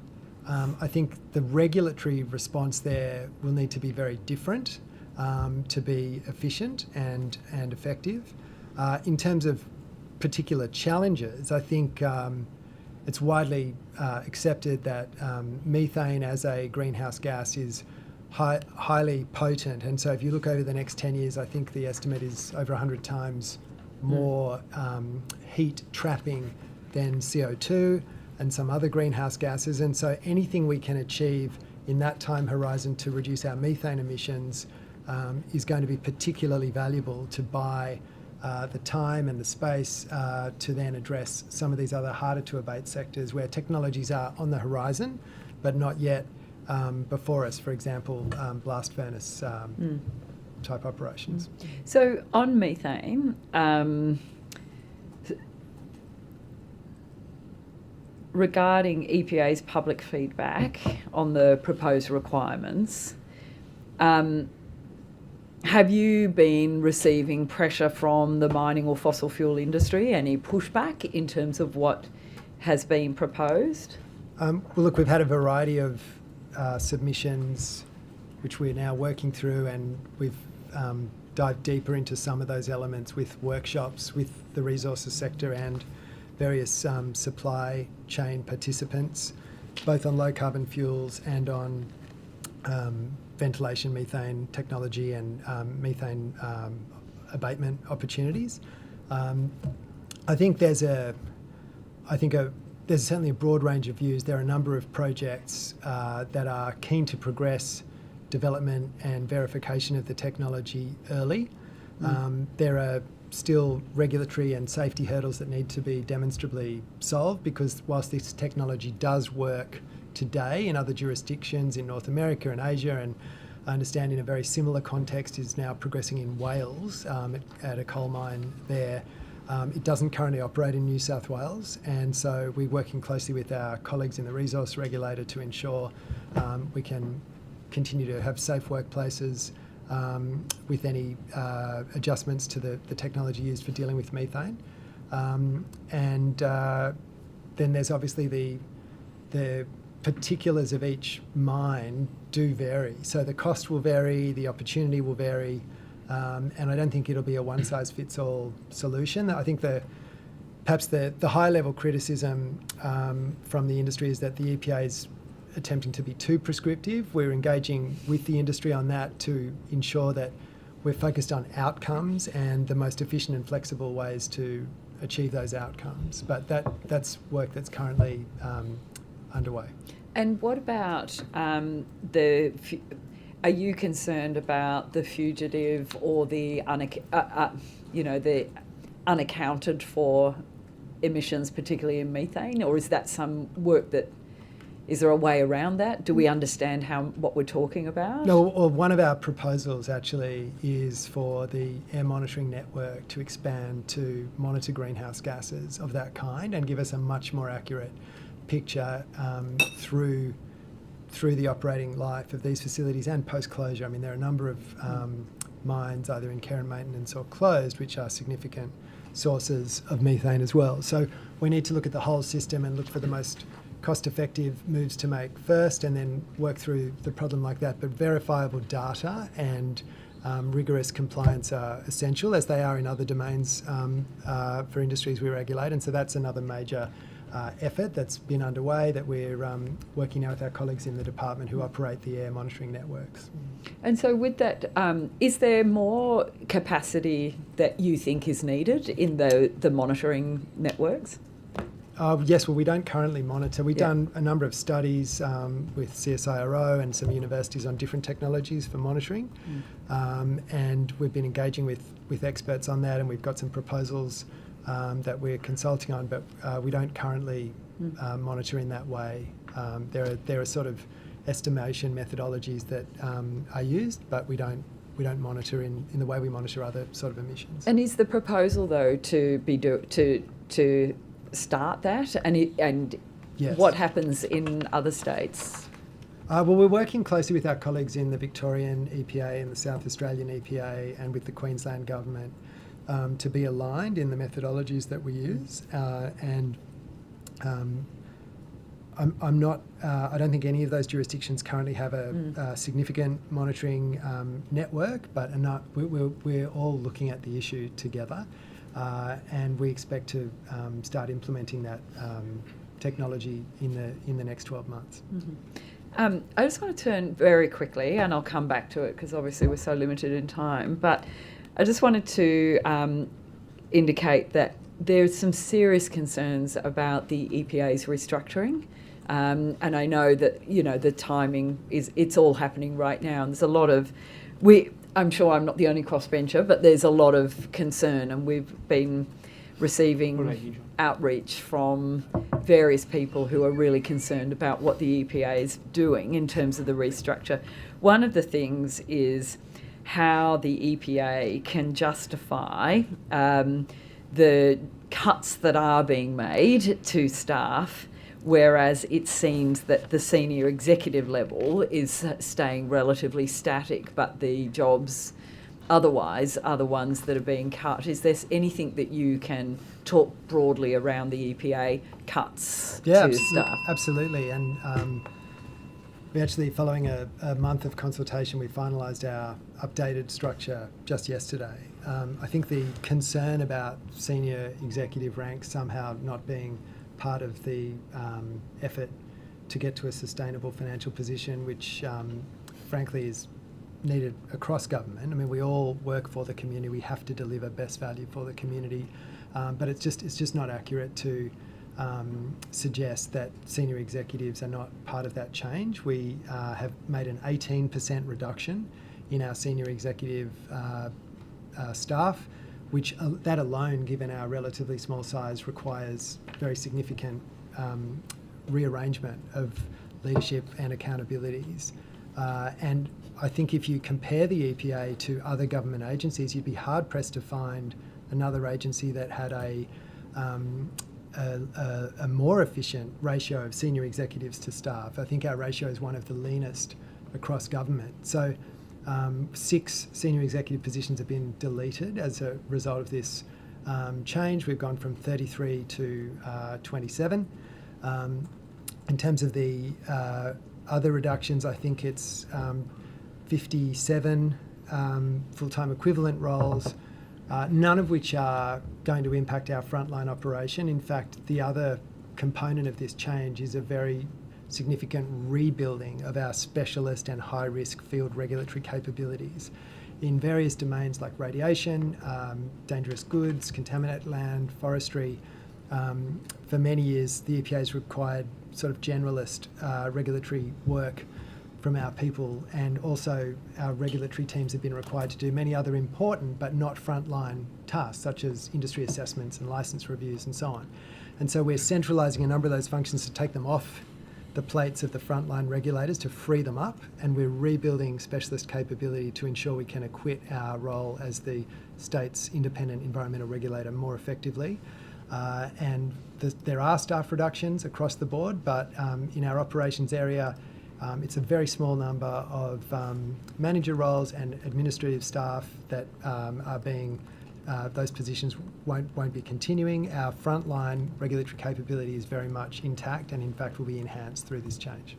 I think the regulatory response there will need to be very different to be efficient and effective. In terms of particular challenges, I think it's widely accepted that methane as a greenhouse gas is highly potent, and so if you look over the next 10 years, I think the estimate is over 100 times more heat trapping than CO2 and some other greenhouse gases, and so anything we can achieve in that time horizon to reduce our methane emissions is going to be particularly valuable to buy the time and the space to then address some of these other harder to abate sectors where technologies are on the horizon but not yet before us, for example, blast furnace type operations. So on methane, regarding EPA's public feedback on the proposed requirements, have you been receiving pressure from the mining or fossil fuel industry? Any pushback in terms of what has been proposed? Well, look, we've had a variety of submissions which we're now working through, and we've dived deeper into some of those elements with workshops with the resources sector and various supply chain participants, both on low carbon fuels and on ventilation methane technology and methane abatement opportunities. I think there's certainly a broad range of views. There are a number of projects that are keen to progress development and verification of the technology early. There are still regulatory and safety hurdles that need to be demonstrably solved, because whilst this technology does work today in other jurisdictions in North America and Asia, and I understand in a very similar context is now progressing in Wales at a coal mine there, it doesn't currently operate in New South Wales, and so we're working closely with our colleagues in the resource regulator to ensure we can continue to have safe workplaces with any adjustments to the technology used for dealing with methane. And then there's obviously the particulars of each mine do vary. So the cost will vary, the opportunity will vary, and I don't think it'll be a one-size-fits-all solution. I think perhaps the high-level criticism from the industry is that the EPA is attempting to be too prescriptive. We're engaging with the industry on that to ensure that we're focused on outcomes and the most efficient and flexible ways to achieve those outcomes. But that's work that's currently underway. And what about are you concerned about the fugitive or the the unaccounted for emissions, particularly in methane, or is that some work is there a way around that? Do we understand what we're talking about? No, well, one of our proposals actually is for the air monitoring network to expand to monitor greenhouse gases of that kind and give us a much more accurate picture through the operating life of these facilities and post-closure. I mean, there are a number of mines either in care and maintenance or closed which are significant sources of methane as well. So we need to look at the whole system and look for the most cost-effective moves to make first, and then work through the problem like that. But verifiable data and rigorous compliance are essential, as they are in other domains for industries we regulate. And so that's another major effort that's been underway that we're working now with our colleagues in the department who operate the air monitoring networks. And so with that, is there more capacity that you think is needed in the monitoring networks? Yes, well, we don't currently monitor. We've done a number of studies with CSIRO and some universities on different technologies for monitoring, and we've been engaging with experts on that, and we've got some proposals that we're consulting on, but we don't currently monitor in that way. There are sort of estimation methodologies that are used, but we don't monitor in the way we monitor other sort of emissions. And is the proposal though to start that, and Yes. what happens in other states? Well, we're working closely with our colleagues in the Victorian EPA and the South Australian EPA and with the Queensland government to be aligned in the methodologies that we use. I'm not. I don't think any of those jurisdictions currently have a significant monitoring network, but we're all looking at the issue together, and we expect to start implementing that technology in the next 12 months. I just want to turn very quickly, and I'll come back to it because obviously we're so limited in time, but I just wanted to indicate that there's some serious concerns about the EPA's restructuring. And I know that, the timing it's all happening right now. And there's a lot of, I'm sure I'm not the only crossbencher, but there's a lot of concern, and we've been receiving outreach from various people who are really concerned about what the EPA is doing in terms of the restructure. One of the things is how the EPA can justify the cuts that are being made to staff, whereas it seems that the senior executive level is staying relatively static, but the jobs otherwise are the ones that are being cut. Is there anything that you can talk broadly around the EPA cuts to staff? Absolutely. And we actually, following a month of consultation, we finalised our updated structure just yesterday. I think the concern about senior executive ranks somehow not being part of the effort to get to a sustainable financial position, which frankly is needed across government. I mean, we all work for the community. We have to deliver best value for the community, but it's just not accurate to suggest that senior executives are not part of that change. We have made an 18% reduction in our senior executive staff, which that alone, given our relatively small size, requires very significant rearrangement of leadership and accountabilities. And I think if you compare the EPA to other government agencies, you'd be hard-pressed to find another agency that had a more efficient ratio of senior executives to staff. I think our ratio is one of the leanest across government. So 6 senior executive positions have been deleted as a result of this change. We've gone from 33 to 27. In terms of the other reductions, I think it's 57 full-time equivalent roles, none of which are going to impact our frontline operation. In fact, the other component of this change is a very significant rebuilding of our specialist and high-risk field regulatory capabilities in various domains like radiation, dangerous goods, contaminated land, forestry. For many years, the EPA has required sort of generalist regulatory work from our people, and also our regulatory teams have been required to do many other important but not frontline tasks, such as industry assessments and licence reviews and so on. And so we're centralising a number of those functions to take them off the plates of the frontline regulators, to free them up, and we're rebuilding specialist capability to ensure we can acquit our role as the state's independent environmental regulator more effectively. And there are staff reductions across the board, but in our operations area, it's a very small number of manager roles and administrative staff that are being, those positions won't be continuing. Our frontline regulatory capability is very much intact and in fact will be enhanced through this change.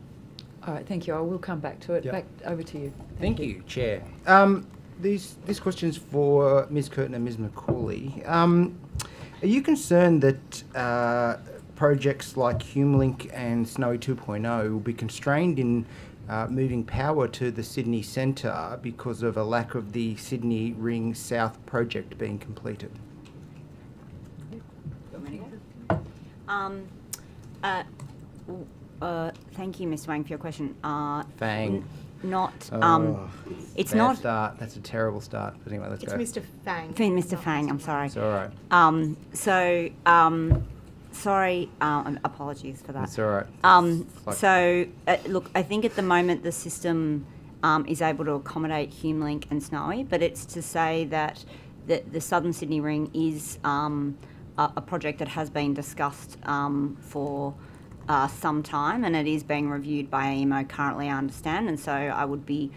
All right, thank you. I will come back to it. Yep. Back over to you. Thank you, Chair. This question's for Ms. Curtin and Ms. Macaulay. Are you concerned that projects like HumeLink and Snowy 2.0 will be constrained in moving power to the Sydney centre because of a lack of the Sydney Ring South project being completed? Thank you, Mr. Wang, for your question. Fang. It's Bad not. start. That's a terrible start. But anyway, let's It's go. Mr. Fang. Mr. Fang, I'm sorry. It's all right. Sorry, apologies for that. It's all right. Look, I think at the moment the system is able to accommodate HumeLink and Snowy, but it's to say that the Southern Sydney Ring is a project that has been discussed for some time, and it is being reviewed by AEMO currently, I understand, and so I would be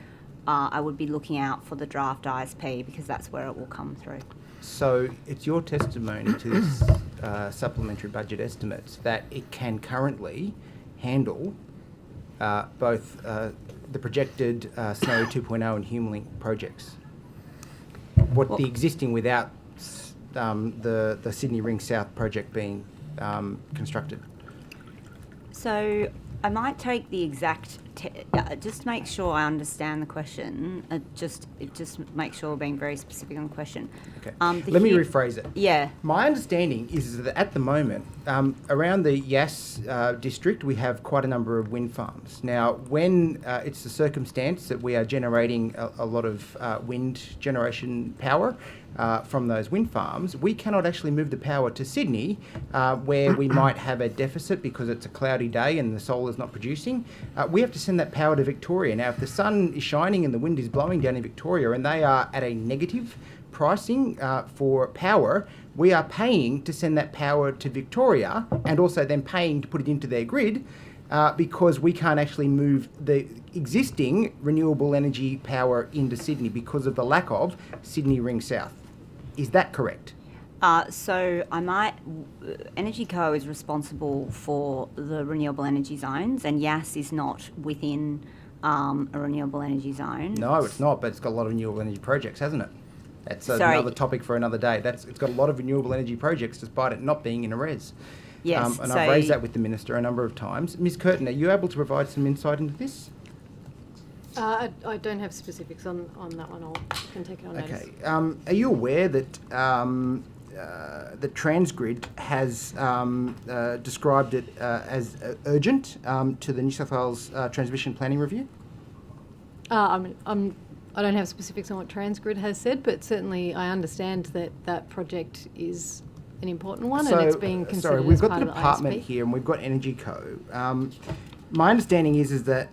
looking out for the draft ISP because that's where it will come through. So it's your testimony to this supplementary budget estimates that it can currently handle both the projected Snowy 2.0 and HumeLink projects. The existing without the Sydney Ring South project being constructed. So I might take the exact, just to make sure I understand the question, just make sure we're being very specific on the question. Okay. Let me rephrase it. Yeah. My understanding is that at the moment, around the Yass district, we have quite a number of wind farms. Now, when it's the circumstance that we are generating a lot of wind generation power from those wind farms, we cannot actually move the power to Sydney, where we might have a deficit because it's a cloudy day and the solar is not producing. We have to send that power to Victoria. Now, if the sun is shining and the wind is blowing down in Victoria and they are at a negative pricing for power, we are paying to send that power to Victoria and also then paying to put it into their grid because we can't actually move the existing renewable energy power into Sydney because of the lack of Sydney Ring South. Is that correct? Energy Co is responsible for the renewable energy zones, and Yass is not within a renewable energy zone. No, it's not, but it's got a lot of renewable energy projects, hasn't it? That's another topic for another day. It's got a lot of renewable energy projects despite it not being in a res. Yes. And I've raised that with the Minister a number of times. Ms. Curtin, are you able to provide some insight into this? I don't have specifics on that one. I can take it on notice. Okay. Are you aware that the Transgrid has described it as urgent to the New South Wales Transmission Planning Review? I don't have specifics on what Transgrid has said, but certainly I understand that that project is an important one and it's being considered sorry, we've as got part the of the department ISP. here and we've got Energy Co. My understanding is that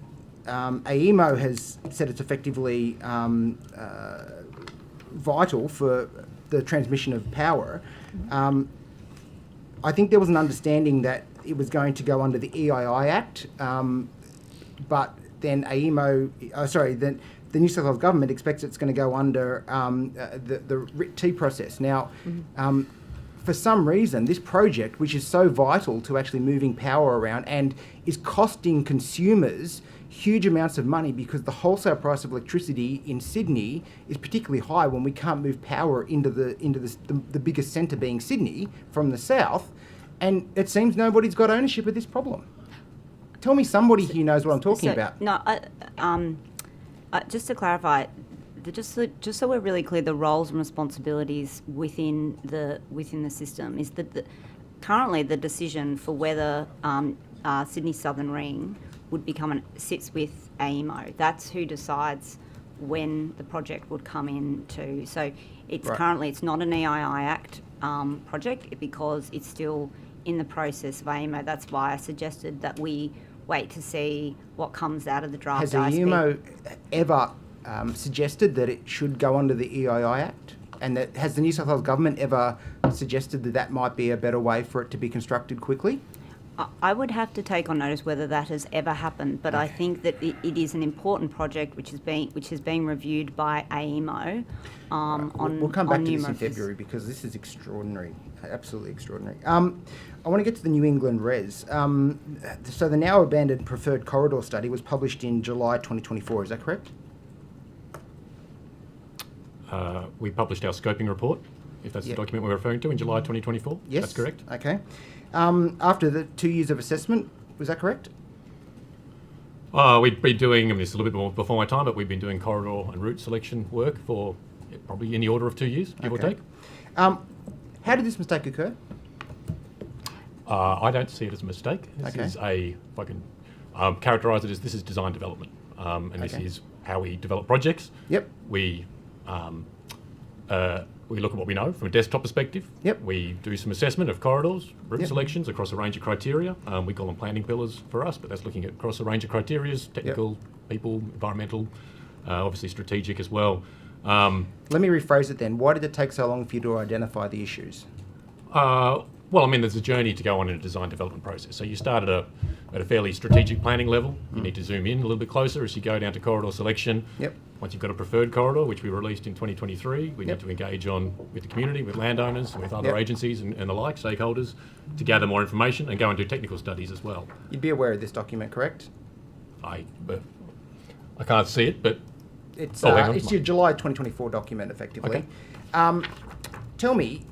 AEMO has said it's effectively vital for the transmission of power. I think there was an understanding that it was going to go under the EII Act, but then AEMO, the New South Wales government expects it's going to go under the RIT-T process. Now, for some reason, this project, which is so vital to actually moving power around and is costing consumers huge amounts of money because the wholesale price of electricity in Sydney is particularly high when we can't move power into the biggest centre being Sydney from the south, and it seems nobody's got ownership of this problem. Tell me somebody here knows what I'm talking about. No, just to clarify, just so we're really clear, the roles and responsibilities within the system is that currently the decision for whether Sydney Southern Ring would sits with AEMO. That's who decides when the project would come into. So it's currently it's not an EII Act project because it's still in the process of AEMO. That's why I suggested that we wait to see what comes out of the draft. Has ISP. AEMO ever suggested that it should go under the EII Act? And has the New South Wales government ever suggested that that might be a better way for it to be constructed quickly? I would have to take on notice whether that has ever happened, but I think that it is an important project which is being reviewed by AEMO. We'll come back to this in February because this is extraordinary, absolutely extraordinary. I want to get to the New England res. So the now abandoned preferred corridor study was published in July 2024. Is that correct? we published our scoping report, if that's the document we're referring to, in July 2024. Yes. That's correct. Okay. After the 2 years of assessment, was that correct? We'd been doing, this is a little bit more before my time, but we've been doing corridor and route selection work for probably in the order of 2 years, give or take. How did this mistake occur? I don't see it as a mistake. This is if I can characterise it as, this is design development, and this is how we develop projects. Yep. We look at what we know from a desktop perspective. Yep. We do some assessment of corridors, route selections across a range of criteria. We call them planning pillars for us, but that's looking at across a range of criteria, technical, people, environmental, obviously strategic as well. Let me rephrase it then. Why did it take so long for you to identify the issues? Well, there's a journey to go on in a design development process. So you start at a fairly strategic planning level. You need to zoom in a little bit closer as you go down to corridor selection. Yep. Once you've got a preferred corridor, which we released in 2023, we need to engage with the community, with landowners, with other agencies and the like, stakeholders, to gather more information and go and do technical studies as well. You'd be aware of this document, correct? I can't see it, but... It's your July 2024 document, effectively. Okay. Tell me,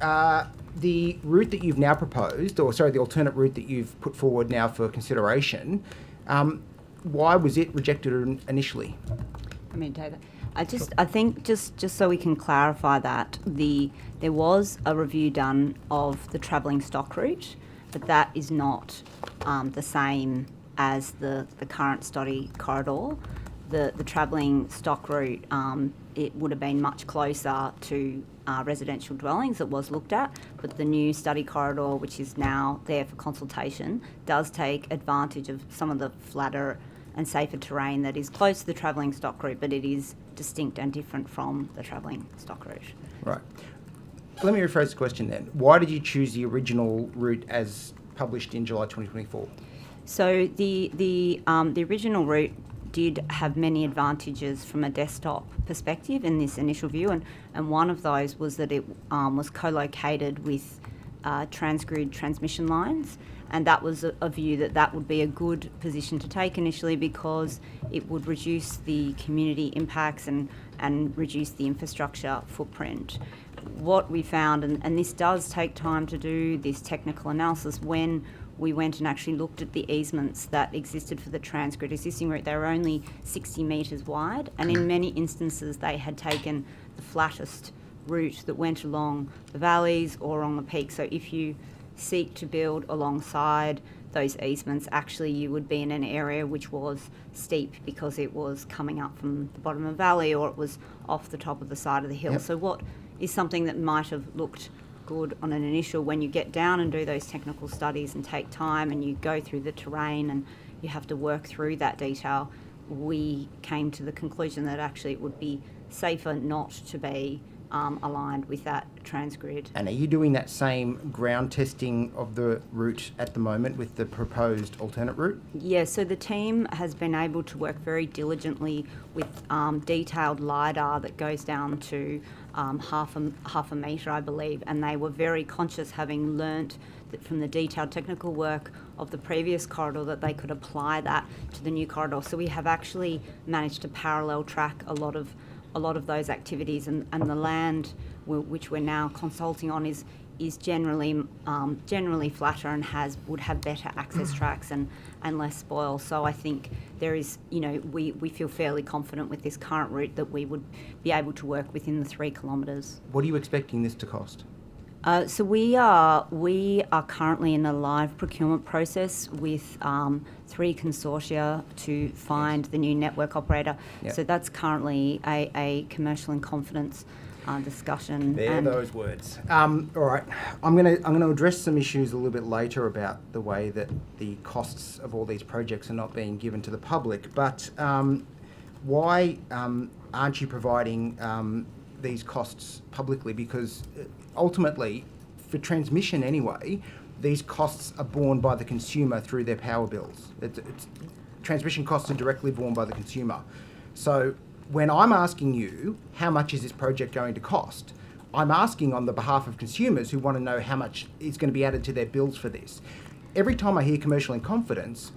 the route that you've now proposed, the alternate route that you've put forward now for consideration, why was it rejected initially? I mean, David, I think just so we can clarify that, there was a review done of the travelling stock route, but that is not the same as the current study corridor. The travelling stock route, it would have been much closer to residential dwellings. It was looked at, but the new study corridor, which is now there for consultation, does take advantage of some of the flatter and safer terrain that is close to the travelling stock route, but it is distinct and different from the travelling stock route. Right. Let me rephrase the question then. Why did you choose the original route as published in July 2024? So the original route did have many advantages from a desktop perspective in this initial view, and one of those was that it was co-located with transgrid transmission lines, and that was a view that would be a good position to take initially because it would reduce the community impacts and reduce the infrastructure footprint. What we found, and this does take time to do this technical analysis, when we went and actually looked at the easements that existed for the transgrid existing route, they were only 60 metres wide, and in many instances they had taken the flattest route that went along the valleys or along the peaks. So if you seek to build alongside those easements, actually you would be in an area which was steep because it was coming up from the bottom of the valley or it was off the top of the side of the hill. So what is something that might have looked good on an initial, when you get down and do those technical studies and take time and you go through the terrain and you have to work through that detail, we came to the conclusion that actually it would be safer not to be aligned with that transgrid. And are you doing that same ground testing of the route at the moment with the proposed alternate route? Yeah, so the team has been able to work very diligently with detailed LiDAR that goes down to half a metre, I believe, and they were very conscious, having learnt that from the detailed technical work of the previous corridor, that they could apply that to the new corridor. So we have actually managed to parallel track a lot of those activities, and the land which we're now consulting on is generally flatter and would have better access tracks and less spoil. So I think there is, we feel fairly confident with this current route that we would be able to work within the 3 kilometres. What are you expecting this to cost? So we are currently in a live procurement process with 3 consortia to find the new network operator. Yep. So that's currently a commercial in confidence discussion. There are those words. All right, I'm going to address some issues a little bit later about the way that the costs of all these projects are not being given to the public. But why aren't you providing these costs publicly? Because ultimately, for transmission anyway, these costs are borne by the consumer through their power bills. Transmission costs are directly borne by the consumer. So when I'm asking you, how much is this project going to cost? I'm asking on the behalf of consumers who want to know how much is going to be added to their bills for this. Every time I hear commercial in confidence,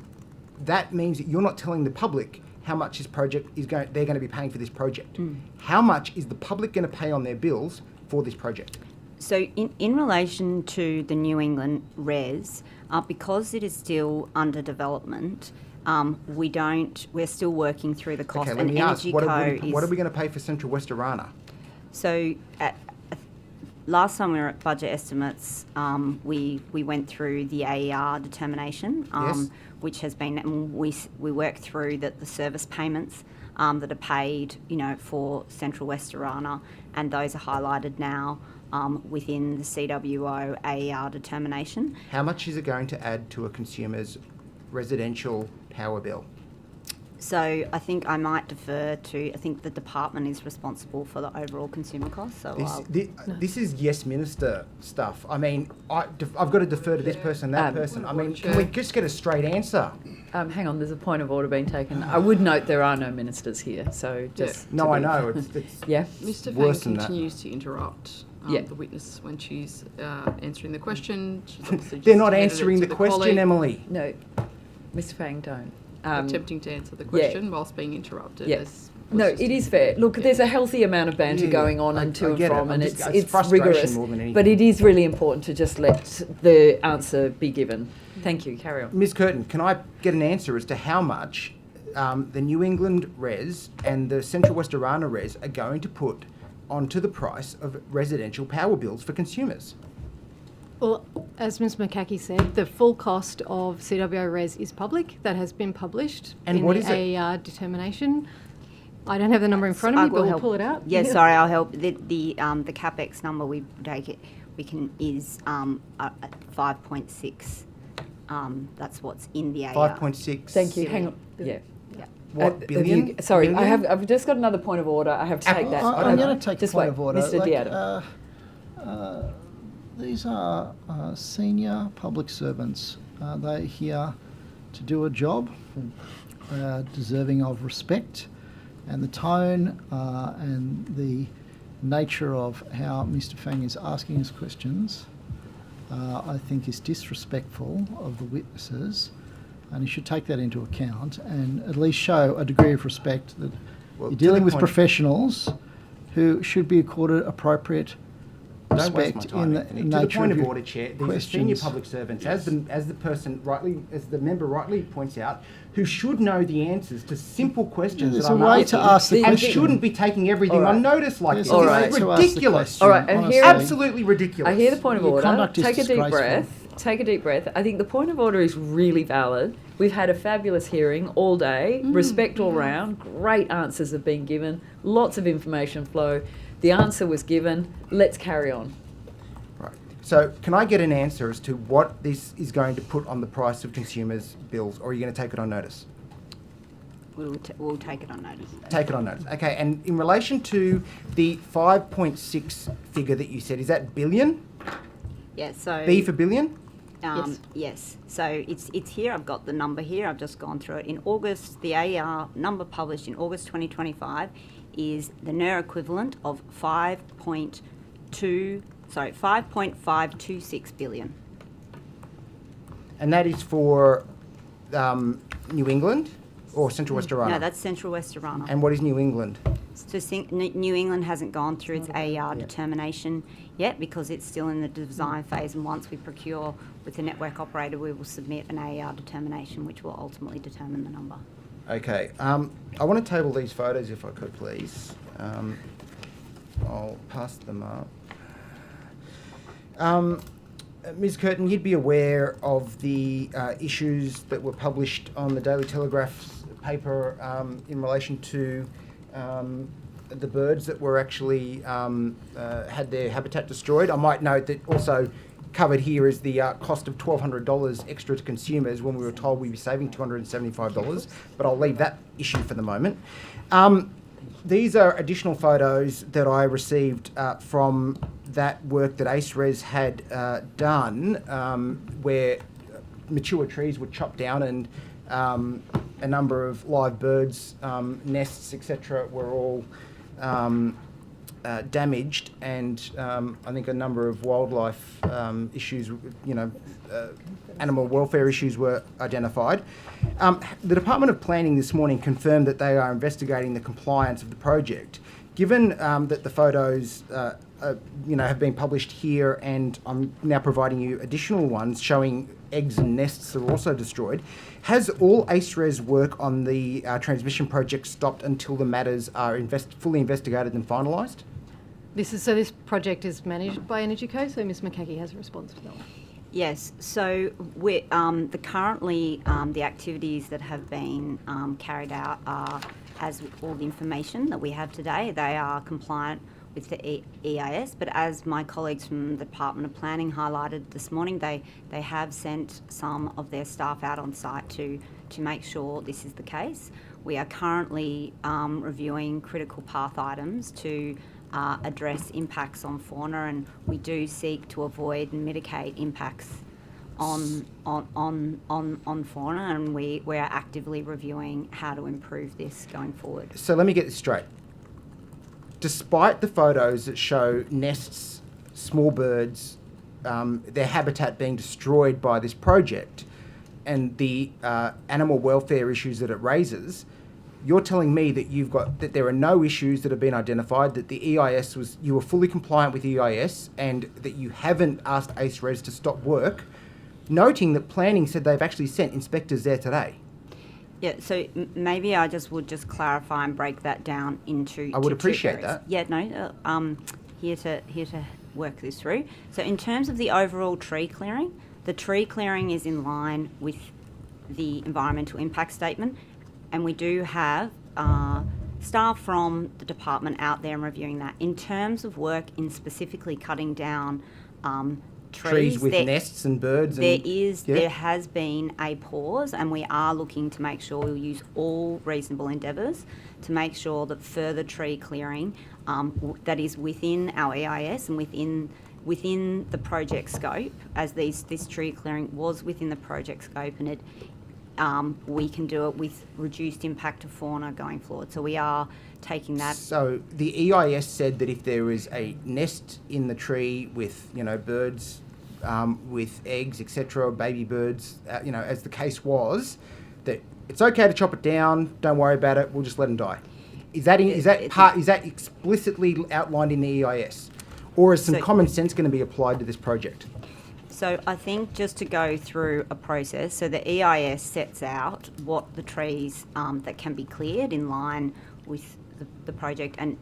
that means that you're not telling the public how much they're going to be paying for this project. How much is the public going to pay on their bills for this project? So in relation to the New England res, because it is still under development, we're still working through the cost. Okay, let me ask, what are we going to pay for Central West Arana? So last time we were at budget estimates, we went through the AER determination, Yes. which has been, and we worked through the service payments that are paid, for Central West Arana, and those are highlighted now within the CWO AER determination. How much is it going to add to a consumer's residential power bill? So I think I might defer to, I think the department is responsible for the overall consumer cost. So This is yes minister stuff. I mean, I've got to defer to this person, that person. I mean, can we just get a straight answer? Hang on, there's a point of order being taken. I would note there are no ministers here, so just... No, I know. It's yeah. Mr. worse Fang than that. continues to interrupt the witness when she's answering the question. She's obviously They're just not handed it answering to the question, colleague. Emily. No, Mr. Fang, don't. Attempting to answer the question whilst being interrupted. Yes. No, it is fair. Look, there's a healthy amount of banter going on and to and from, and it's rigorous. But it is really important to just let the answer be given. Thank you. Carry on. Ms. Curtin, can I get an answer as to how much the New England res and the Central West Arana res are going to put onto the price of residential power bills for consumers? Well, as Ms McCackey said, the full cost of CWO res is public. That has been published And in what the is it? AER determination. I don't have the number in front of me, but we'll pull it out. Yeah, sorry, I'll help. The capex number is 5.6. That's what's in the AER. 5.6. Thank you. Hang on. Yeah. What, billion? Sorry, Billion? I've just got another point of order. I have to take that. I'm going to take just a point wait, of order. Mr. Diadam. These are senior public servants. They're here to do a job. They are deserving of respect, and the tone and the nature of how Mr. Fang is asking his questions, I think is disrespectful of the witnesses, and he should take that into account and at least show a degree of respect that you're dealing with professionals who should be accorded appropriate Don't waste my respect time, in Anthony. the To the nature point of of your order, Chair, these are questions. senior public servants, as the member rightly points out, who should know the answers to simple questions There's that I'm a way asking, to ask the and question. shouldn't be taking everything on notice like this. There's a way This is to ask the ridiculous. question, All right, and honestly. Absolutely ridiculous. I hear the point of Your order. conduct is Take a deep disgraceful. breath. Take a deep breath. I think the point of order is really valid. We've had a fabulous hearing all day. Respect all round. Great answers have been given. Lots of information flow. The answer was given. Let's carry on. Right. So can I get an answer as to what this is going to put on the price of consumers' bills, or are you going to take it on notice? We'll take it on notice. Take it on notice. Okay, and in relation to the 5.6 figure that you said, is that billion? Yeah, so... B for billion? Yes. So it's here. I've got the number here. I've just gone through it. In August, the AER number published in August 2025 is the NER equivalent of 5.526 billion. And that is for New England or Central West Arana? No, that's Central West Arana. And what is New England? So New England hasn't gone through its AER determination yet because it's still in the design phase, and once we procure with the network operator, we will submit an AER determination which will ultimately determine the number. Okay, I want to table these photos if I could, please. I'll pass them up. Ms. Curtin, you'd be aware of the issues that were published on the Daily Telegraph's paper in relation to the birds that were actually had their habitat destroyed. I might note that also covered here is the cost of $1,200 extra to consumers when we were told we'd be saving $275, but I'll leave that issue for the moment. These are additional photos that I received from that work that ACERES had done, where mature trees were chopped down and a number of live birds, nests, etc., were all damaged, and I think a number of wildlife issues, animal welfare issues were identified. The Department of Planning this morning confirmed that they are investigating the compliance of the project. Given that the photos have been published here, and I'm now providing you additional ones showing eggs and nests that are also destroyed, has all ACERES work on the transmission project stopped until the matters are fully investigated and finalised? This project is managed by Energy Co, so Ms McCackey has a response to that one. Yes, so we're, currently the activities that have been carried out are, as all the information that we have today, they are compliant with the EIS, but as my colleagues from the Department of Planning highlighted this morning, they have sent some of their staff out on site to make sure this is the case. We are currently reviewing critical path items to address impacts on fauna, and we do seek to avoid and mitigate impacts on fauna, and we're actively reviewing how to improve this going forward. So let me get this straight. Despite the photos that show nests, small birds, their habitat being destroyed by this project, and the animal welfare issues that it raises, you're telling me that there are no issues that have been identified, that the EIS you were fully compliant with the EIS, and that you haven't asked ACERES to stop work, noting that planning said they've actually sent inspectors there today. Yeah, so maybe I would just clarify and break that down into. I would appreciate two areas. that. Yeah, no, here to work this through. So in terms of the overall tree clearing, the tree clearing is in line with the environmental impact statement, and we do have staff from the department out there and reviewing that. In terms of work in specifically cutting down trees with nests and birds. There has been a pause, and we are looking to make sure we'll use all reasonable endeavours to make sure that further tree clearing that is within our EIS and within the project scope, as this tree clearing was within the project scope, and it we can do it with reduced impact to fauna going forward. So we are taking that. So the EIS said that if there is a nest in the tree with birds with eggs, etc., baby birds, as the case was, that it's okay to chop it down. Don't worry about it. We'll just let them die. Is that explicitly outlined in the EIS, or is some common sense going to be applied to this project? So I think just to go through a process, so the EIS sets out what the trees that can be cleared in line with the project, and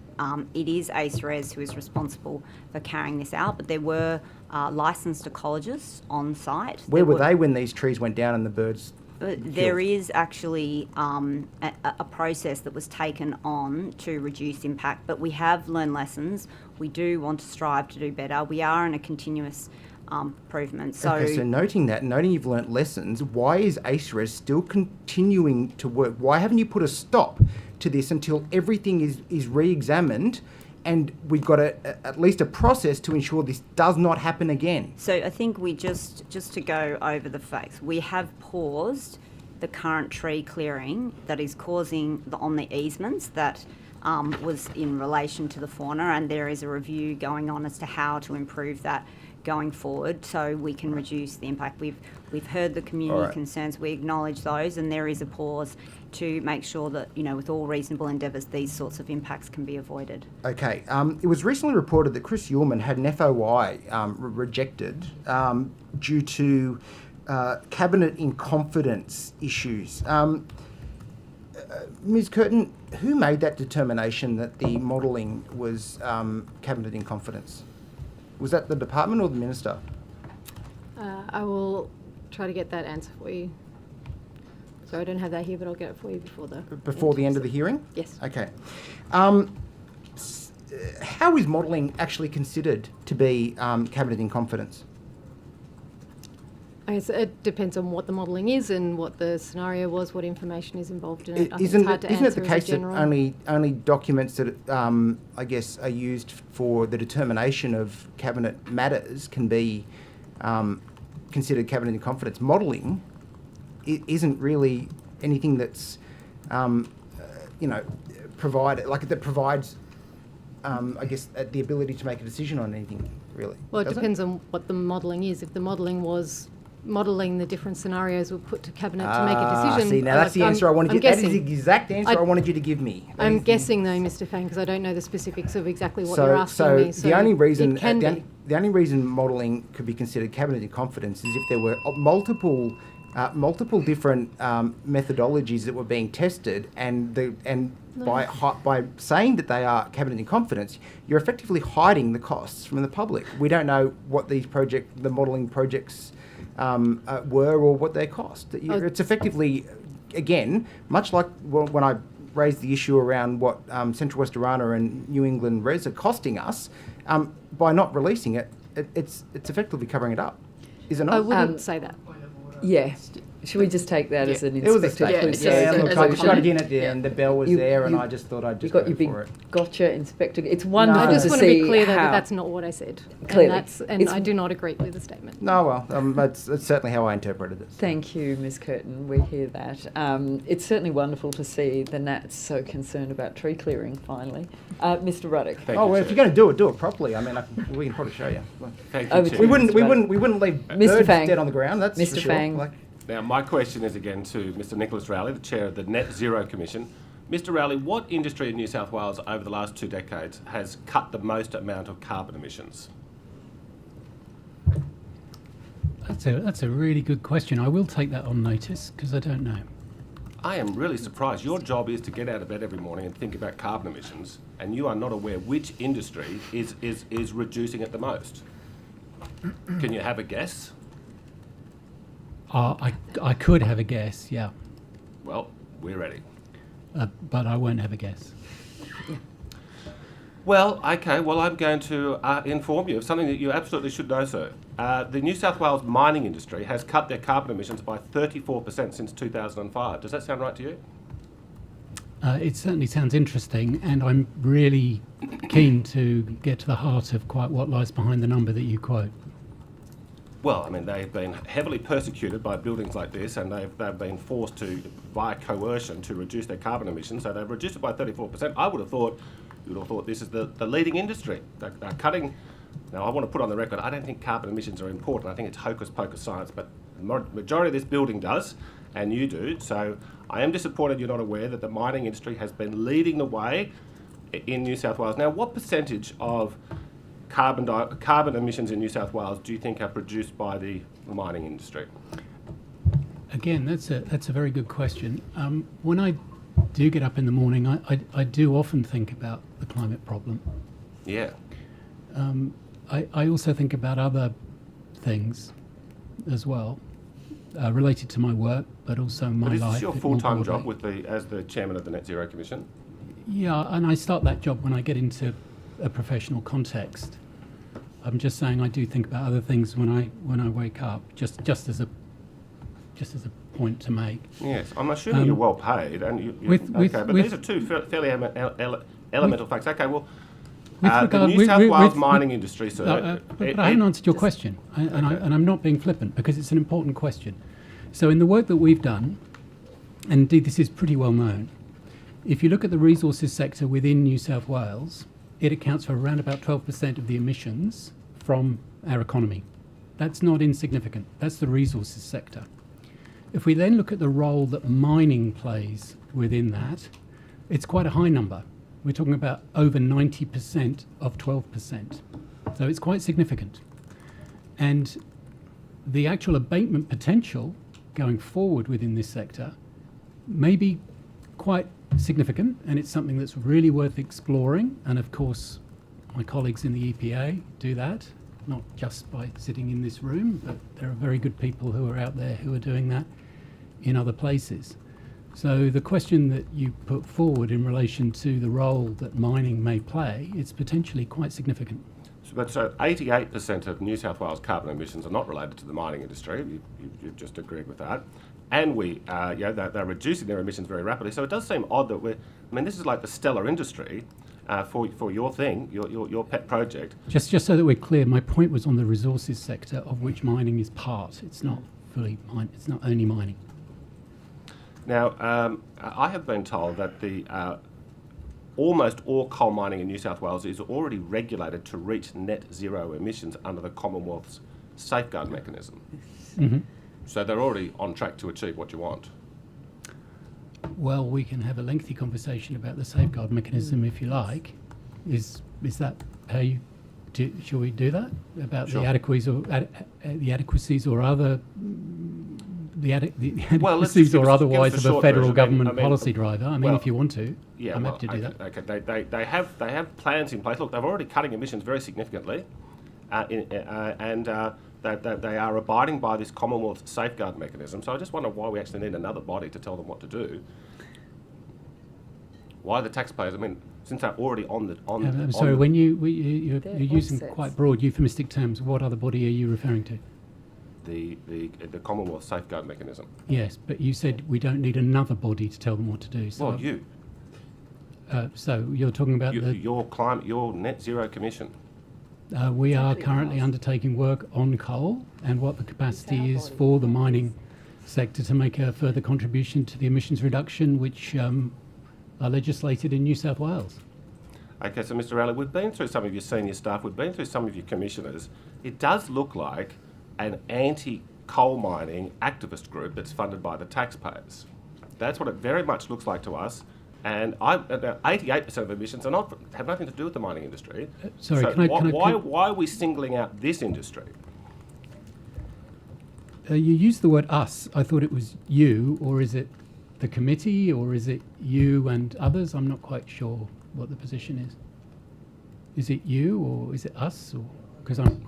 it is ACERES who is responsible for carrying this out, but there were licensed ecologists on site. Where were they when these trees went down and the birds There is actually a process that was taken on to reduce impact, but we have learned lessons. We do want to strive to do better. We are in a continuous improvement. So, okay, so noting you've learnt lessons, why is ACERES still continuing to work? Why haven't you put a stop to this until everything is re-examined and we've got at least a process to ensure this does not happen again? So I think we just to go over the facts, we have paused the current tree clearing that is causing on the easements that was in relation to the fauna, and there is a review going on as to how to improve that going forward so we can reduce the impact. We've heard the community concerns, we acknowledge those, and there is a pause to make sure that, with all reasonable endeavours, these sorts of impacts can be avoided. Okay. It was recently reported that Chris Uhlmann had an FOI rejected due to cabinet in confidence issues. Ms. Curtin, who made that determination that the modelling was cabinet in confidence? Was that the department or the minister? I will try to get that answer for you. So I don't have that here, but I'll get it for you before the end of the hearing? Yes. Okay. How is modelling actually considered to be cabinet in confidence? I guess it depends on what the modelling is and what the scenario was, what information is involved in it. Isn't it the case that only documents that I guess are used for the determination of cabinet matters can be considered cabinet in confidence? Modelling isn't really anything that's provided, like that provides I guess, the ability to make a decision on anything, really. Well, it does depends on what the modelling is. If the modelling was modelling the different scenarios we'll put to Cabinet to make a decision. See, now that's the answer I wanted you. That is the exact answer I wanted you to give me. I'm guessing though, Mr. Fang, because I don't know the specifics of exactly what So, you're asking me. the only reason it can be. the only reason modelling could be considered cabinet in confidence is if there were multiple different methodologies that were being tested, by saying that they are cabinet in confidence, you're effectively hiding the costs from the public. We don't know what the modelling projects were or what they cost. It's effectively, again, much like when I raised the issue around what Central West Orana and New England Res are costing us, by not releasing it, it's effectively covering it up. Is it not? I wouldn't say that. Yeah. Should we just take that as an It was a inspector? statement. Look, I got it in at the end. The bell was there, and I just thought I'd just got go your big for it. gotcha, Inspector. It's wonderful I just to want see to be clear though how that that's not what I said. Clearly. And I do not agree with the statement. No, well, that's certainly how I interpreted it. Thank you, Ms. Curtin. We hear that. It's certainly wonderful to see the Nats so concerned about tree clearing, finally. Mr. Ruddock. Well, if you're going to do it properly. I mean, we can probably show you. Thank Over you, to We you, wouldn't leave Mr. birds Fang. dead on the ground. That's Mr. for sure. Fang. Now, my question is again to Mr. Nicholas Rowley, the chair of the Net Zero Commission. Mr. Rowley, what industry in New South Wales over the last 2 decades has cut the most amount of carbon emissions? That's a really good question. I will take that on notice because I don't know. I am really surprised. Your job is to get out of bed every morning and think about carbon emissions, and you are not aware which industry is reducing it the most. Can you have a guess? I could have a guess, yeah. Well, we're ready. But I won't have a guess. Well, okay, well, I'm going to inform you of something that you absolutely should know, sir. The New South Wales mining industry has cut their carbon emissions by 34% since 2005. Does that sound right to you? It certainly sounds interesting, and I'm really keen to get to the heart of quite what lies behind the number that you quote. Well, I mean, they've been heavily persecuted by buildings like this, and they've been forced to, via coercion, to reduce their carbon emissions. So they've reduced it by 34%. I would have thought, you would have thought this is the leading industry. They're cutting. Now, I want to put on the record, I don't think carbon emissions are important. I think it's hocus pocus science, but the majority of this building does, and you do. So I am disappointed you're not aware that the mining industry has been leading the way in New South Wales. Now, what percentage of carbon emissions in New South Wales do you think are produced by the mining industry? Again, that's a very good question. When I do get up in the morning, I do often think about the climate problem. Yeah. I also think about other things as well, related to my work, but also my life. But is this your full-time job broadly. as the chairman of the Net Zero Commission? Yeah, and I start that job when I get into a professional context. I'm just saying I do think about other things when I wake up, just as a point to make. Yes, I'm assuming you're well paid, and these are two fairly elemental facts. Okay, well, the New South Wales mining industry, sir. But I haven't answered your question, and I'm not being flippant because it's an important question. So in the work that we've done, and indeed this is pretty well known, if you look at the resources sector within New South Wales, it accounts for around about 12% of the emissions from our economy. That's not insignificant. That's the resources sector. If we then look at the role that mining plays within that, it's quite a high number. We're talking about over 90% of 12%. So it's quite significant. And the actual abatement potential going forward within this sector may be quite significant, and it's something that's really worth exploring. And of course, my colleagues in the EPA do that, not just by sitting in this room, but there are very good people who are out there who are doing that in other places. So the question that you put forward in relation to the role that mining may play, it's potentially quite significant. So 88% of New South Wales carbon emissions are not related to the mining industry. You've just agreed with that. And they're reducing their emissions very rapidly. So it does seem odd that this is like the stellar industry for your thing, your pet project. Just so that we're clear, my point was on the resources sector, of which mining is part. It's not fully it's not only mining. Now, I have been told that almost all coal mining in New South Wales is already regulated to reach net zero emissions under the Commonwealth's safeguard mechanism. Mm-hmm. So they're already on track to achieve what you want. Well, we can have a lengthy conversation about the safeguard mechanism if you like. Is that how you do? Shall we do that about Sure. the adequacies or other adequacies or otherwise of a federal government policy driver? I mean, if you want to, I'm happy to do that. Okay, they have plans in place. Look, they're already cutting emissions very significantly, and they are abiding by this Commonwealth safeguard mechanism. So I just wonder why we actually need another body to tell them what to do. Why the taxpayers? I mean, since they're already on the. I'm sorry, when you're using quite broad euphemistic terms, what other body are you referring to? The Commonwealth safeguard mechanism. Yes, but you said we don't need another body to tell them what to do. So Well, you. So you're talking about your net zero commission. We are currently undertaking work on coal and what the capacity is for the mining sector to make a further contribution to the emissions reduction, which are legislated in New South Wales. Okay, so Mr. Rowley, we've been through some of your senior staff, we've been through some of your commissioners. It does look like an anti-coal mining activist group that's funded by the taxpayers. That's what it very much looks like to us. And 88% of emissions have nothing to do with the mining industry. Sorry, so why are we singling out this industry? You used the word us. I thought it was you, or is it the committee, or is it you and others? I'm not quite sure what the position is. Is it you, or is it us? Because I'm...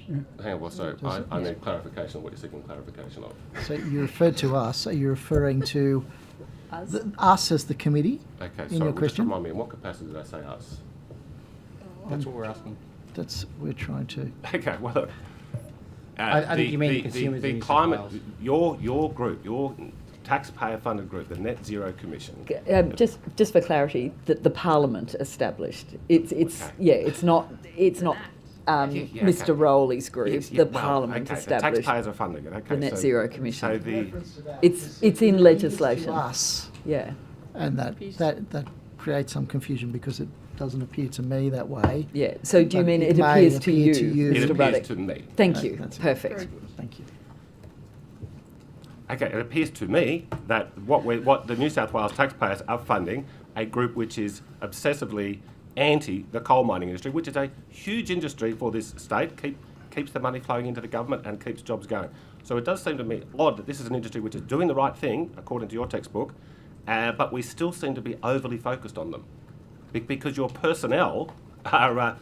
Yeah. Hang on, well, so I need clarification on what you're seeking clarification of. So you referred to us. Are you referring to us as the committee? Okay, in sorry, your just question? remind me, in what capacity did I say us? That's what we're asking. We're trying to. Okay, well, look, I think you mean consumers the in New South climate, Wales. your group, your taxpayer-funded group, the Net Zero Commission. Just for clarity, that the Parliament established. It's not Mr. Rowley's group. Parliament established. The taxpayers are funding it. Okay, the Net Zero Commission. So it's in legislation. Us. Yeah. And that creates some confusion because it doesn't appear to me that way. Yeah. So do you mean it may appears to you, It Mr. appears Ruddock? to me. Thank you. That's Perfect. Thank you. Okay, it appears to me that what the New South Wales taxpayers are funding a group which is obsessively anti the coal mining industry, which is a huge industry for this state, keeps the money flowing into the government and keeps jobs going. So it does seem to me odd that this is an industry which is doing the right thing, according to your textbook, but we still seem to be overly focused on them. Because your personnel are,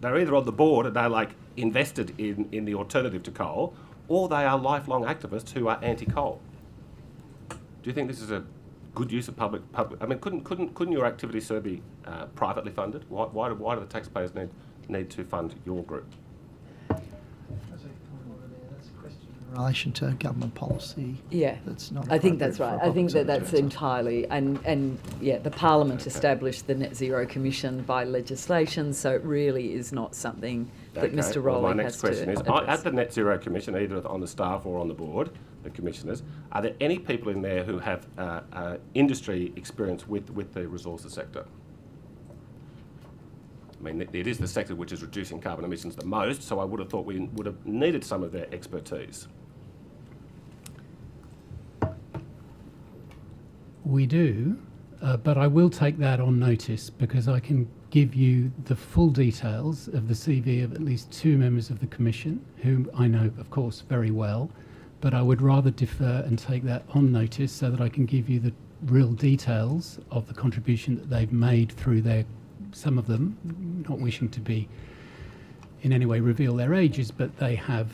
they're either on the board and they're like invested in the alternative to coal, or they are lifelong activists who are anti-coal. Do you think this is a good use of public? I mean, couldn't your activity, sir, be privately funded? Why do the taxpayers need to fund your group? In relation to government policy. Yeah, that's not. I think that's right. appropriate for a I think public that's sector. entirely the Parliament established the Net Zero Commission by legislation, so it really is not something that Mr. Rowley my has next question to is: address. at the Net Zero Commission, either on the staff or on the board, the commissioners, are there any people in there who have industry experience with the resources sector? I mean, it is the sector which is reducing carbon emissions the most, so I would have thought we would have needed some of their expertise. We do, but I will take that on notice because I can give you the full details of the CV of at least 2 members of the Commission, whom I know, of course, very well, but I would rather defer and take that on notice so that I can give you the real details of the contribution that they've made through some of them, not wishing to be in any way reveal their ages, but they have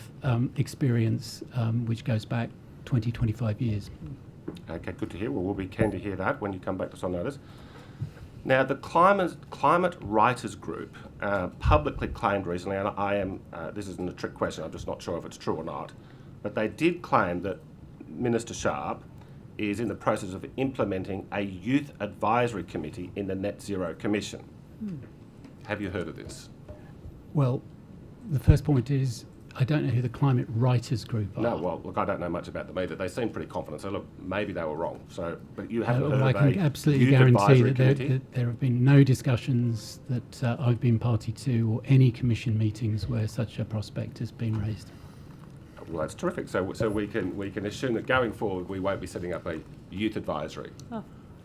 experience which goes back 20, 25 years. Okay, good to hear. Well, we'll be keen to hear that when you come back to us on notice. Now, the Climate Writers Group publicly claimed recently, and I am, this isn't a trick question, I'm just not sure if it's true or not, but they did claim that Minister Sharp is in the process of implementing a youth advisory committee in the Net Zero Commission. Have you heard of this? Well, the first point is I don't know who the climate writers group are. No, well, look, I don't know much about them either. They seem pretty confident. So, look, maybe they were wrong. So, but you haven't heard I of can a absolutely youth guarantee advisory that committee? there have been no discussions that I've been party to or any commission meetings where such a prospect has been raised. Well, that's terrific. So we can assume that going forward we won't be setting up a youth advisory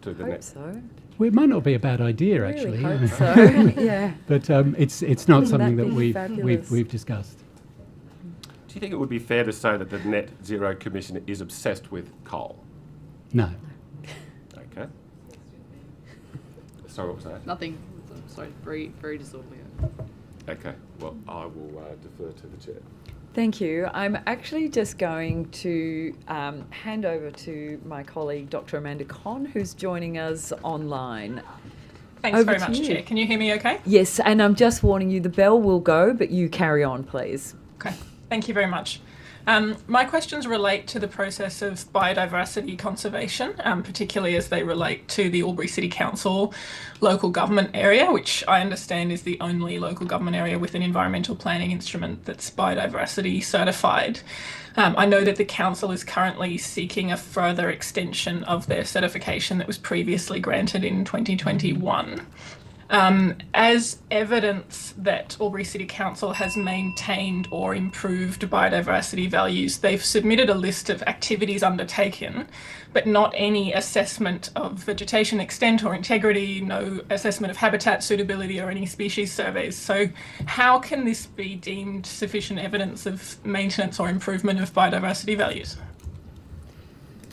to the hope next. so. Well, it might not be a bad idea, Really actually. hope so. Yeah. But it's not Wouldn't something that that be we've fabulous? discussed. Do you think it would be fair to say that the Net Zero Commission is obsessed with coal? No. Okay. Sorry, what was that? Nothing. Sorry, very disorderly. Okay. Well, I will defer to the chair. Thank you. I'm actually just going to hand over to my colleague, Dr. Amanda Conn, who's joining us online. Thanks Over very to much, you. Chair. Can you hear me okay? Yes, and I'm just warning you, the bell will go, but you carry on, please. Okay. Thank you very much. My questions relate to the process of biodiversity conservation, particularly as they relate to the Albury City Council local government area, which I understand is the only local government area with an environmental planning instrument that's biodiversity certified. I know that the council is currently seeking a further extension of their certification that was previously granted in 2021. As evidence that Albury City Council has maintained or improved biodiversity values, they've submitted a list of activities undertaken, but not any assessment of vegetation extent or integrity, no assessment of habitat suitability or any species surveys. So how can this be deemed sufficient evidence of maintenance or improvement of biodiversity values?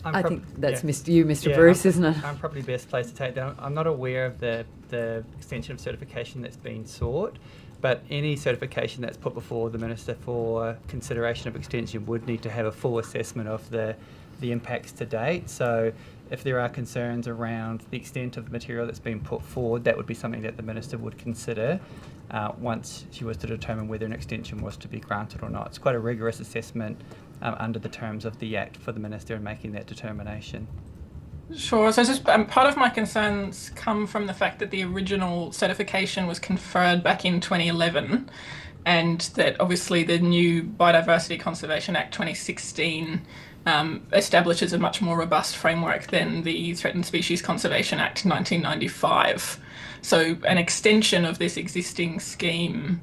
I think that's Mr. Bruce, isn't it? I'm probably best placed to take that. I'm not aware of the extension of certification that's been sought, but any certification that's put before the Minister for consideration of extension would need to have a full assessment of the impacts to date. So if there are concerns around the extent of the material that's been put forward, that would be something that the Minister would consider once she was to determine whether an extension was to be granted or not. It's quite a rigorous assessment under the terms of the Act for the Minister in making that determination. Sure. So just part of my concerns come from the fact that the original certification was conferred back in 2011, and that obviously the new Biodiversity Conservation Act 2016 establishes a much more robust framework than the Threatened Species Conservation Act 1995. So an extension of this existing scheme,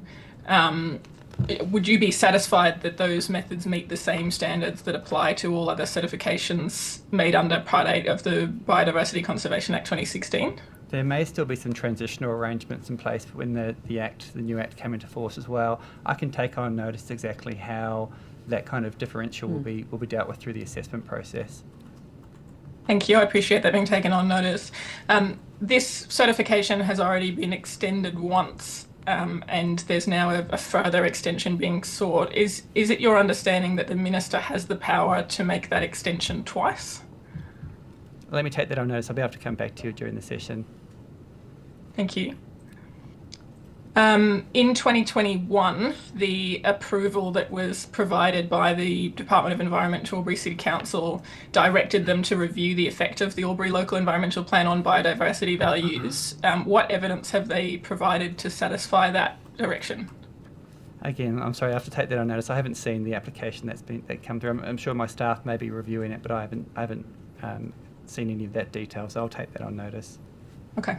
would you be satisfied that those methods meet the same standards that apply to all other certifications made under Part 8 of the Biodiversity Conservation Act 2016? There may still be some transitional arrangements in place when the new Act came into force as well. I can take on notice exactly how that kind of differential will be dealt with through the assessment process. Thank you. I appreciate that being taken on notice. This certification has already been extended once, and there's now a further extension being sought. Is it your understanding that the Minister has the power to make that extension twice? Let me take that on notice. I'll be able to come back to you during the session. Thank you. In 2021, the approval that was provided by the Department of Environment to Albury City Council directed them to review the effect of the Albury Local Environmental Plan on biodiversity values. What evidence have they provided to satisfy that direction? Again, I'm sorry, I have to take that on notice. I haven't seen the application that come through. I'm sure my staff may be reviewing it, but I haven't seen any of that detail, so I'll take that on notice. Okay.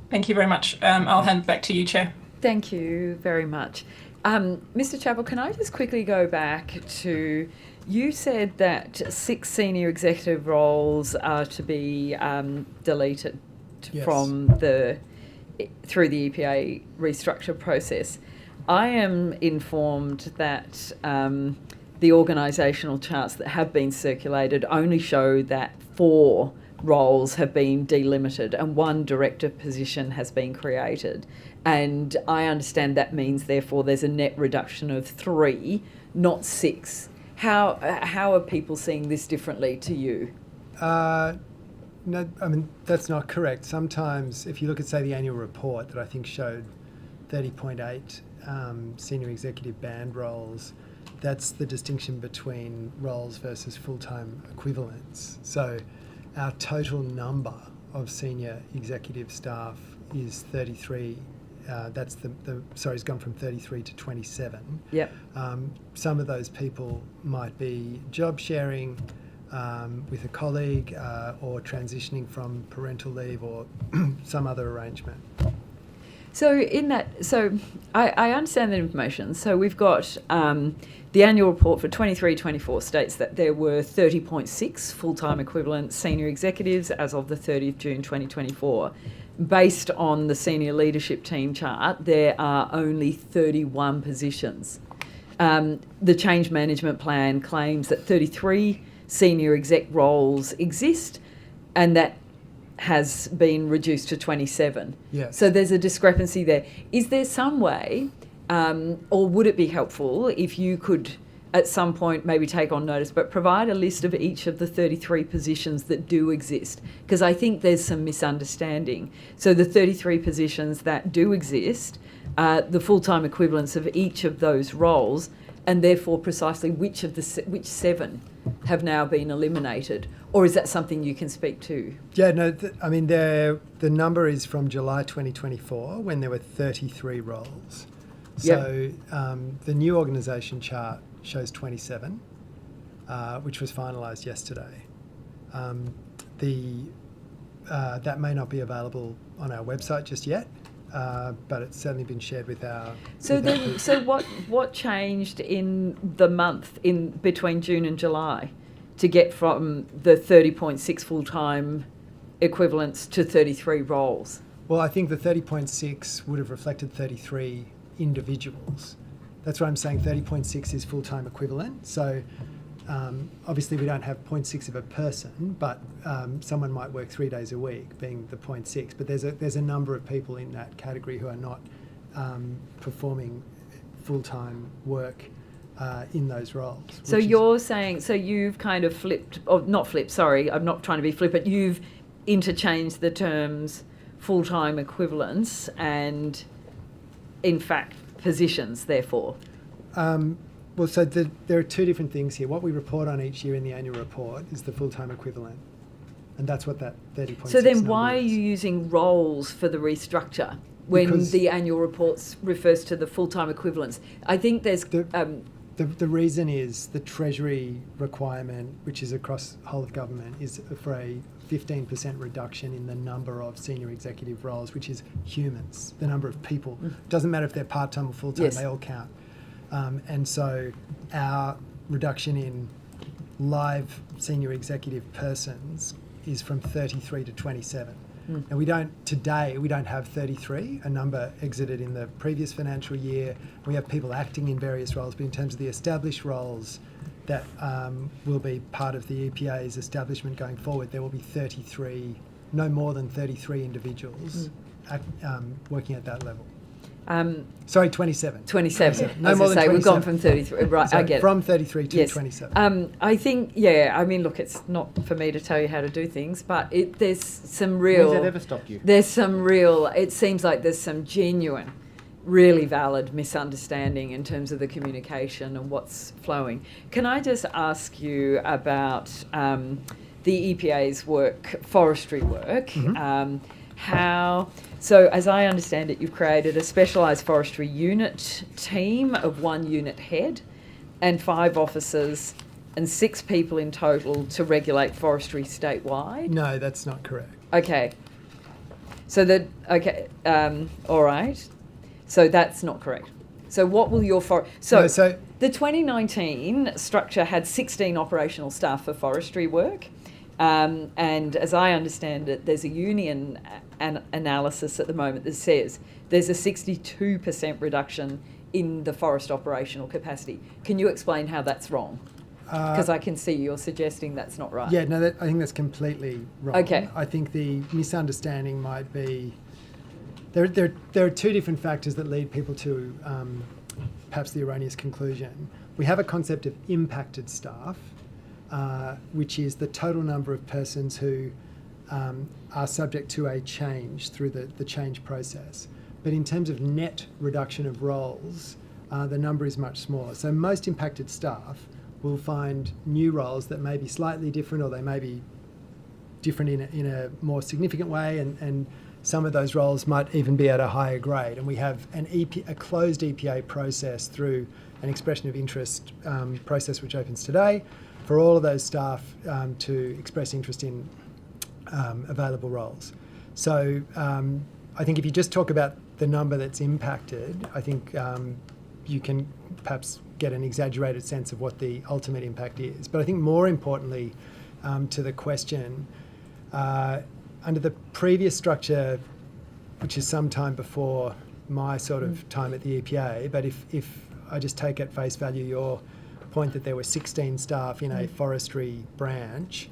Thank you very much. I'll hand back to you, Chair. Thank you very much. Mr. Chappell, can I just quickly go back to, you said that 6 senior executive roles are to be deleted from through the EPA restructure process. I am informed that the organisational charts that have been circulated only show that 4 roles have been delimited and 1 director position has been created. And I understand that means, therefore, there's a net reduction of 3, not 6. How are people seeing this differently to you? No, I mean, that's not correct. Sometimes, if you look at, say, the annual report that I think showed 30.8 senior executive band roles, that's the distinction between roles versus full-time equivalents. So our total number of senior executive staff is 33 that's it's gone from 33 to 27. Yep. Some of those people might be job sharing with a colleague or transitioning from parental leave or some other arrangement. So I understand that information. So we've got the annual report for 23-24 states that there were 30.6 full-time equivalent senior executives as of the 30th June 2024. Based on the senior leadership team chart, there are only 31 positions. The change management plan claims that 33 senior exec roles exist, and that has been reduced to 27. Yes. So there's a discrepancy there. Is there some way, or would it be helpful if you could at some point maybe take on notice, but provide a list of each of the 33 positions that do exist? Because I think there's some misunderstanding. So the 33 positions that do exist, the full-time equivalents of each of those roles, and therefore precisely which 7 have now been eliminated, or is that something you can speak to? Yeah, no, the number is from July 2024 when there were 33 roles. So the new organisation chart shows 27, which was finalised yesterday. That may not be available on our website just yet, but it's certainly been shared with our. So what changed in the month in between June and July to get from the 30.6 full-time equivalents to 33 roles? Well, I think the 30.6 would have reflected 33 individuals. That's what I'm saying. 30.6 is full-time equivalent. So obviously we don't have 0.6 of a person, but someone might work 3 days a week, being the 0.6. But there's a number of people in that category who are not performing full-time work in those roles. So you're saying, so you've kind of flipped, or not flipped, sorry, I'm not trying to be flippant, you've interchanged the terms full-time equivalents and, in fact, positions, therefore. Well, so there are two different things here. What we report on each year in the annual report is the full-time equivalent, and that's what that 30.6 So then number why are is. you using roles for the restructure when Because the annual report refers to the full-time equivalents? I think there's... The reason is the Treasury requirement, which is across the whole of government, is for a 15% reduction in the number of senior executive roles, which is humans, the number of people. Doesn't matter if they're part-time or full-time, Yes. they all count. And so our reduction in live senior executive persons is from 33 to 27. And we don't have 33, a number exited in the previous financial year. We have people acting in various roles, but in terms of the established roles that will be part of the EPA's establishment going forward, there will be 33, no more than 33 individuals working at that level. Sorry, 27. 27. No As more I than say, 27. we've gone from 33. Right, So I get it. from 33 to Yes. 27. I think, it's not for me to tell you how to do things, but there's some real... When's that ever stopped you? There's some real... It seems like there's some genuine, really valid misunderstanding in terms of the communication and what's flowing. Can I just ask you about the EPA's work, forestry work? So as I understand it, you've created a specialised forestry unit team of 1 unit head and 5 officers and 6 people in total to regulate forestry statewide? No, that's not correct. Okay. So all right. So that's not correct. So what will your the 2019 structure had 16 operational staff for forestry work. And as I understand it, there's a union analysis at the moment that says there's a 62% reduction in the forest operational capacity. Can you explain how that's wrong? Because I can see you're suggesting that's not right. Yeah, no, I think that's completely wrong. Okay. I think the misunderstanding might be there are 2 different factors that lead people to perhaps the erroneous conclusion. We have a concept of impacted staff, which is the total number of persons who are subject to a change through the change process. But in terms of net reduction of roles, the number is much smaller. So most impacted staff will find new roles that may be slightly different, or they may be different in a more significant way, and some of those roles might even be at a higher grade. And we have a closed EPA process through an expression of interest process which opens today for all of those staff to express interest in available roles. So I think if you just talk about the number that's impacted, I think you can perhaps get an exaggerated sense of what the ultimate impact is. But I think more importantly to the question, under the previous structure, which is some time before my sort of time at the EPA, but if I just take at face value your point that there were 16 staff in a forestry branch,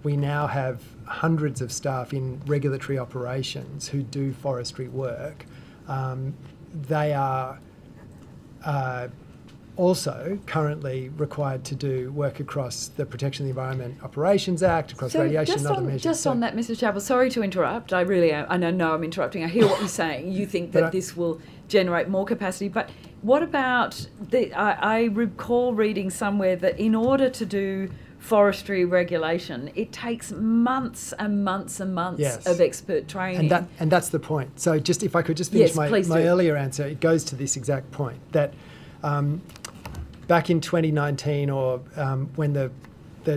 we now have hundreds of staff in regulatory operations who do forestry work. They are also currently required to do work across the Protection of the Environment Operations Act, across radiation and other measures. Just on that, Mr. Chappell, sorry to interrupt. I really am. I know I'm interrupting. I hear what you're saying. You think that this will generate more capacity. But what about I recall reading somewhere that in order to do forestry regulation, it takes months and months and months of expert training. And that's the point. So just if I could just finish my earlier answer, it goes to this exact point that back in 2019 or when the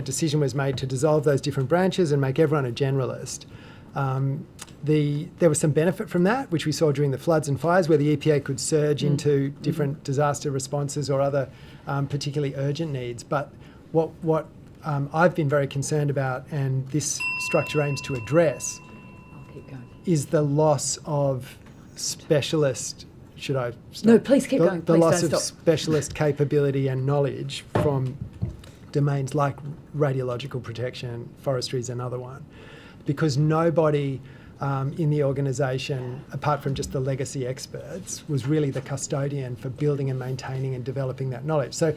decision was made to dissolve those different branches and make everyone a generalist, there was some benefit from that, which we saw during the floods and fires, where the EPA could surge into different disaster responses or other particularly urgent needs. But what I've been very concerned about, and this structure aims to address, is the loss of specialist. Should I stop? No, please keep going. The Please loss don't of stop. specialist capability and knowledge from domains like radiological protection, forestry is another one, because nobody in the organisation, apart from just the legacy experts, was really the custodian for building and maintaining and developing that knowledge. So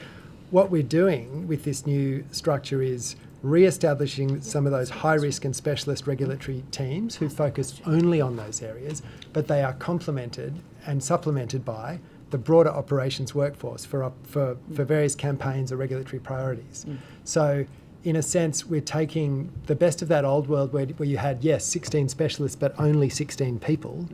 what we're doing with this new structure is re-establishing some of those high-risk and specialist regulatory teams who focus only on those areas, but they are complemented and supplemented by the broader operations workforce for various campaigns or regulatory priorities. So in a sense, we're taking the best of that old world where you had, 16 specialists, but only 16 people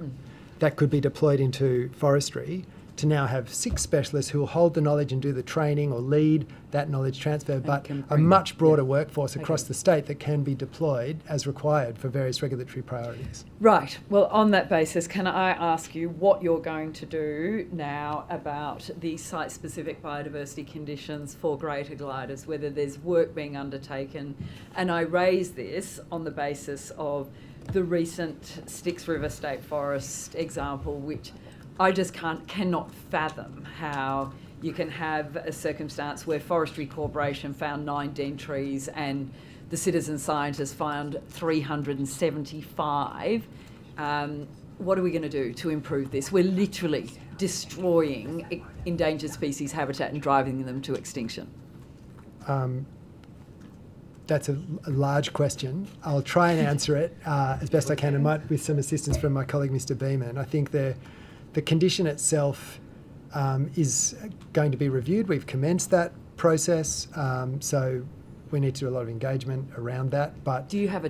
that could be deployed into forestry, to now have 6 specialists who will hold the knowledge and do the training or lead that knowledge transfer, but a much broader workforce across the state that can be deployed as required for various regulatory priorities. Right. Well, on that basis, can I ask you what you're going to do now about the site-specific biodiversity conditions for greater gliders, whether there's work being undertaken? And I raise this on the basis of the recent Styx River State Forest example, which I just cannot fathom how you can have a circumstance where Forestry Corporation found 9 dead trees and the citizen scientists found 375. What are we going to do to improve this? We're literally destroying endangered species habitat and driving them to extinction. That's a large question. I'll try and answer it as best I can, and with some assistance from my colleague, Mr. Beeman. I think the condition itself is going to be reviewed. We've commenced that process, so we need to do a lot of engagement around that. But do you have a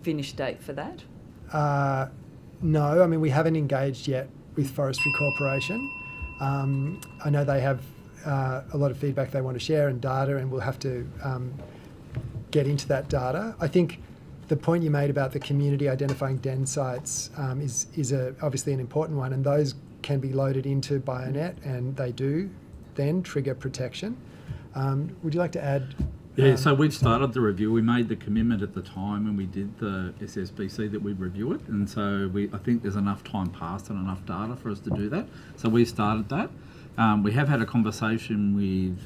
finish date for that? No, I mean, we haven't engaged yet with Forestry Corporation. I know they have a lot of feedback they want to share and data, and we'll have to get into that data. I think the point you made about the community identifying den sites is obviously an important one, and those can be loaded into Bionet, and they do then trigger protection. Would you like to add? Yeah, so we've started the review. We made the commitment at the time when we did the SSBC that we'd review it, and so I think there's enough time passed and enough data for us to do that. So we've started that. We have had a conversation with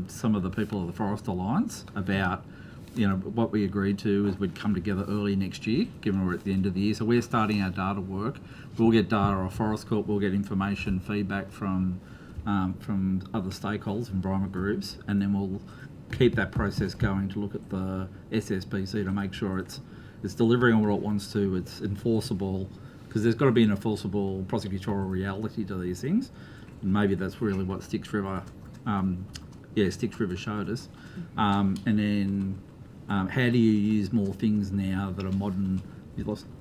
some of the people of the Forest Alliance about, what we agreed to is we'd come together early next year, given we're at the end of the year. So we're starting our data work. We'll get data off Forest Corp, we'll get information, feedback from other stakeholders, environment groups, and then we'll keep that process going to look at the SSBC to make sure it's delivering on what it wants to, it's enforceable, because there's got to be an enforceable prosecutorial reality to these things. And maybe that's really what Styx River showed us. And then how do you use more things now that are modern,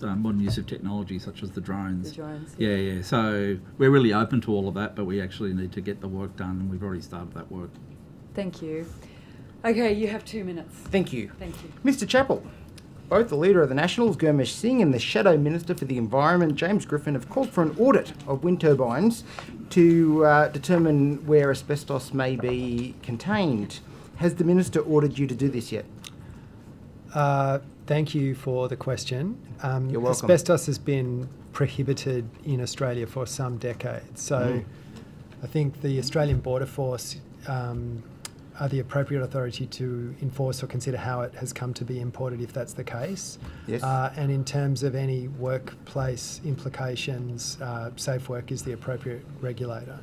modern use of technology such as the drones. The drones, Yeah, yeah. So we're really open to all of that, but we actually need to get the work done, and we've already started that work. Thank you. Okay, you have 2 minutes. Thank you. Thank you. Mr. Chappell, both the Leader of the Nationals, Gurmesh Singh, and the Shadow Minister for the Environment, James Griffin, have called for an audit of wind turbines to determine where asbestos may be contained. Has the Minister ordered you to do this yet? Thank you for the question. You're welcome. Asbestos has been prohibited in Australia for some decades. So I think the Australian Border Force are the appropriate authority to enforce or consider how it has come to be imported if that's the case. Yes. And in terms of any workplace implications, Safe Work is the appropriate regulator.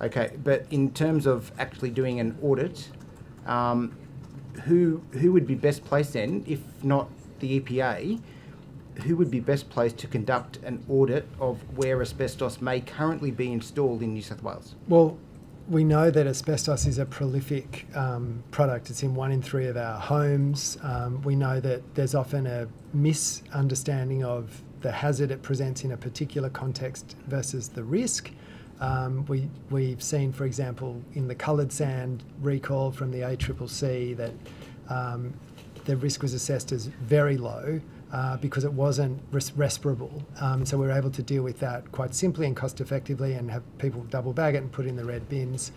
Okay, but in terms of actually doing an audit, who would be best placed then, if not the EPA, who would be best placed to conduct an audit of where asbestos may currently be installed in New South Wales? Well, we know that asbestos is a prolific product. It's in 1 in 3 of our homes. We know that there's often a misunderstanding of the hazard it presents in a particular context versus the risk. We've seen, for example, in the coloured sand recall from the ACCC that the risk was assessed as very low because it wasn't respirable. So we were able to deal with that quite simply and cost effectively and have people double bag it and put it in the red bins.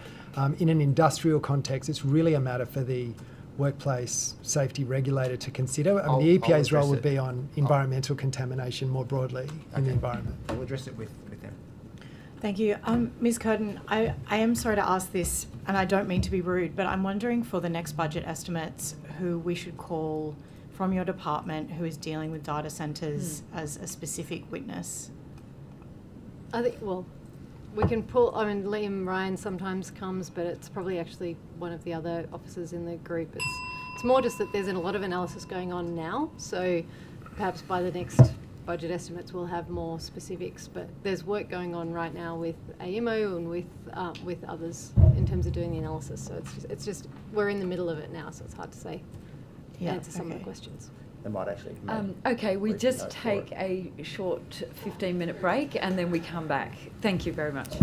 In an industrial context, it's really a matter for the workplace safety regulator to consider. The EPA's role would be on environmental contamination more broadly in the environment. I'll address it with them. Thank you. Ms. Curtin, I am sorry to ask this, and I don't mean to be rude, but I'm wondering for the next budget estimates who we should call from your department who is dealing with data centres as a specific witness. I think, well, we can pull, I mean, Liam Ryan sometimes comes, but it's probably actually one of the other officers in the group. It's more just that there's a lot of analysis going on now, so perhaps by the next budget estimates we'll have more specifics, but there's work going on right now with AEMO and with others in terms of doing the analysis, so it's just we're in the middle of it now, so it's hard to say. Answer some of the questions. They might actually. Okay, we just take a short 15-minute break and then we come back. Thank you very much.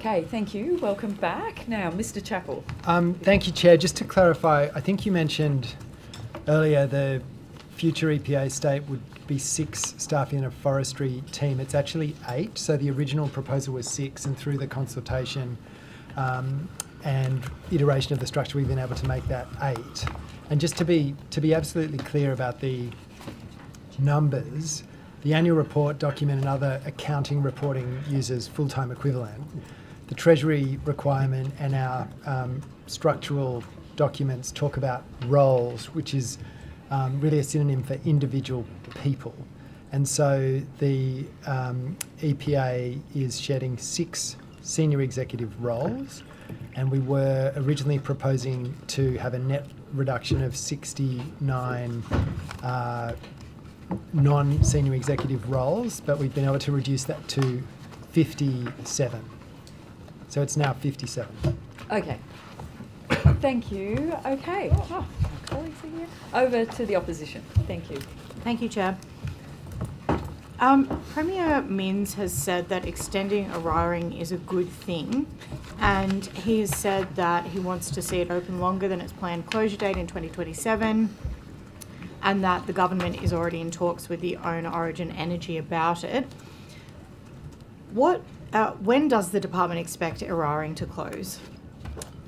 Okay, thank you. Welcome back. Now, Mr. Chappell. Thank you, Chair. Just to clarify, I think you mentioned earlier the future EPA state would be 6 staff in a forestry team. It's actually 8. So the original proposal was 6, and through the consultation and iteration of the structure, we've been able to make that 8. And just to be absolutely clear about the numbers, the annual report document and other accounting reporting uses full-time equivalent. The Treasury requirement and our structural documents talk about roles, which is really a synonym for individual people. And so the EPA is shedding 6 senior executive roles, and we were originally proposing to have a net reduction of 69 non-senior executive roles, but we've been able to reduce that to 57. So it's now 57. Okay. Thank you. Okay. Oh, my colleagues are here. Over to the opposition. Thank you. Thank you, Chair. Premier Minns has said that extending Eraring is a good thing, and he has said that he wants to see it open longer than its planned closure date in 2027, and that the government is already in talks with the owner Origin Energy about it. When does the department expect Eraring to close?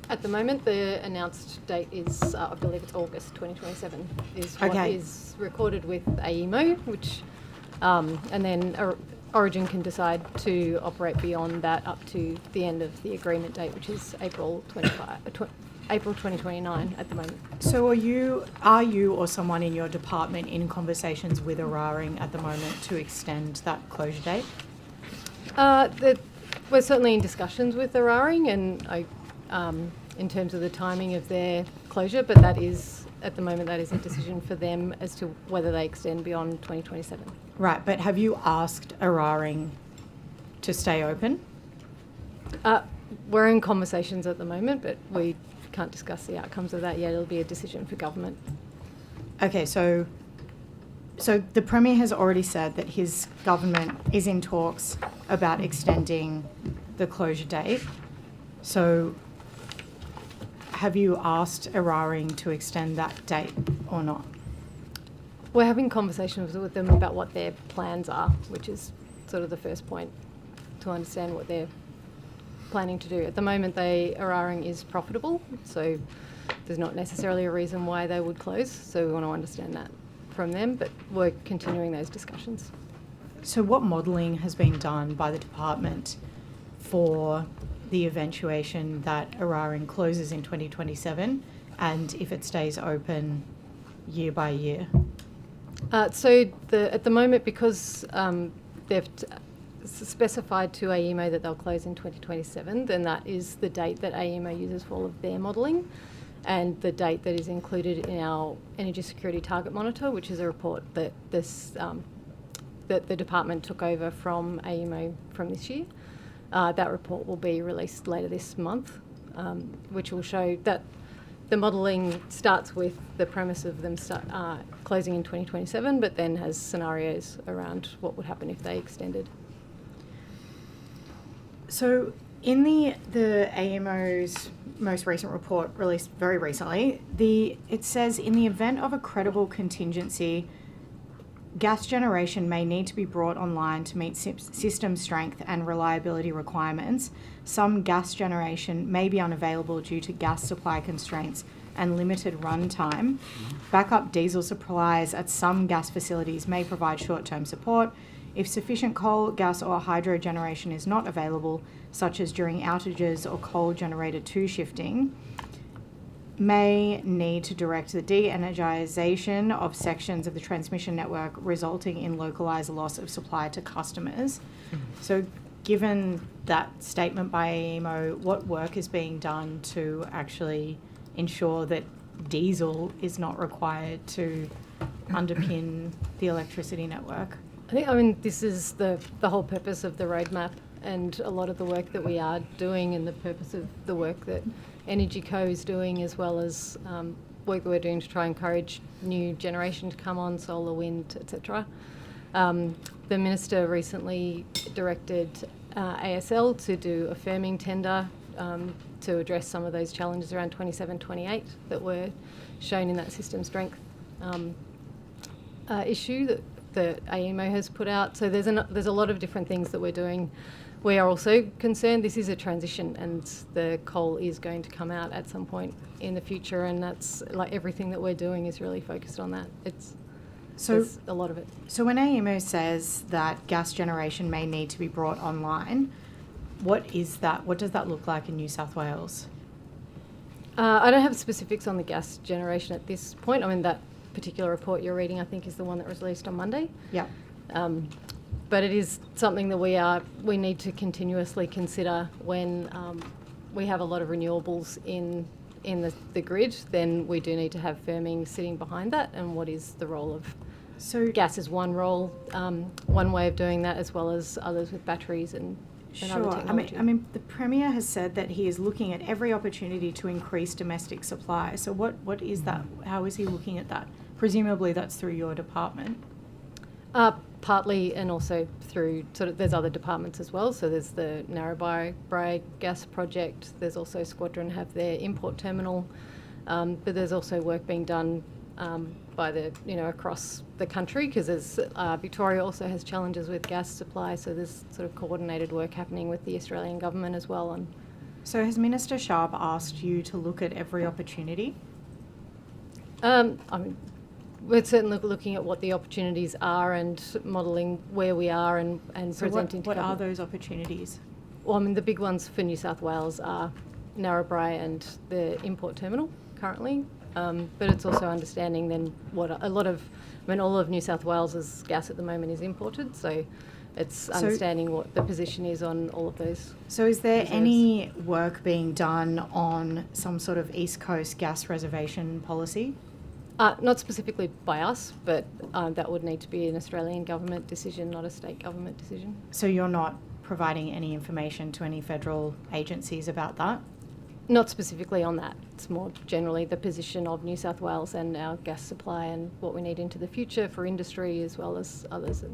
At the moment, the announced date is, I believe it's August 2027, is what is recorded with AEMO, which, and then Origin can decide to operate beyond that up to the end of the agreement date, which is April 2029 at the moment. So are you or someone in your department in conversations with Eraring at the moment to extend that closure date? We're certainly in discussions with Eraring, and in terms of the timing of their closure, but that is, at the moment, that is a decision for them as to whether they extend beyond 2027. Right, but have you asked Eraring to stay open? We're in conversations at the moment, but we can't discuss the outcomes of that yet. It'll be a decision for government. Okay, so the Premier has already said that his government is in talks about extending the closure date. So have you asked Eraring to extend that date or not? We're having conversations with them about what their plans are, which is sort of the first point to understand what they're planning to do. At the moment, Eraring is profitable, so there's not necessarily a reason why they would close, so we want to understand that from them, but we're continuing those discussions. So what modelling has been done by the department for the eventuation that Eraring closes in 2027, and if it stays open year by year? At the moment, because they've specified to AEMO that they'll close in 2027, then that is the date that AEMO uses for all of their modelling, and the date that is included in our Energy Security Target Monitor, which is a report that that the department took over from AEMO from this year. That report will be released later this month, which will show that the modelling starts with the premise of them closing in 2027, but then has scenarios around what would happen if they extended. So in the AEMO's most recent report released very recently, it says in the event of a credible contingency, gas generation may need to be brought online to meet system strength and reliability requirements. Some gas generation may be unavailable due to gas supply constraints and limited run time. Backup diesel supplies at some gas facilities may provide short-term support. If sufficient coal, gas or hydro generation is not available, such as during outages or coal generator 2 shifting, may need to direct the de-energisation of sections of the transmission network, resulting in localised loss of supply to customers. So given that statement by AEMO, what work is being done to actually ensure that diesel is not required to underpin the electricity network? I mean, this is the whole purpose of the roadmap, and a lot of the work that we are doing, and the purpose of the work that Energy Co is doing, as well as work that we're doing to try and encourage new generation to come on, solar, wind, etc. The Minister recently directed ASL to do a firming tender to address some of those challenges around 27-28 that were shown in that system strength issue that the AEMO has put out. So there's a lot of different things that we're doing. We are also concerned this is a transition and the coal is going to come out at some point in the future, and that's like everything that we're doing is really focused on that. There's a lot of it. So when AEMO says that gas generation may need to be brought online, what is that? What does that look like in New South Wales? I don't have specifics on the gas generation at this point. I mean, that particular report you're reading, I think, is the one that was released on Monday. Yeah. But it is something that we need to continuously consider when we have a lot of renewables in the grid. Then we do need to have firming sitting behind that, and what is the role of gas is one role, one way of doing that, as well as others with batteries and other technology. I mean, the Premier has said that he is looking at every opportunity to increase domestic supply. So what is that? How is he looking at that? Presumably that's through your department. Partly, and also through there's other departments as well. So there's the Narrabri gas project. There's also Squadron have their import terminal, but there's also work being done by across the country, because Victoria also has challenges with gas supply. So there's sort of coordinated work happening with the Australian government as well. So has Minister Sharp asked you to look at every opportunity? I mean, we're certainly looking at what the opportunities are and modelling where we are and presenting to what are government. those opportunities? Well, I mean, the big ones for New South Wales are Narrabri and the import terminal currently, but it's also understanding then what all of New South Wales's gas at the moment is imported, so it's understanding what the position is on all of those. So is there reserves. any work being done on some sort of East Coast gas reservation policy? Not specifically by us, but that would need to be an Australian government decision, not a state government decision. So you're not providing any information to any federal agencies about that? Not specifically on that. It's more generally the position of New South Wales and our gas supply and what we need into the future for industry as well as others.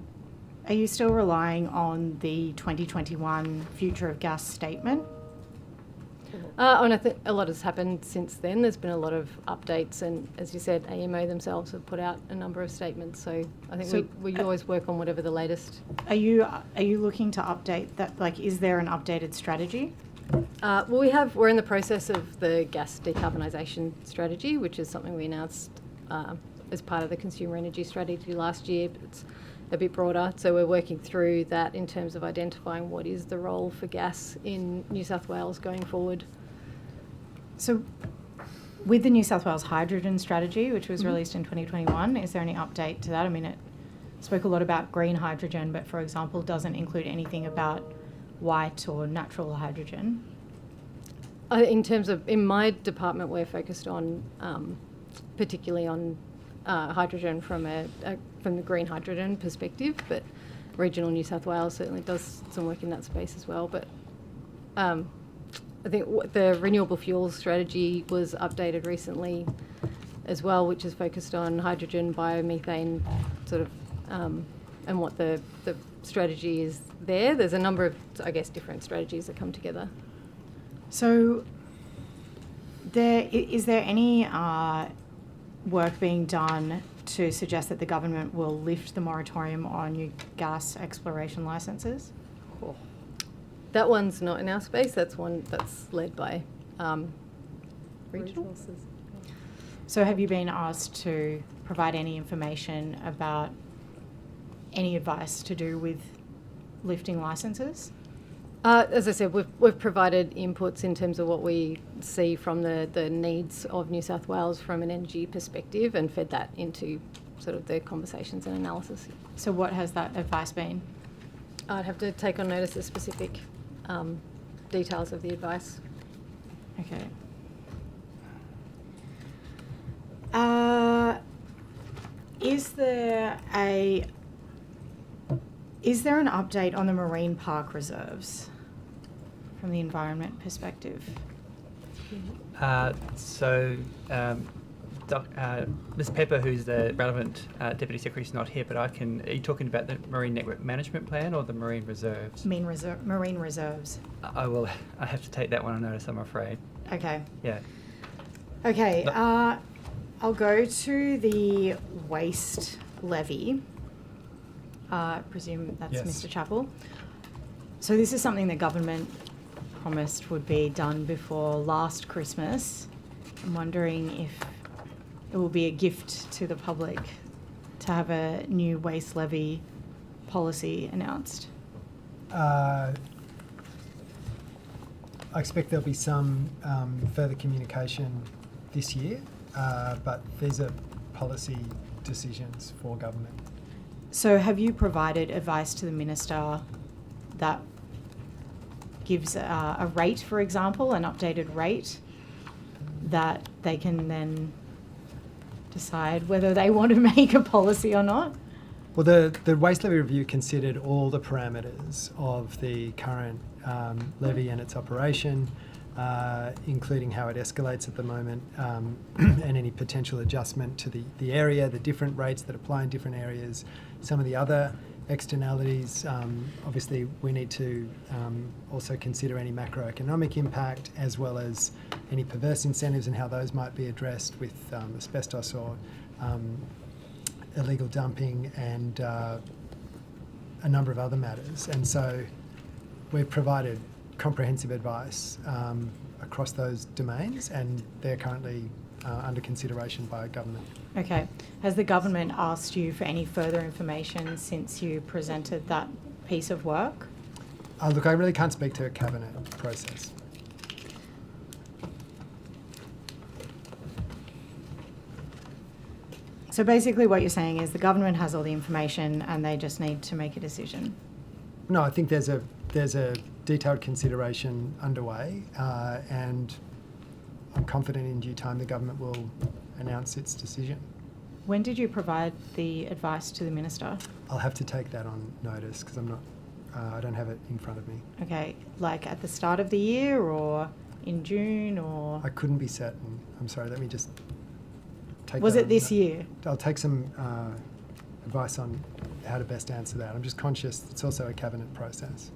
Are you still relying on the 2021 Future of Gas statement? And I think a lot has happened since then. There's been a lot of updates, and as you said, AEMO themselves have put out a number of statements. So I think we always work on whatever the latest. Are you looking to update that? Like, is there an updated strategy? Well, we're in the process of the gas decarbonisation strategy, which is something we announced as part of the consumer energy strategy last year. But it's a bit broader, so we're working through that in terms of identifying what is the role for gas in New South Wales going forward. So with the New South Wales hydrogen strategy, which was released in 2021, is there any update to that? I mean, it spoke a lot about green hydrogen, but for example, doesn't include anything about white or natural hydrogen. In my department, we're focused on particularly on hydrogen from the green hydrogen perspective, but regional New South Wales certainly does some work in that space as well. But I think the renewable fuels strategy was updated recently as well, which is focused on hydrogen, biomethane, and what the strategy is there. There's a number of, I guess, different strategies that come together. So is there any work being done to suggest that the government will lift the moratorium on new gas exploration licences? That one's not in our space. That's one that's led by regional. So have you been asked to provide any information about any advice to do with lifting licences? As I said, we've provided inputs in terms of what we see from the needs of New South Wales from an energy perspective and fed that into sort of the conversations and analysis. So what has that advice been? I'd have to take on notice the specific details of the advice. Okay. Is there an update on the marine park reserves from the environment perspective? Ms. Pepper, who's the relevant Deputy Secretary, is not here, but are you talking about the Marine Network Management Plan or the Marine Reserves? Marine reserves. I have to take that one on notice, I'm afraid. Okay. Yeah. Okay, I'll go to the waste levy. I presume that's Yes. Mr. Chappell. So this is something the government promised would be done before last Christmas. I'm wondering if it will be a gift to the public to have a new waste levy policy announced. I expect there'll be some further communication this year, but these are policy decisions for government. So have you provided advice to the minister that gives a rate, for example, an updated rate that they can then decide whether they want to make a policy or not? Well, the waste levy review considered all the parameters of the current levy and its operation, including how it escalates at the moment, and any potential adjustment to the area, the different rates that apply in different areas, some of the other externalities. Obviously, we need to also consider any macroeconomic impact, as well as any perverse incentives and how those might be addressed with asbestos or illegal dumping and a number of other matters. And so we've provided comprehensive advice across those domains, and they're currently under consideration by government. Okay. Has the government asked you for any further information since you presented that piece of work? Look, I really can't speak to a cabinet process. So basically what you're saying is the government has all the information and they just need to make a decision. No, I think there's a detailed consideration underway, and I'm confident in due time the government will announce its decision. When did you provide the advice to the minister? I'll have to take that on notice because I don't have it in front of me. Okay, like at the start of the year or in June or? I couldn't be certain. I'm sorry, let me just take Was that it on this year? I'll take some advice on how to best answer that. I'm just conscious it's also a cabinet process.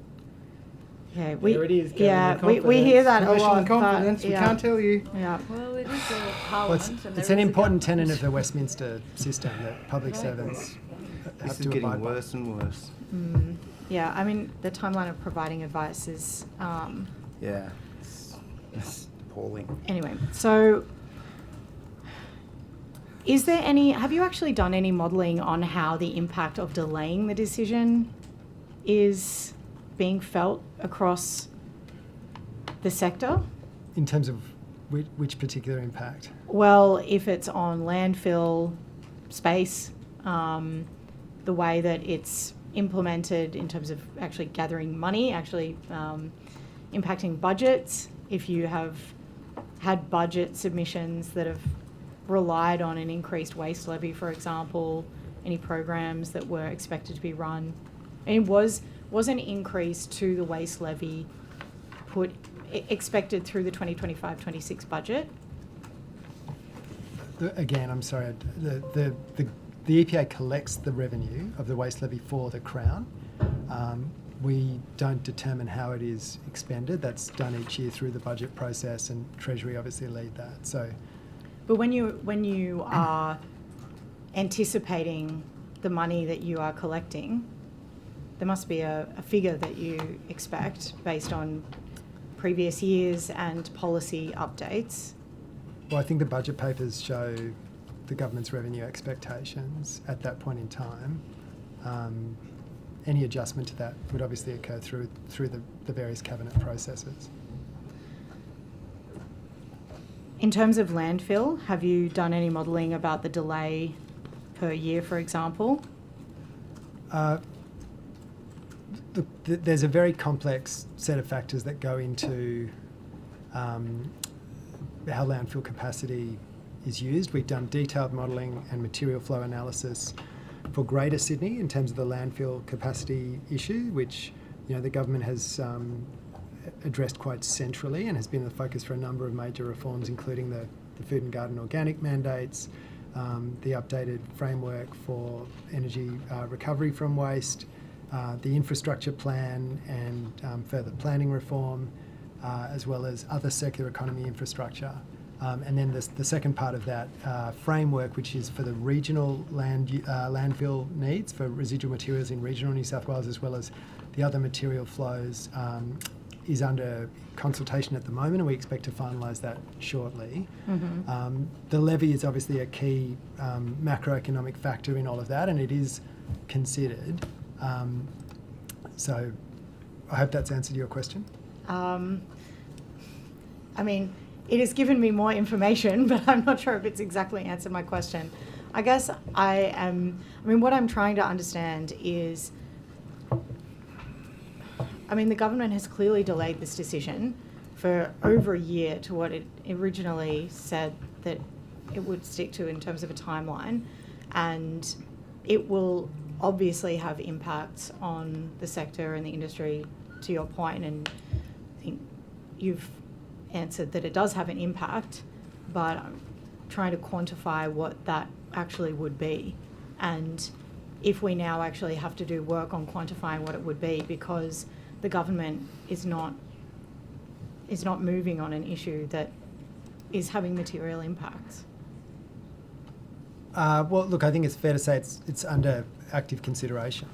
Yeah, There it is, we hear that a Commercial lot. and confidence, but, we yeah. can't tell you. Yeah. Well, it is a Well, parliament. and it's there an is a important government. tenet of the Westminster system that public servants This have is to getting abide by. worse and worse. Yeah, I mean, the timeline of providing advice is, Yeah, it's appalling. anyway, so is there have you actually done any modelling on how the impact of delaying the decision is being felt across the sector? In terms of which particular impact? Well, if it's on landfill space, the way that it's implemented in terms of actually gathering money, actually impacting budgets, if you have had budget submissions that have relied on an increased waste levy, for example, any programs that were expected to be run. And was an increase to the waste levy expected through the 2025-26 budget? Again, I'm sorry, the EPA collects the revenue of the waste levy for the Crown. We don't determine how it is expended. That's done each year through the budget process, and Treasury obviously lead that. So, But when you are anticipating the money that you are collecting, there must be a figure that you expect based on previous years and policy updates. well, I think the budget papers show the government's revenue expectations at that point in time. Any adjustment to that would obviously occur through the various cabinet processes. In terms of landfill, have you done any modelling about the delay per year, for example? There's a very complex set of factors that go into how landfill capacity is used. We've done detailed modelling and material flow analysis for Greater Sydney in terms of the landfill capacity issue, which the government has addressed quite centrally and has been the focus for a number of major reforms, including the the food and garden organic mandates, the updated framework for energy recovery from waste, the infrastructure plan and further planning reform, as well as other circular economy infrastructure. And then the second part of that framework, which is for the regional landfill needs for residual materials in regional New South Wales, as well as the other material flows, is under consultation at the moment, and we expect to finalise that shortly. The levy is obviously a key macroeconomic factor in all of that, and it is considered. So I hope that's answered your question. I mean, it has given me more information, but I'm not sure if it's exactly answered my question. I guess what I'm trying to understand is, the government has clearly delayed this decision for over a year to what it originally said that it would stick to in terms of a timeline, and it will obviously have impacts on the sector and the industry, to your point, and I think you've answered that it does have an impact, but I'm trying to quantify what that actually would be, and if we now actually have to do work on quantifying what it would be because the government is not moving on an issue that is having material impacts. Well, look, I think it's fair to say it's under active consideration.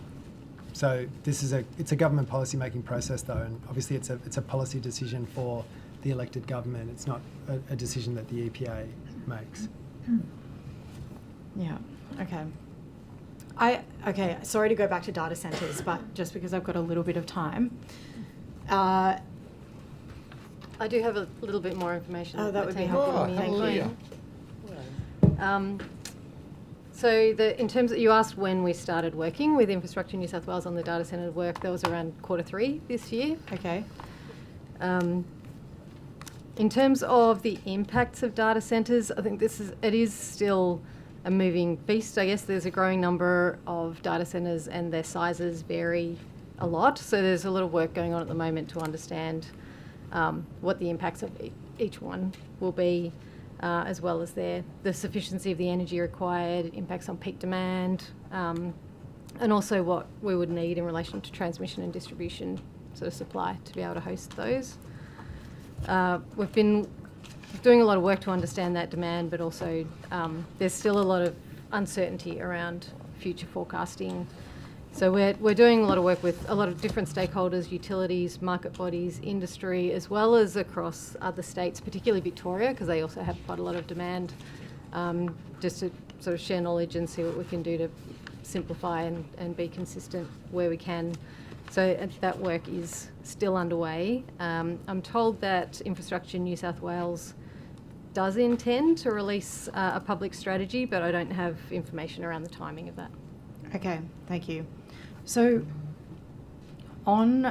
So it's a government policy making process, though, and obviously it's a policy decision for the elected government. It's not a decision that the EPA makes. Yeah. Okay. Sorry to go back to data centres, but just because I've got a little bit of time. I do have a little bit more information. Oh, that would be helpful. Thank you. So in terms of, you asked when we started working with Infrastructure New South Wales on the data centre work, that was around Q3 this year. Okay. In terms of the impacts of data centres, I think it is still a moving beast. I guess there's a growing number of data centres and their sizes vary a lot. So there's a lot of work going on at the moment to understand what the impacts of each one will be, as well as the sufficiency of the energy required, impacts on peak demand, and also what we would need in relation to transmission and distribution sort of supply to be able to host those. We've been doing a lot of work to understand that demand, but also there's still a lot of uncertainty around future forecasting. So we're doing a lot of work with a lot of different stakeholders, utilities, market bodies, industry, as well as across other states, particularly Victoria, because they also have quite a lot of demand, just to sort of share knowledge and see what we can do to simplify and be consistent where we can. So that work is still underway. I'm told that Infrastructure New South Wales does intend to release a public strategy, but I don't have information around the timing of that. Okay, thank you. So on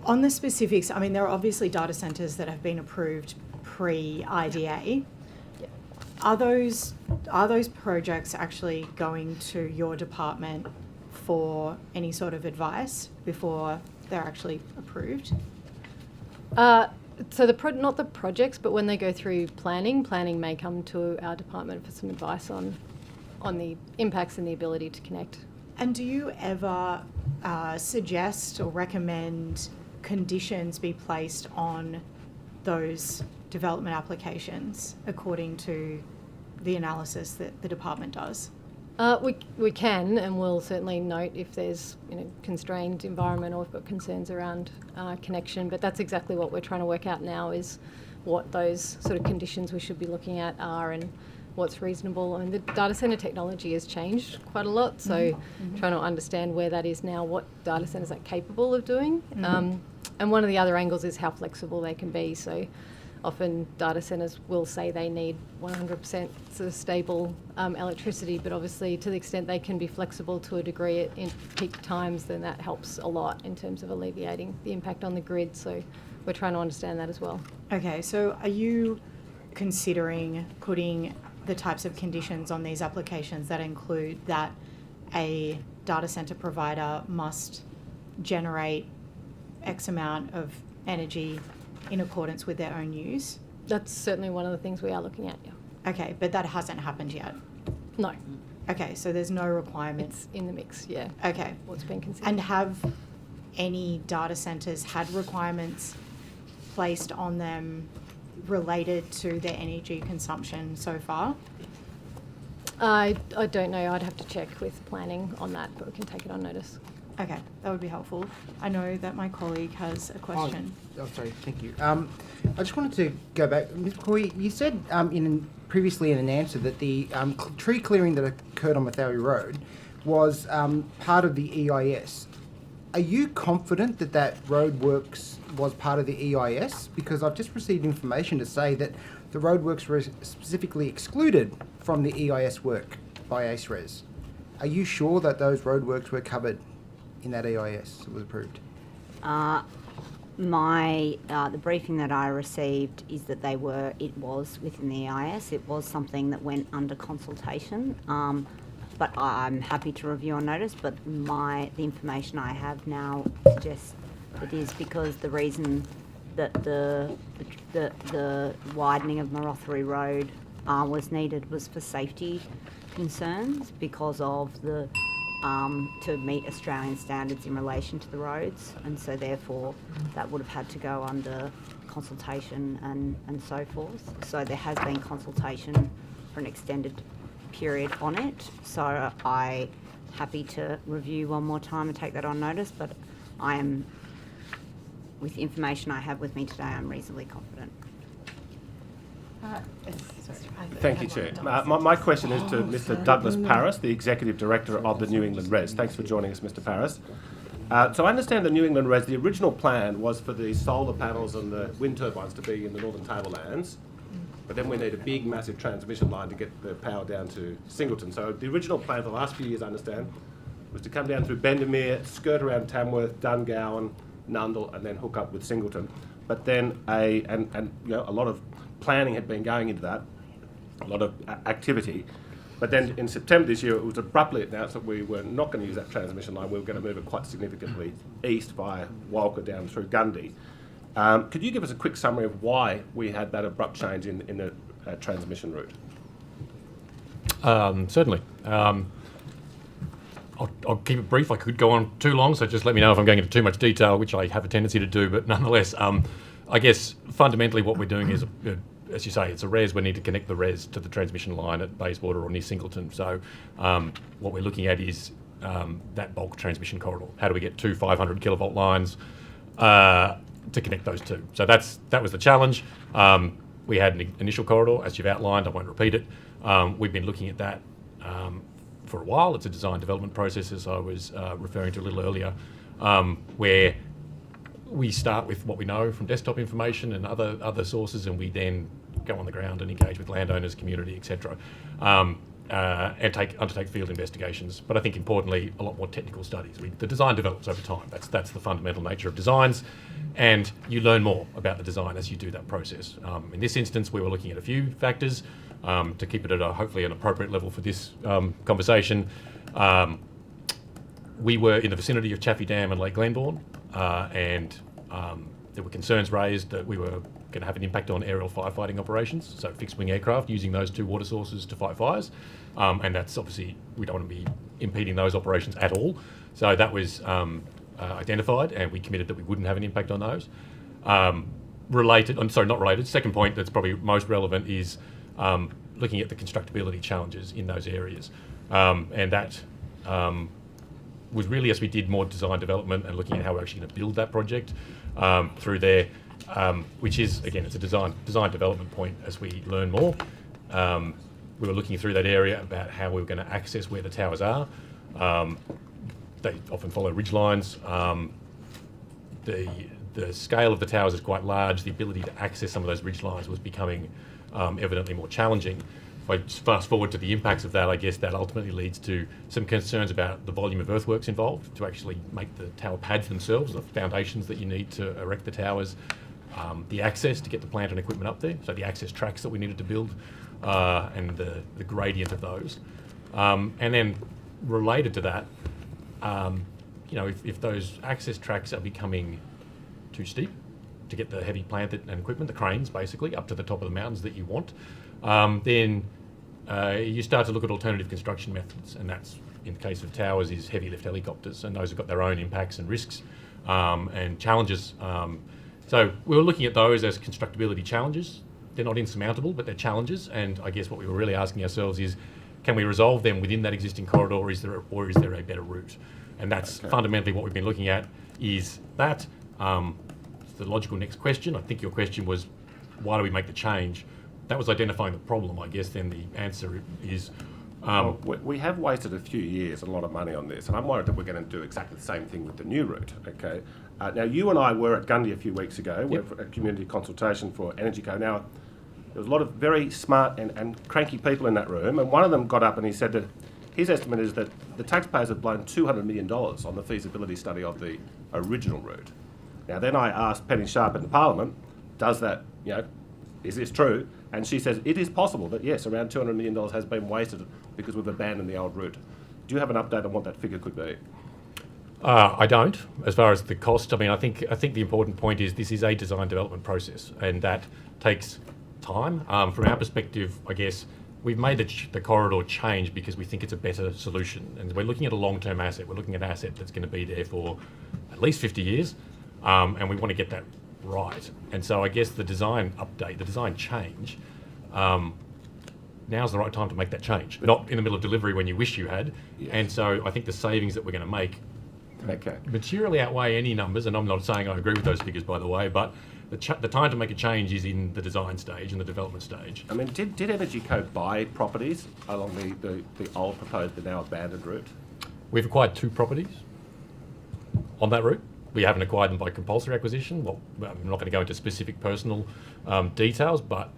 the specifics, there are obviously data centres that have been approved pre-IDA. Are those projects actually going to your department for any sort of advice before they're actually approved? So not the projects, but when they go through planning may come to our department for some advice on the impacts and the ability to connect. And do you ever suggest or recommend conditions be placed on those development applications according to the analysis that the department does? We can, and we'll certainly note if there's constrained environment or we've got concerns around connection, but that's exactly what we're trying to work out now, is what those sort of conditions we should be looking at are and what's reasonable. The data centre technology has changed quite a lot, so trying to understand where that is now, what data centres are capable of doing. And one of the other angles is how flexible they can be. So often data centres will say they need 100% sort of stable electricity, but obviously to the extent they can be flexible to a degree in peak times, then that helps a lot in terms of alleviating the impact on the grid. So we're trying to understand that as well. Okay, so are you considering putting the types of conditions on these applications that include that a data centre provider must generate X amount of energy in accordance with their own use? That's certainly one of the things we are looking at, yeah. Okay, but that hasn't happened yet? No. Okay, so there's no requirement? It's in the mix, yeah. Okay. What's been considered. And have any data centres had requirements placed on them related to their energy consumption so far? I don't know. I'd have to check with planning on that, but we can take it on notice. Okay, that would be helpful. I know that my colleague has a question. Oh, sorry, thank you. I just wanted to go back. Ms. McCoy, you said previously in an answer that the tree clearing that occurred on Mathowie Road was part of the EIS. Are you confident that that roadworks was part of the EIS? Because I've just received information to say that the roadworks were specifically excluded from the EIS work by ACERES. Are you sure that those roadworks were covered in that EIS that was approved? The briefing that I received is that it was within the EIS. It was something that went under consultation. But I'm happy to review on notice, but the information I have now suggests it is because the reason that the widening of Marotheri Road was needed was for safety concerns because of to meet Australian standards in relation to the roads, and so therefore that would have had to go under consultation and so forth. So there has been consultation for an extended period on it, so I'm happy to review one more time and take that on notice, but I am, with the information I have with me today, I'm reasonably confident. Thank you, Chair. My question is to Mr. Douglas Paris, the Executive Director of the New England Res. Thanks for joining us, Mr. Paris. So I understand the New England Res, the original plan was for the solar panels and the wind turbines to be in the Northern Tablelands, but then we need a big, massive transmission line to get the power down to Singleton. So the original plan for the last few years, I understand, was to come down through Bendemeer, skirt around Tamworth, Dungowan, Nundle, and then hook up with Singleton. But then a lot of planning had been going into that, a lot of activity. But then in September this year, it was abruptly announced that we were not going to use that transmission line. We were going to move it quite significantly east via Walker down through Gundy. Could you give us a quick summary of why we had that abrupt change in the transmission route? Certainly. I'll keep it brief. I could go on too long, so just let me know if I'm going into too much detail, which I have a tendency to do. But nonetheless, I guess fundamentally what we're doing is, as you say, it's a res. We need to connect the res to the transmission line at Bayswater or near Singleton. So what we're looking at is that bulk transmission corridor. How do we get two 500 kilovolt lines to connect those two? So that was the challenge. We had an initial corridor, as you've outlined. I won't repeat it. We've been looking at that for a while. It's a design development process, as I was referring to a little earlier, where we start with what we know from desktop information and other sources, and we then go on the ground and engage with landowners, community, etc., and undertake field investigations. But I think importantly, a lot more technical studies. The design develops over time. That's the fundamental nature of designs, and you learn more about the design as you do that process. In this instance, we were looking at a few factors to keep it at hopefully an appropriate level for this conversation. We were in the vicinity of Chaffey Dam and Lake Glenbourne, and there were concerns raised that we were going to have an impact on aerial firefighting operations, so fixed-wing aircraft using those two water sources to fight fires, and that's obviously, we don't want to be impeding those operations at all. So that was identified, and we committed that we wouldn't have an impact on those. Second point that's probably most relevant is looking at the constructability challenges in those areas, and that was really as we did more design development and looking at how we're actually going to build that project through there, which is, again, it's a design development point as we learn more. We were looking through that area about how we were going to access where the towers are. They often follow ridge lines. The scale of the towers is quite large. The ability to access some of those ridge lines was becoming evidently more challenging. If I just fast forward to the impacts of that, I guess that ultimately leads to some concerns about the volume of earthworks involved to actually make the tower pads themselves, the foundations that you need to erect the towers, the access to get the plant and equipment up there, so the access tracks that we needed to build, and the gradient of those. And then related to that, if those access tracks are becoming too steep to get the heavy plant and equipment, the cranes basically, up to the top of the mountains that you want. Then you start to look at alternative construction methods, and that's, in the case of towers, is heavy lift helicopters, and those have got their own impacts and risks and challenges. So we were looking at those as constructability challenges. They're not insurmountable, but they're challenges, and I guess what we were really asking ourselves is, can we resolve them within that existing corridor, or is there a better route? And that's fundamentally what we've been looking at, is that. The logical next question, I think your question was, why do we make the change? That was identifying the problem, I guess. Then the answer is... well, we have wasted a few years and a lot of money on this, and I'm worried that we're going to do exactly the same thing with the new route, okay? Now, you and I were at Gundy a few weeks ago, Yep. with a community consultation for Energy Co. Now, there was a lot of very smart and cranky people in that room, and one of them got up and he said that his estimate is that the taxpayers have blown $200 million on the feasibility study of the original route. Now, then I asked Penny Sharp in the Parliament, does that, is this true? And she says it is possible that, yes, around $200 million has been wasted because we've abandoned the old route. Do you have an update on what that figure could be? I don't. As far as the cost, I mean, I think the important point is this is a design development process, and that takes time. From our perspective, I guess, we've made the corridor change because we think it's a better solution. And we're looking at a long-term asset. We're looking at an asset that's going to be there for at least 50 years. And we want to get that right. And so I guess the design update, the design change, now's the right time to make that change, not in the middle of delivery when you wish you had. Yes. And so I think the savings that we're going to make materially outweigh any numbers, and I'm not saying I agree with those figures, by the way, but the time to make a change is in the design stage and the development stage. I mean, did Energy Co buy properties along the old proposed but now abandoned route? We've acquired 2 properties on that route. We haven't acquired them by compulsory acquisition. Well, I'm not going to go into specific personal details, but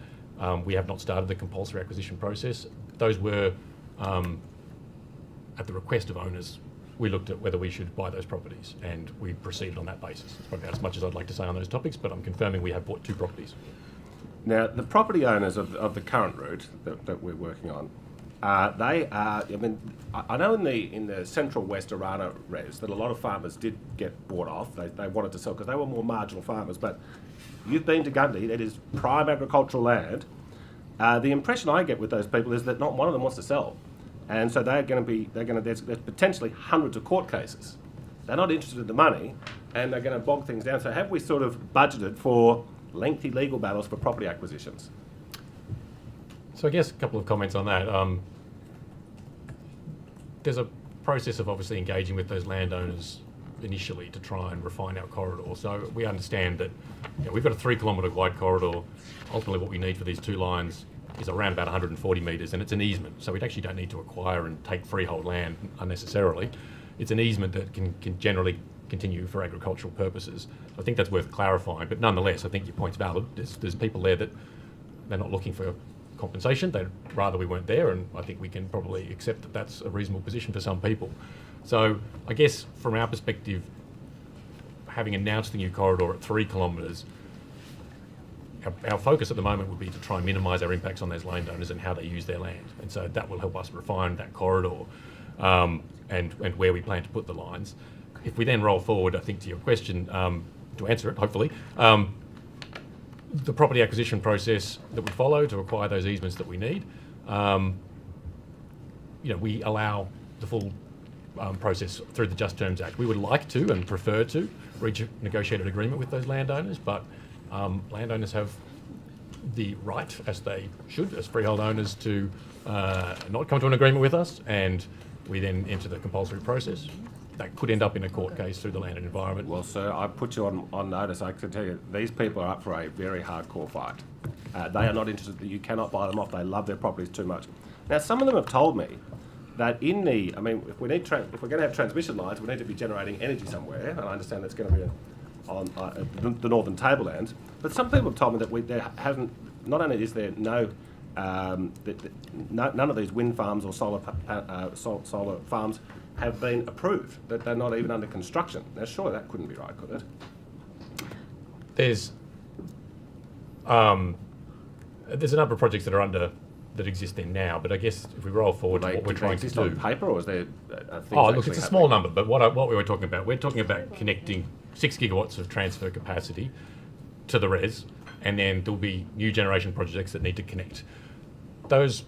we have not started the compulsory acquisition process. Those were at the request of owners. We looked at whether we should buy those properties, and we proceeded on that basis. It's probably about as much as I'd like to say on those topics, but I'm confirming we have bought 2 properties. Now, the property owners of the current route that we're working on, they are, I mean, I know in the central west Arana res that a lot of farmers did get bought off. They wanted to sell because they were more marginal farmers, but you've been to Gundy, it is prime agricultural land. The impression I get with those people is that not one of them wants to sell. And so there's potentially hundreds of court cases. They're not interested in the money, and they're going to bog things down. So have we sort of budgeted for lengthy legal battles for property acquisitions? So I guess a couple of comments on that. There's a process of obviously engaging with those landowners initially to try and refine our corridor. So we understand that we've got a 3 kilometre wide corridor. Ultimately what we need for these 2 lines is around about 140 metres, and it's an easement. So we actually don't need to acquire and take freehold land unnecessarily. It's an easement that can generally continue for agricultural purposes. I think that's worth clarifying, but nonetheless, I think your point's valid. There's people there that they're not looking for compensation. They'd rather we weren't there, and I think we can probably accept that that's a reasonable position for some people. So I guess from our perspective, having announced the new corridor at 3 kilometres, our focus at the moment would be to try and minimise our impacts on those landowners and how they use their land. And so that will help us refine that corridor and where we plan to put the lines. If we then roll forward, I think to your question, to answer it, hopefully, the property acquisition process that we follow to acquire those easements that we need, we allow the full process through the Just Terms Act. We would like to and prefer to reach a negotiated agreement with those landowners, but landowners have the right, as they should, as freehold owners, to not come to an agreement with us, and we then enter the compulsory process. That could end up in a court case through the Land and Environment. Well, sir, I put you on notice. I can tell you, these people are up for a very hardcore fight. They are not interested. You cannot buy them off. They love their properties too much. Now, some of them have told me that if we're going to have transmission lines, we need to be generating energy somewhere, and I understand that's going to be on the northern tablelands. But some people have told me that not only is there none of these wind farms or solar farms have been approved, that they're not even under construction. Now, surely that couldn't be right, could it? There's a number of projects that exist there now, but I guess if we roll forward to what we're trying to do... on paper, or is there things look, it's a small number, but what we were talking about, we're talking about connecting 6 gigawatts of transfer capacity to the res, and then there'll be new generation projects that need to connect. Those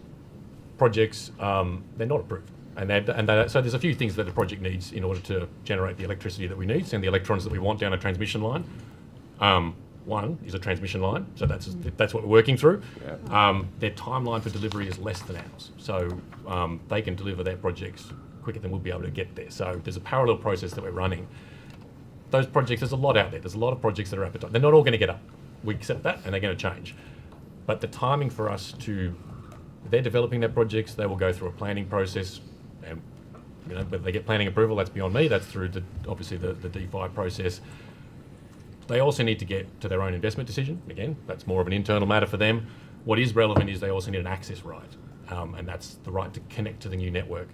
projects, they're not approved. So there's a few things that a project needs in order to generate the electricity that we need, send the electrons that we want down a transmission line. One is a transmission line, so that's what we're working through. Their timeline for delivery is less than ours, so they can deliver their projects quicker than we'll be able to get there. So there's a parallel process that we're running. Those projects, there's a lot out there. There's a lot of projects that are appetite. They're not all going to get up. We accept that, and they're going to change. But the timing for us they're developing their projects. They will go through a planning process, and whether they get planning approval, that's beyond me. That's through obviously the D5 process. They also need to get to their own investment decision. Again, that's more of an internal matter for them. What is relevant is they also need an access right, and that's the right to connect to the new network.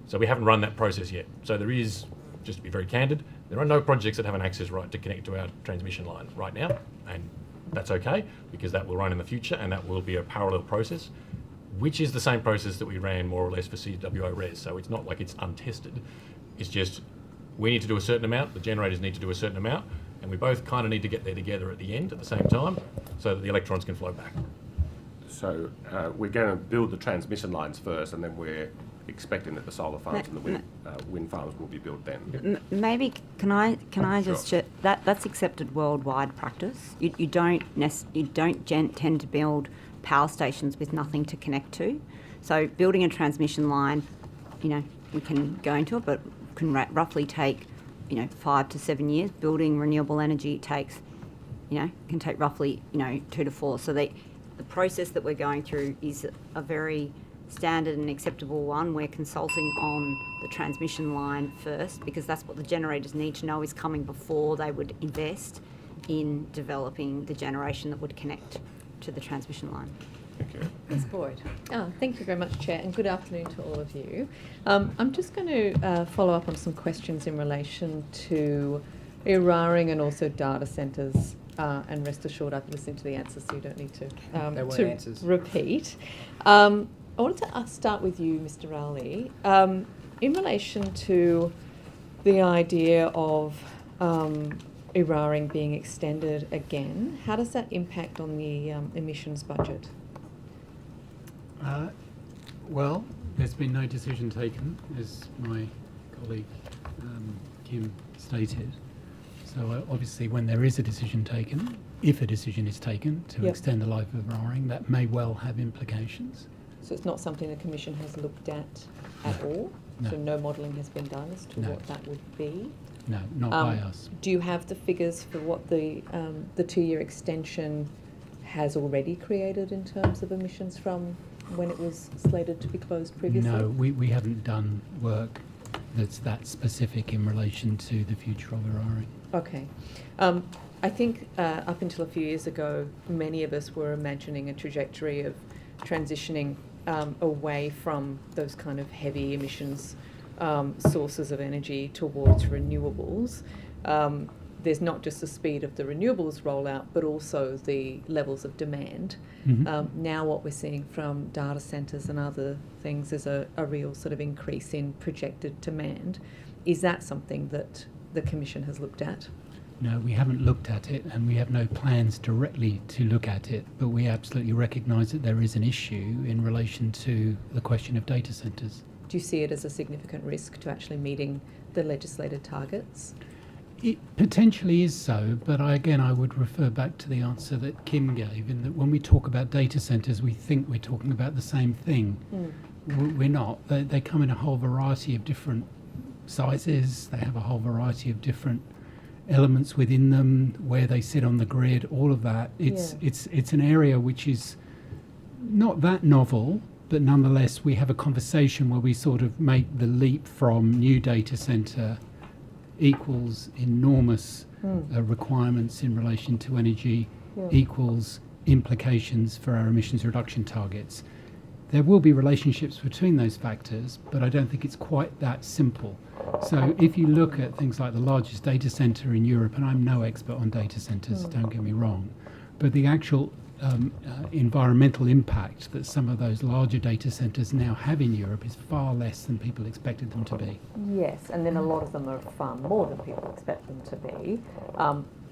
So we haven't run that process yet. So there is, just to be very candid, there are no projects that have an access right to connect to our transmission line right now, and that's okay, because that will run in the future, and that will be a parallel process, which is the same process that we ran more or less for CWO res. So it's not like it's untested. It's just we need to do a certain amount, the generators need to do a certain amount, and we both kind of need to get there together at the end at the same time so that the electrons can flow back. So we're going to build the transmission lines first, and then we're expecting that the solar farms and the wind farms will be built then. Maybe can I Sure. just check that's accepted worldwide practice. You don't tend to build power stations with nothing to connect to. So building a transmission line, we can go into it, but can roughly take 5 to 7 years. Building renewable energy takes can take roughly 2 to 4. So the process that we're going through is a very standard and acceptable one. We're consulting on the transmission line first, because that's what the generators need to know is coming before they would invest in developing the generation that would connect to the transmission line. Okay. Ms. Boyd. Thank you very much, Chair, and good afternoon to all of you. I'm just going to follow up on some questions in relation to Eraring and also data centres, and rest assured I've listened to the answers, so you don't need to repeat. I wanted to start with you, Mr. Rowley, in relation to the idea of Eraring being extended again. How does that impact on the emissions budget? Well, there's been no decision taken, as my colleague Kim stated. So obviously when there is a decision taken, if a decision is taken to extend the life of Eraring, that may well have implications. So it's not something the Commission has looked at all? No. So no modelling has been done as to No. what that would be? No, not by us. Do you have the figures for what the 2-year extension has already created in terms of emissions from when it was slated to be closed previously? No, we haven't done work that's that specific in relation to the future of Eraring. Okay. I think up until a few years ago, many of us were imagining a trajectory of transitioning away from those kind of heavy emissions sources of energy towards renewables. There's not just the speed of the renewables rollout, but also the levels of demand. Mm-hmm. Now what we're seeing from data centres and other things is a real sort of increase in projected demand. Is that something that the Commission has looked at? No, we haven't looked at it, and we have no plans directly to look at it, but we absolutely recognise that there is an issue in relation to the question of data centres. Do you see it as a significant risk to actually meeting the legislated targets? It potentially is so, but I would refer back to the answer that Kim gave, in that when we talk about data centres, we think we're talking about the same thing. We're not. They come in a whole variety of different sizes. They have a whole variety of different elements within them, where they sit on the grid, all of that. It's an area which is not that novel, but nonetheless we have a conversation where we sort of make the leap from new data centre equals enormous requirements in relation to energy, equals implications for our emissions reduction targets. There will be relationships between those factors, but I don't think it's quite that simple. So if you look at things like the largest data centre in Europe, and I'm no expert on data centres, don't get me wrong, but the actual environmental impact that some of those larger data centres now have in Europe is far less than people expected them to be. Yes, and then a lot of them are far more than people expect them to be.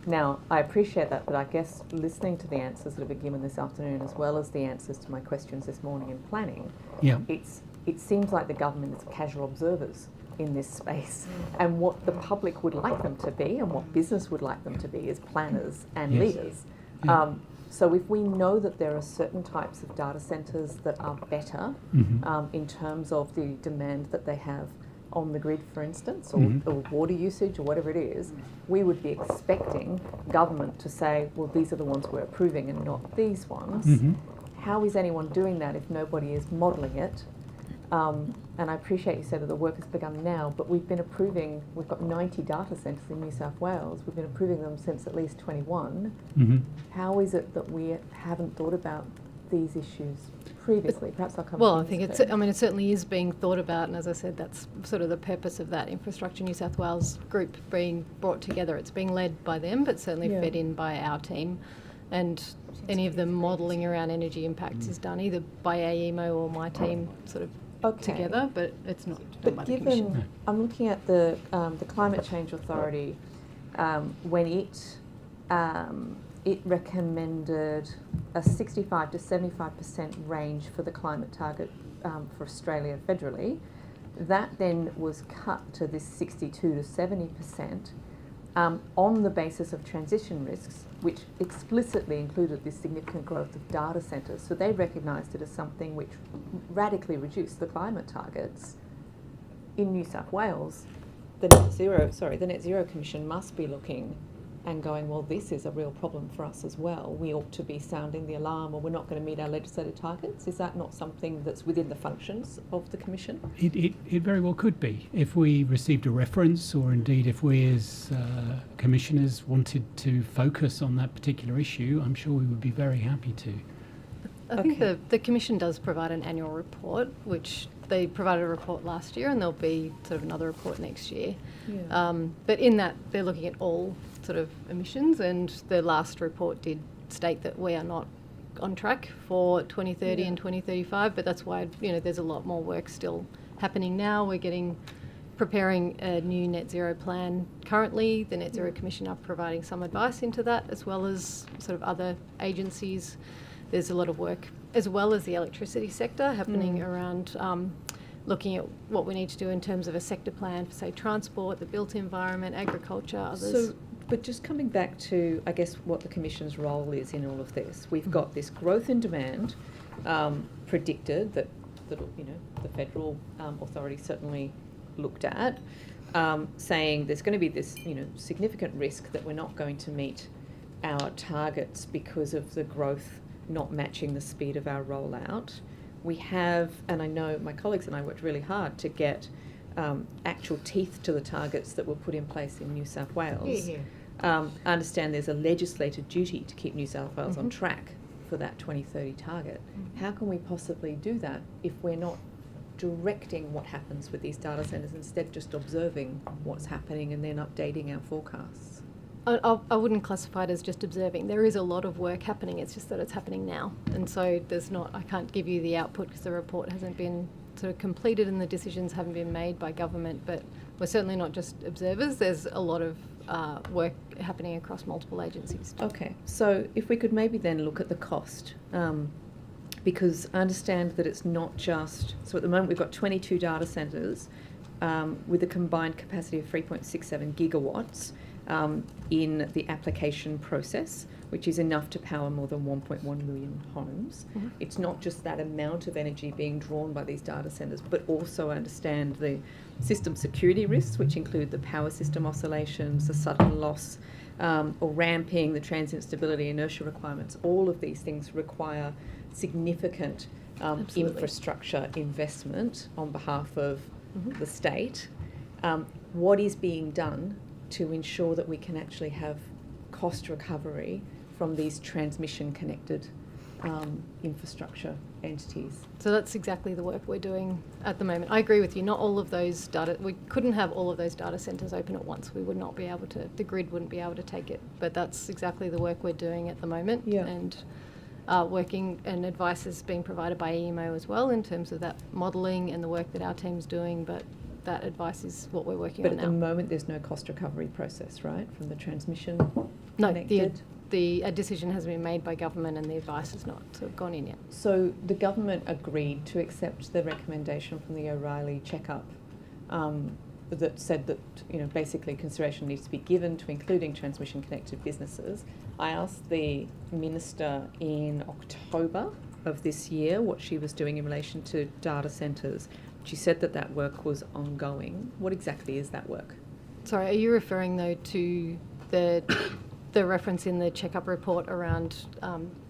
Now, I appreciate that, but I guess listening to the answers that have been given this afternoon, as well as the answers to my questions this morning in planning, it seems like the government is casual observers in this space, and what the public would like them to be and what business would like them to be is planners and leaders. So if we know that there are certain types of data centres that are better in terms of the demand that they have on the grid, for instance, or water usage or whatever it is, we would be expecting government to say, well, these are the ones we're approving and not these ones. How is anyone doing that if nobody is modelling it? And I appreciate you said that the work has begun now, but we've got 90 data centres in New South Wales. We've been approving them since at least 21. How is it that we haven't thought about these issues previously? Perhaps I'll come Well, to I think you, it Steve. certainly is being thought about, and as I said, that's sort of the purpose of that Infrastructure New South Wales group being brought together. It's being led by them, but certainly fed in by our team. And any of the modelling around energy impacts is done either by AEMO or my team sort of together, but it's not done by the Commission. I'm looking at the Climate Change Authority, when it recommended a 65 to 75% range for the climate target for Australia federally. That then was cut to this 62 to 70% on the basis of transition risks, which explicitly included this significant growth of data centres. So they recognised it as something which radically reduced the climate targets. In New South Wales, the Net Zero Commission must be looking and going, well, this is a real problem for us as well. We ought to be sounding the alarm, or we're not going to meet our legislative targets. Is that not something that's within the functions of the Commission? It very well could be. If we received a reference, or indeed if we as commissioners wanted to focus on that particular issue, I'm sure we would be very happy to. I think the Commission does provide an annual report, which they provided a report last year, and there'll be sort of another report next year. But in that, they're looking at all sort of emissions, and the last report did state that we are not on track for 2030 and 2035, but that's why there's a lot more work still happening now. We're preparing a new net zero plan currently. The Net Zero Commission are providing some advice into that, as well as sort of other agencies. There's a lot of work, as well as the electricity sector, happening around looking at what we need to do in terms of a sector plan for, say, transport, the built environment, agriculture, others. But just coming back to, I guess, what the Commission's role is in all of this, we've got this growth in demand predicted that the federal authority certainly looked at, saying there's going to be this significant risk that we're not going to meet our targets because of the growth not matching the speed of our rollout. We have, and I know my colleagues and I worked really hard to get actual teeth to the targets that were put in place in New South Wales. I understand there's a legislated duty to keep New South Wales on track for that 2030 target. How can we possibly do that if we're not directing what happens with these data centres, instead just observing what's happening and then updating our forecasts? I wouldn't classify it as just observing. There is a lot of work happening, it's just that it's happening now. And so I can't give you the output because the report hasn't been sort of completed and the decisions haven't been made by government, but we're certainly not just observers. There's a lot of work happening across multiple agencies. Okay, so if we could maybe then look at the cost, because I understand that it's not just, so at the moment we've got 22 data centres with a combined capacity of 3.67 gigawatts in the application process, which is enough to power more than 1.1 million homes. It's not just that amount of energy being drawn by these data centres, but also I understand the system security risks, which include the power system oscillations, the sudden loss or ramping, the transient stability, inertia requirements. All of these things require significant infrastructure investment on behalf of the state. What is being done to ensure that we can actually have cost recovery from these transmission connected infrastructure entities? So that's exactly the work we're doing at the moment. I agree with you, not all of those we couldn't have all of those data centres open at once. We would not be able to, the grid wouldn't be able to take it. But that's exactly the work we're doing at the moment. And working, and advice is being provided by EMO as well in terms of that modelling and the work that our team's doing, but that advice is what we're working But on at now. the moment, there's no cost recovery process, right, from the transmission No, connected? a decision has been made by government and the advice has not sort of gone in yet. So the government agreed to accept the recommendation from the O'Reilly checkup that said that, you know, basically consideration needs to be given to including transmission connected businesses. I asked the minister in October of this year what she was doing in relation to data centres. She said that that work was ongoing. What exactly is that work? Sorry, are you referring though to the reference in the checkup report around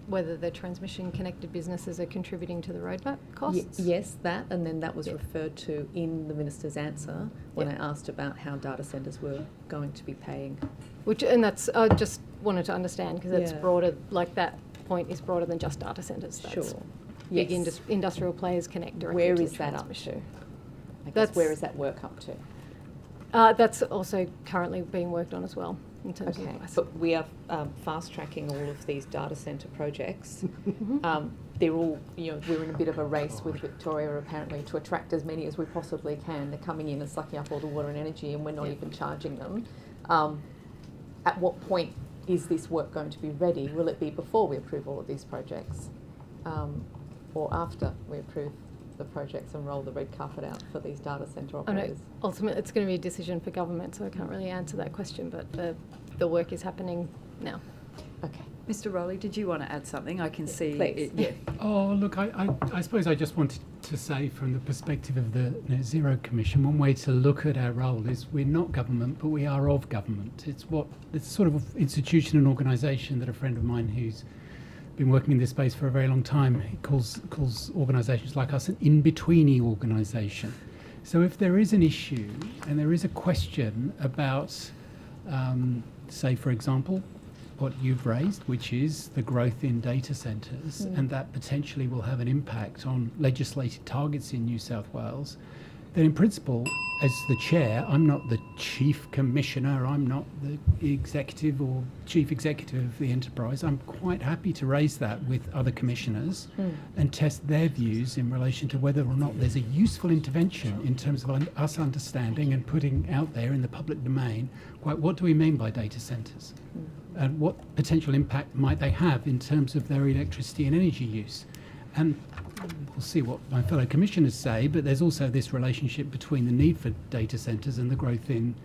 whether the transmission connected businesses are contributing to the roadmap costs? Yes, that, and then that was referred to in the minister's answer when I asked about how data centres were going to be paying. And that's, I just wanted to understand because it's Yeah. broader, like that point is broader than just data centres. That's Sure. Big Yes. industrial players connect directly Where to is the that up transmission. to? I guess That's- where is that work up to? That's also currently being worked on as well in terms of Okay, advice. but we are fast tracking all of these data centre projects. They're all, you know, we're in a bit of a race with Victoria apparently to attract as many as we possibly can. They're coming in and sucking up all the water and energy, and we're not even charging them. At what point is this work going to be ready? Will it be before we approve all of these projects, or after we approve the projects and roll the red carpet out for these data centre I know operators? ultimately it's going to be a decision for government, so I can't really answer that question, but the work is happening now. Okay. Mr. Rowley, did you want to add something? I can see please. it. Yeah. Oh, look, I suppose I just wanted to say from the perspective of the Net Zero Commission, one way to look at our role is we're not government, but we are of government. It's sort of an institution and organisation that a friend of mine who's been working in this space for a very long time, he calls organisations like us an in-betweeny organisation. So if there is an issue and there is a question about, say, for example, what you've raised, which is the growth in data centres, and that potentially will have an impact on legislated targets in New South Wales, then in principle, as the chair, I'm not the chief commissioner, I'm not the executive or chief executive of the enterprise. I'm quite happy to raise that with other commissioners and test their views in relation to whether or not there's a useful intervention in terms of us understanding and putting out there in the public domain, quite what do we mean by data centres? And what potential impact might they have in terms of their electricity and energy use? And we'll see what my fellow commissioners say, but there's also this relationship between the need for data centres and the growth in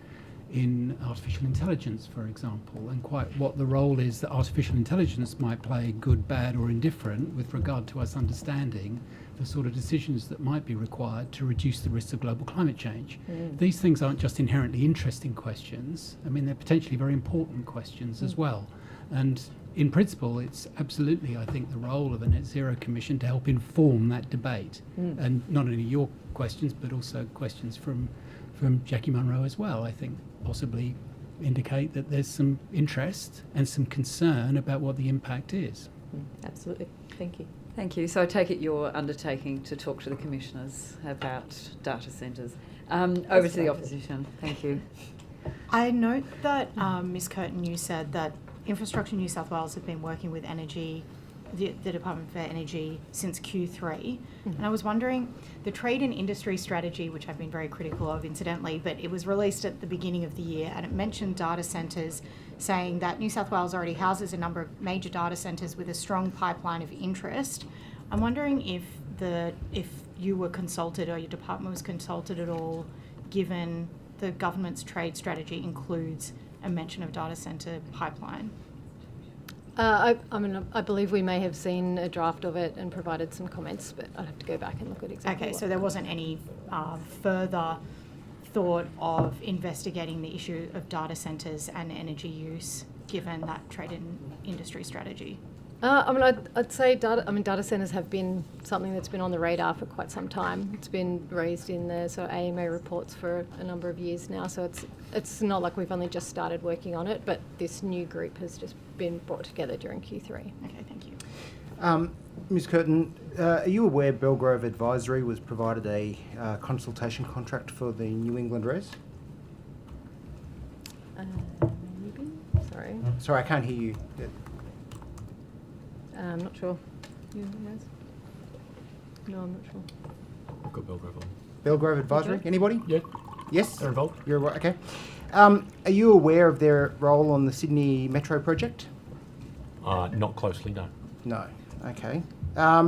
artificial intelligence, for example, and quite what the role is that artificial intelligence might play, good, bad or indifferent, with regard to us understanding the sort of decisions that might be required to reduce the risks of global climate change. These things aren't just inherently interesting questions. I mean, they're potentially very important questions as well. And in principle, it's absolutely, I think, the role of a Net Zero Commission to help inform that debate. And not only your questions, but also questions from Jackie Munro as well, I think possibly indicate that there's some interest and some concern about what the impact is. Absolutely. Thank you. Thank you. So I take it you're undertaking to talk to the commissioners about data centres. Over to the opposition. Thank you. I note that, Ms Curtin, you said that Infrastructure New South Wales have been working with energy, the Department for Energy, since Q3. And I was wondering, the trade and industry strategy, which I've been very critical of incidentally, but it was released at the beginning of the year and it mentioned data centres, saying that New South Wales already houses a number of major data centres with a strong pipeline of interest. I'm wondering if you were consulted or your department was consulted at all, given the government's trade strategy includes a mention of data centre pipeline. I believe we may have seen a draft of it and provided some comments, but I'd have to go back and look at exactly. Okay, so there wasn't any further thought of investigating the issue of data centres and energy use, given that trade and industry strategy. I'd say data centres have been something that's been on the radar for quite some time. It's been raised in the sort of AMA reports for a number of years now, so it's not like we've only just started working on it, but this new group has just been brought together during Q3. Okay, thank you. Ms Curtin, are you aware Belgrove Advisory was provided a consultation contract for the New England Res? Maybe? Sorry. Sorry, I can't hear you. I'm not sure. You guys? No, I'm not sure. I've got Belgrove on. Belgrove Advisory, anybody? Yeah. Yes? They're involved. You're aware, okay. Are you aware of their role on the Sydney Metro project? Not closely, no. No. Okay. Are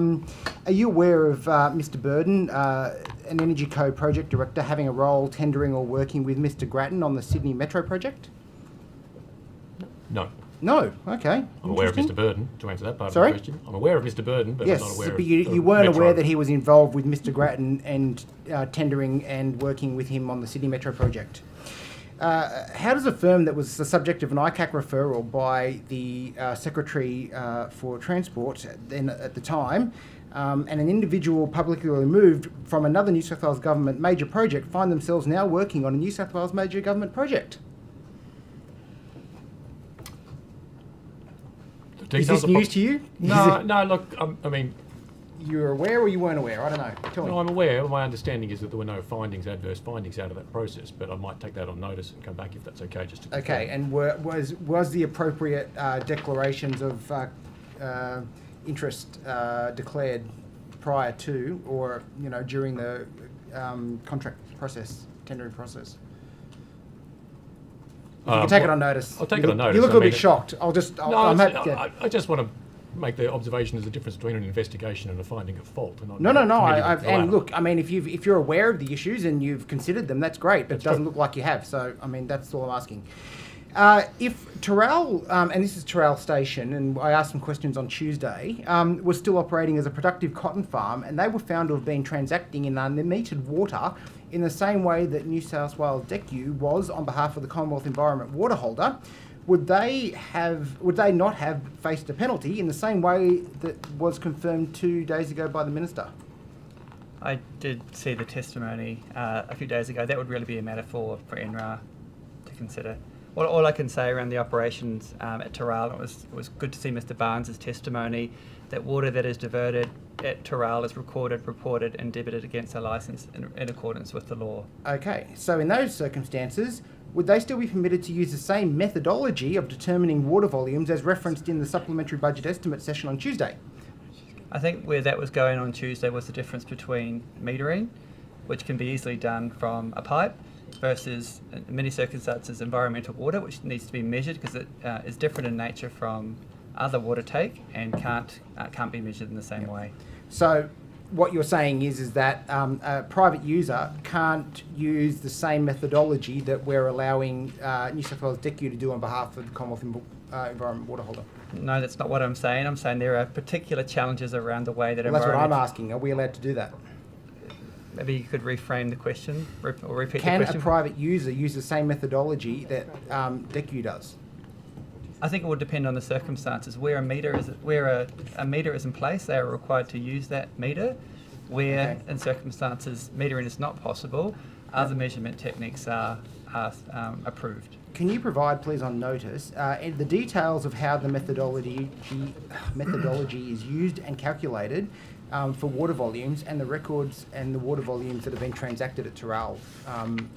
you aware of Mr. Burden, an Energy Co project director, having a role tendering or working with Mr. Grattan on the Sydney Metro project? No. No. Okay. I'm aware of Interesting. Mr. Burden, to answer that part Sorry? of the question. I'm aware of Mr. Burden, but Yes, I'm not aware but of you, the you weren't Metro. aware that he was involved with Mr. Grattan and tendering and working with him on the Sydney Metro project. How does a firm that was the subject of an ICAC referral by the Secretary for Transport then at the time, and an individual publicly removed from another New South Wales government major project find themselves now working on a New South Wales major government project? Is this news to you? No, no, look, I mean... You're aware or you weren't aware? I don't know. Tell me. No, I'm aware. My understanding is that there were no adverse findings out of that process, but I might take that on notice and come back if that's okay, just to confirm. Okay, and was the appropriate declarations of interest declared prior to or during the contract process, tendering process? You can take it on notice. I'll take it on notice. You look a bit shocked. I'm happy. I just want to make the observation there's a difference between an investigation and a finding of fault. And No. And look, I mean, if you're aware of the issues and you've considered them, that's great. But it doesn't look like you have. So, I mean, that's all I'm asking. If Terrell, and this is Terrell Station, and I asked some questions on Tuesday, was still operating as a productive cotton farm, and they were found to have been transacting in unmetered water in the same way that New South Wales DECU was on behalf of the Commonwealth Environment Water Holder, would they not have faced a penalty in the same way that was confirmed 2 days ago by the Minister? I did see the testimony a few days ago. That would really be a matter for NRA to consider. All I can say around the operations at Terrell, it was good to see Mr. Barnes' testimony that water that is diverted at Terrell is recorded, reported and debited against a licence in accordance with the law. Okay, so in those circumstances, would they still be permitted to use the same methodology of determining water volumes as referenced in the supplementary budget estimate session on Tuesday? I think where that was going on Tuesday was the difference between metering, which can be easily done from a pipe, versus, in many circumstances, environmental water, which needs to be measured because it is different in nature from other water take and can't be measured in the same way. So what you're saying is that a private user can't use the same methodology that we're allowing New South Wales DECU to do on behalf of the Commonwealth Environment Water Holder? No, that's not what I'm saying. I'm saying there are particular challenges around the way that Well, that's what I'm asking. Are we allowed to do that? Maybe you could reframe the question or repeat the Can question. a private user use the same methodology that DECU does? I think it would depend on the circumstances. Where a meter is in place, they are required to use that meter. Where in circumstances metering is not possible, other measurement techniques are approved. Can you provide, please, on notice, the details of how the methodology is used and calculated for water volumes and the records and the water volumes that have been transacted at Terrell? Over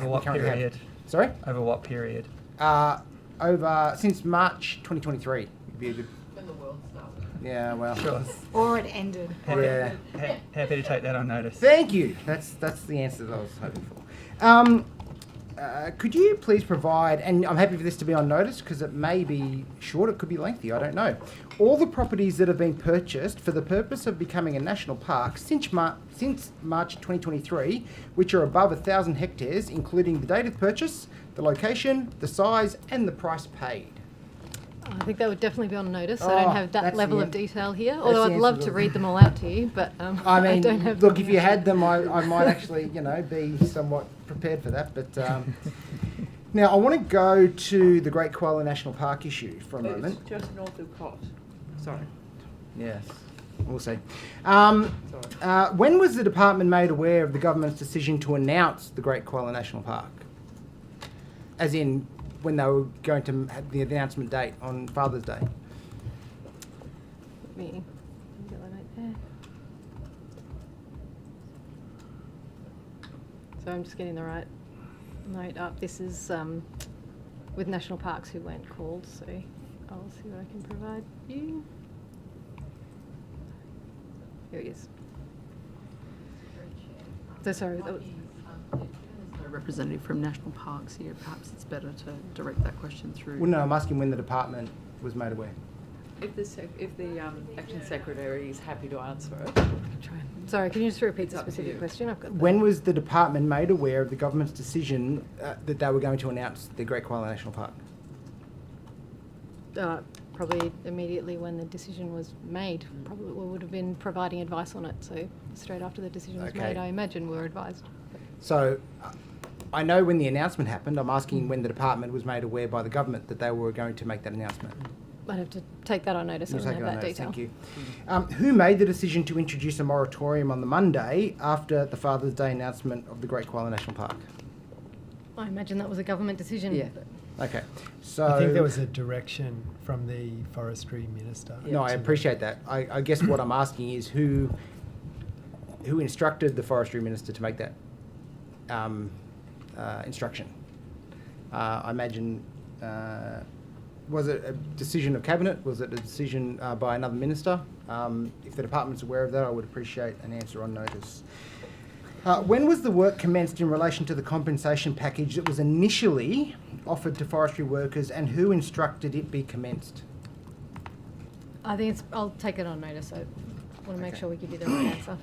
what period? Sorry? Over what period? Since March 2023 would be a good... When the world started. Yeah, well... Sure. Or it ended. Happy to take that on notice. Thank you. That's the answer that I was hoping for. Could you please provide, and I'm happy for this to be on notice because it may be short, it could be lengthy, I don't know, all the properties that have been purchased for the purpose of becoming a national park since March 2023, which are above 1,000 hectares, including the date of purchase, the location, the size and the price paid. I think that would definitely be on notice. I don't have that that's level the of end. detail here, That's although the I'd love answer to to- read them all out to you, but I mean, I don't have look, them if you here. had them, I might actually, be somewhat prepared for that. But now I want to go to the Great Koala National Park issue for a moment. Just north of Cott. Sorry. Yes, we'll see. When was the department made aware of the government's decision to announce the Great Koala National Park? As in, when they were going to have the announcement date on Father's Day? Let me get that note there. So I'm just getting the right note up. This is with National Parks who weren't called, so I'll see what I can provide you. Here he is. So sorry. That was, A representative from National Parks here. Perhaps it's better to direct that question through. Well, no, I'm asking when the department was made aware. If the acting secretary is happy to answer it, sorry, can you just repeat the specific question? I've got When was the department made aware of the government's decision that they were going to announce the Great Koala National Park? probably immediately when the decision was made. Probably we would have been providing advice on it. So straight after the decision was made, I imagine we were advised. So I know when the announcement happened. I'm asking when the department was made aware by the government that they were going to make that announcement. I'd have to take that on notice. I don't have that detail. Thank you. Who made the decision to introduce a moratorium on the Monday after the Father's Day announcement of the Great Koala National Park? I imagine that was a government decision. Yeah. Okay, so I think there was a direction from the forestry minister. No, I appreciate that. I guess what I'm asking is who instructed the forestry minister to make that instruction? I imagine, was it a decision of cabinet? Was it a decision by another minister? If the department's aware of that, I would appreciate an answer on notice. When was the work commenced in relation to the compensation package that was initially offered to forestry workers, and who instructed it be commenced? I think I'll take it on notice. I want to make sure we give you the right answer.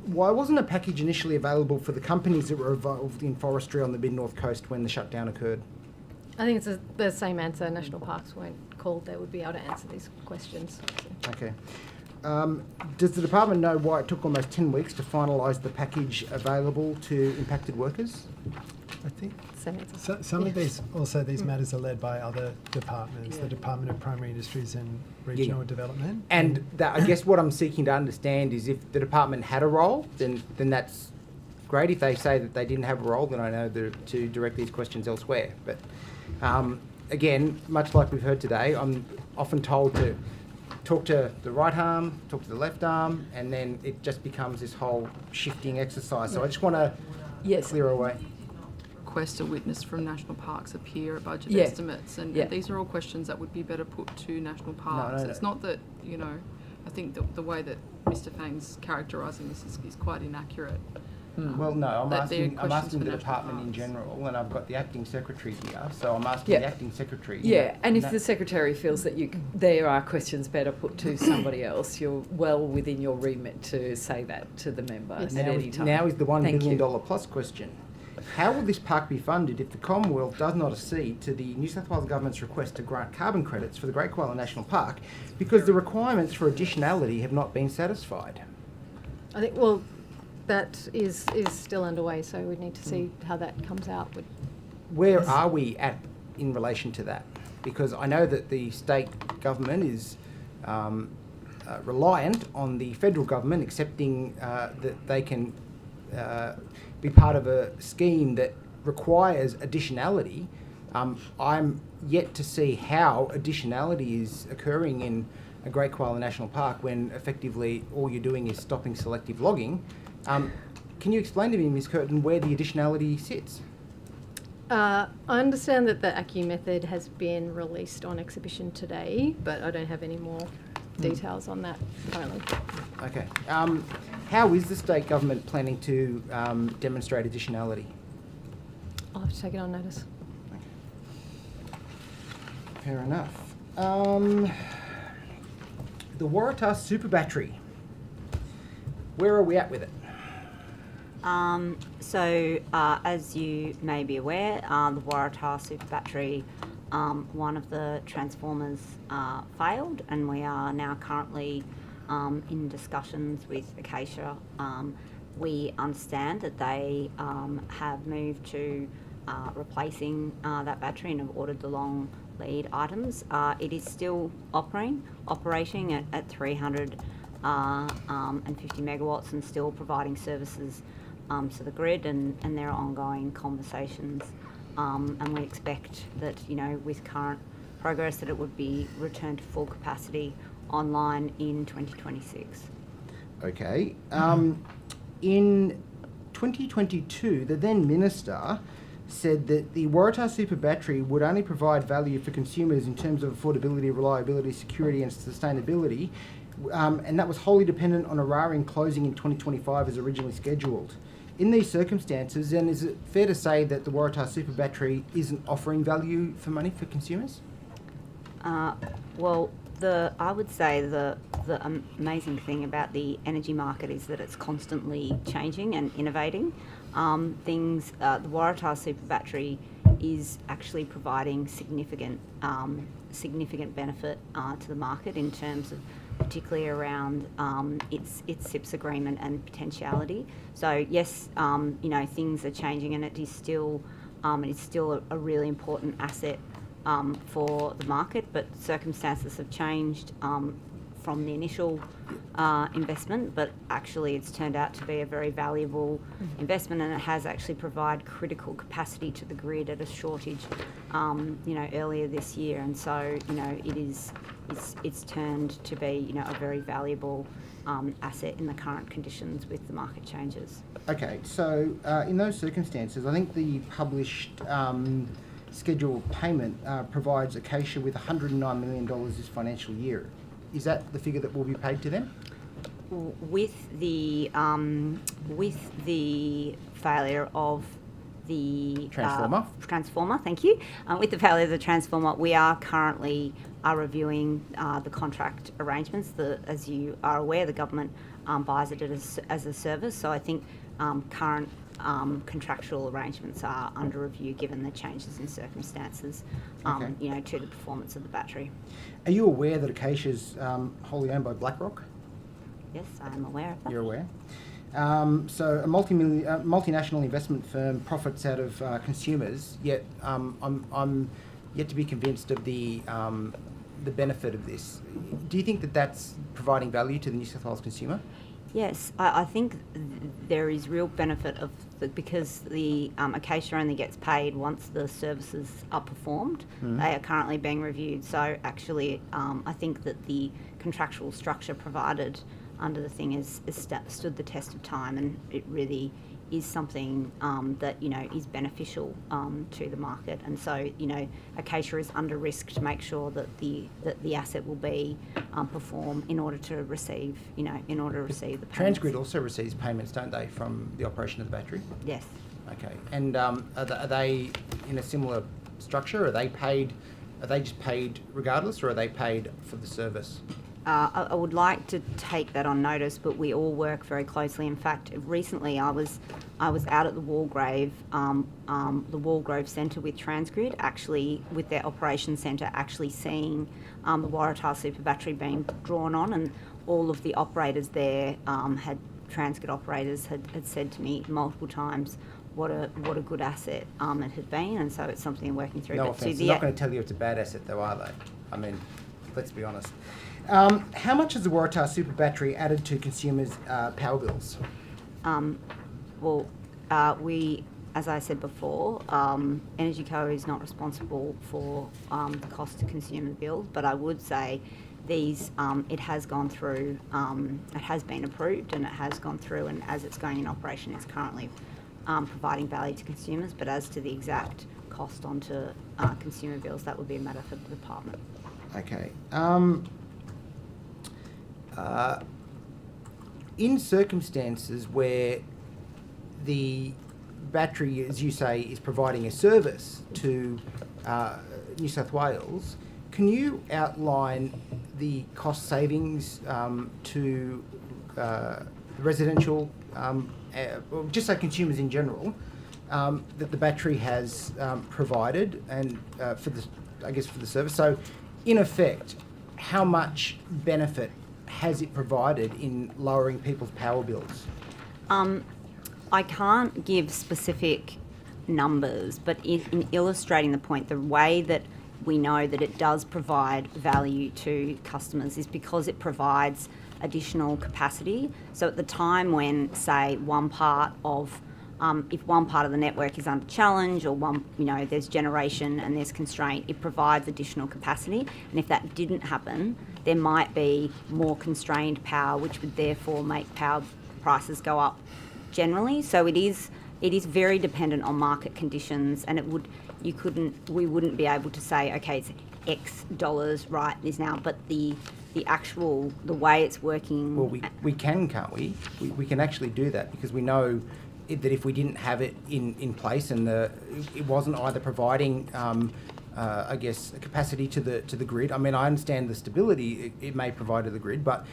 Why wasn't a package initially available for the companies that were involved in forestry on the mid-north coast when the shutdown occurred? I think it's the same answer. National Parks weren't called. They would be able to answer these questions. Okay. Does the department know why it took almost 10 weeks to finalise the package available to impacted workers? I think same answer. some of these matters are led by other departments, the Department of Primary Industries and Regional Development. And that, I guess what I'm seeking to understand is if the department had a role, then that's great. If they say that they didn't have a role, then I know to direct these questions elsewhere. But again, much like we've heard today, I'm often told to talk to the right arm, talk to the left arm, and then it just becomes this whole shifting exercise. So I just want to clear away. Request a witness from National Parks appear at budget Yeah. estimates, and Yeah. these are all questions that would be better put to National Parks. no. It's not that, I think the way that Mr. Fang's characterising this is quite inaccurate. Well, no, I'm That they're asking questions the for National department in Parks. general, and I've got the acting secretary here, so I'm asking Yeah. the acting secretary. Yeah, and if the secretary feels that there are questions better put to somebody else, you're well within your remit to say that to the member at any time. Now is the $1 Thank billion you. plus question. How will this park be funded if the Commonwealth does not accede to the New South Wales Government's request to grant carbon credits for the Great Koala National Park because the requirements for additionality have not been satisfied? I think, that is still underway, so we need to see how that comes out. Where are we at in relation to that? Because I know that the state government is reliant on the federal government accepting that they can be part of a scheme that requires additionality. I'm yet to see how additionality is occurring in a Great Koala National Park when effectively all you're doing is stopping selective logging. Can you explain to me, Ms. Curtin, where the additionality sits? I understand that the ACCU method has been released on exhibition today, but I don't have any more details on that currently. Okay. How is the state government planning to demonstrate additionality? I'll have to take it on notice. Fair enough. The Waratah Super Battery. Where are we at with it? As you may be aware, the Waratah Super Battery, one of the transformers failed, and we are now currently in discussions with Acacia. We understand that they have moved to replacing that battery and have ordered the long lead items. It is still operating at 350 megawatts and still providing services to the grid, and there are ongoing conversations, and we expect that with current progress that it would be returned to full capacity online in 2026. Okay. In 2022, the then minister said that the Waratah Super Battery would only provide value for consumers in terms of affordability, reliability, security and sustainability, and that was wholly dependent on Eraring closing in 2025 as originally scheduled. In these circumstances, then, is it fair to say that the Waratah Super Battery isn't offering value for money for consumers? Well, I would say the amazing thing about the energy market is that it's constantly changing and innovating. The Waratah Super Battery is actually providing significant benefit to the market in terms of particularly around its SIPS agreement and potentiality. So yes, things are changing, and it is still a really important asset for the market, but circumstances have changed from the initial investment, but actually it's turned out to be a very valuable investment, and it has actually provided critical capacity to the grid at a shortage earlier this year, and so it's turned to be a very valuable asset in the current conditions with the market changes. Okay, so in those circumstances, I think the published scheduled payment provides Acacia with $109 million this financial year. Is that the figure that will be paid to them? With the failure of the transformer, thank you. With the failure of the transformer, we are currently reviewing the contract arrangements. As you are aware, the government buys it as a service. So I think current contractual arrangements are under review given the changes in circumstances, to the performance of the battery. Are you aware that Acacia is wholly owned by BlackRock? Yes, I am aware of that. You're aware. So a multinational investment firm profits out of consumers, yet I'm yet to be convinced of the benefit of this. Do you think that that's providing value to the New South Wales consumer? Yes, I think there is real benefit of because the Acacia only gets paid once the services are performed. They are currently being reviewed. So actually, I think that the contractual structure provided under the thing has stood the test of time, and it really is something that is beneficial to the market. And so Acacia is under risk to make sure that the asset will be perform in order to receive the payments. Transgrid also receives payments, don't they, from the operation of the battery? Yes. Okay, and are they in a similar structure? Are they paid? Are they just paid regardless, or are they paid for the service? I would like to take that on notice, but we all work very closely. In fact, recently I was out at the Walgrave Centre with Transgrid, actually with their operations centre, actually seeing the Waratah Super Battery being drawn on, and all of the operators there Transgrid operators had said to me multiple times what a good asset it had been, and so it's something we're working through. No offence, they're not going to tell you it's a bad asset though, are they? I mean, let's be honest. How much has the Waratah Super Battery added to consumers' power bills? We, as I said before, Energy Co is not responsible for the cost to consumer bills, but I would say it has gone through, it has been approved and it has gone through, and as it's going in operation, it's currently providing value to consumers, but as to the exact cost onto consumer bills, that would be a matter for the department. Okay. In circumstances where the battery, as you say, is providing a service to New South Wales, can you outline the cost savings to residential, or just say consumers in general, that the battery has provided, and for the service? So, in effect, how much benefit has it provided in lowering people's power bills? I can't give specific numbers, but in illustrating the point, the way that we know that it does provide value to customers is because it provides additional capacity. So at the time when, say, if one part of the network is under challenge, or there's generation and there's constraint, it provides additional capacity. And if that didn't happen, there might be more constrained power, which would therefore make power prices go up generally. So it is it is very dependent on market conditions, and we wouldn't be able to say, okay, it's X dollars right this now, but the way it's working. Well, we can, can't we? We can actually do that because we know that if we didn't have it in place and it wasn't either providing, I guess, a capacity to the grid. I mean, I understand the stability it may provide to the grid, but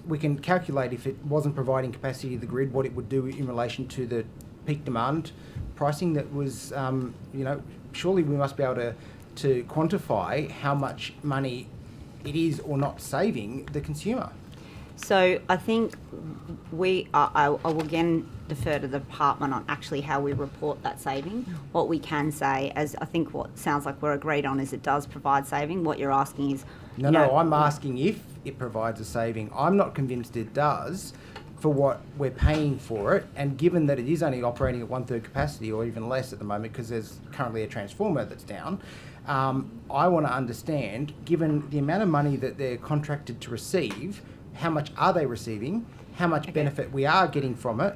we can calculate if it wasn't providing capacity to the grid, what it would do in relation to the peak demand pricing that was, surely we must be able to quantify how much money it is or not saving the consumer. So I think I will again defer to the department on actually how we report that saving. What we can say, as I think what sounds like we're agreed on, is it does provide saving. What you're asking is... No, I'm asking if it provides a saving. I'm not convinced it does for what we're paying for it, and given that it is only operating at 1/3 capacity or even less at the moment because there's currently a transformer that's down, I want to understand, given the amount of money that they're contracted to receive, how much are they receiving, how much benefit we are getting from it,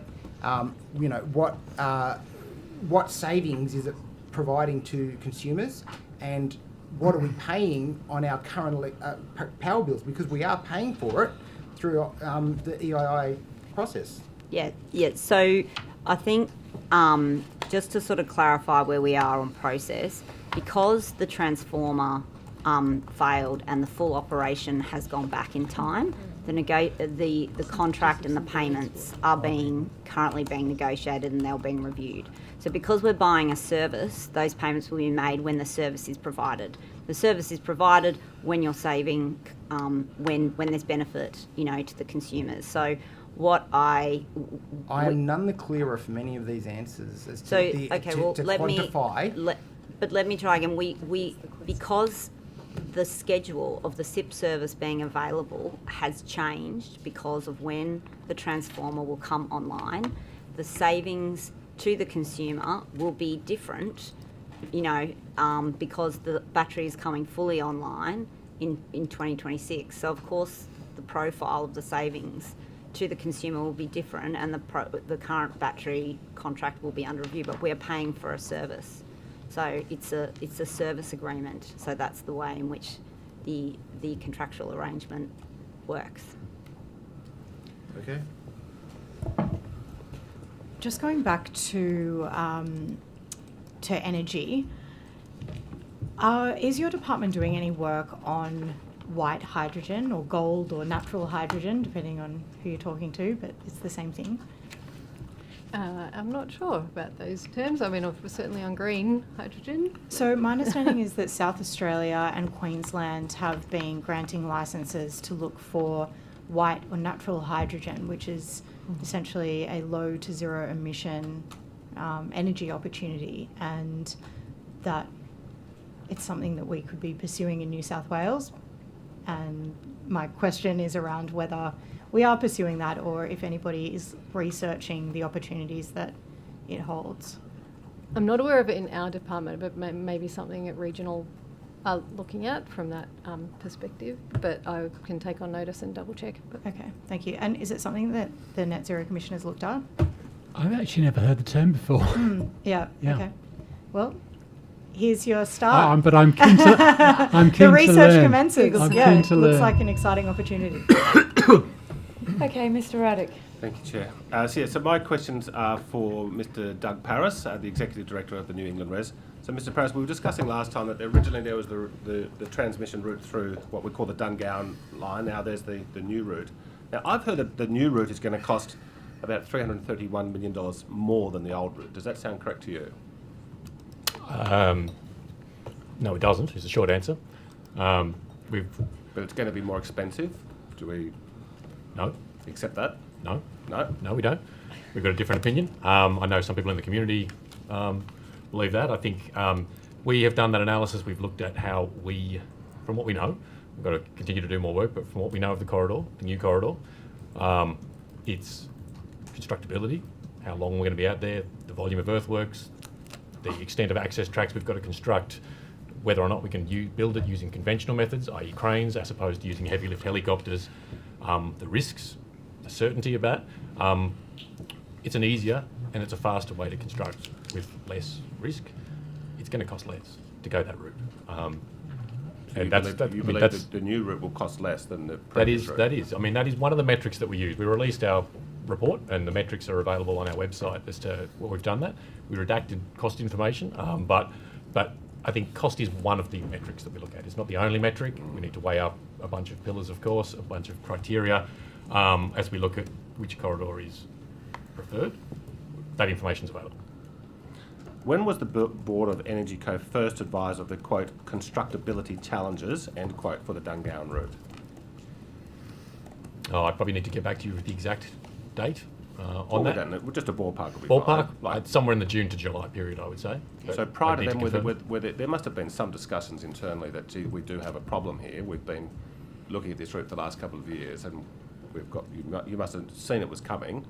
what savings is it providing to consumers, and what are we paying on our current power bills, because we are paying for it through the EII process. Yeah. So I think just to sort of clarify where we are on process, because the transformer failed and the full operation has gone back in time, the contract and the payments are currently being negotiated and they're being reviewed. So because we're buying a service, those payments will be made when the service is provided. The service is provided when you're saving, when there's benefit, to the consumers. So what I am none the clearer from any of these answers as to quantify. But let me try again. We because the schedule of the SIP service being available has changed because of when the transformer will come online. The savings to the consumer will be different, because the battery is coming fully online in 2026. So of course the profile of the savings to the consumer will be different, and the current battery contract will be under review, but we're paying for a service. So it's a service agreement. So that's the way in which the contractual arrangement works. Okay. Just going back to energy, is your department doing any work on white hydrogen or gold or natural hydrogen, depending on who you're talking to, but it's the same thing? I'm not sure about those terms. I mean, certainly on green hydrogen. So my understanding is that South Australia and Queensland have been granting licences to look for white or natural hydrogen, which is essentially a low to zero emission energy opportunity, and that it's something that we could be pursuing in New South Wales. And my question is around whether we are pursuing that, or if anybody is researching the opportunities that it holds. I'm not aware of it in our department, but maybe something at regional are looking at from that perspective. But I can take on notice and double check. Okay, thank you. And is it something that the Net Zero Commission has looked at? I've actually never heard the term before. Yeah. Okay. Well, here's your start. But I'm keen to. I'm keen the research to learn. commences. I'm yeah, keen to looks learn. like an exciting opportunity. Okay, Mr. Raddick. Thank you, Chair. So my questions are for Mr. Doug Paris, the Executive Director of the New England Res. So, Mr. Paris, we were discussing last time that originally there was the transmission route through what we call the Dungowan line. Now there's the new route. Now, I've heard that the new route is going to cost about $331 million more than the old route. Does that sound correct to you? No, it doesn't, is the short answer. But it's going to be more expensive? Do we... No. Accept that? No. No? No, we don't. We've got a different opinion. I know some people in the community believe that. I think we have done that analysis. We've looked at how from what we know, we've got to continue to do more work, but from what we know of the corridor, the new corridor, its constructability, how long we're going to be out there, the volume of earthworks, the extent of access tracks we've got to construct, whether or not we can build it using conventional methods, i.e. cranes, as opposed to using heavy lift helicopters, the risks, the certainty of that. It's an easier and it's a faster way to construct with less risk, it's going to cost less to go that route. You believe that the new route will cost less than the previous route? That is. I mean, that is one of the metrics that we use. We released our report, and the metrics are available on our website as to what we've done that. We redacted cost information, but I think cost is one of the metrics that we look at. It's not the only metric. We need to weigh up a bunch of pillars, of course, a bunch of criteria as we look at which corridor is preferred. That information is available. When was the Board of Energy Co first advised of the, quote, constructability challenges, end quote, for the Dungowan route? I probably need to get back to you with the exact date on that. Just a ballpark would be Ballpark? fine. Like, somewhere in the June to July period, I would say. So prior to them, there must have been some discussions internally that, gee, we do have a problem here. We've been looking at this route for the last couple of years, and we've got, you must have seen it was coming.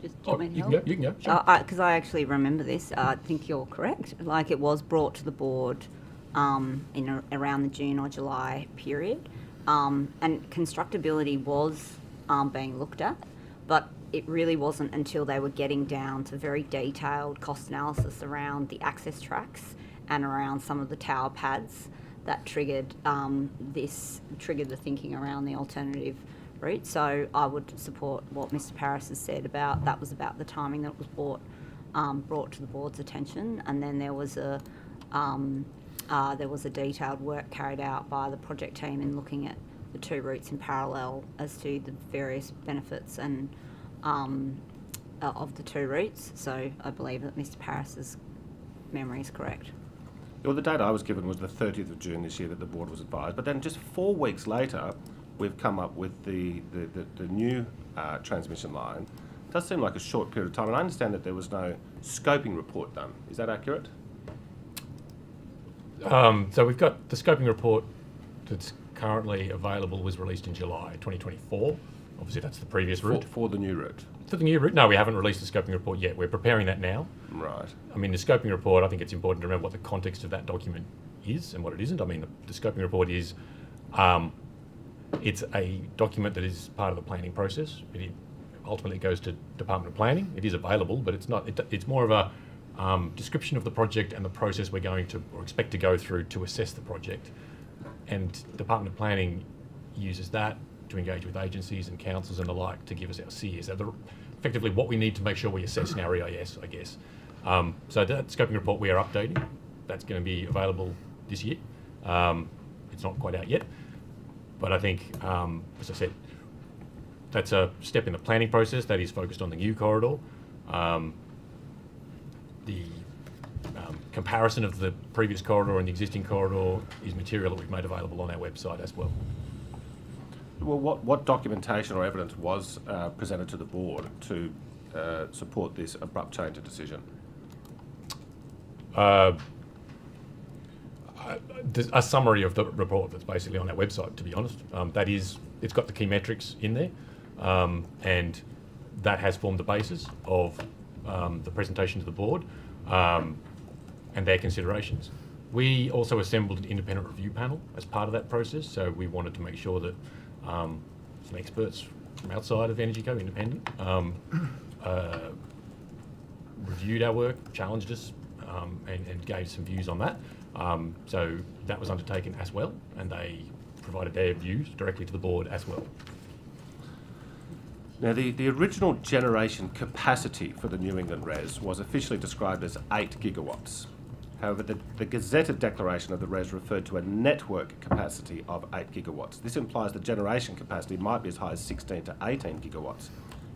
Just, do you want me to help? You can go, sure. Because I actually remember this. I think you're correct. Like, it was brought to the board in around the June or July period. And constructability was being looked at, but it really wasn't until they were getting down to very detailed cost analysis around the access tracks and around some of the tower pads that triggered the thinking around the alternative route. So I would support what Mr. Paris has said about that was about the timing that it was brought to the board's attention, and then there was a detailed work carried out by the project team in looking at the two routes in parallel as to the various benefits and of the two routes. So I believe that Mr. Paris's memory is correct. Well, the date I was given was the 30th of June this year that the board was advised, but then just 4 weeks later, we've come up with the new transmission line. It does seem like a short period of time, and I understand that there was no scoping report done. Is that accurate? So we've got the scoping report that's currently available was released in July 2024. Obviously, that's the previous route. For the new route? For the new route? No, we haven't released the scoping report yet. We're preparing that now. Right. I mean, the scoping report, I think it's important to remember what the context of that document is and what it isn't. I mean, the scoping report is it's a document that is part of the planning process. It ultimately goes to Department of Planning. It is available, but it's not. It's more of a description of the project and the process we're going to or expect to go through to assess the project. And Department of Planning uses that to engage with agencies and councils and the like to give us our CEs. Effectively what we need to make sure we assess in our EIS, I guess. So that scoping report we are updating. That's going to be available this year. It's not quite out yet. But I think, as I said, that's a step in the planning process that is focused on the new corridor. The comparison of the previous corridor and the existing corridor is material that we've made available on our website as well. Well, what documentation or evidence was presented to the board to support this abrupt change of decision? A summary of the report that's basically on our website, to be honest. It's got the key metrics in there, and that has formed the basis of the presentation to the board and their considerations. We also assembled an independent review panel as part of that process, so we wanted to make sure that some experts from outside of Energy Co, independent, reviewed our work, challenged us, and gave some views on that. So that was undertaken as well, and they provided their views directly to the board as well. Now, the original generation capacity for the New England RES was officially described as 8 gigawatts. However, the gazetted declaration of the RES referred to a network capacity of 8 gigawatts. This implies the generation capacity might be as high as 16 to 18 gigawatts.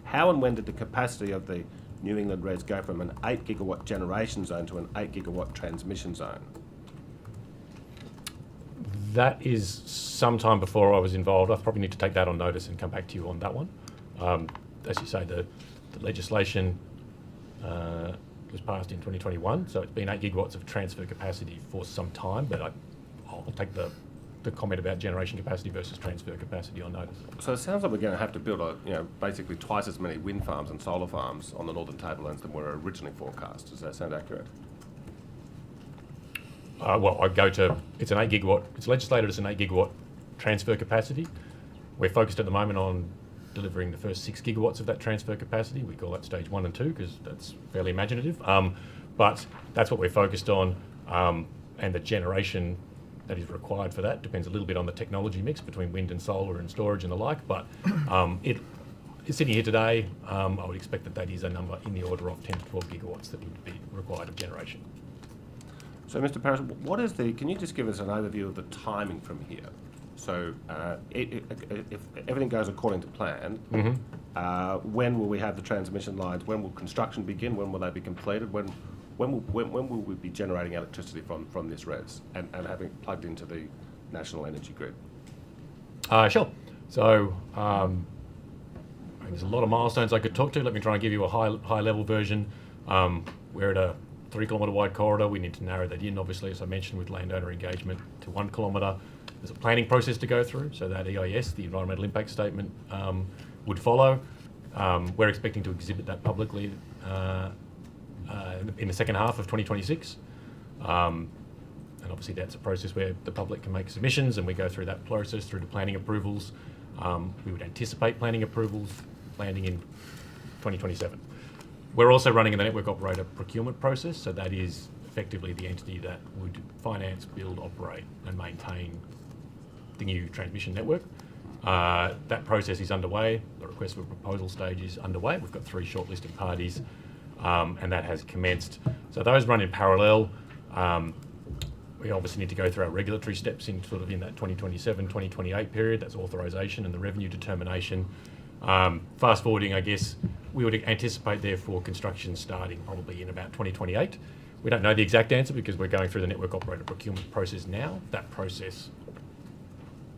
How and when did the capacity of the New England RES go from an 8 gigawatt generation zone to an 8 gigawatt transmission zone? That is sometime before I was involved. I probably need to take that on notice and come back to you on that one. As you say, the legislation was passed in 2021, so it's been 8 gigawatts of transfer capacity for some time, but I'll take the comment about generation capacity versus transfer capacity on notice. So it sounds like we're going to have to build basically twice as many wind farms and solar farms on the Northern Tablelands than were originally forecast. Does that sound accurate? It's an 8 gigawatt, it's legislated as an 8 gigawatt transfer capacity. We're focused at the moment on delivering the first 6 gigawatts of that transfer capacity. We call that stage 1 and 2 because that's fairly imaginative. But that's what we're focused on, and the generation that is required for that depends a little bit on the technology mix between wind and solar and storage and the like. But sitting here today, I would expect that that is a number in the order of 10 to 12 gigawatts that would be required of generation. So, Mr. Paris, can you just give us an overview of the timing from here? So, if everything goes according to plan, when will we have the transmission lines? When will construction begin? When will they be completed? When will we be generating electricity from this res and having it plugged into the national energy grid? Sure. So, there's a lot of milestones I could talk to. Let me try and give you a high-level version. We're at a 3-kilometre wide corridor. We need to narrow that in, obviously, as I mentioned, with landowner engagement to 1 kilometre. There's a planning process to go through, so that EIS, the Environmental Impact Statement, would follow. We're expecting to exhibit that publicly in the second half of 2026. And obviously that's a process where the public can make submissions and we go through that process through to planning approvals. We would anticipate planning approvals landing in 2027. We're also running the network operator procurement process, so that is effectively the entity that would finance, build, operate and maintain the new transmission network. That process is underway. The request for proposal stage is underway. We've got 3 shortlisted parties and that has commenced. So those run in parallel. We obviously need to go through our regulatory steps in that 2027, 2028 period. That's authorisation and the revenue determination. Fast forwarding, I guess, we would anticipate therefore construction starting probably in about 2028. We don't know the exact answer because we're going through the network operator procurement process now. That process,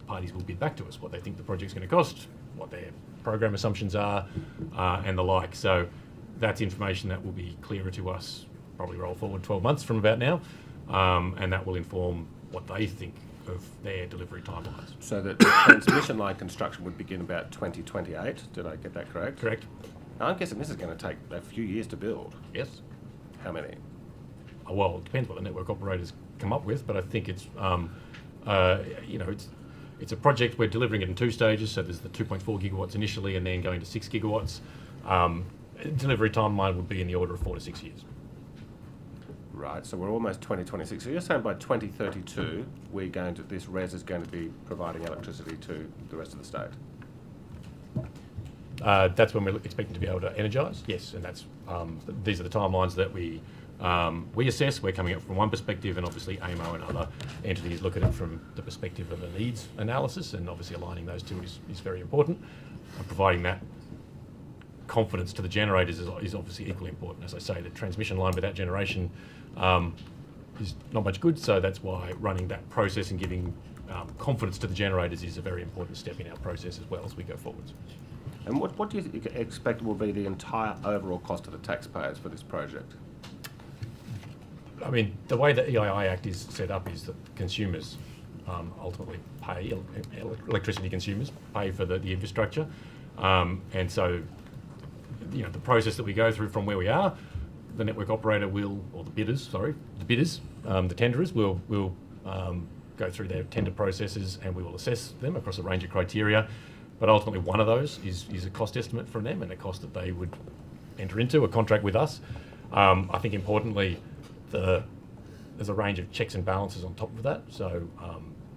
parties will bid back to us what they think the project's going to cost, what their program assumptions are, and the like. So that's information that will be clearer to us, probably roll forward 12 months from about now, and that will inform what they think of their delivery timelines. So that the transmission line construction would begin about 2028, did I get that correct? Correct. Now, I'm guessing this is going to take a few years to build. Yes. How many? Well, it depends what the network operators come up with, but I think it's, it's a project, we're delivering it in 2 stages, so there's the 2.4 gigawatts initially and then going to 6 gigawatts. Delivery timeline would be in the order of 4 to 6 years. Right, so we're almost 2026. So you're saying by 2032, this res is going to be providing electricity to the rest of the state? That's when we're expecting to be able to energise, yes, and that's these are the timelines that we assess. We're coming up from one perspective, and obviously AMO and other entities look at it from the perspective of a needs analysis, and obviously aligning those two is very important. And providing that confidence to the generators is obviously equally important. As I say, the transmission line without generation is not much good, so that's why running that process and giving confidence to the generators is a very important step in our process as well as we go forwards. And what do you expect will be the entire overall cost to the taxpayers for this project? I mean, the way the EII Act is set up is that consumers ultimately pay, electricity consumers pay for the infrastructure. And so, the process that we go through from where we are, the network operator will, or the bidders, the tenderers will go through their tender processes and we will assess them across a range of criteria. But ultimately one of those is a cost estimate from them and a cost that they would enter into a contract with us. I think importantly, there's a range of checks and balances on top of that. So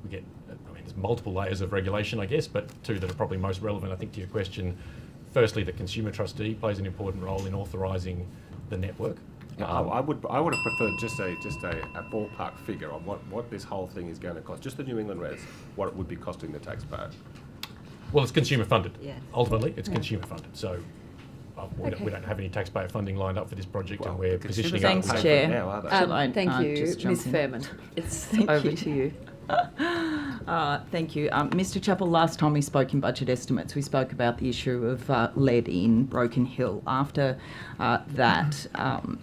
we get, there's multiple layers of regulation, I guess, but 2 that are probably most relevant, I think, to your question. Firstly, the consumer trustee plays an important role in authorising the network. I would have preferred just a ballpark figure on what this whole thing is going to cost, just the New England res, what it would be costing the taxpayer. Well, it's consumer funded. Yeah. Ultimately, it's consumer funded. So we don't have any taxpayer funding lined up for this project, and we're positioning. Thanks, Chair. Now, are they? Thank you, Ms. Fairman. It's over to you. Thank you. Mr. Chappell, last time we spoke in budget estimates, we spoke about the issue of lead in Broken Hill. After that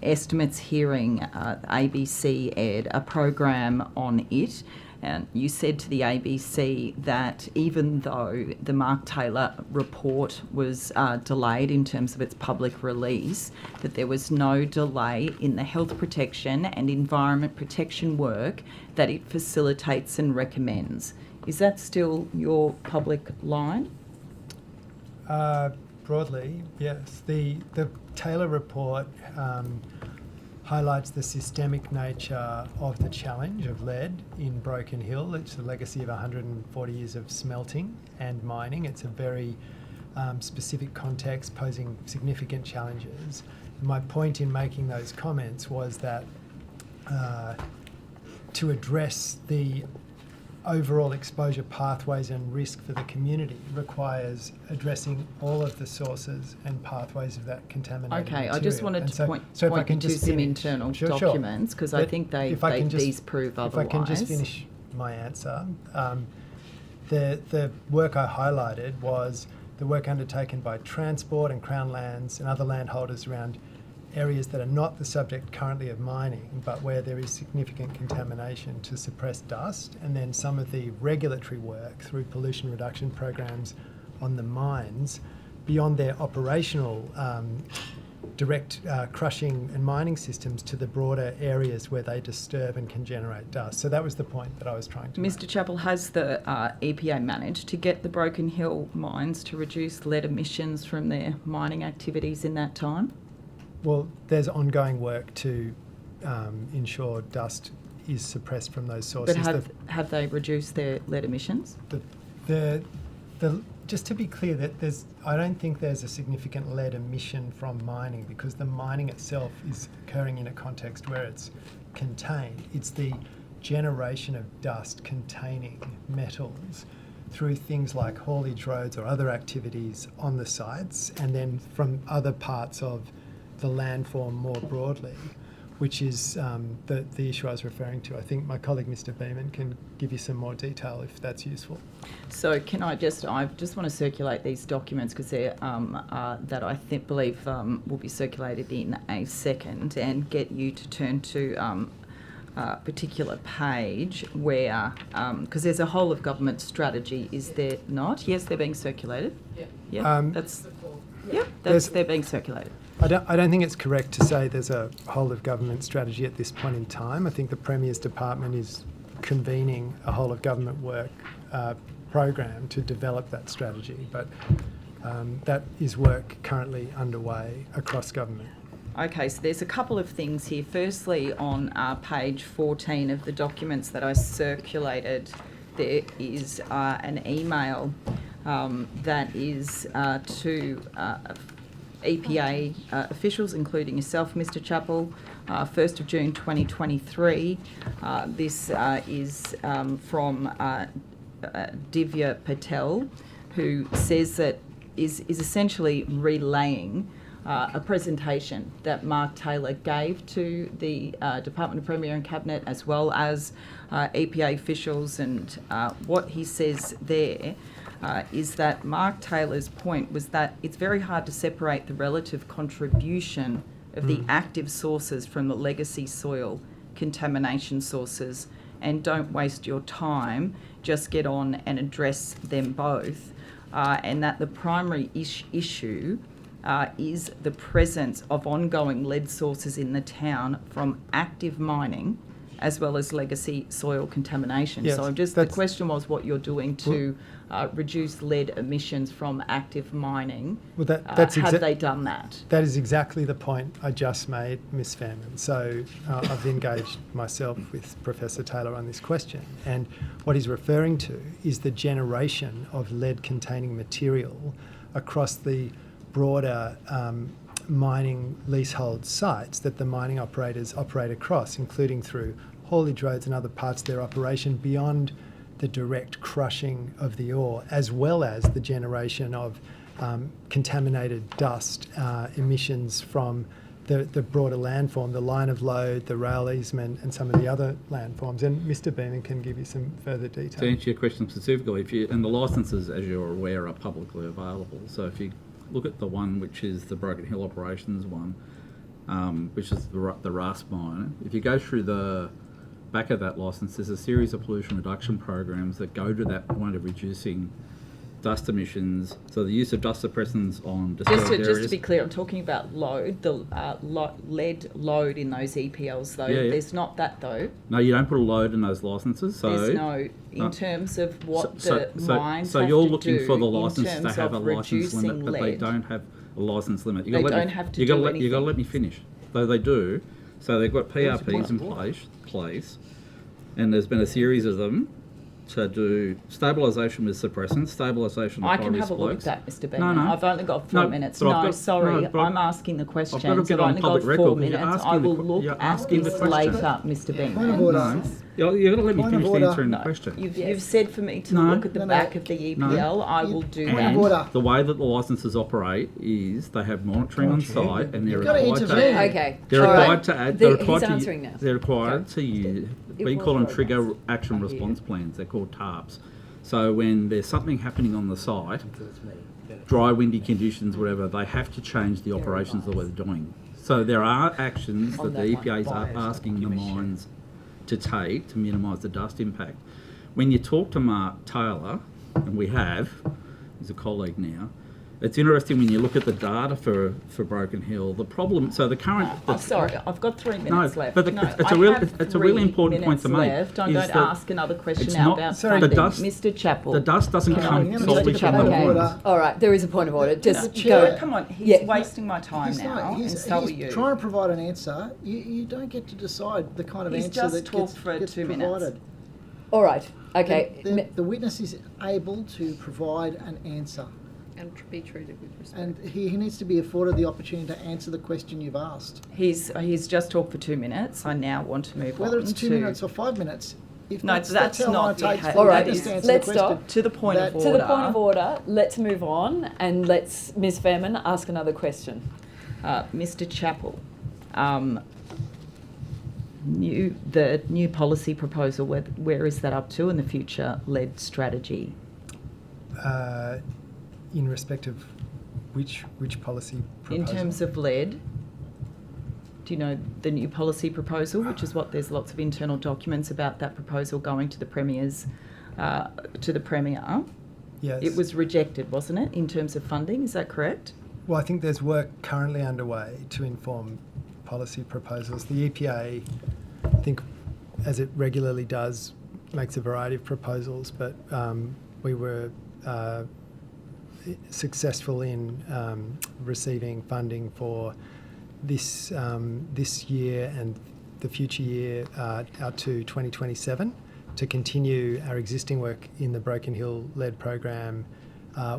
estimates hearing, ABC aired a program on it. And you said to the ABC that even though the Mark Taylor report was delayed in terms of its public release, that there was no delay in the health protection and environment protection work that it facilitates and recommends. Is that still your public line? Broadly, yes. The Taylor report highlights the systemic nature of the challenge of lead in Broken Hill. It's a legacy of 140 years of smelting and mining. It's a very specific context posing significant challenges. My point in making those comments was that to address the overall exposure pathways and risk for the community requires addressing all of the sources and pathways of that contaminated material. I just wanted to point you to some internal documents, because I think these prove otherwise. If I can just finish my answer. The work I highlighted was the work undertaken by Transport and Crown Lands and other landholders around areas that are not the subject currently of mining, but where there is significant contamination to suppress dust, and then some of the regulatory work through pollution reduction programs on the mines beyond their operational direct crushing and mining systems to the broader areas where they disturb and can generate dust. So that was the point that I was trying to make. Mr. Chappell, has the EPA managed to get the Broken Hill mines to reduce lead emissions from their mining activities in that time? Well, there's ongoing work to ensure dust is suppressed from those sources. But have they reduced their lead emissions? Just to be clear, that I don't think there's a significant lead emission from mining, because the mining itself is occurring in a context where it's contained. It's the generation of dust containing metals through things like haulage roads or other activities on the sites, and then from other parts of the landform more broadly, which is the issue I was referring to. I think my colleague Mr. Beeman can give you some more detail if that's useful. So I just want to circulate these documents, because they're that I believe will be circulated in a second, and get you to turn to a particular page where, because there's a whole of government strategy, is there not? Yes, they're being circulated. Yeah, they're being circulated. I don't think it's correct to say there's a whole of government strategy at this point in time. I think the Premier's department is convening a whole of government work program to develop that strategy, but that is work currently underway across government. Okay, so there's a couple of things here. Firstly, on page 14 of the documents that I circulated, there is an email that is to EPA officials, including yourself, Mr. Chappell, 1st of June 2023. This is from Divya Patel, who says that is essentially relaying a presentation that Mark Taylor gave to the Department of Premier and Cabinet, as well as EPA officials, and what he says there is that Mark Taylor's point was that it's very hard to separate the relative contribution of the active sources from the legacy soil contamination sources, and don't waste your time, just get on and address them both, and that the primary issue is the presence of ongoing lead sources in the town from active mining as well as legacy soil contamination. Yes, so the question was what you're doing to reduce lead emissions from active mining. Well, have they done that? That is exactly the point I just made, Ms. Fairman. So I've engaged myself with Professor Taylor on this question, and what he's referring to is the generation of lead-containing material across the broader mining leasehold sites that the mining operators operate across, including through haulage roads and other parts of their operation, beyond the direct crushing of the ore, as well as the generation of contaminated dust emissions from the broader landform, the line of load, the rail easement, and some of the other landforms. And Mr. Beeman can give you some further detail. To answer your question specifically, and the licences, as you're aware, are publicly available. So if you look at the one which is the Broken Hill Operations one, which is the Rust mine, if you go through the back of that licence, there's a series of pollution reduction programs that go to that point of reducing dust emissions, so the use of dust suppressants on disturbed areas. Just to be clear, I'm talking about load, the lead load in those EPLs though. Yeah. There's not that though. No, you don't put a load in those licences. So There's no, in terms of what mines so have you're to looking do for the in license to terms have a of license limit, reducing but they lead. don't have a license limit. They don't have to do You got to anything. let me finish. Though they do. So they've got PRPs in place, and there's been a series of them to do stabilisation with suppressants, stabilisation of I can high-risk have a look at blokes. that, Mr. No, Beamer. no. I've only got 4 No, minutes. but I've No, got- sorry, no, but I'm asking the questions. I've get on only got public 4 record, 'cause you're minutes. asking I the will que- look you're at asking the this question. later, Mr. Beamer. Point of order. No, you've got to let me Point of finish order. answering the No, question. you've said for me to No. look at the back of the EPL. I will do Point that. of order. The way that the licences operate is they have monitoring on site, and they're You've got to required intervene. Okay. They're All right. required to add. They're He's required to. answering now. They're required to use. We call them trigger action I hear response plans. They're called TARPs. So when there's something happening on the site, dry, windy conditions, whatever, they have to change the operations that we're doing. So there are actions that the EPA are asking the mines to take to minimise the dust impact. When you talk to Mark Taylor, and we have, he's a colleague now, it's interesting when you look at the data for Broken Hill. The problem, so the current. I'm sorry, I've got 3 minutes left. But it's a really important point to make. Left. I'm is going to that ask another question it's now not- about sorry, funding. the dust- Mr. Chappell. The dust doesn't come Mr. solely from the Chappell. mines. All right, there is a point of order. Just Chair, go. come on, he's Yeah. wasting my time now, and so are you. trying to provide an answer. You don't get to decide the kind of He's answer just that talked gets, for gets 2 minutes. provided. All right. Okay. The witness is able to provide an answer. And be treated with respect. And he needs to be afforded the opportunity to answer the question you've asked. He's just talked for 2 minutes. I now want to move on. Whether it's 2 to... minutes or 5 minutes, if No, that's that's how long not it takes the for All the right, witness to answer let's the stop. question. To the point of To order. the point of order, let's move on and let's, Ms. Fairman, ask another question. Mr. Chappell, the new policy proposal, where is that up to in the future-led strategy? In respect of which policy proposal? In terms of lead, do you know the new policy proposal, which is what there's lots of internal documents about that proposal going to the Premier's, to the Premier? Yes. It was rejected, wasn't it, in terms of funding? Is that correct? Well, I think there's work currently underway to inform policy proposals. The EPA, I think, as it regularly does, makes a variety of proposals, but we were successful in receiving funding for this year and the future year out to 2027 to continue our existing work in the Broken Hill lead program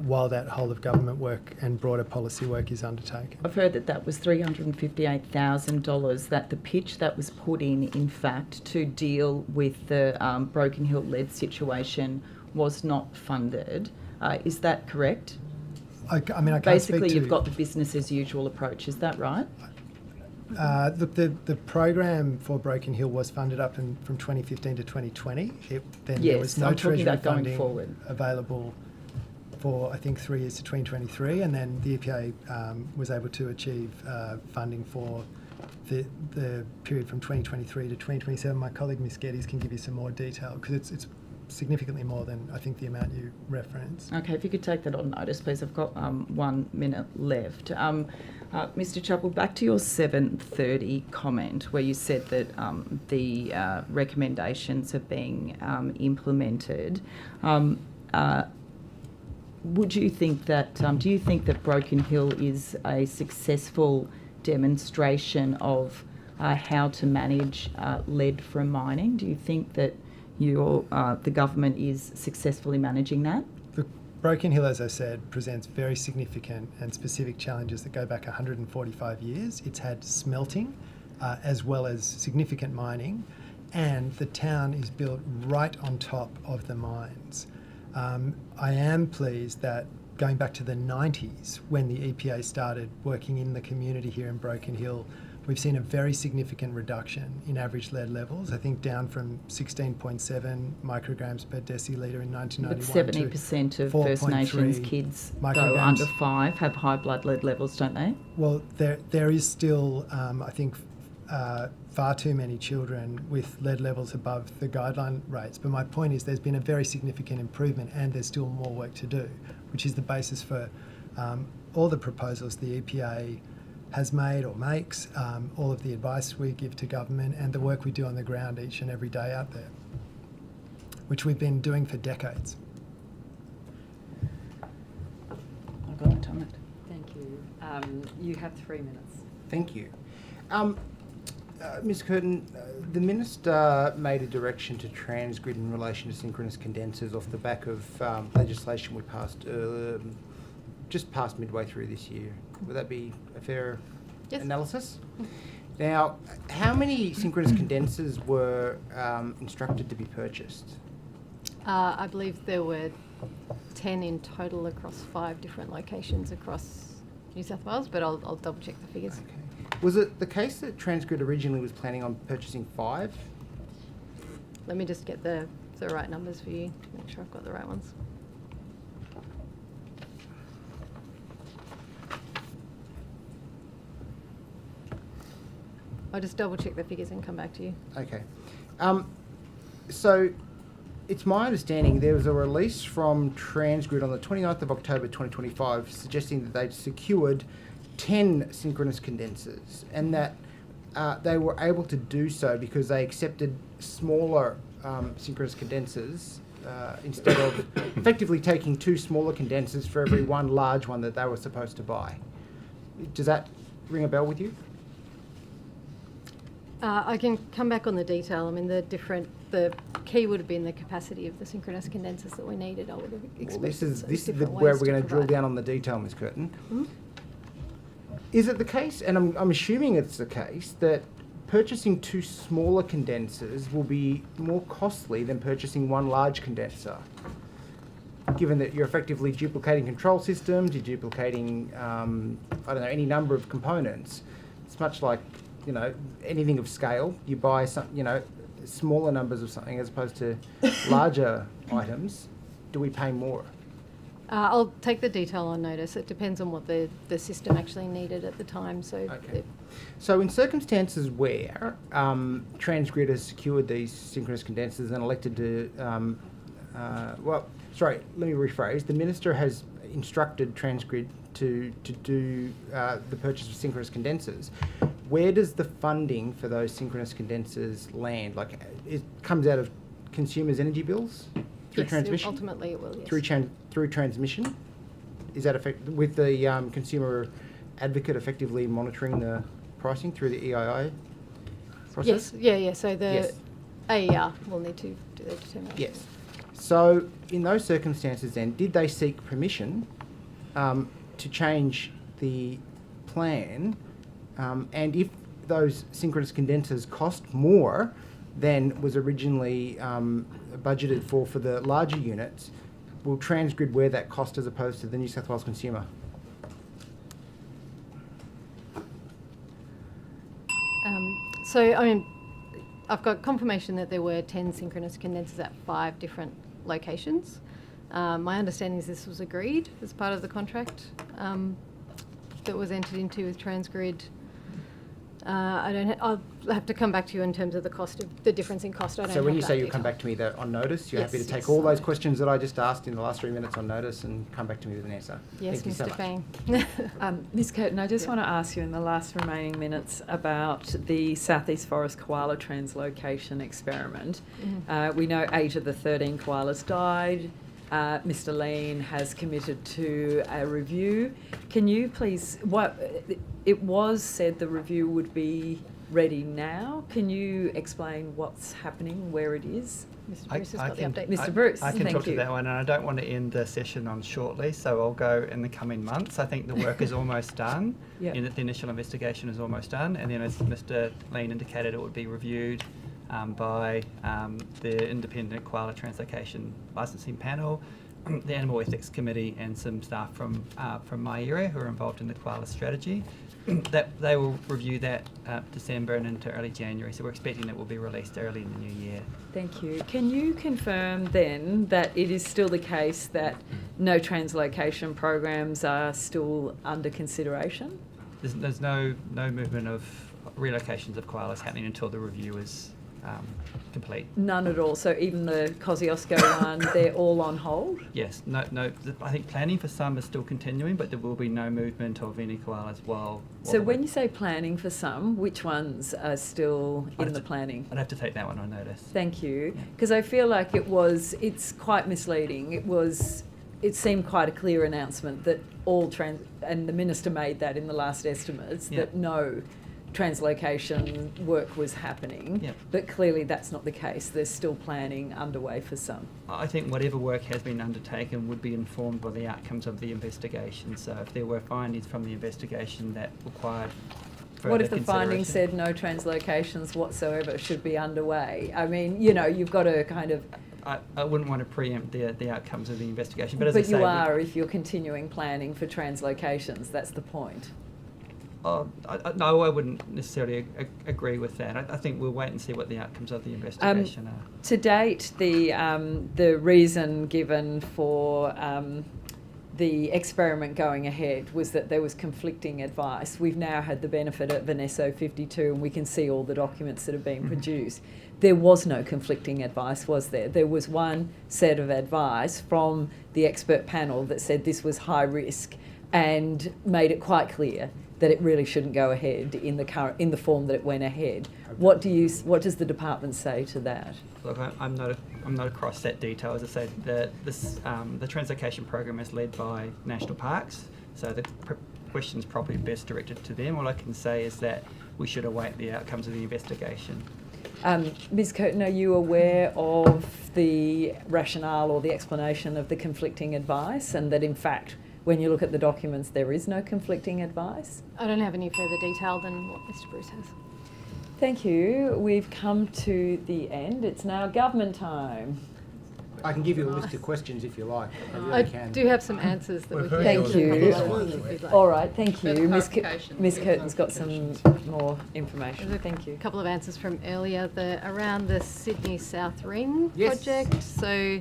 while that whole of government work and broader policy work is undertaken. I've heard that was $358,000, that the pitch that was put in fact, to deal with the Broken Hill lead situation was not funded. Is that correct? I mean, I can't Basically, speak to... you've got the business as usual approach, is that right? Look, the program for Broken Hill was funded up from 2015 to 2020. There was no I'm talking Treasury about going funding forward. available for, I think, 3 years to 2023, and then the EPA was able to achieve funding for the period from 2023 to 2027. My colleague Ms. Geddes can give you some more detail, because it's significantly more than, I think, the amount you referenced. Okay, if you could take that on notice, please. I've got 1 minute left. Mr. Chappell, back to your 7:30 comment where you said that the recommendations are being implemented. Would you think that, do you think that Broken Hill is a successful demonstration of how to manage lead from mining? Do you think that the government is successfully managing that? Look, Broken Hill, as I said, presents very significant and specific challenges that go back 145 years. It's had smelting as well as significant mining, and the town is built right on top of the mines. I am pleased that going back to the 90s, when the EPA started working in the community here in Broken Hill, we've seen a very significant reduction in average lead levels, I think down from 16.7 micrograms per decilitre in 1991 But 70% of First Nations kids, though under 5, have high blood lead levels, don't they? Well, there is still, I think, far too many children with lead levels above the guideline rates. But my point is there's been a very significant improvement and there's still more work to do, which is the basis for all the proposals the EPA has made or makes, all of the advice we give to government and the work we do on the ground each and every day out there, which we've been doing for decades. I've got it on it. Thank you. You have 3 minutes. Thank you. Ms Curtin, the Minister made a direction to Transgrid in relation to synchronous condensers off the back of legislation we passed just past midway through this year. Would that be a fair analysis? Now, how many synchronous condensers were instructed to be purchased? I believe there were 10 in total across 5 different locations across New South Wales, but I'll double check the figures. Okay. Was it the case that Transgrid originally was planning on purchasing 5? Let me just get the right numbers for you to make sure I've got the right ones. I'll just double check the figures and come back to you. Okay. So it's my understanding there was a release from Transgrid on the 29th of October 2025 suggesting that they'd secured 10 synchronous condensers and that they were able to do so because they accepted smaller synchronous condensers instead of effectively taking 2 smaller condensers for every 1 large one that they were supposed to buy. Does that ring a bell with you? I can come back on the detail. I mean, the key would have been the capacity of the synchronous condensers that we needed. I would have expected. Well, this is where we're going to drill down on the detail, Ms Curtin. Mm-hmm. Is it the case, and I'm assuming it's the case, that purchasing 2 smaller condensers will be more costly than purchasing 1 large condenser? Given that you're effectively duplicating control systems, you're duplicating, I don't know, any number of components. It's much like, you know, anything of scale. You buy some, you know, smaller numbers of something as opposed to larger items. Do we pay more? I'll take the detail on notice. It depends on what the system actually needed at the time. So, okay. So in circumstances where Transgrid has secured these synchronous condensers and elected to, let me rephrase. The Minister has instructed Transgrid to do the purchase of synchronous condensers. Where does the funding for those synchronous condensers land? Like, it comes out of consumers' energy bills through transmission? Ultimately it will, yes. Through transmission? Is that with the consumer advocate effectively monitoring the pricing through the EII process? Yes, yeah. So the AER will need to do the determination. Yes. So in those circumstances then, did they seek permission to change the plan? And if those synchronous condensers cost more than was originally budgeted for the larger units, will Transgrid wear that cost as opposed to the New South Wales consumer? So, I mean, I've got confirmation that there were 10 synchronous condensers at 5 different locations. My understanding is this was agreed as part of the contract that was entered into with Transgrid. I'll have to come back to you in terms of the cost of the difference in cost. So when you say you'll come back to me on notice, you're happy to take all those questions that I just asked in the last 3 minutes on notice and come back to me with an answer? Yes, Thank you so Mr. much. Ms Curtin, I just want to ask you in the last remaining minutes about the South East Forest koala translocation experiment. Mm-hmm. We know 8 of the 13 koalas died. Mr. Lean has committed to a review. Can you please, it was said the review would be ready now. Can you explain what's happening, where it is? Mr. Bruce has got the update. Mr. Bruce, I can thank talk you. to that one, and I don't want to end the session on shortly, so I'll go in the coming months. I think the work is almost done. Yep. The initial investigation is almost done, and then as Mr. Lean indicated, it would be reviewed by the Independent Koala Translocation Licensing Panel, the Animal Ethics Committee, and some staff from my area who are involved in the koala strategy. That they will review that December and into early January, so we're expecting it will be released early in the new year. Thank you. Can you confirm then that it is still the case that no translocation programs are still under consideration? there's no movement of relocations of koalas happening until the review is complete. None at all. So even the Kosciuszko one, they're all on hold? Yes, no. I think planning for some is still continuing, but there will be no movement of any koalas while. So when you say planning for some, which ones are still in the planning? I'd have to take that one on notice. Thank you, because I feel like it's quite misleading. It seemed quite a clear announcement that and the minister made that in the last estimates, that no translocation work was happening, but clearly that's not the case. There's still planning underway for some. I think whatever work has been undertaken would be informed by the outcomes of the investigation. So if there were findings from the investigation that required further What if the findings said no translocations whatsoever should be underway? I mean, you've got to kind of... I wouldn't want to preempt the outcomes of the investigation, but as I say... But you are if you're continuing planning for translocations, that's the point. No, I wouldn't necessarily agree with that. I think we'll wait and see what the outcomes of the investigation are. To date, the reason given for the experiment going ahead was that there was conflicting advice. We've now had the benefit of an SO 52 and we can see all the documents that have been produced. There was no conflicting advice, was there? There was one set of advice from the expert panel that said this was high risk and made it quite clear that it really shouldn't go ahead in the form that it went ahead. What does the department say to that? Look, I'm not across that detail. As I said, the translocation program is led by National Parks, so the question's probably best directed to them. All I can say is that we should await the outcomes of the investigation. Ms. Curtin, are you aware of the rationale or the explanation of the conflicting advice, and that in fact, when you look at the documents, there is no conflicting advice? I don't have any further detail than what Mr. Bruce has. Thank you. We've come to the end. It's now government time. I can give you a list of questions if you like. I do have some answers that we can... Thank you. All right, thank you. Ms. Curtin's got some more information. There's Thank you. A couple of answers from earlier around the Sydney South Ring project. So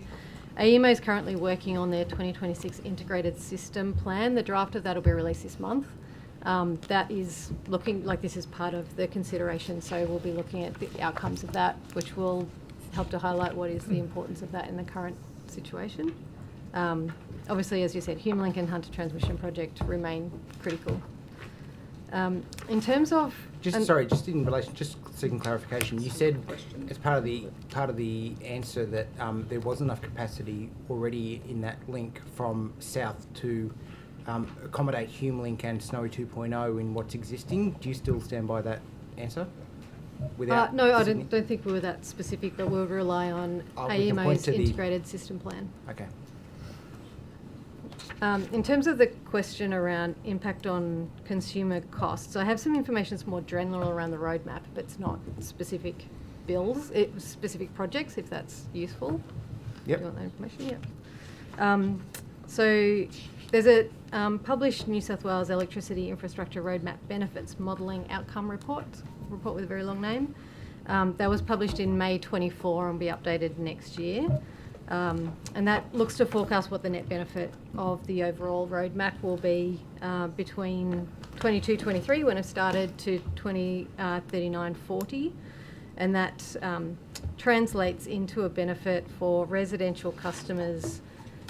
AEMO is currently working on their 2026 integrated system plan. The draft of that will be released this month. That is looking like this is part of the consideration, so we'll be looking at the outcomes of that, which will help to highlight what is the importance of that in the current situation. Obviously, as you said, HumeLink and Hunter Transmission Project remain critical. In terms of... just in relation, just seeking clarification, you said as part of the answer that there was enough capacity already in that link from south to accommodate HumeLink and Snowy 2.0 in what's existing. Do you still stand by that answer? No, I don't think we were that specific, but we'll rely on AEMO's integrated system plan. Okay. In terms of the question around impact on consumer costs, I have some information that's more general around the roadmap, but it's not specific bills, specific projects, if that's useful. Yep. Do you want that information? Yep. So there's a published New South Wales Electricity Infrastructure Roadmap Benefits Modelling Outcome report with a very long name. That was published in May 24 and will be updated next year. And that looks to forecast what the net benefit of the overall roadmap will be between 22-23 when it started to 39-40. And that translates into a benefit for residential customers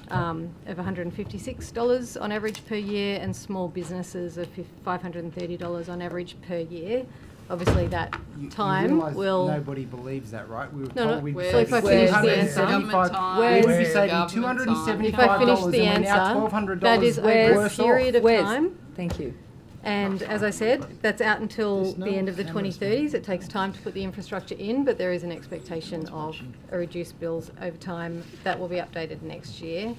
of $156 on average per year and small businesses of $530 on average per year. Obviously, that time will... Nobody believes that, right? We were No, told no. we'd So if I finish the answer... we'd be saving $275 If I finish the and answer, we're now $1,200 that is over a worse period of off. time. Thank you. And as I said, that's out until There's no the end of the cameras, 2030s. It takes time to put the infrastructure in, but there is an expectation of a reduced bills over time. That will be updated next year.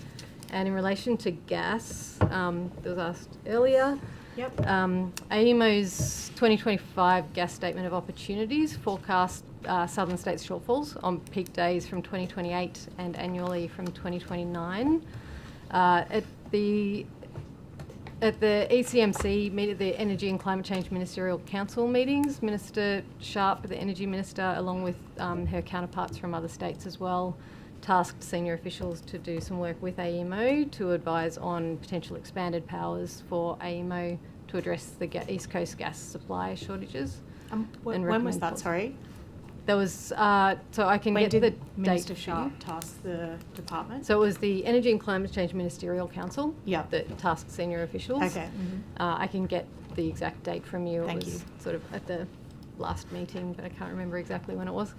And in relation to gas, that was asked earlier. Yep. AEMO's 2025 gas statement of opportunities forecast southern states shortfalls on peak days from 2028 and annually from 2029. At the ECMC, the Energy and Climate Change Ministerial Council meetings, Minister Sharp, the Energy Minister, along with her counterparts from other states as well, tasked senior officials to do some work with AEMO to advise on potential expanded powers for AEMO to address the East Coast gas supply shortages. When was recommend that? policy. Sorry. There was, so I can When get did the Minister date for Sharp you. task the department? So it was the Energy and Climate Change Ministerial Council Yep. that tasked senior officials. Okay. I can get the exact date from you. Thank It was you. sort of at the last meeting, but I can't remember exactly when it was.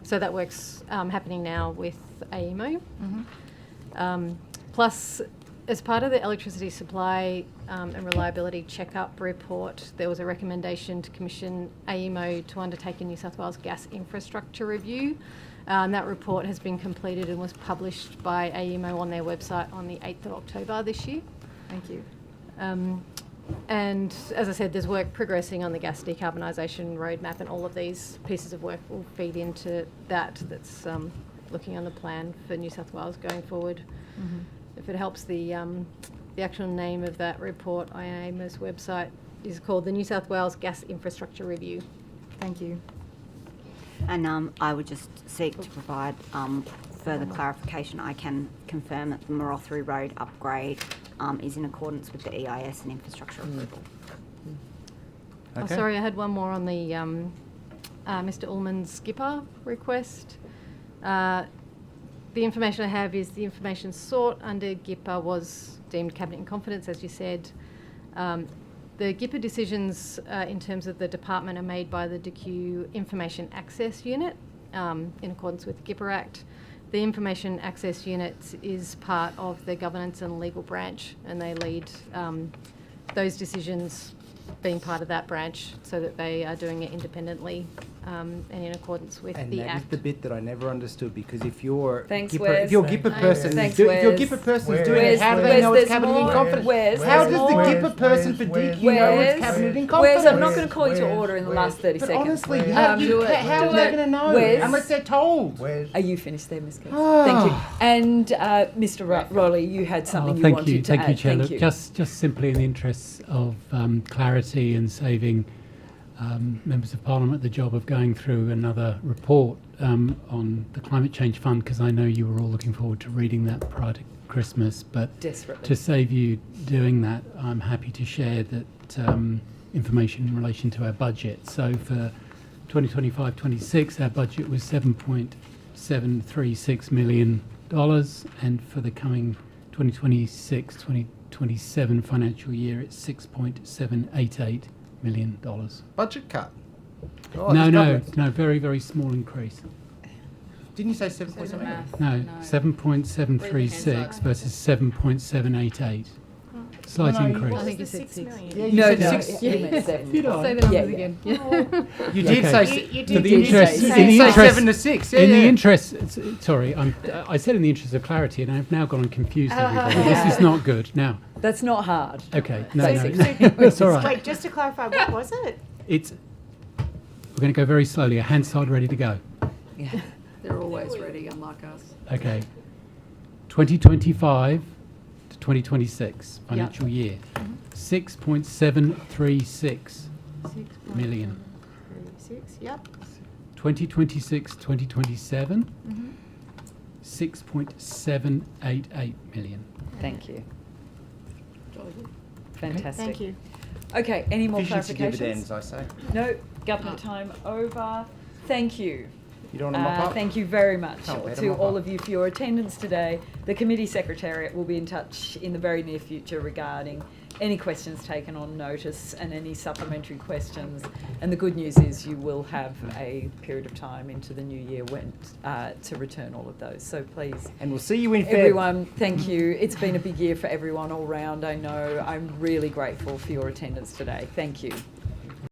So that work's happening now with AEMO. Plus, as part of the electricity supply and reliability checkup report, there was a recommendation to commission AEMO to undertake a New South Wales gas infrastructure review. That report has been completed and was published by AEMO on their website on the 8th of October this year. Thank you. And as I said, there's work progressing on the gas decarbonisation roadmap, and all of these pieces of work will feed into that. That's looking on the plan for New South Wales going forward. If it helps, the actual name of that report on AEMO's website is called the New South Wales Gas Infrastructure Review. Thank you. And I would just seek to provide further clarification. I can confirm that the Marothry Road upgrade is in accordance with the EIS and infrastructure approval. Oh, sorry, I had one more on the Mr. Ullman's skipper request. The information I have is the information sought under GIPA was deemed cabinet in confidence, as you said. The GIPA decisions in terms of the department are made by the DQ Information Access Unit in accordance with the GIPA Act. The Information Access Unit is part of the governance and legal branch, and they lead those decisions being part of that branch so that they are doing it independently and in accordance with And the that is Act. the bit that I never understood, because if you're Thanks, GIPA, Wes. if your GIPA Thanks. person, Thanks, if your Wes. GIPA person's Wes. doing it, how do they Wes, know it's there's cabinet in more. confidence? Wes, How there's does the more. GIPA person for DQ know it's cabinet in confidence? Wes, I'm not going to call you to order in the last 30 But seconds. honestly, Do how it. are they going to know Wes, unless they're told? Are you finished there, Ms. Keith? Ah. Thank you. And Mr. Rowley, you had something you thank wanted you, to thank add. you, Chair. Thank Look, you. just simply in the interests of clarity and saving members of Parliament the job of going through another report on the Climate Change Fund, because I know you were all looking forward to reading that prior to Christmas, but Desperately. to save you doing that, I'm happy to share that information in relation to our budget. So for 2025-26, our budget was $7.736 million, and for the coming 2026-2027 financial year, it's $6.788 million. Budget cut? No, very, very small increase. Didn't you say 7.7? No, 7.736 versus 7.788. Slight increase. I think you said 6 million. Yeah, you No, said no, 6. you meant 7. Say the numbers again. You did Okay. say You In did the say interest, six. in the say interest, 7 to 6. Yeah, in the yeah. interest. Sorry, I said in the interest of clarity, and I've now gone and confused everybody. This is not good. Now, That's not hard. okay, no, Basically. it's all right. Wait, just to clarify, what was it? It's. We're going to go very slowly. A Hansard ready to go. Yeah. They're always ready, unlike us. Okay. 2025 to 2026 financial year. 6.736 million. 36, yep. 2026-2027, 6.788 million. Thank you. Fantastic. Thank you. Okay, any more Efficiency clarifications? dividends, I say. No, government time over. Thank you. You don't want to mop up? Thank you very much Can't wait to to mop all up. of you for your attendance today. The committee secretariat will be in touch in the very near future regarding any questions taken on notice and any supplementary questions. And the good news is you will have a period of time into the new year when to return all of those. So please. And we'll see you in Feb. Everyone, thank you. It's been a big year for everyone all round, I know. I'm really grateful for your attendance today. Thank you.